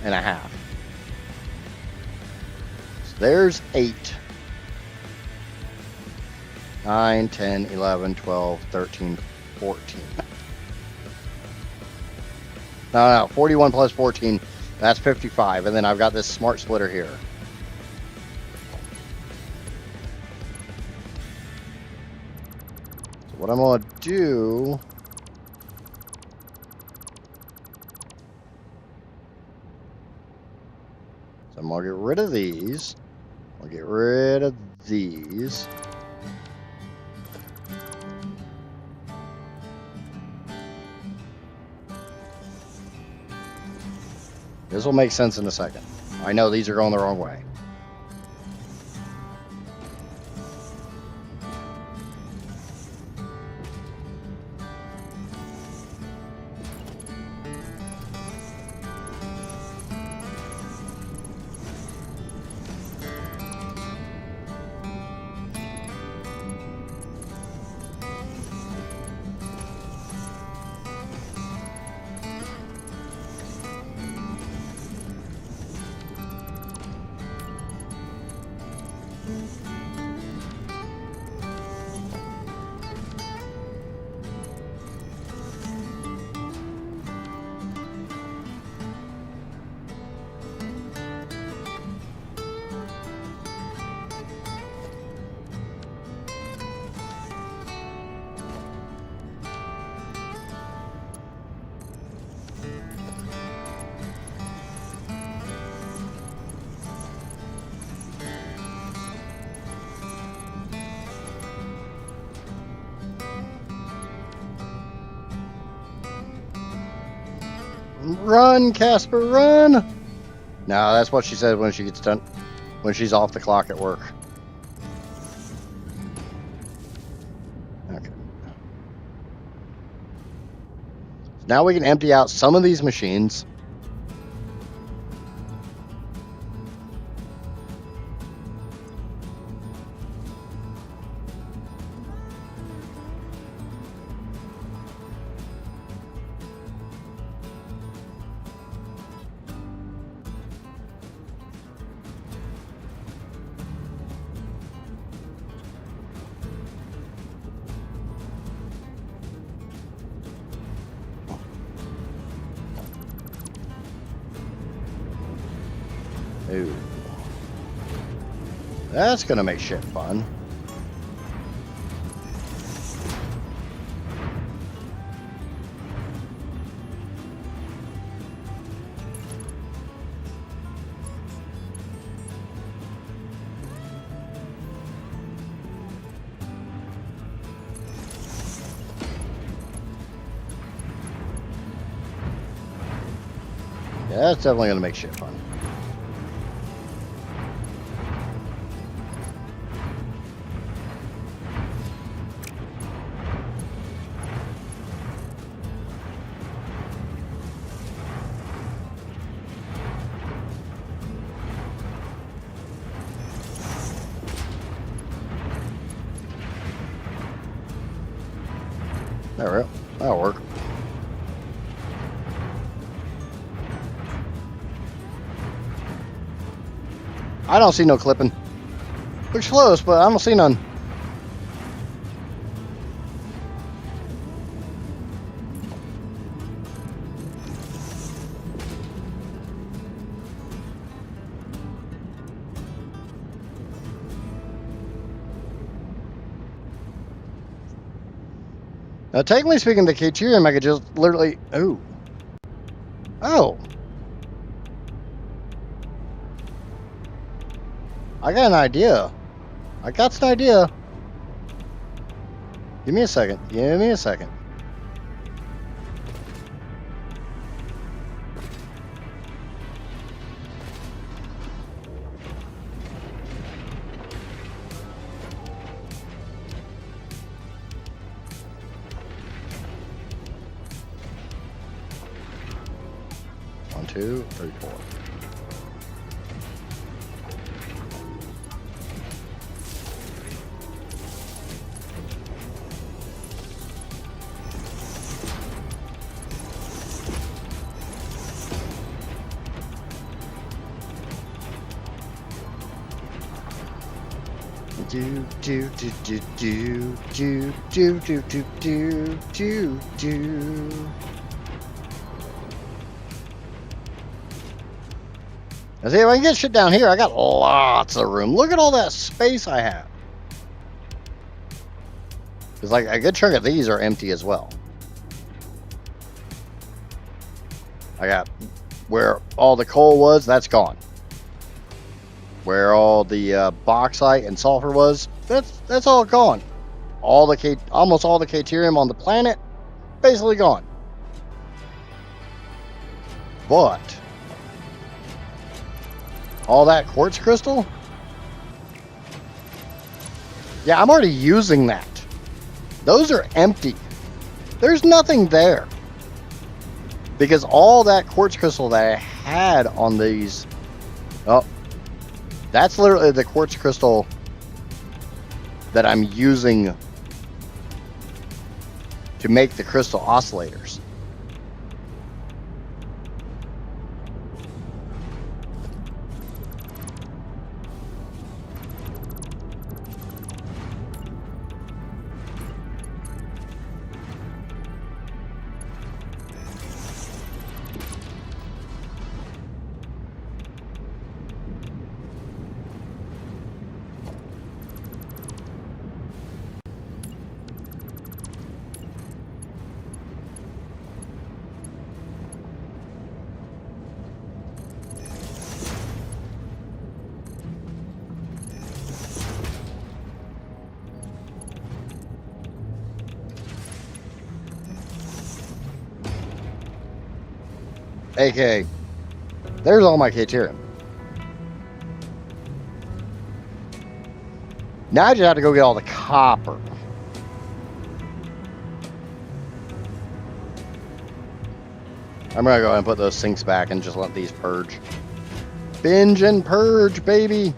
and a half. So there's 8. 9, 10, 11, 12, 13, 14. No, 41 plus 14, that's 55. And then I've got this smart splitter here. So what I'm going to do... So I'm going to get rid of these. I'll get rid of these. This will make sense in a second. I know these are going the wrong way. Run, Casper, run! No, that's what she said when she gets done, when she's off the clock at work. Okay. Now we can empty out some of these machines. Ooh. That's gonna make shit fun. Yeah, that's definitely gonna make shit fun. There we go. That'll work. I don't see no clipping. Looks close, but I don't see none. Now, technically speaking, the K-Tierium, I could just literally... Oh. Oh. I got an idea. I got an idea. Give me a second. Give me a second. One, two, three, four. Do do do do do do do do do do do do. I see if I can get shit down here. I got lots of room. Look at all that space I have. Because like a good chunk of these are empty as well. I got where all the coal was, that's gone. Where all the bauxite and sulfur was, that's all gone. Almost all the Caterium on the planet, basically gone. But all that quartz crystal, yeah, I'm already using that. Those are empty. There's nothing there. Because all that quartz crystal that I had on these, oh, that's literally the quartz crystal that I'm using to make the crystal oscillators. AK, there's all my Caterium. Now I just have to go get all the copper. I'm gonna go ahead and put those sinks back and just let these purge. Binge and purge, baby.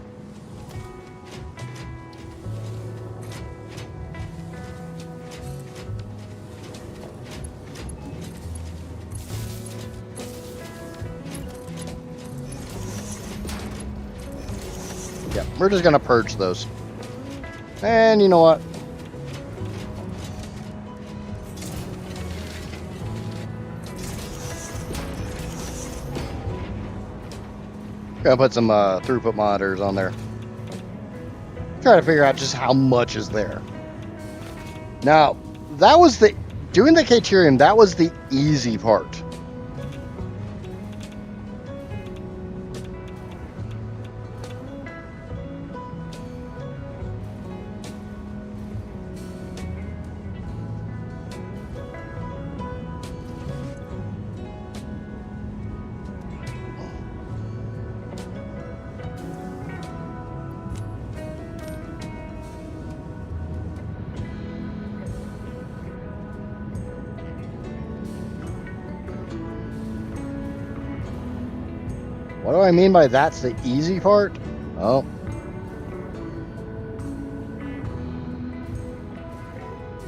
Yep, we're just gonna purge those. And you know what? Gonna put some throughput monitors on there. Try to figure out just how much is there. Now, that was doing the Caterium, that was the easy part. What do I mean by that's the easy part? Oh.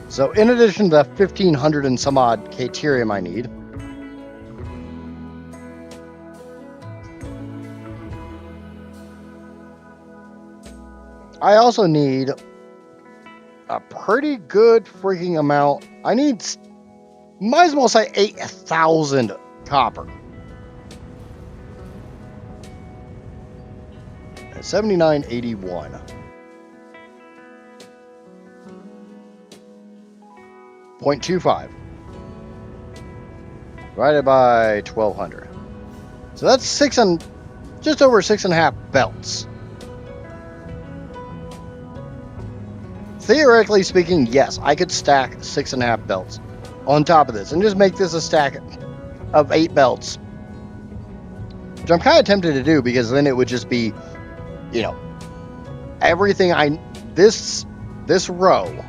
So in addition to the 1,500 and some odd Caterium I need, I also need a pretty good freaking amount. I need, might as well say 8,000 copper. 7981. 0.25 divided by 1,200. So that's just over 6.5 belts. Theoretically speaking, yes, I could stack 6.5 belts on top of this and just make this a stack of 8 belts. Which I'm kind of tempted to do, because then it would just be, you know, everything this row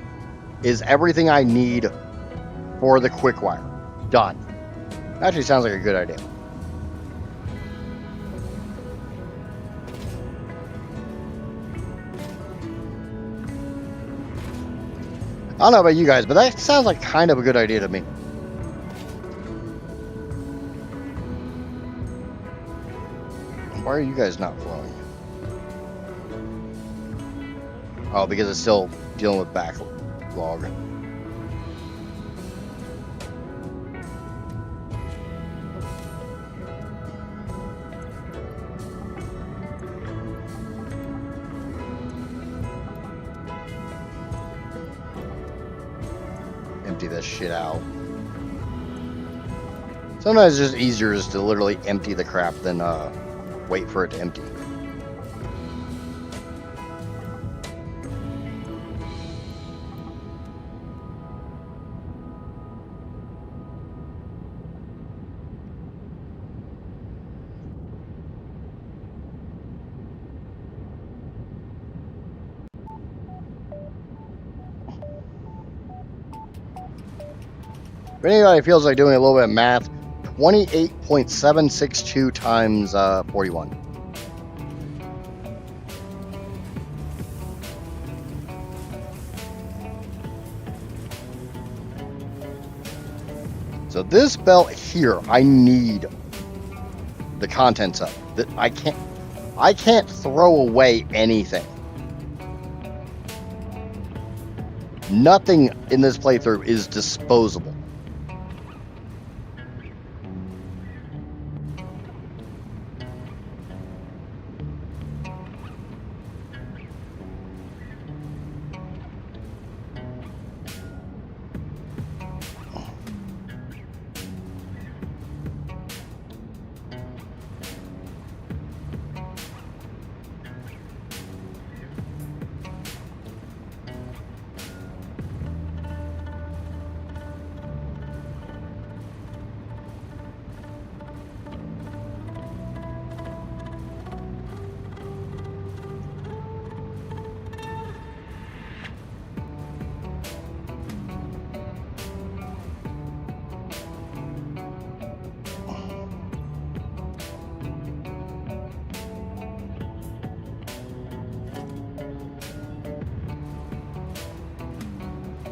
is everything I need for the quick wire. Done. Actually sounds like a good idea. I don't know about you guys, but that sounds like kind of a good idea to me. Why are you guys not flowing? Oh, because it's still dealing with backlog. empty this shit out. Sometimes it's just easier just to literally empty the crap than wait for it to empty. If anybody feels like doing a little bit of math, 28.762 times 41. So this belt here, I need the contents of. I can't throw away anything. Nothing in this playthrough is disposable.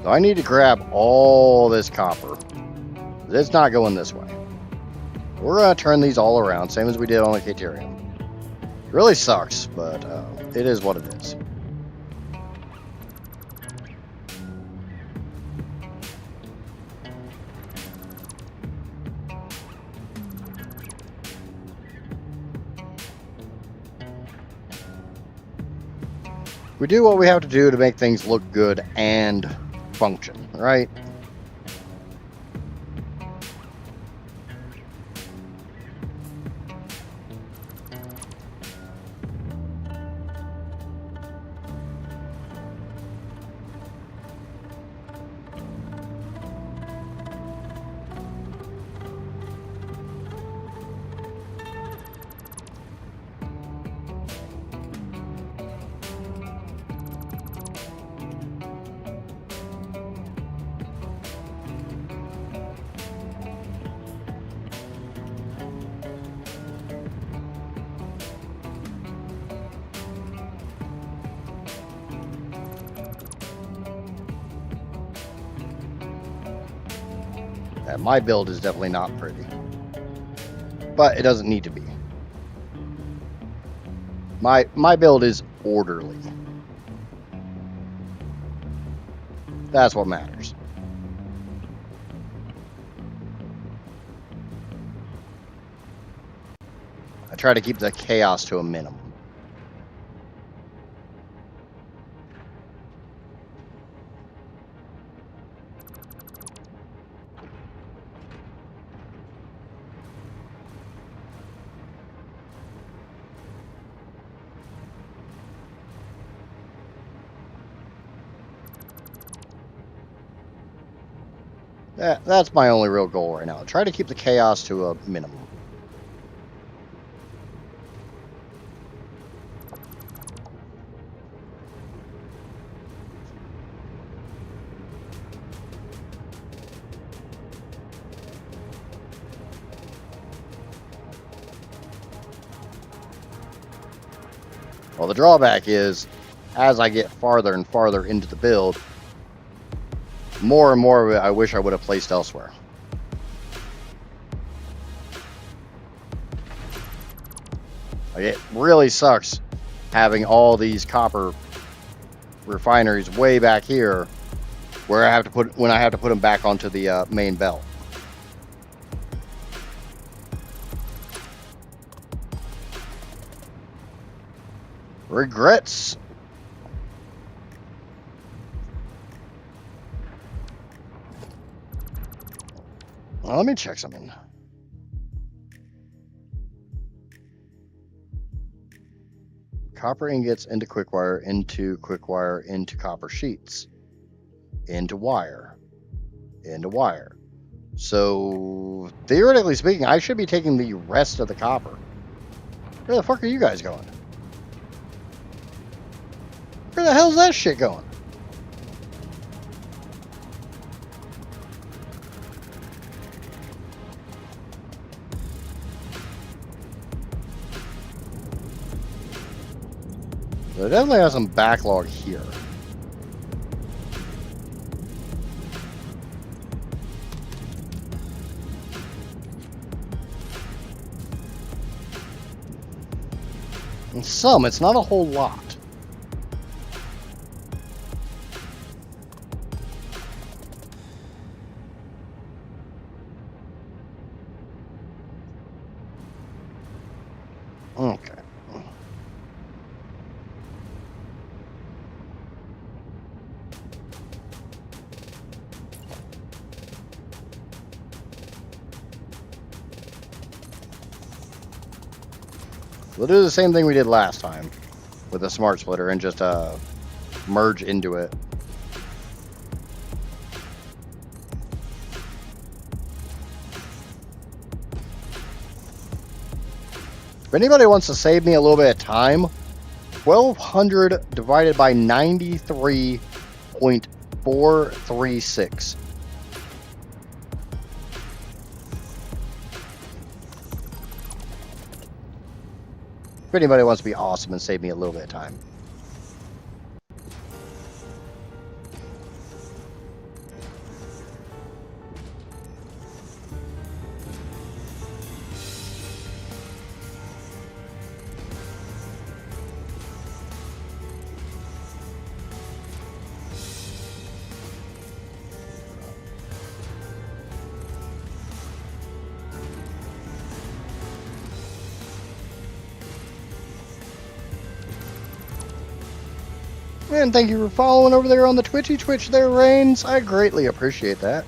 So I need to grab all this copper. It's not going this way. We're going to turn these all around, same as we did on the Caterium. It really sucks, but it is what it is. We do what we have to do to make things look good and function, right? And my build is definitely not pretty, but it doesn't need to be. My build is orderly. That's what matters. I try to keep the chaos to a minimum. That's my only real goal right now. Try to keep the chaos to a minimum. Well, the drawback is, as I get farther and farther into the build, more and more I wish I would have placed elsewhere. Like, it really sucks having all these copper refineries way back here, where I have to put them back onto the main belt. Regrets. Let me check something. Copper ingots into quick wire, into copper sheets, into wire. So, theoretically speaking, I should be taking the rest of the copper. Where the fuck are you guys going? Where the hell's that shit going? So it definitely has some backlog here. And some, it's not a whole lot. Okay. We'll do the same thing we did last time with the smart splitter and just merge into it. If anybody wants to save me a little bit of time, 1200 divided by 93.436. If anybody wants to be awesome and save me a little bit of time. And thank you for following over there on the Twitchy Twitch there, Reigns. I greatly appreciate that.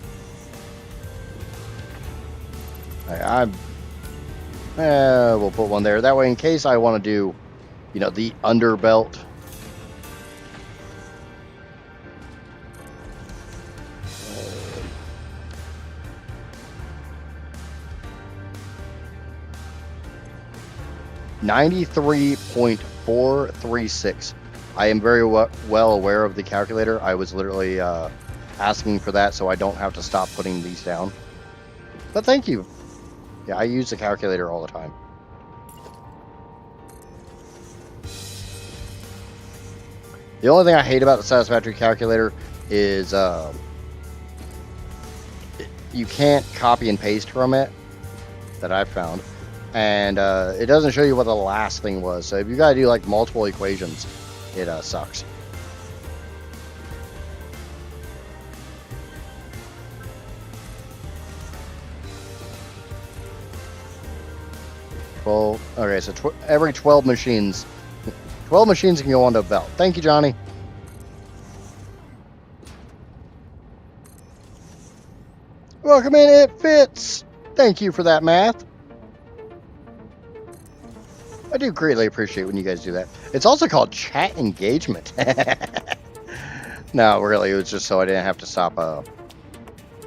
We'll put one there. That way, in case I want to do, you know, the underbelt. $93.436. I am very well aware of the calculator. I was literally asking for that so I don't have to stop putting these down. But thank you. Yeah, I use the calculator all the time. The only thing I hate about the Satisfactory calculator is you can't copy and paste from it, that I've found. And it doesn't show you what the last thing was. So if you gotta do like multiple equations, it sucks. Well, okay, so every 12 machines can go onto a belt. Thank you, Johnny. Welcome in, it fits. Thank you for that math. I do greatly appreciate when you guys do that. It's also called chat engagement. No, really, it was just so I didn't have to stop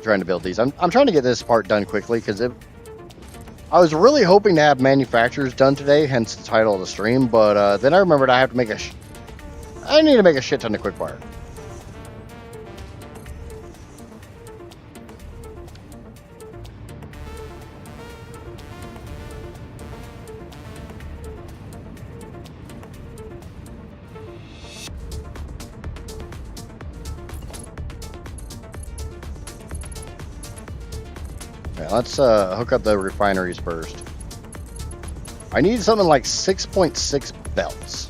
trying to build these. I'm trying to get this part done quickly because I was really hoping to have manufacturers done today, hence the title of the stream. But then I remembered I have to make I need to make a shit ton of quick wire. Let's hook up the refineries first. I need something like 6.6 belts.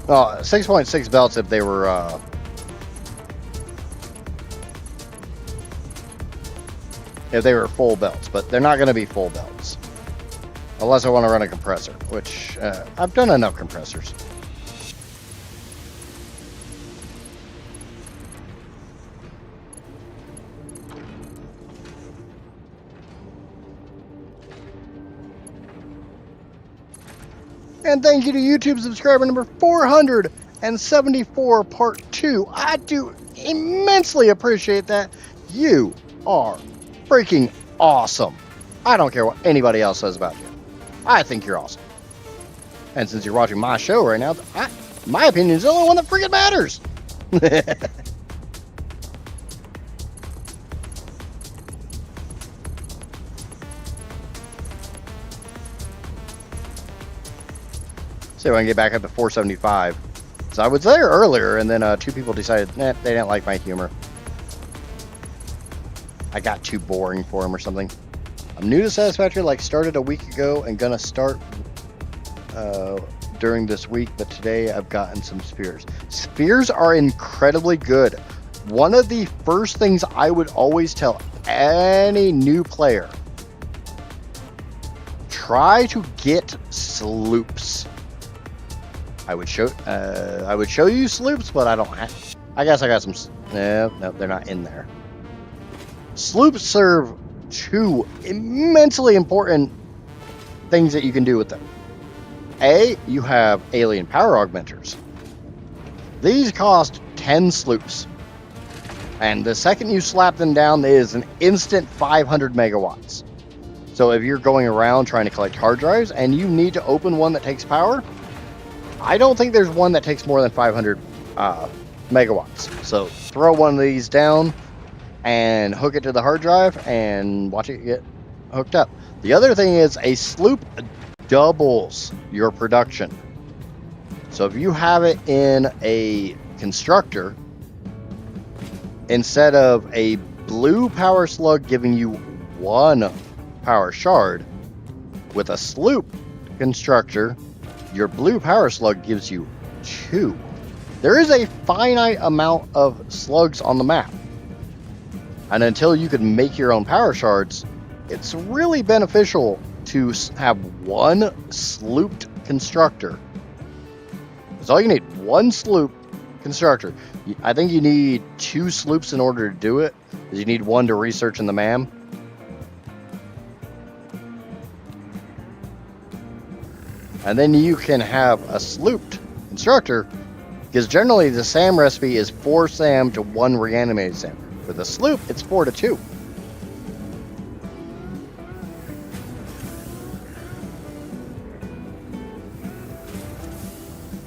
Oh, 6.6 belts if they were full belts, but they're not going to be full belts. Unless I want to run a compressor, which I've done enough compressors. And thank you to YouTube subscriber number 474, part 2. I do immensely appreciate that. You are freaking awesome. I don't care what anybody else says about you. I think you're awesome. And since you're watching my show right now, my opinion is the only one that freaking matters. See if I can get back up to 475. So I was there earlier, and then 2 people decided they didn't like my humor. I got too boring for them or something. I'm new to Satisfactory, like started a week ago, and gonna start during this week, but today I've gotten some spears. Spears are incredibly good. One of the first things I would always tell any new player, try to get sloops. I would show you sloops, but I don't have. I guess I got some. No, they're not in there. Sloops serve 2 immensely important things that you can do with them. A, you have alien power augmenters. These cost 10 sloops. And the second you slap them down, it is an instant 500 megawatts. So if you're going around trying to collect hard drives and you need to open one that takes power, I don't think there's one that takes more than 500 megawatts. So throw one of these down and hook it to the hard drive and watch it get hooked up. The other thing is a sloop doubles your production. So if you have it in a constructor, instead of a blue power slug giving you 1 power shard, with a sloop constructor, your blue power slug gives you 2. There is a finite amount of slugs on the map. And until you can make your own power shards, it's really beneficial to have 1 slooped constructor. That's all you need, 1 sloop constructor. I think you need 2 sloops in order to do it, because you need 1 to research in the MAM. And then you can have a slooped constructor, because generally the SAM recipe is 4 SAM to 1 reanimated SAM. With a sloop, it's 4 to 2.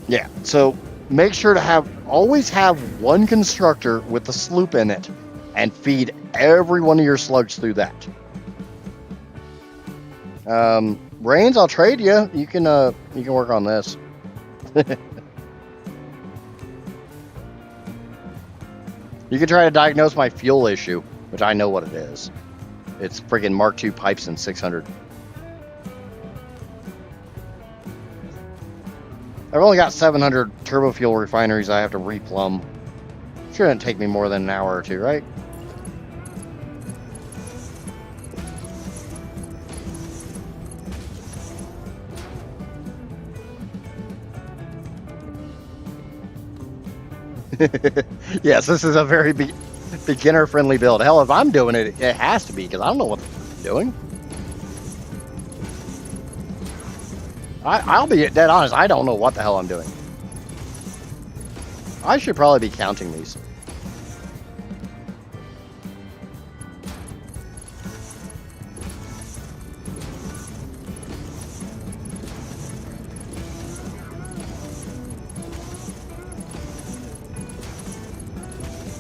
Yeah, so make sure to always have 1 constructor with the sloop in it, and feed every one of your slugs through that. Rains, I'll trade you. You can work on this. You can try to diagnose my fuel issue, which I know what it is. It's friggin' Mark II pipes in 600. I've only got 700 turbo fuel refineries I have to replumb. Shouldn't take me more than an hour or 2, right? Yes, this is a very beginner-friendly build. Hell, if I'm doing it, it has to be, because I don't know what I'm doing. I'll be dead honest, I don't know what the hell I'm doing. I should probably be counting these.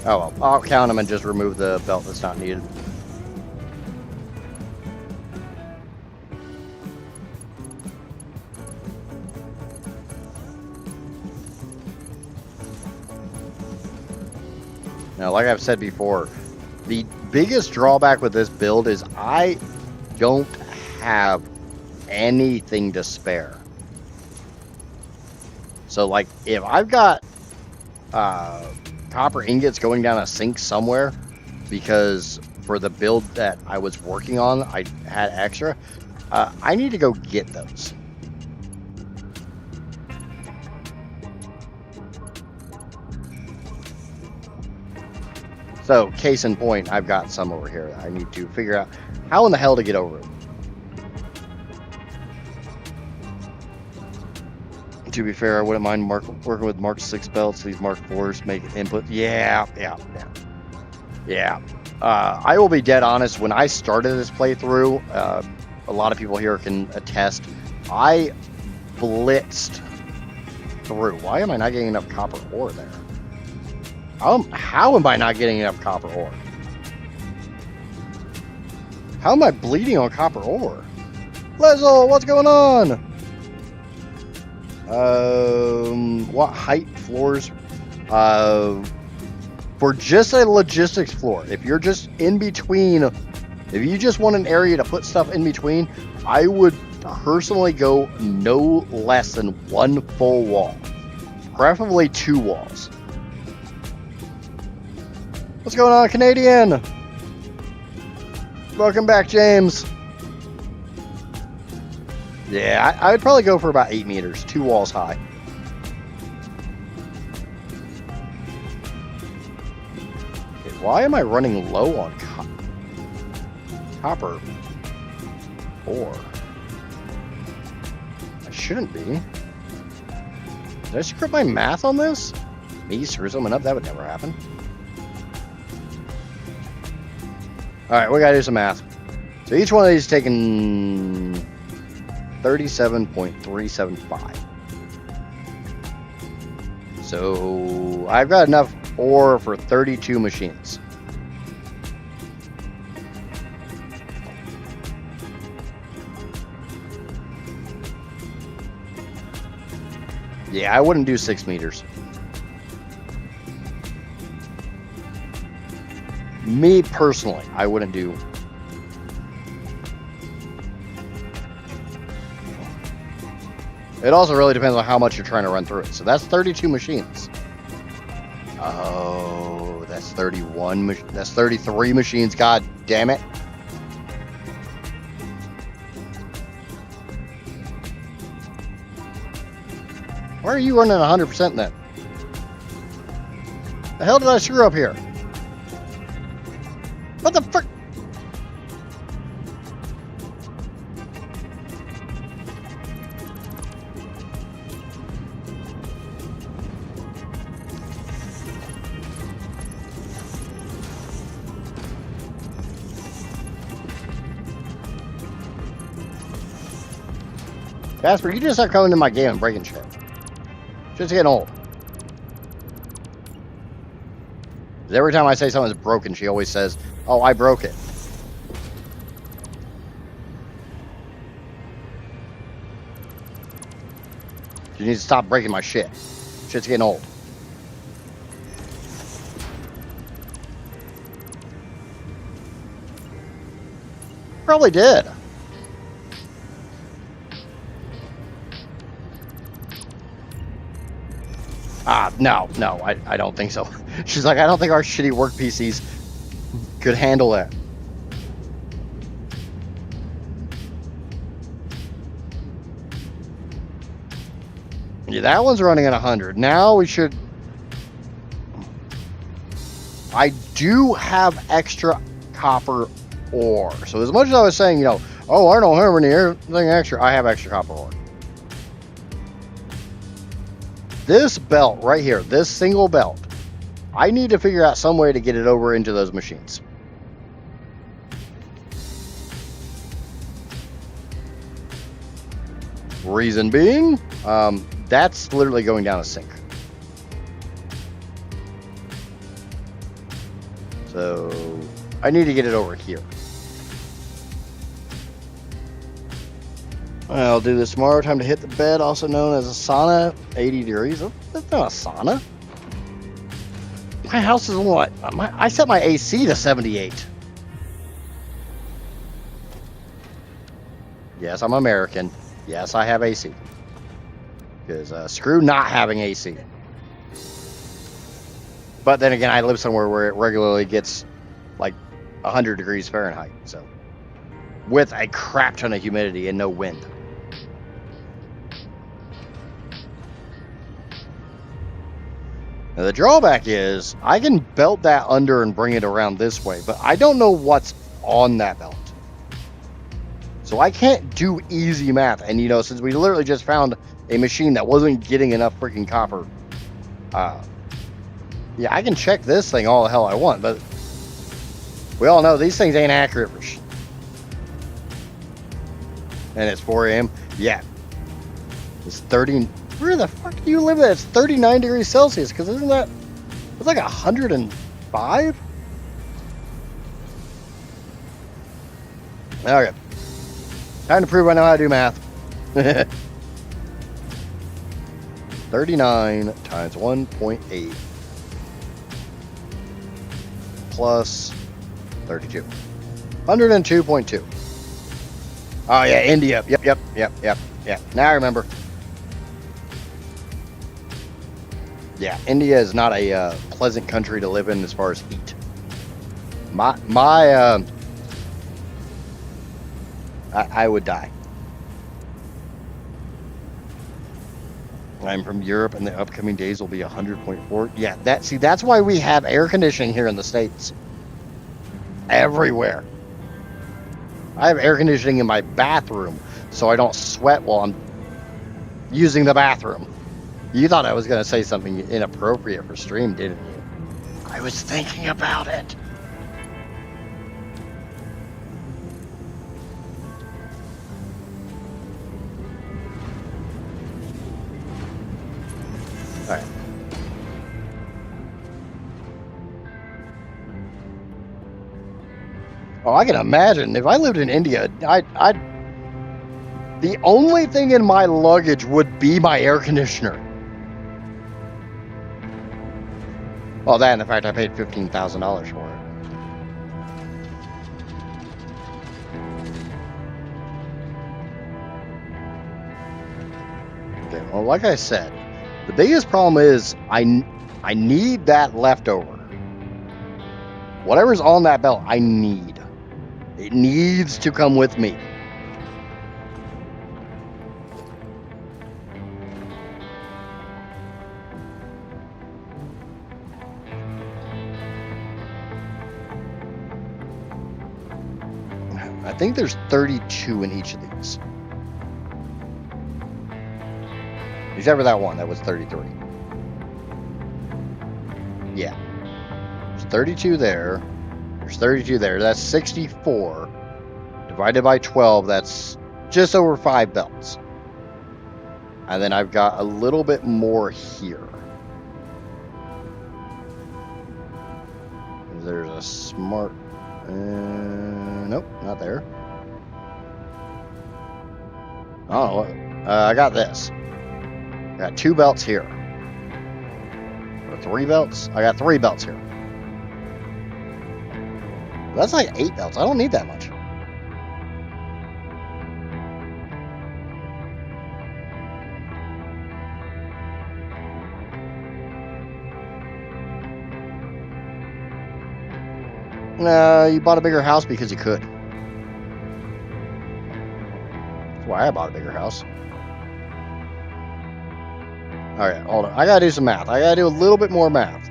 Oh well, I'll count them and just remove the belt that's not needed. Now, like I've said before, the biggest drawback with this build is I don't have anything to spare. So, like, if I've got copper ingots going down a sink somewhere, because for the build that I was working on, I had extra, I need to go get those. So, case in point, I've got some over here. I need to figure out how in the hell to get over it. To be fair, I wouldn't mind working with Mark 6 belts. These Mark 4s make input. Yeah. I will be dead honest. When I started this playthrough, a lot of people here can attest, I blitzed through. Why am I not getting enough copper ore there? How am I not getting enough copper ore? How am I bleeding on copper ore? Lezel, what's going on? What height floors? For just a logistics floor, if you're just in between, if you just want an area to put stuff in between, I would personally go no less than 1 full wall, preferably 2 walls. What's going on, Canadian? Welcome back, James. Yeah, I would probably go for about 8 meters, 2 walls high. Okay, why am I running low on copper ore? I shouldn't be. Did I screw up my math on this? Me screw something up? That would never happen. Alright, we gotta do some math. So each one of these is taking 37.375. So I've got enough ore for 32 machines. Yeah, I wouldn't do 6 meters. Me personally, I wouldn't do. It also really depends on how much you're trying to run through it. So that's 32 machines. Oh, that's 31. That's 33 machines. God damn it. Why are you running 100% then? The hell did I screw up here? What the frick? Casper, you just start coming in my game and breaking shit. Shit's getting old. Every time I say something's broken, she always says, "Oh, I broke it." You need to stop breaking my shit. Shit's getting old. Probably did. No, I don't think so. She's like, I don't think our shitty work PCs could handle that. Yeah, that one's running at 100. Now we should... I do have extra copper ore. So as much as I was saying, you know, oh, I don't have anything extra, I have extra copper ore. This belt right here, this single belt, I need to figure out some way to get it over into those machines. Reason being, that's literally going down a sink. So I need to get it over here. I'll do this tomorrow. Time to hit the bed, also known as a sauna. 80 degrees. Oh, that's not a sauna. My house is what? I set my AC to 78. Yes, I'm American. Yes, I have AC. Because screw not having AC. But then again, I live somewhere where it regularly gets like 100 degrees Fahrenheit. So, with a crap ton of humidity and no wind. Now the drawback is I can belt that under and bring it around this way, but I don't know what's on that belt. So I can't do easy math. And, you know, since we literally just found a machine that wasn't getting enough freaking copper, yeah, I can check this thing all the hell I want, but we all know these things ain't accurate for and it's 4 a.m. Yeah. It's 30. Where the fuck do you live at? It's 39 degrees Celsius, because isn't that, it's like 105? Okay. Time to prove I know how to do math. 39 times 1.8 plus 32. 102.2. Oh, yeah, India. Yep. Now I remember. Yeah, India is not a pleasant country to live in as far as heat. I would die. I'm from Europe, and the upcoming days will be 100.4. Yeah, that's why we have air conditioning here in the States. Everywhere. I have air conditioning in my bathroom, so I don't sweat while I'm using the bathroom. You thought I was going to say something inappropriate for stream, didn't you? I was thinking about it. All right. Oh, I can imagine. If I lived in India, I'd the only thing in my luggage would be my air conditioner. Well, that and the fact I paid $15,000 for it. Okay, well, like I said, the biggest problem is I need that leftover. Whatever's on that belt, I need. It needs to come with me. I think there's 32 in each of these. Except for that one, that was 33. Yeah. There's 32 there. There's 32 there. That's 64. Divided by 12, that's just over 5 belts. And then I've got a little bit more here. There's a smart... nope, not there. Oh, I got this. I got 2 belts here. Or 3 belts? I got 3 belts here. That's like 8 belts. I don't need that much. You bought a bigger house because you could. That's why I bought a bigger house. Alright, hold on. I gotta do some math. I gotta do a little bit more math.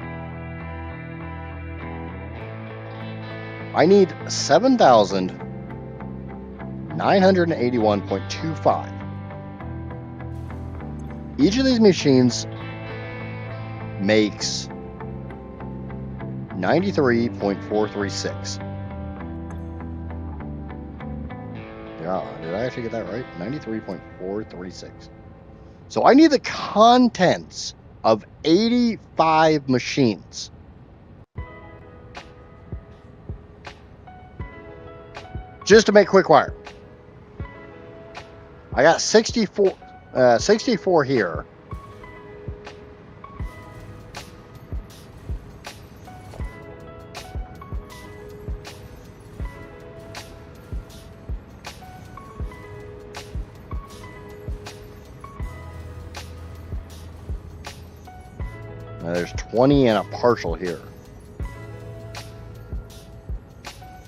I need 7,981.25. Each of these machines makes 93.436. Yeah, did I actually get that right? 93.436. So I need the contents of 85 machines. Just to make quick wire. I got 64 here. Now there's 20 and a partial here.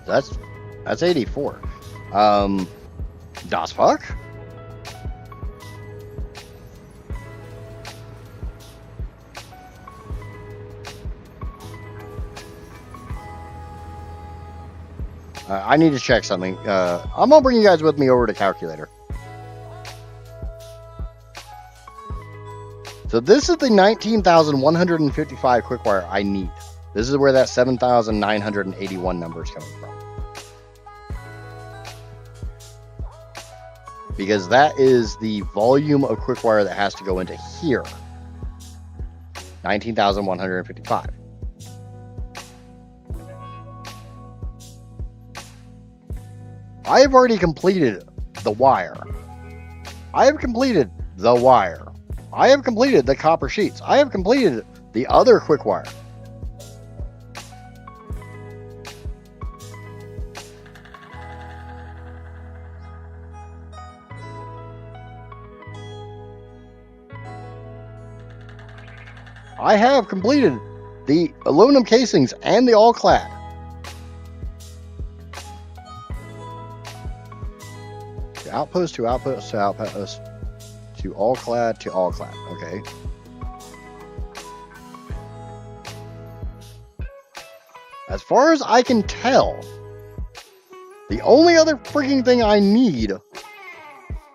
That's 84. Das fuck? I need to check something. I'm gonna bring you guys with me over to calculator. So this is the 19,155 quickwire I need. This is where that 7,981 number is coming from. Because that is the volume of quickwire that has to go into here. 19,155. I have already completed the wire. I have completed the wire. I have completed the copper sheets. I have completed the other quickwire. I have completed the aluminum casings and the all-clad. To outpost, to outpost, to outpost, to all-clad, to all-clad. Okay. As far as I can tell, the only other freaking thing I need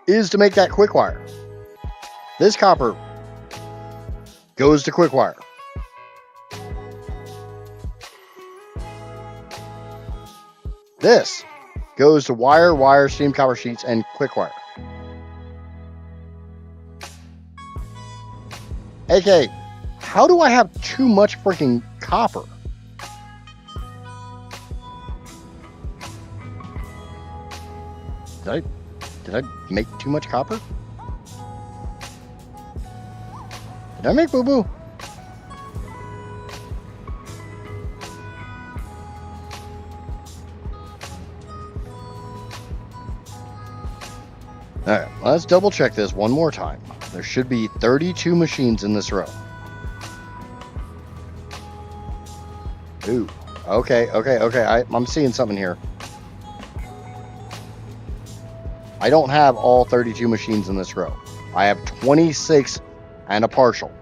is to make that quickwire. This copper goes to quickwire. This goes to wire, steam copper sheets, and quickwire. AK, how do I have too much freaking copper? Did I make too much copper? Did I make boo-boo? Alright, let's double check this one more time. There should be 32 machines in this row. Ooh, okay. I'm seeing something here. I don't have all 32 machines in this row. I have 26 and a partial.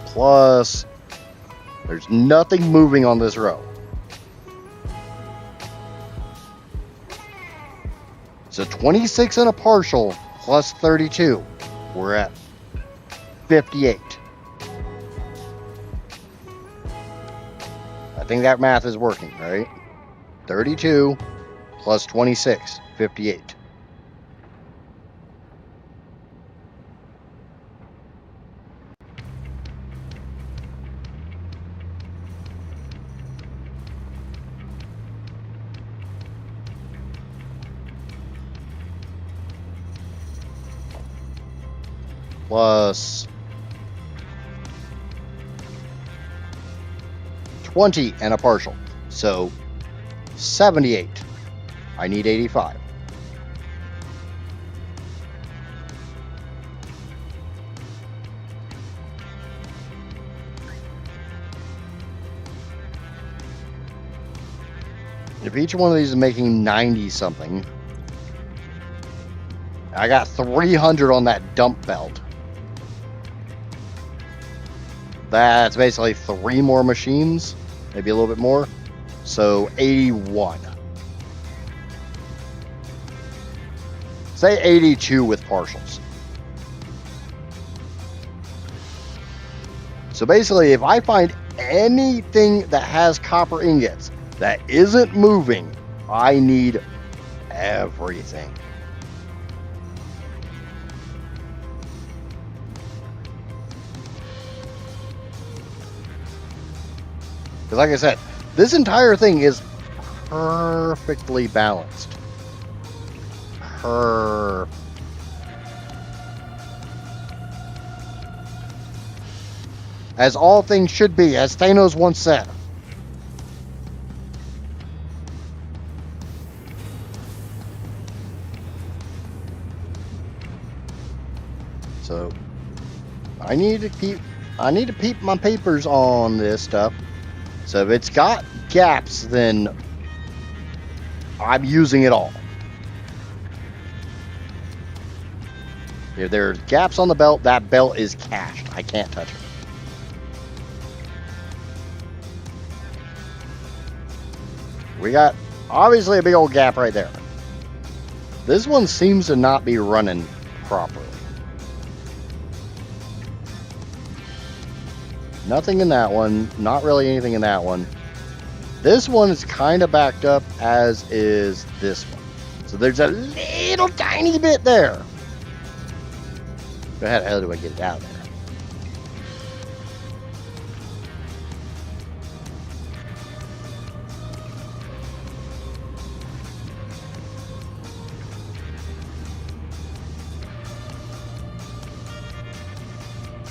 Plus, there's nothing moving on this row. So 26 and a partial plus 32. We're at 58. I think that math is working, right? 32 plus 26, 58. Plus 20 and a partial. So 78. I need 85. If each one of these is making 90 something, I got 300 on that dump belt. That's basically 3 more machines, maybe a little bit more. So 81. Say 82 with partials. So basically, if I find anything that has copper ingots that isn't moving, I need everything. Because like I said, this entire thing is perfectly balanced. As all things should be, as Thanos once said. So I need to keep my papers on this stuff. So if it's got gaps, then I'm using it all. If there's gaps on the belt, that belt is cached. I can't touch it. We got obviously a big old gap right there. This one seems to not be running properly. Nothing in that one. Not really anything in that one. This one is kind of backed up, as is this one. So there's a little tiny bit there. How the hell do I get it out of there?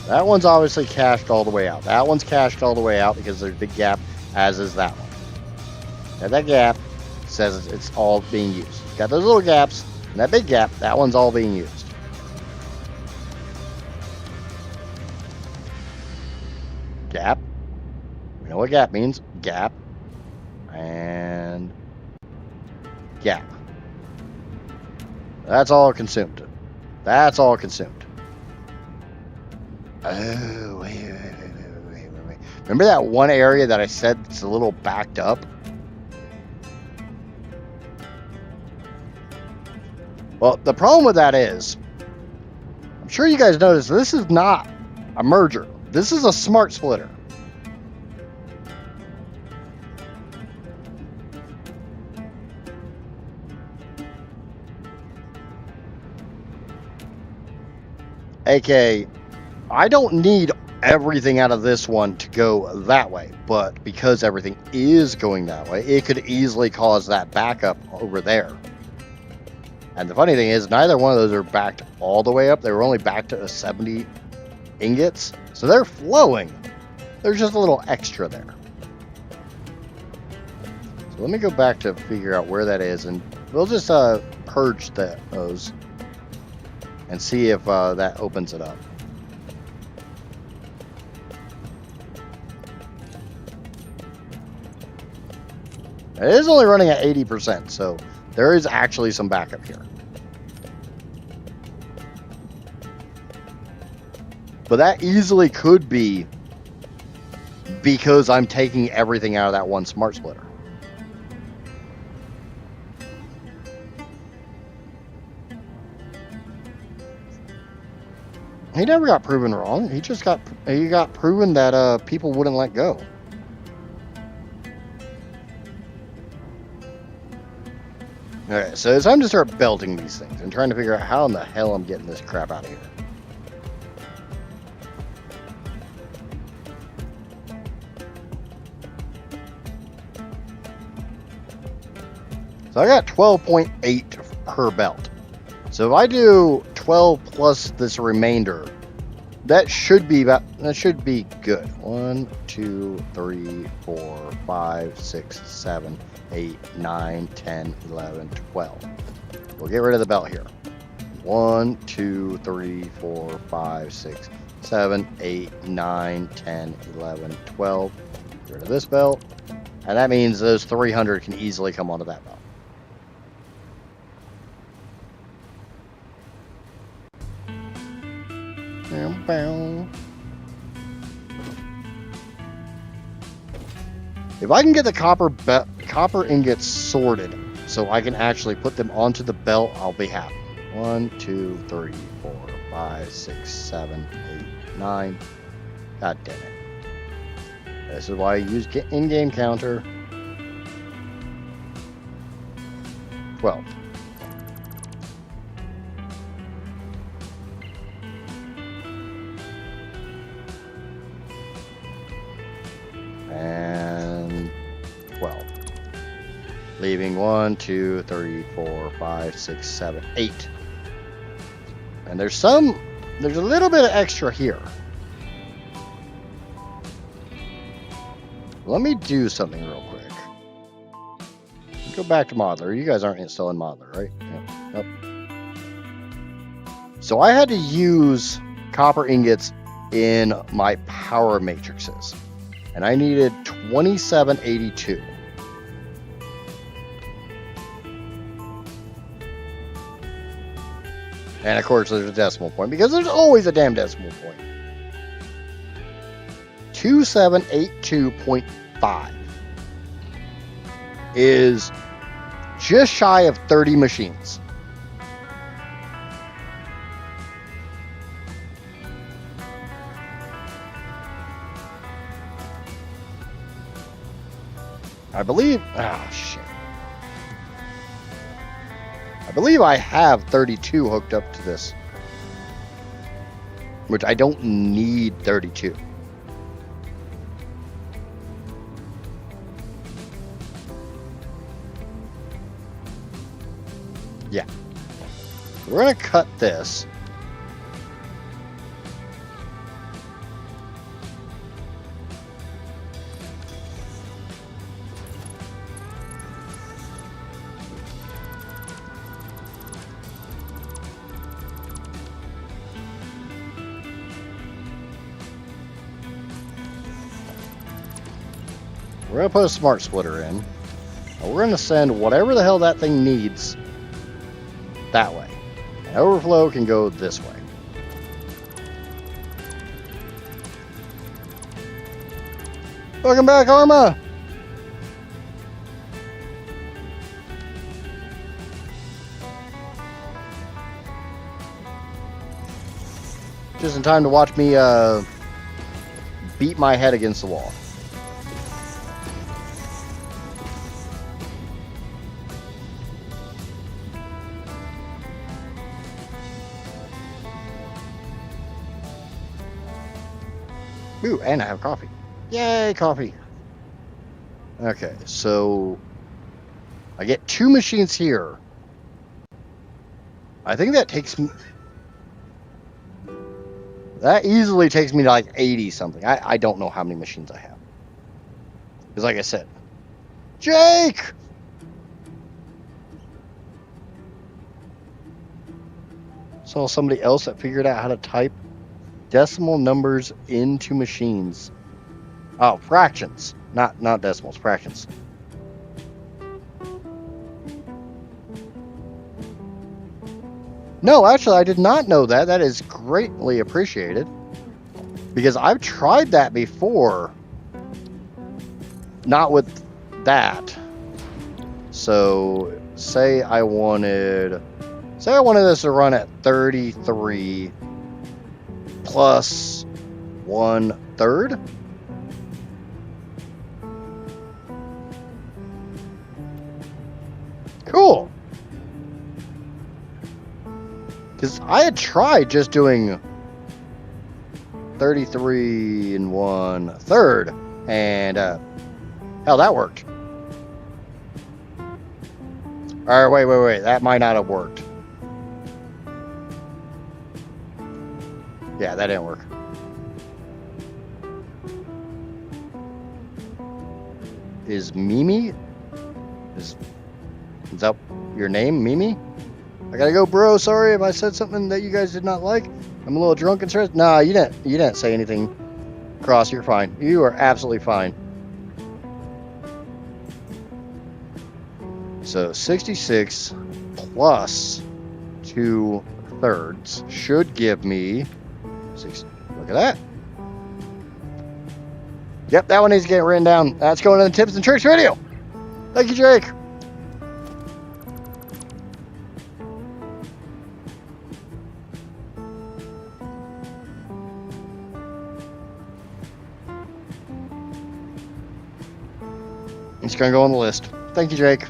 That one's obviously cached all the way out. That one's cached all the way out because there's a big gap, as is that one. And that gap says it's all being used. Got those little gaps, and that big gap, that one's all being used. Gap. We know what gap means. Gap. And gap. That's all consumed. That's all consumed. Oh, wait. Remember that one area that I said it's a little backed up? Well, the problem with that is, I'm sure you guys noticed this is not a merger. This is a smart splitter. AKA, I don't need everything out of this one to go that way, but because everything is going that way, it could easily cause that backup over there. And the funny thing is, neither one of those are backed all the way up. They were only backed to 70 ingots, so they're flowing. There's just a little extra there. So let me go back to figure out where that is, and we'll just purge those and see if that opens it up. It is only running at 80%, so there is actually some backup here. But that easily could be because I'm taking everything out of that one smart splitter. He never got proven wrong. He got proven that people wouldn't let go. Alright, so it's time to start belting these things and trying to figure out how in the hell I'm getting this crap out of here. So I got 12.8 per belt. So if I do 12 plus this remainder, that should be good. 1, 2, 3, 4, 5, 6, 7, 8, 9, 10, 11, 12. We'll get rid of the belt here. 1, 2, 3, 4, 5, 6, 7, 8, 9, 10, 11, 12. Get rid of this belt. And that means those 300 can easily come onto that belt. If I can get the copper ingots sorted so I can actually put them onto the belt, I'll be happy. 1, 2, 3, 4, 5, 6, 7, 8, 9. God damn it. This is why I use in-game counter. 12. And 12. Leaving 1, 2, 3, 4, 5, 6, 7, 8. And there's a little bit of extra here. Let me do something real quick. Go back to Modeler. You guys aren't still in Modeler, right? Yep. So I had to use copper ingots in my power matrices. And I needed 2782. And of course, there's a decimal point because there's always a damn decimal point. 2782.5 is just shy of 30 machines. I believe, shit. I believe I have 32 hooked up to this, which I don't need 32. Yeah. We're going to cut this. We're going to put a smart splitter in. And we're going to send whatever the hell that thing needs that way. And overflow can go this way. Welcome back, Arma! Just in time to watch me beat my head against the wall. Ooh, and I have coffee. Yay, coffee. Okay, so I get 2 machines here. I think that takes me... That easily takes me to like 80 something. I don't know how many machines I have. Because like I said, Jake! Saw somebody else that figured out how to type decimal numbers into machines. Oh, fractions. Not decimals, fractions. No, actually, I did not know that. That is greatly appreciated. Because I've tried that before. Not with that. So, say I wanted this to run at 33 plus 1/3. Cool. Because I had tried just doing 33 and 1/3, and hell, that worked. All right, wait. That might not have worked. Yeah, that didn't work. Is Mimi? Is that your name, Mimi? I gotta go, bro. Sorry if I said something that you guys did not like. I'm a little drunk and stressed. Nah, you didn't say anything. Cross, you're fine. You are absolutely fine. So 66 plus 2/3 should give me 6. Look at that. Yep, that one needs to get written down. That's going in the tips and tricks video. Thank you, Jake. It's going to go on the list. Thank you, Jake.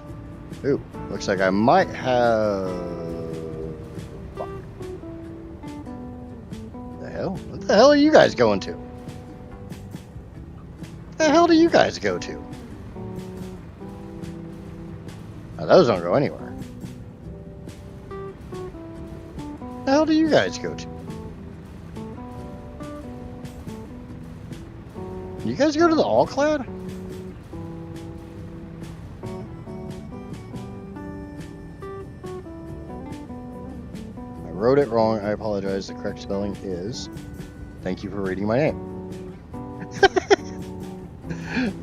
Ooh, looks like I might have... The hell? What the hell are you guys going to? What the hell do you guys go to? Now, those don't go anywhere. What the hell do you guys go to? You guys go to the all-clad? Wrote it wrong. I apologize. The correct spelling is... Thank you for reading my name.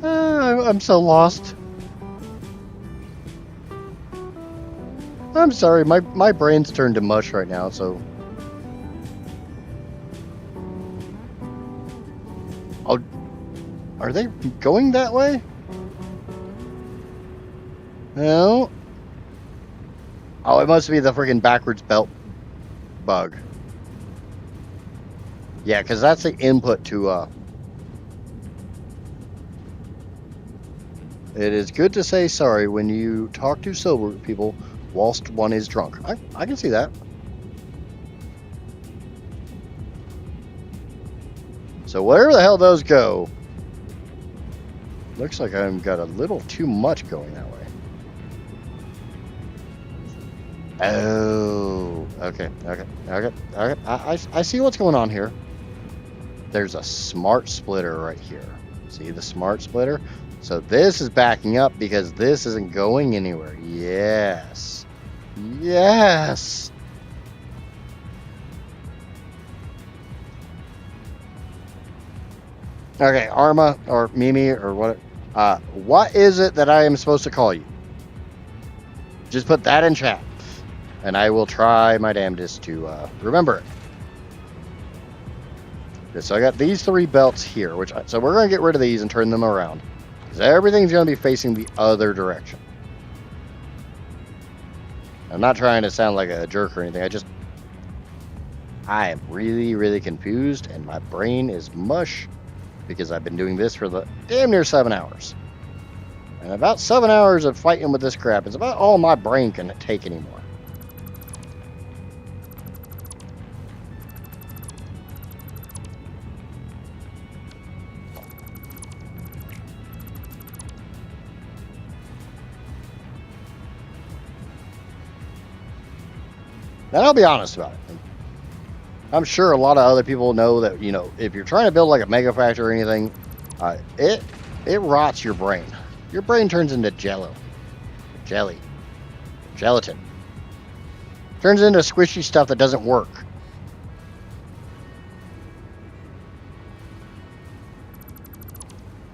I'm so lost. I'm I'm sorry, my brain's turned to mush right now, so. Oh, are they going that way? No. Oh, it must be the freaking backwards belt bug. Yeah, because that's the input to, It is good to say sorry when you talk to sober people whilst one is drunk. I can see that. So wherever the hell those go, looks like I've got a little too much going that way. Oh, okay. I see what's going on here. There's a smart splitter right here. See the smart splitter? So this is backing up because this isn't going anywhere. Yes. Yes. Okay, Arma or Mimi or what is it that I am supposed to call you? Just put that in chat, and I will try my damnedest to remember it. Okay, so I got these 3 belts here, so we're going to get rid of these and turn them around, because everything's going to be facing the other direction. I'm not trying to sound like a jerk or anything. I am really, really confused, and my brain is mush, because I've been doing this for the damn near 7 hours. And about 7 hours of fighting with this crap is about all my brain can take anymore. And I'll be honest about it. I'm sure a lot of other people know that, you know, if you're trying to build like a mega factory or anything, it rots your brain. Your brain turns into gelatin. Turns into squishy stuff that doesn't work.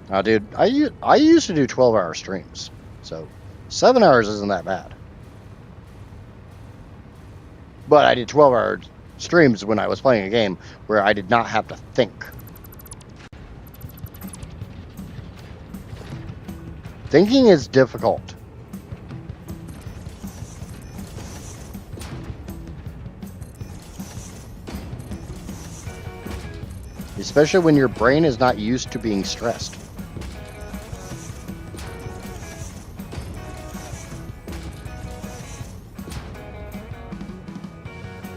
Now, dude, I used to do 12-hour streams, so 7 hours isn't that bad. But I did 12-hour streams when I was playing a game where I did not have to think. Thinking is difficult. Especially when your brain is not used to being stressed.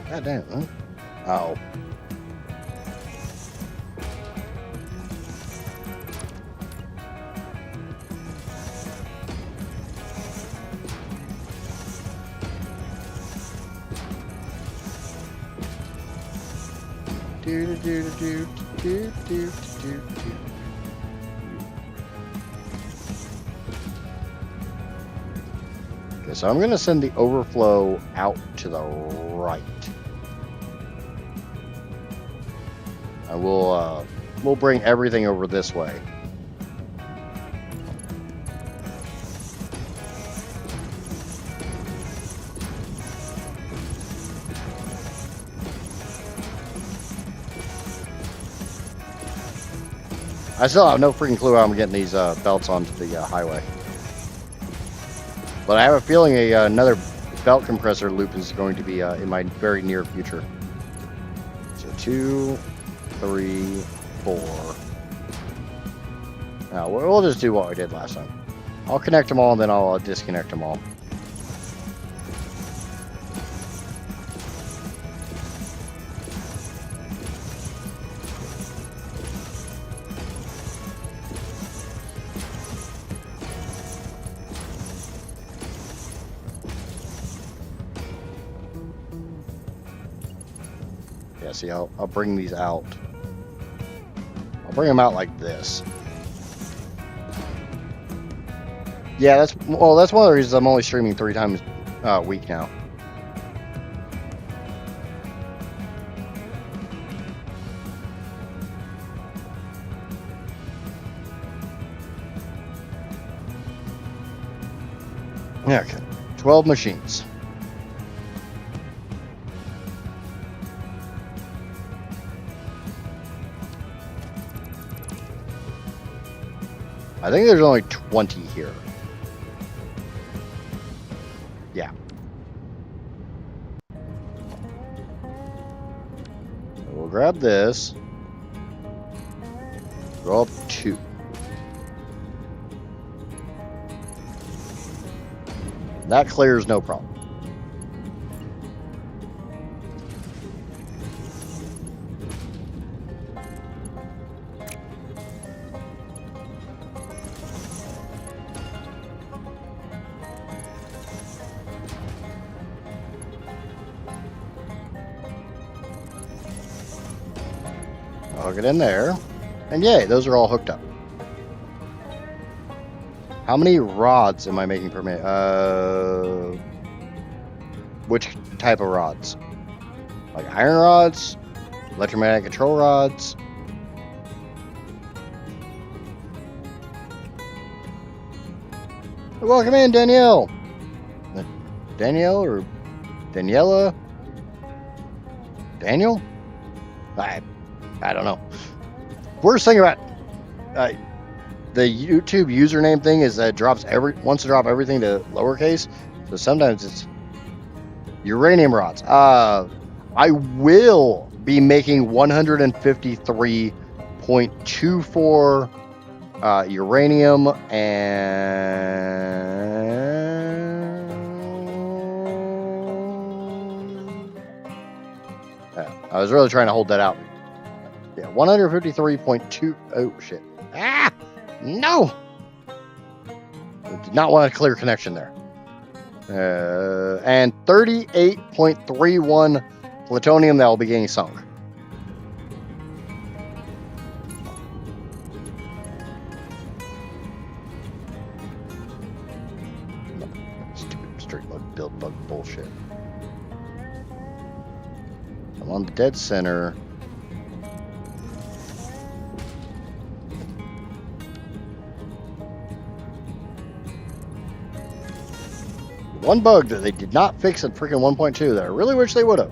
God damn, huh? Oh. Okay, so I'm going to send the overflow out to the right. And we'll bring everything over this way. I still have no freaking clue how I'm getting these belts onto the highway. But I have a feeling another belt compressor loop is going to be in my very near future. So 2, 3, 4. Now we'll just do what we did last time. I'll connect them all and then I'll disconnect them all. Yeah, see, I'll bring these out. I'll bring them out like this. Yeah, that's one of the reasons I'm only streaming 3 times a week now. Okay, 12 machines. I think there's only 20 here. Yeah. We'll grab this. Go up 2. That clears no problem. I'll get in there. And yay, those are all hooked up. How many rods am I making per minute? Which type of rods? Like iron rods? Electromagnetic control rods? Welcome in, Danielle. Danielle or Daniela? Daniel? I don't know. Worst thing about the YouTube username thing is that it wants to drop everything to lowercase. So sometimes it's uranium rods. I will be making 153.24 uranium and I was really trying to hold that out. Yeah, 153.2. Oh shit! Ah, no! I did not want a clear connection there. And 38.31 plutonium that will be getting sunk. Stupid straight build bug bullshit. I'm on the dead center. One bug that they did not fix in freaking 1.2 that I really wish they would have.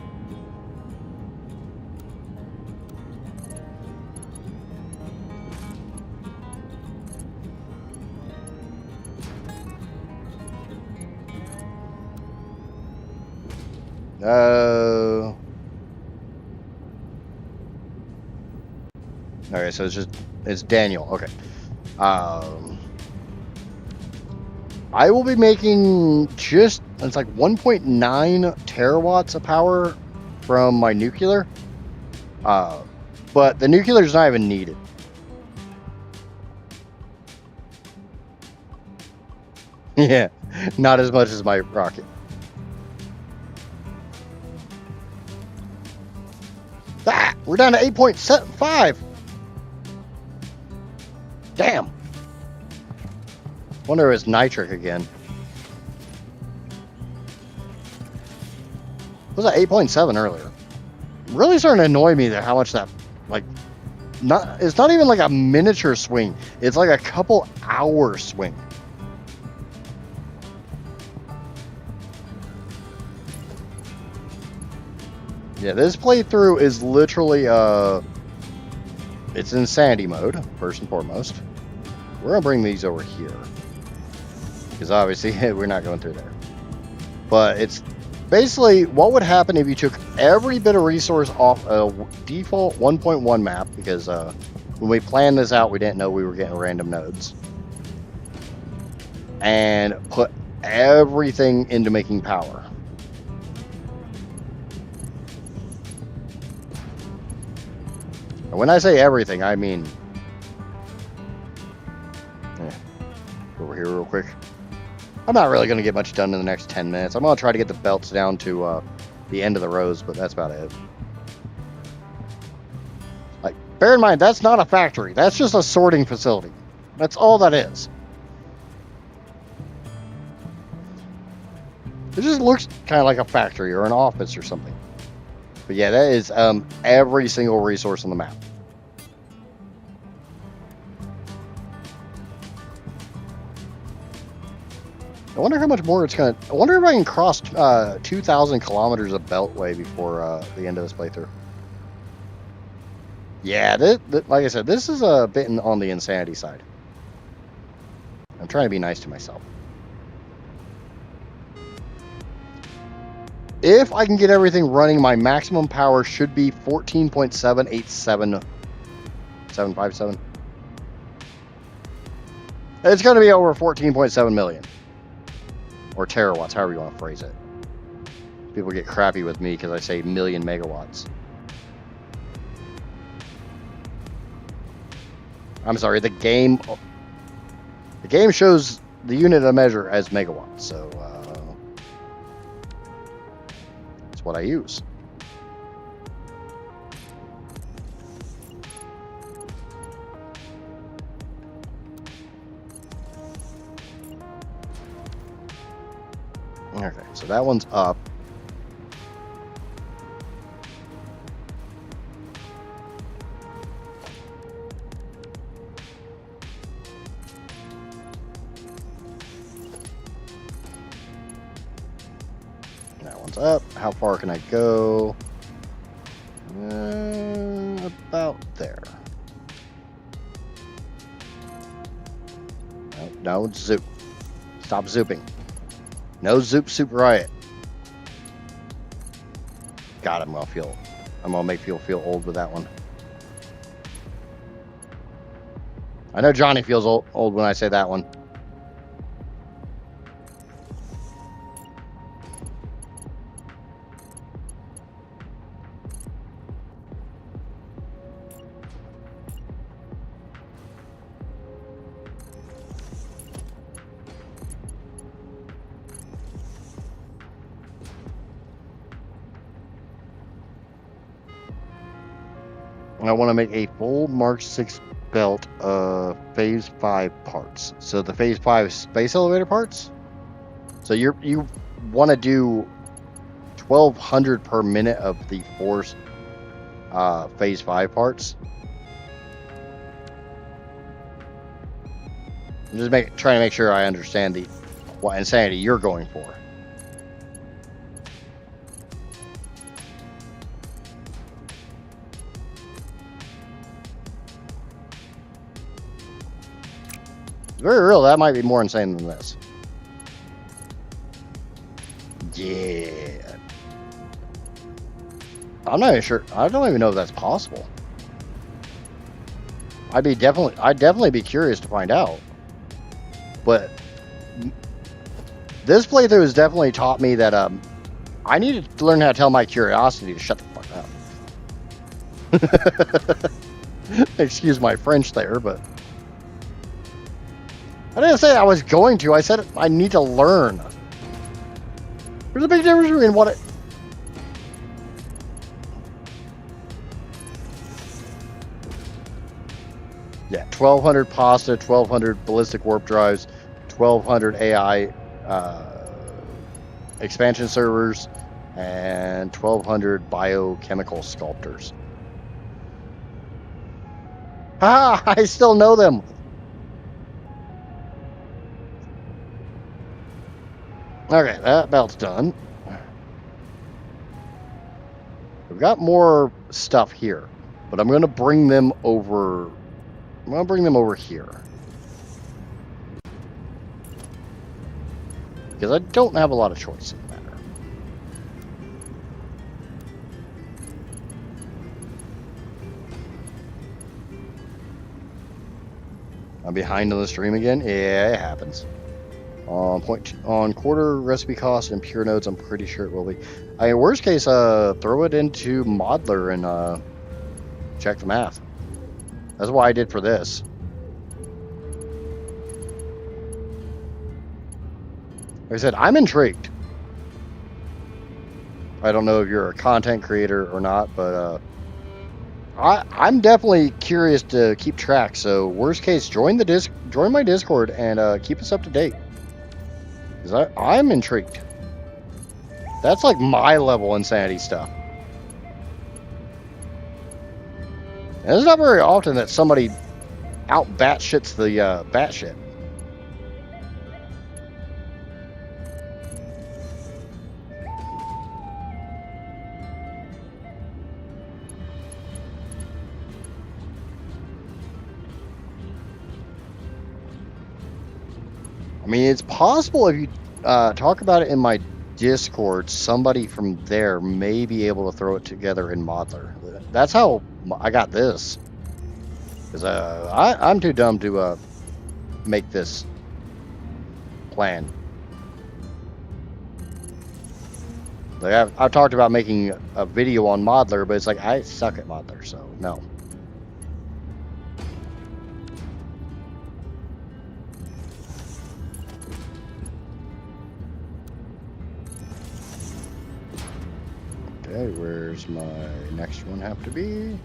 Okay, so it's Daniel. Okay. I will be making it's like 1.9 terawatts of power from my nuclear. But the nuclear is not even needed. Yeah, not as much as my rocket. Ah, we're down to 8.75. Damn. Wonder if it's nitric again. Was that 8.7 earlier? Really starting to annoy me that how much that it's not even like a miniature swing. It's like a couple hour swing. Yeah, this playthrough is literally it's insanity mode, first and foremost. We're gonna bring these over here. Because obviously we're not going through there. But it's basically what would happen if you took every bit of resource off a default 1.1 map, because when we planned this out, we didn't know we were getting random nodes, and put everything into making power. And when I say everything, I mean over here real quick. I'm not really going to get much done in the next 10 minutes. I'm going to try to get the belts down to the end of the rows, but that's about it. Like, bear in mind, that's not a factory. That's just a sorting facility. That's all that is. It just looks kind of like a factory or an office or something. But yeah, that is every single resource on the map. I wonder how much more it's going to... I wonder if I can cross 2,000 kilometers of beltway before the end of this playthrough. Yeah, like I said, this is a bit on the insanity side. I'm trying to be nice to myself. If I can get everything running, my maximum power should be 14.787757. It's going to be over 14.7 million. Or terawatts, however you want to phrase it. People get crappy with me because I say million megawatts. I'm sorry, the game shows the unit of measure as megawatts, so that's what I use. Okay, so that one's up. That one's up. How far can I go? About there. No, zoop. Stop zooping. No zoop soup riot. God, I'm gonna make people feel old with that one. I know Johnny feels old when I say that one. I want to make a full Mark 6 belt of Phase 5 parts. So the Phase 5 space elevator parts. So you want to do 1,200 per minute of the Force Phase 5 parts. I'm just trying to make sure I understand what insanity you're going for. Very real, that might be more insane than this. Yeah. I'm not even sure. I don't even know if that's possible. I'd definitely be curious to find out. But this playthrough has definitely taught me that I need to learn how to tell my curiosity to shut the fuck up. Excuse my French there, but I didn't say I was going to. I said I need to learn. There's a big difference between what it... Yeah, 1,200 pasta, 1,200 ballistic warp drives, 1,200 AI expansion servers, and 1,200 biochemical sculptors. Ah, I still know them. Okay, that belt's done. We've got more stuff here, but I'm going to bring them over. I'm going to bring them over here. Because I don't have a lot of choice in the matter. I'm behind on the stream again? Yeah, it happens. On quarter recipe cost and pure nodes, I'm pretty sure it will be. I mean, worst case, throw it into Modeler and check the math. That's what I did for this. Like I said, I'm intrigued. I don't know if you're a content creator or not, but I'm definitely curious to keep track. So worst case, join my Discord and keep us up to date. Because I'm intrigued. That's like my level insanity stuff. And it's not very often that somebody out batshits the batshit. I mean, it's possible if you talk about it in my Discord, somebody from there may be able to throw it together in Modeler. That's how I got this. Because I'm too dumb to make this plan. Like I've talked about making a video on Modeler, but it's like I suck at Modeler, so no. Okay, where's my next one have to be?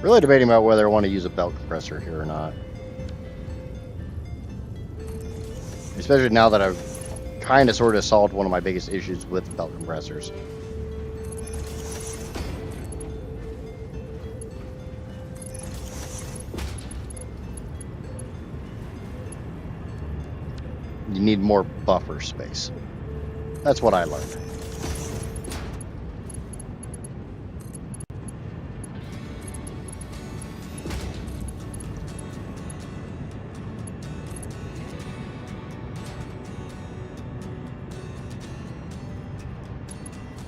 Really debating about whether I want to use a belt compressor here or not. Especially now that I've kind of sort of solved one of my biggest issues with belt compressors. You need more buffer space. That's what I learned.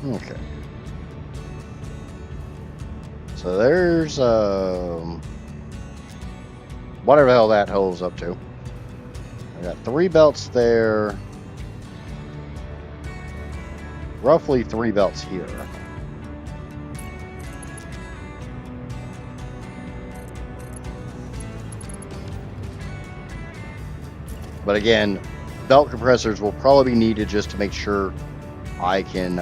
Okay. So there's whatever the hell that hole's up to. I got 3 belts there. Roughly 3 belts here. But again, belt compressors will probably be needed just to make sure I can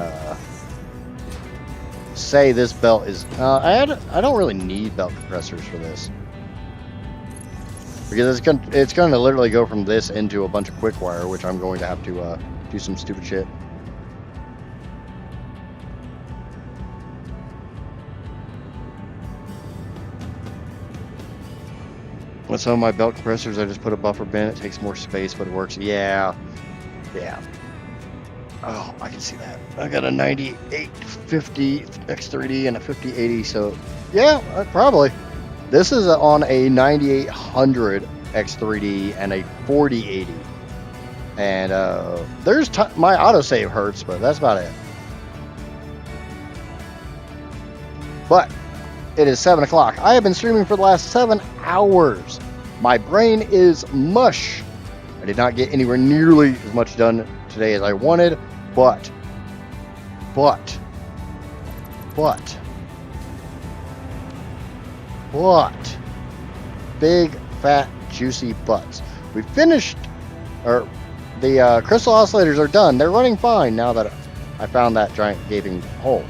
say this belt is... I don't really need belt compressors for this. Because it's going to literally go from this into a bunch of quick wire, which I'm going to have to do some stupid shit. With some of my belt compressors, I just put a buffer bin. It takes more space, but it works. Yeah. Oh, I can see that. I got a 9850 X3D and a 5080, so yeah, probably. This is on a 9800 X3D and a 4080. And there's my autosave hurts, but that's about it. But it is 7 o'clock. I have been streaming for the last 7 hours. My brain is mush. I did not get anywhere nearly as much done today as I wanted, but big, fat, juicy butts. We finished, or the crystal oscillators are done. They're running fine now that I found that giant gaping hole.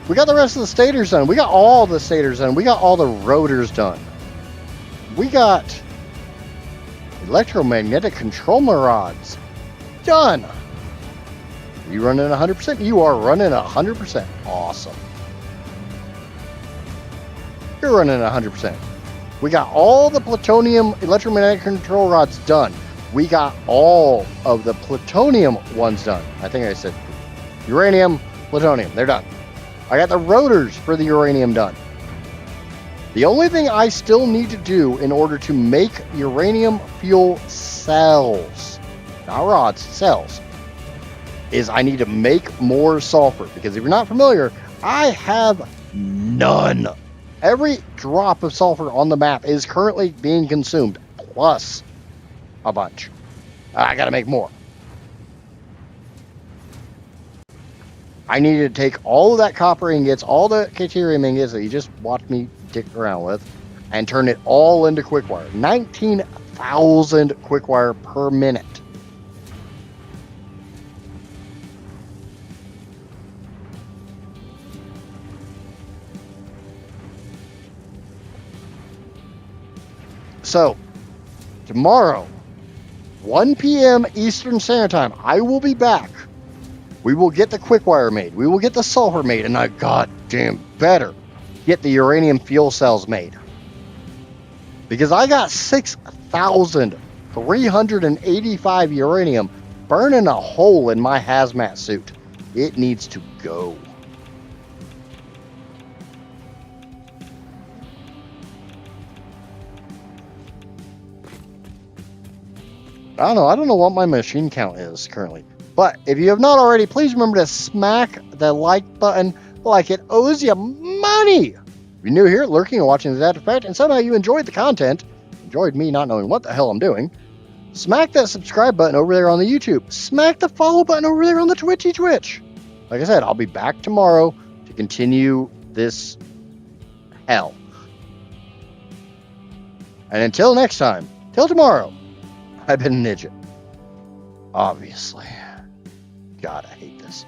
We got the rest of the stators done. We got all the stators done. We got all the rotors done. We got electromagnetic control rods done. Are you running 100%? You are running 100%. Awesome. You're running 100%. We got all the plutonium electromagnetic control rods done. We got all of the plutonium ones done. I think I said uranium, plutonium. They're done. I got the rotors for the uranium done. The only thing I still need to do in order to make uranium fuel cells, not rods, cells, is I need to make more sulfur. Because if you're not familiar, I have none. Every drop of sulfur on the map is currently being consumed, plus a bunch. I gotta make more. I need to take all of that copper ingots, all the deuterium ingots that you just watched me dick around with, and turn it all into quick wire. 19,000 quick wire per minute. So, tomorrow, 1 p.m. Eastern Standard Time, I will be back. We will get the quick wire made. We will get the sulfur made. And I goddamn better get the uranium fuel cells made. Because I got 6,385 uranium burning a hole in my hazmat suit. It needs to go. I don't know what my machine count is currently. But if you have not already, please remember to smack the like button like it owes you money. If you're new here, lurking and watching that effect, and somehow you enjoyed the content, enjoyed me not knowing what the hell I'm doing, smack that subscribe button over there on the YouTube. Smack the follow button over there on the Twitch. Like I said, I'll be back tomorrow to continue this hell. And until next time, till tomorrow, I've been an idiot. Obviously. God, I hate this.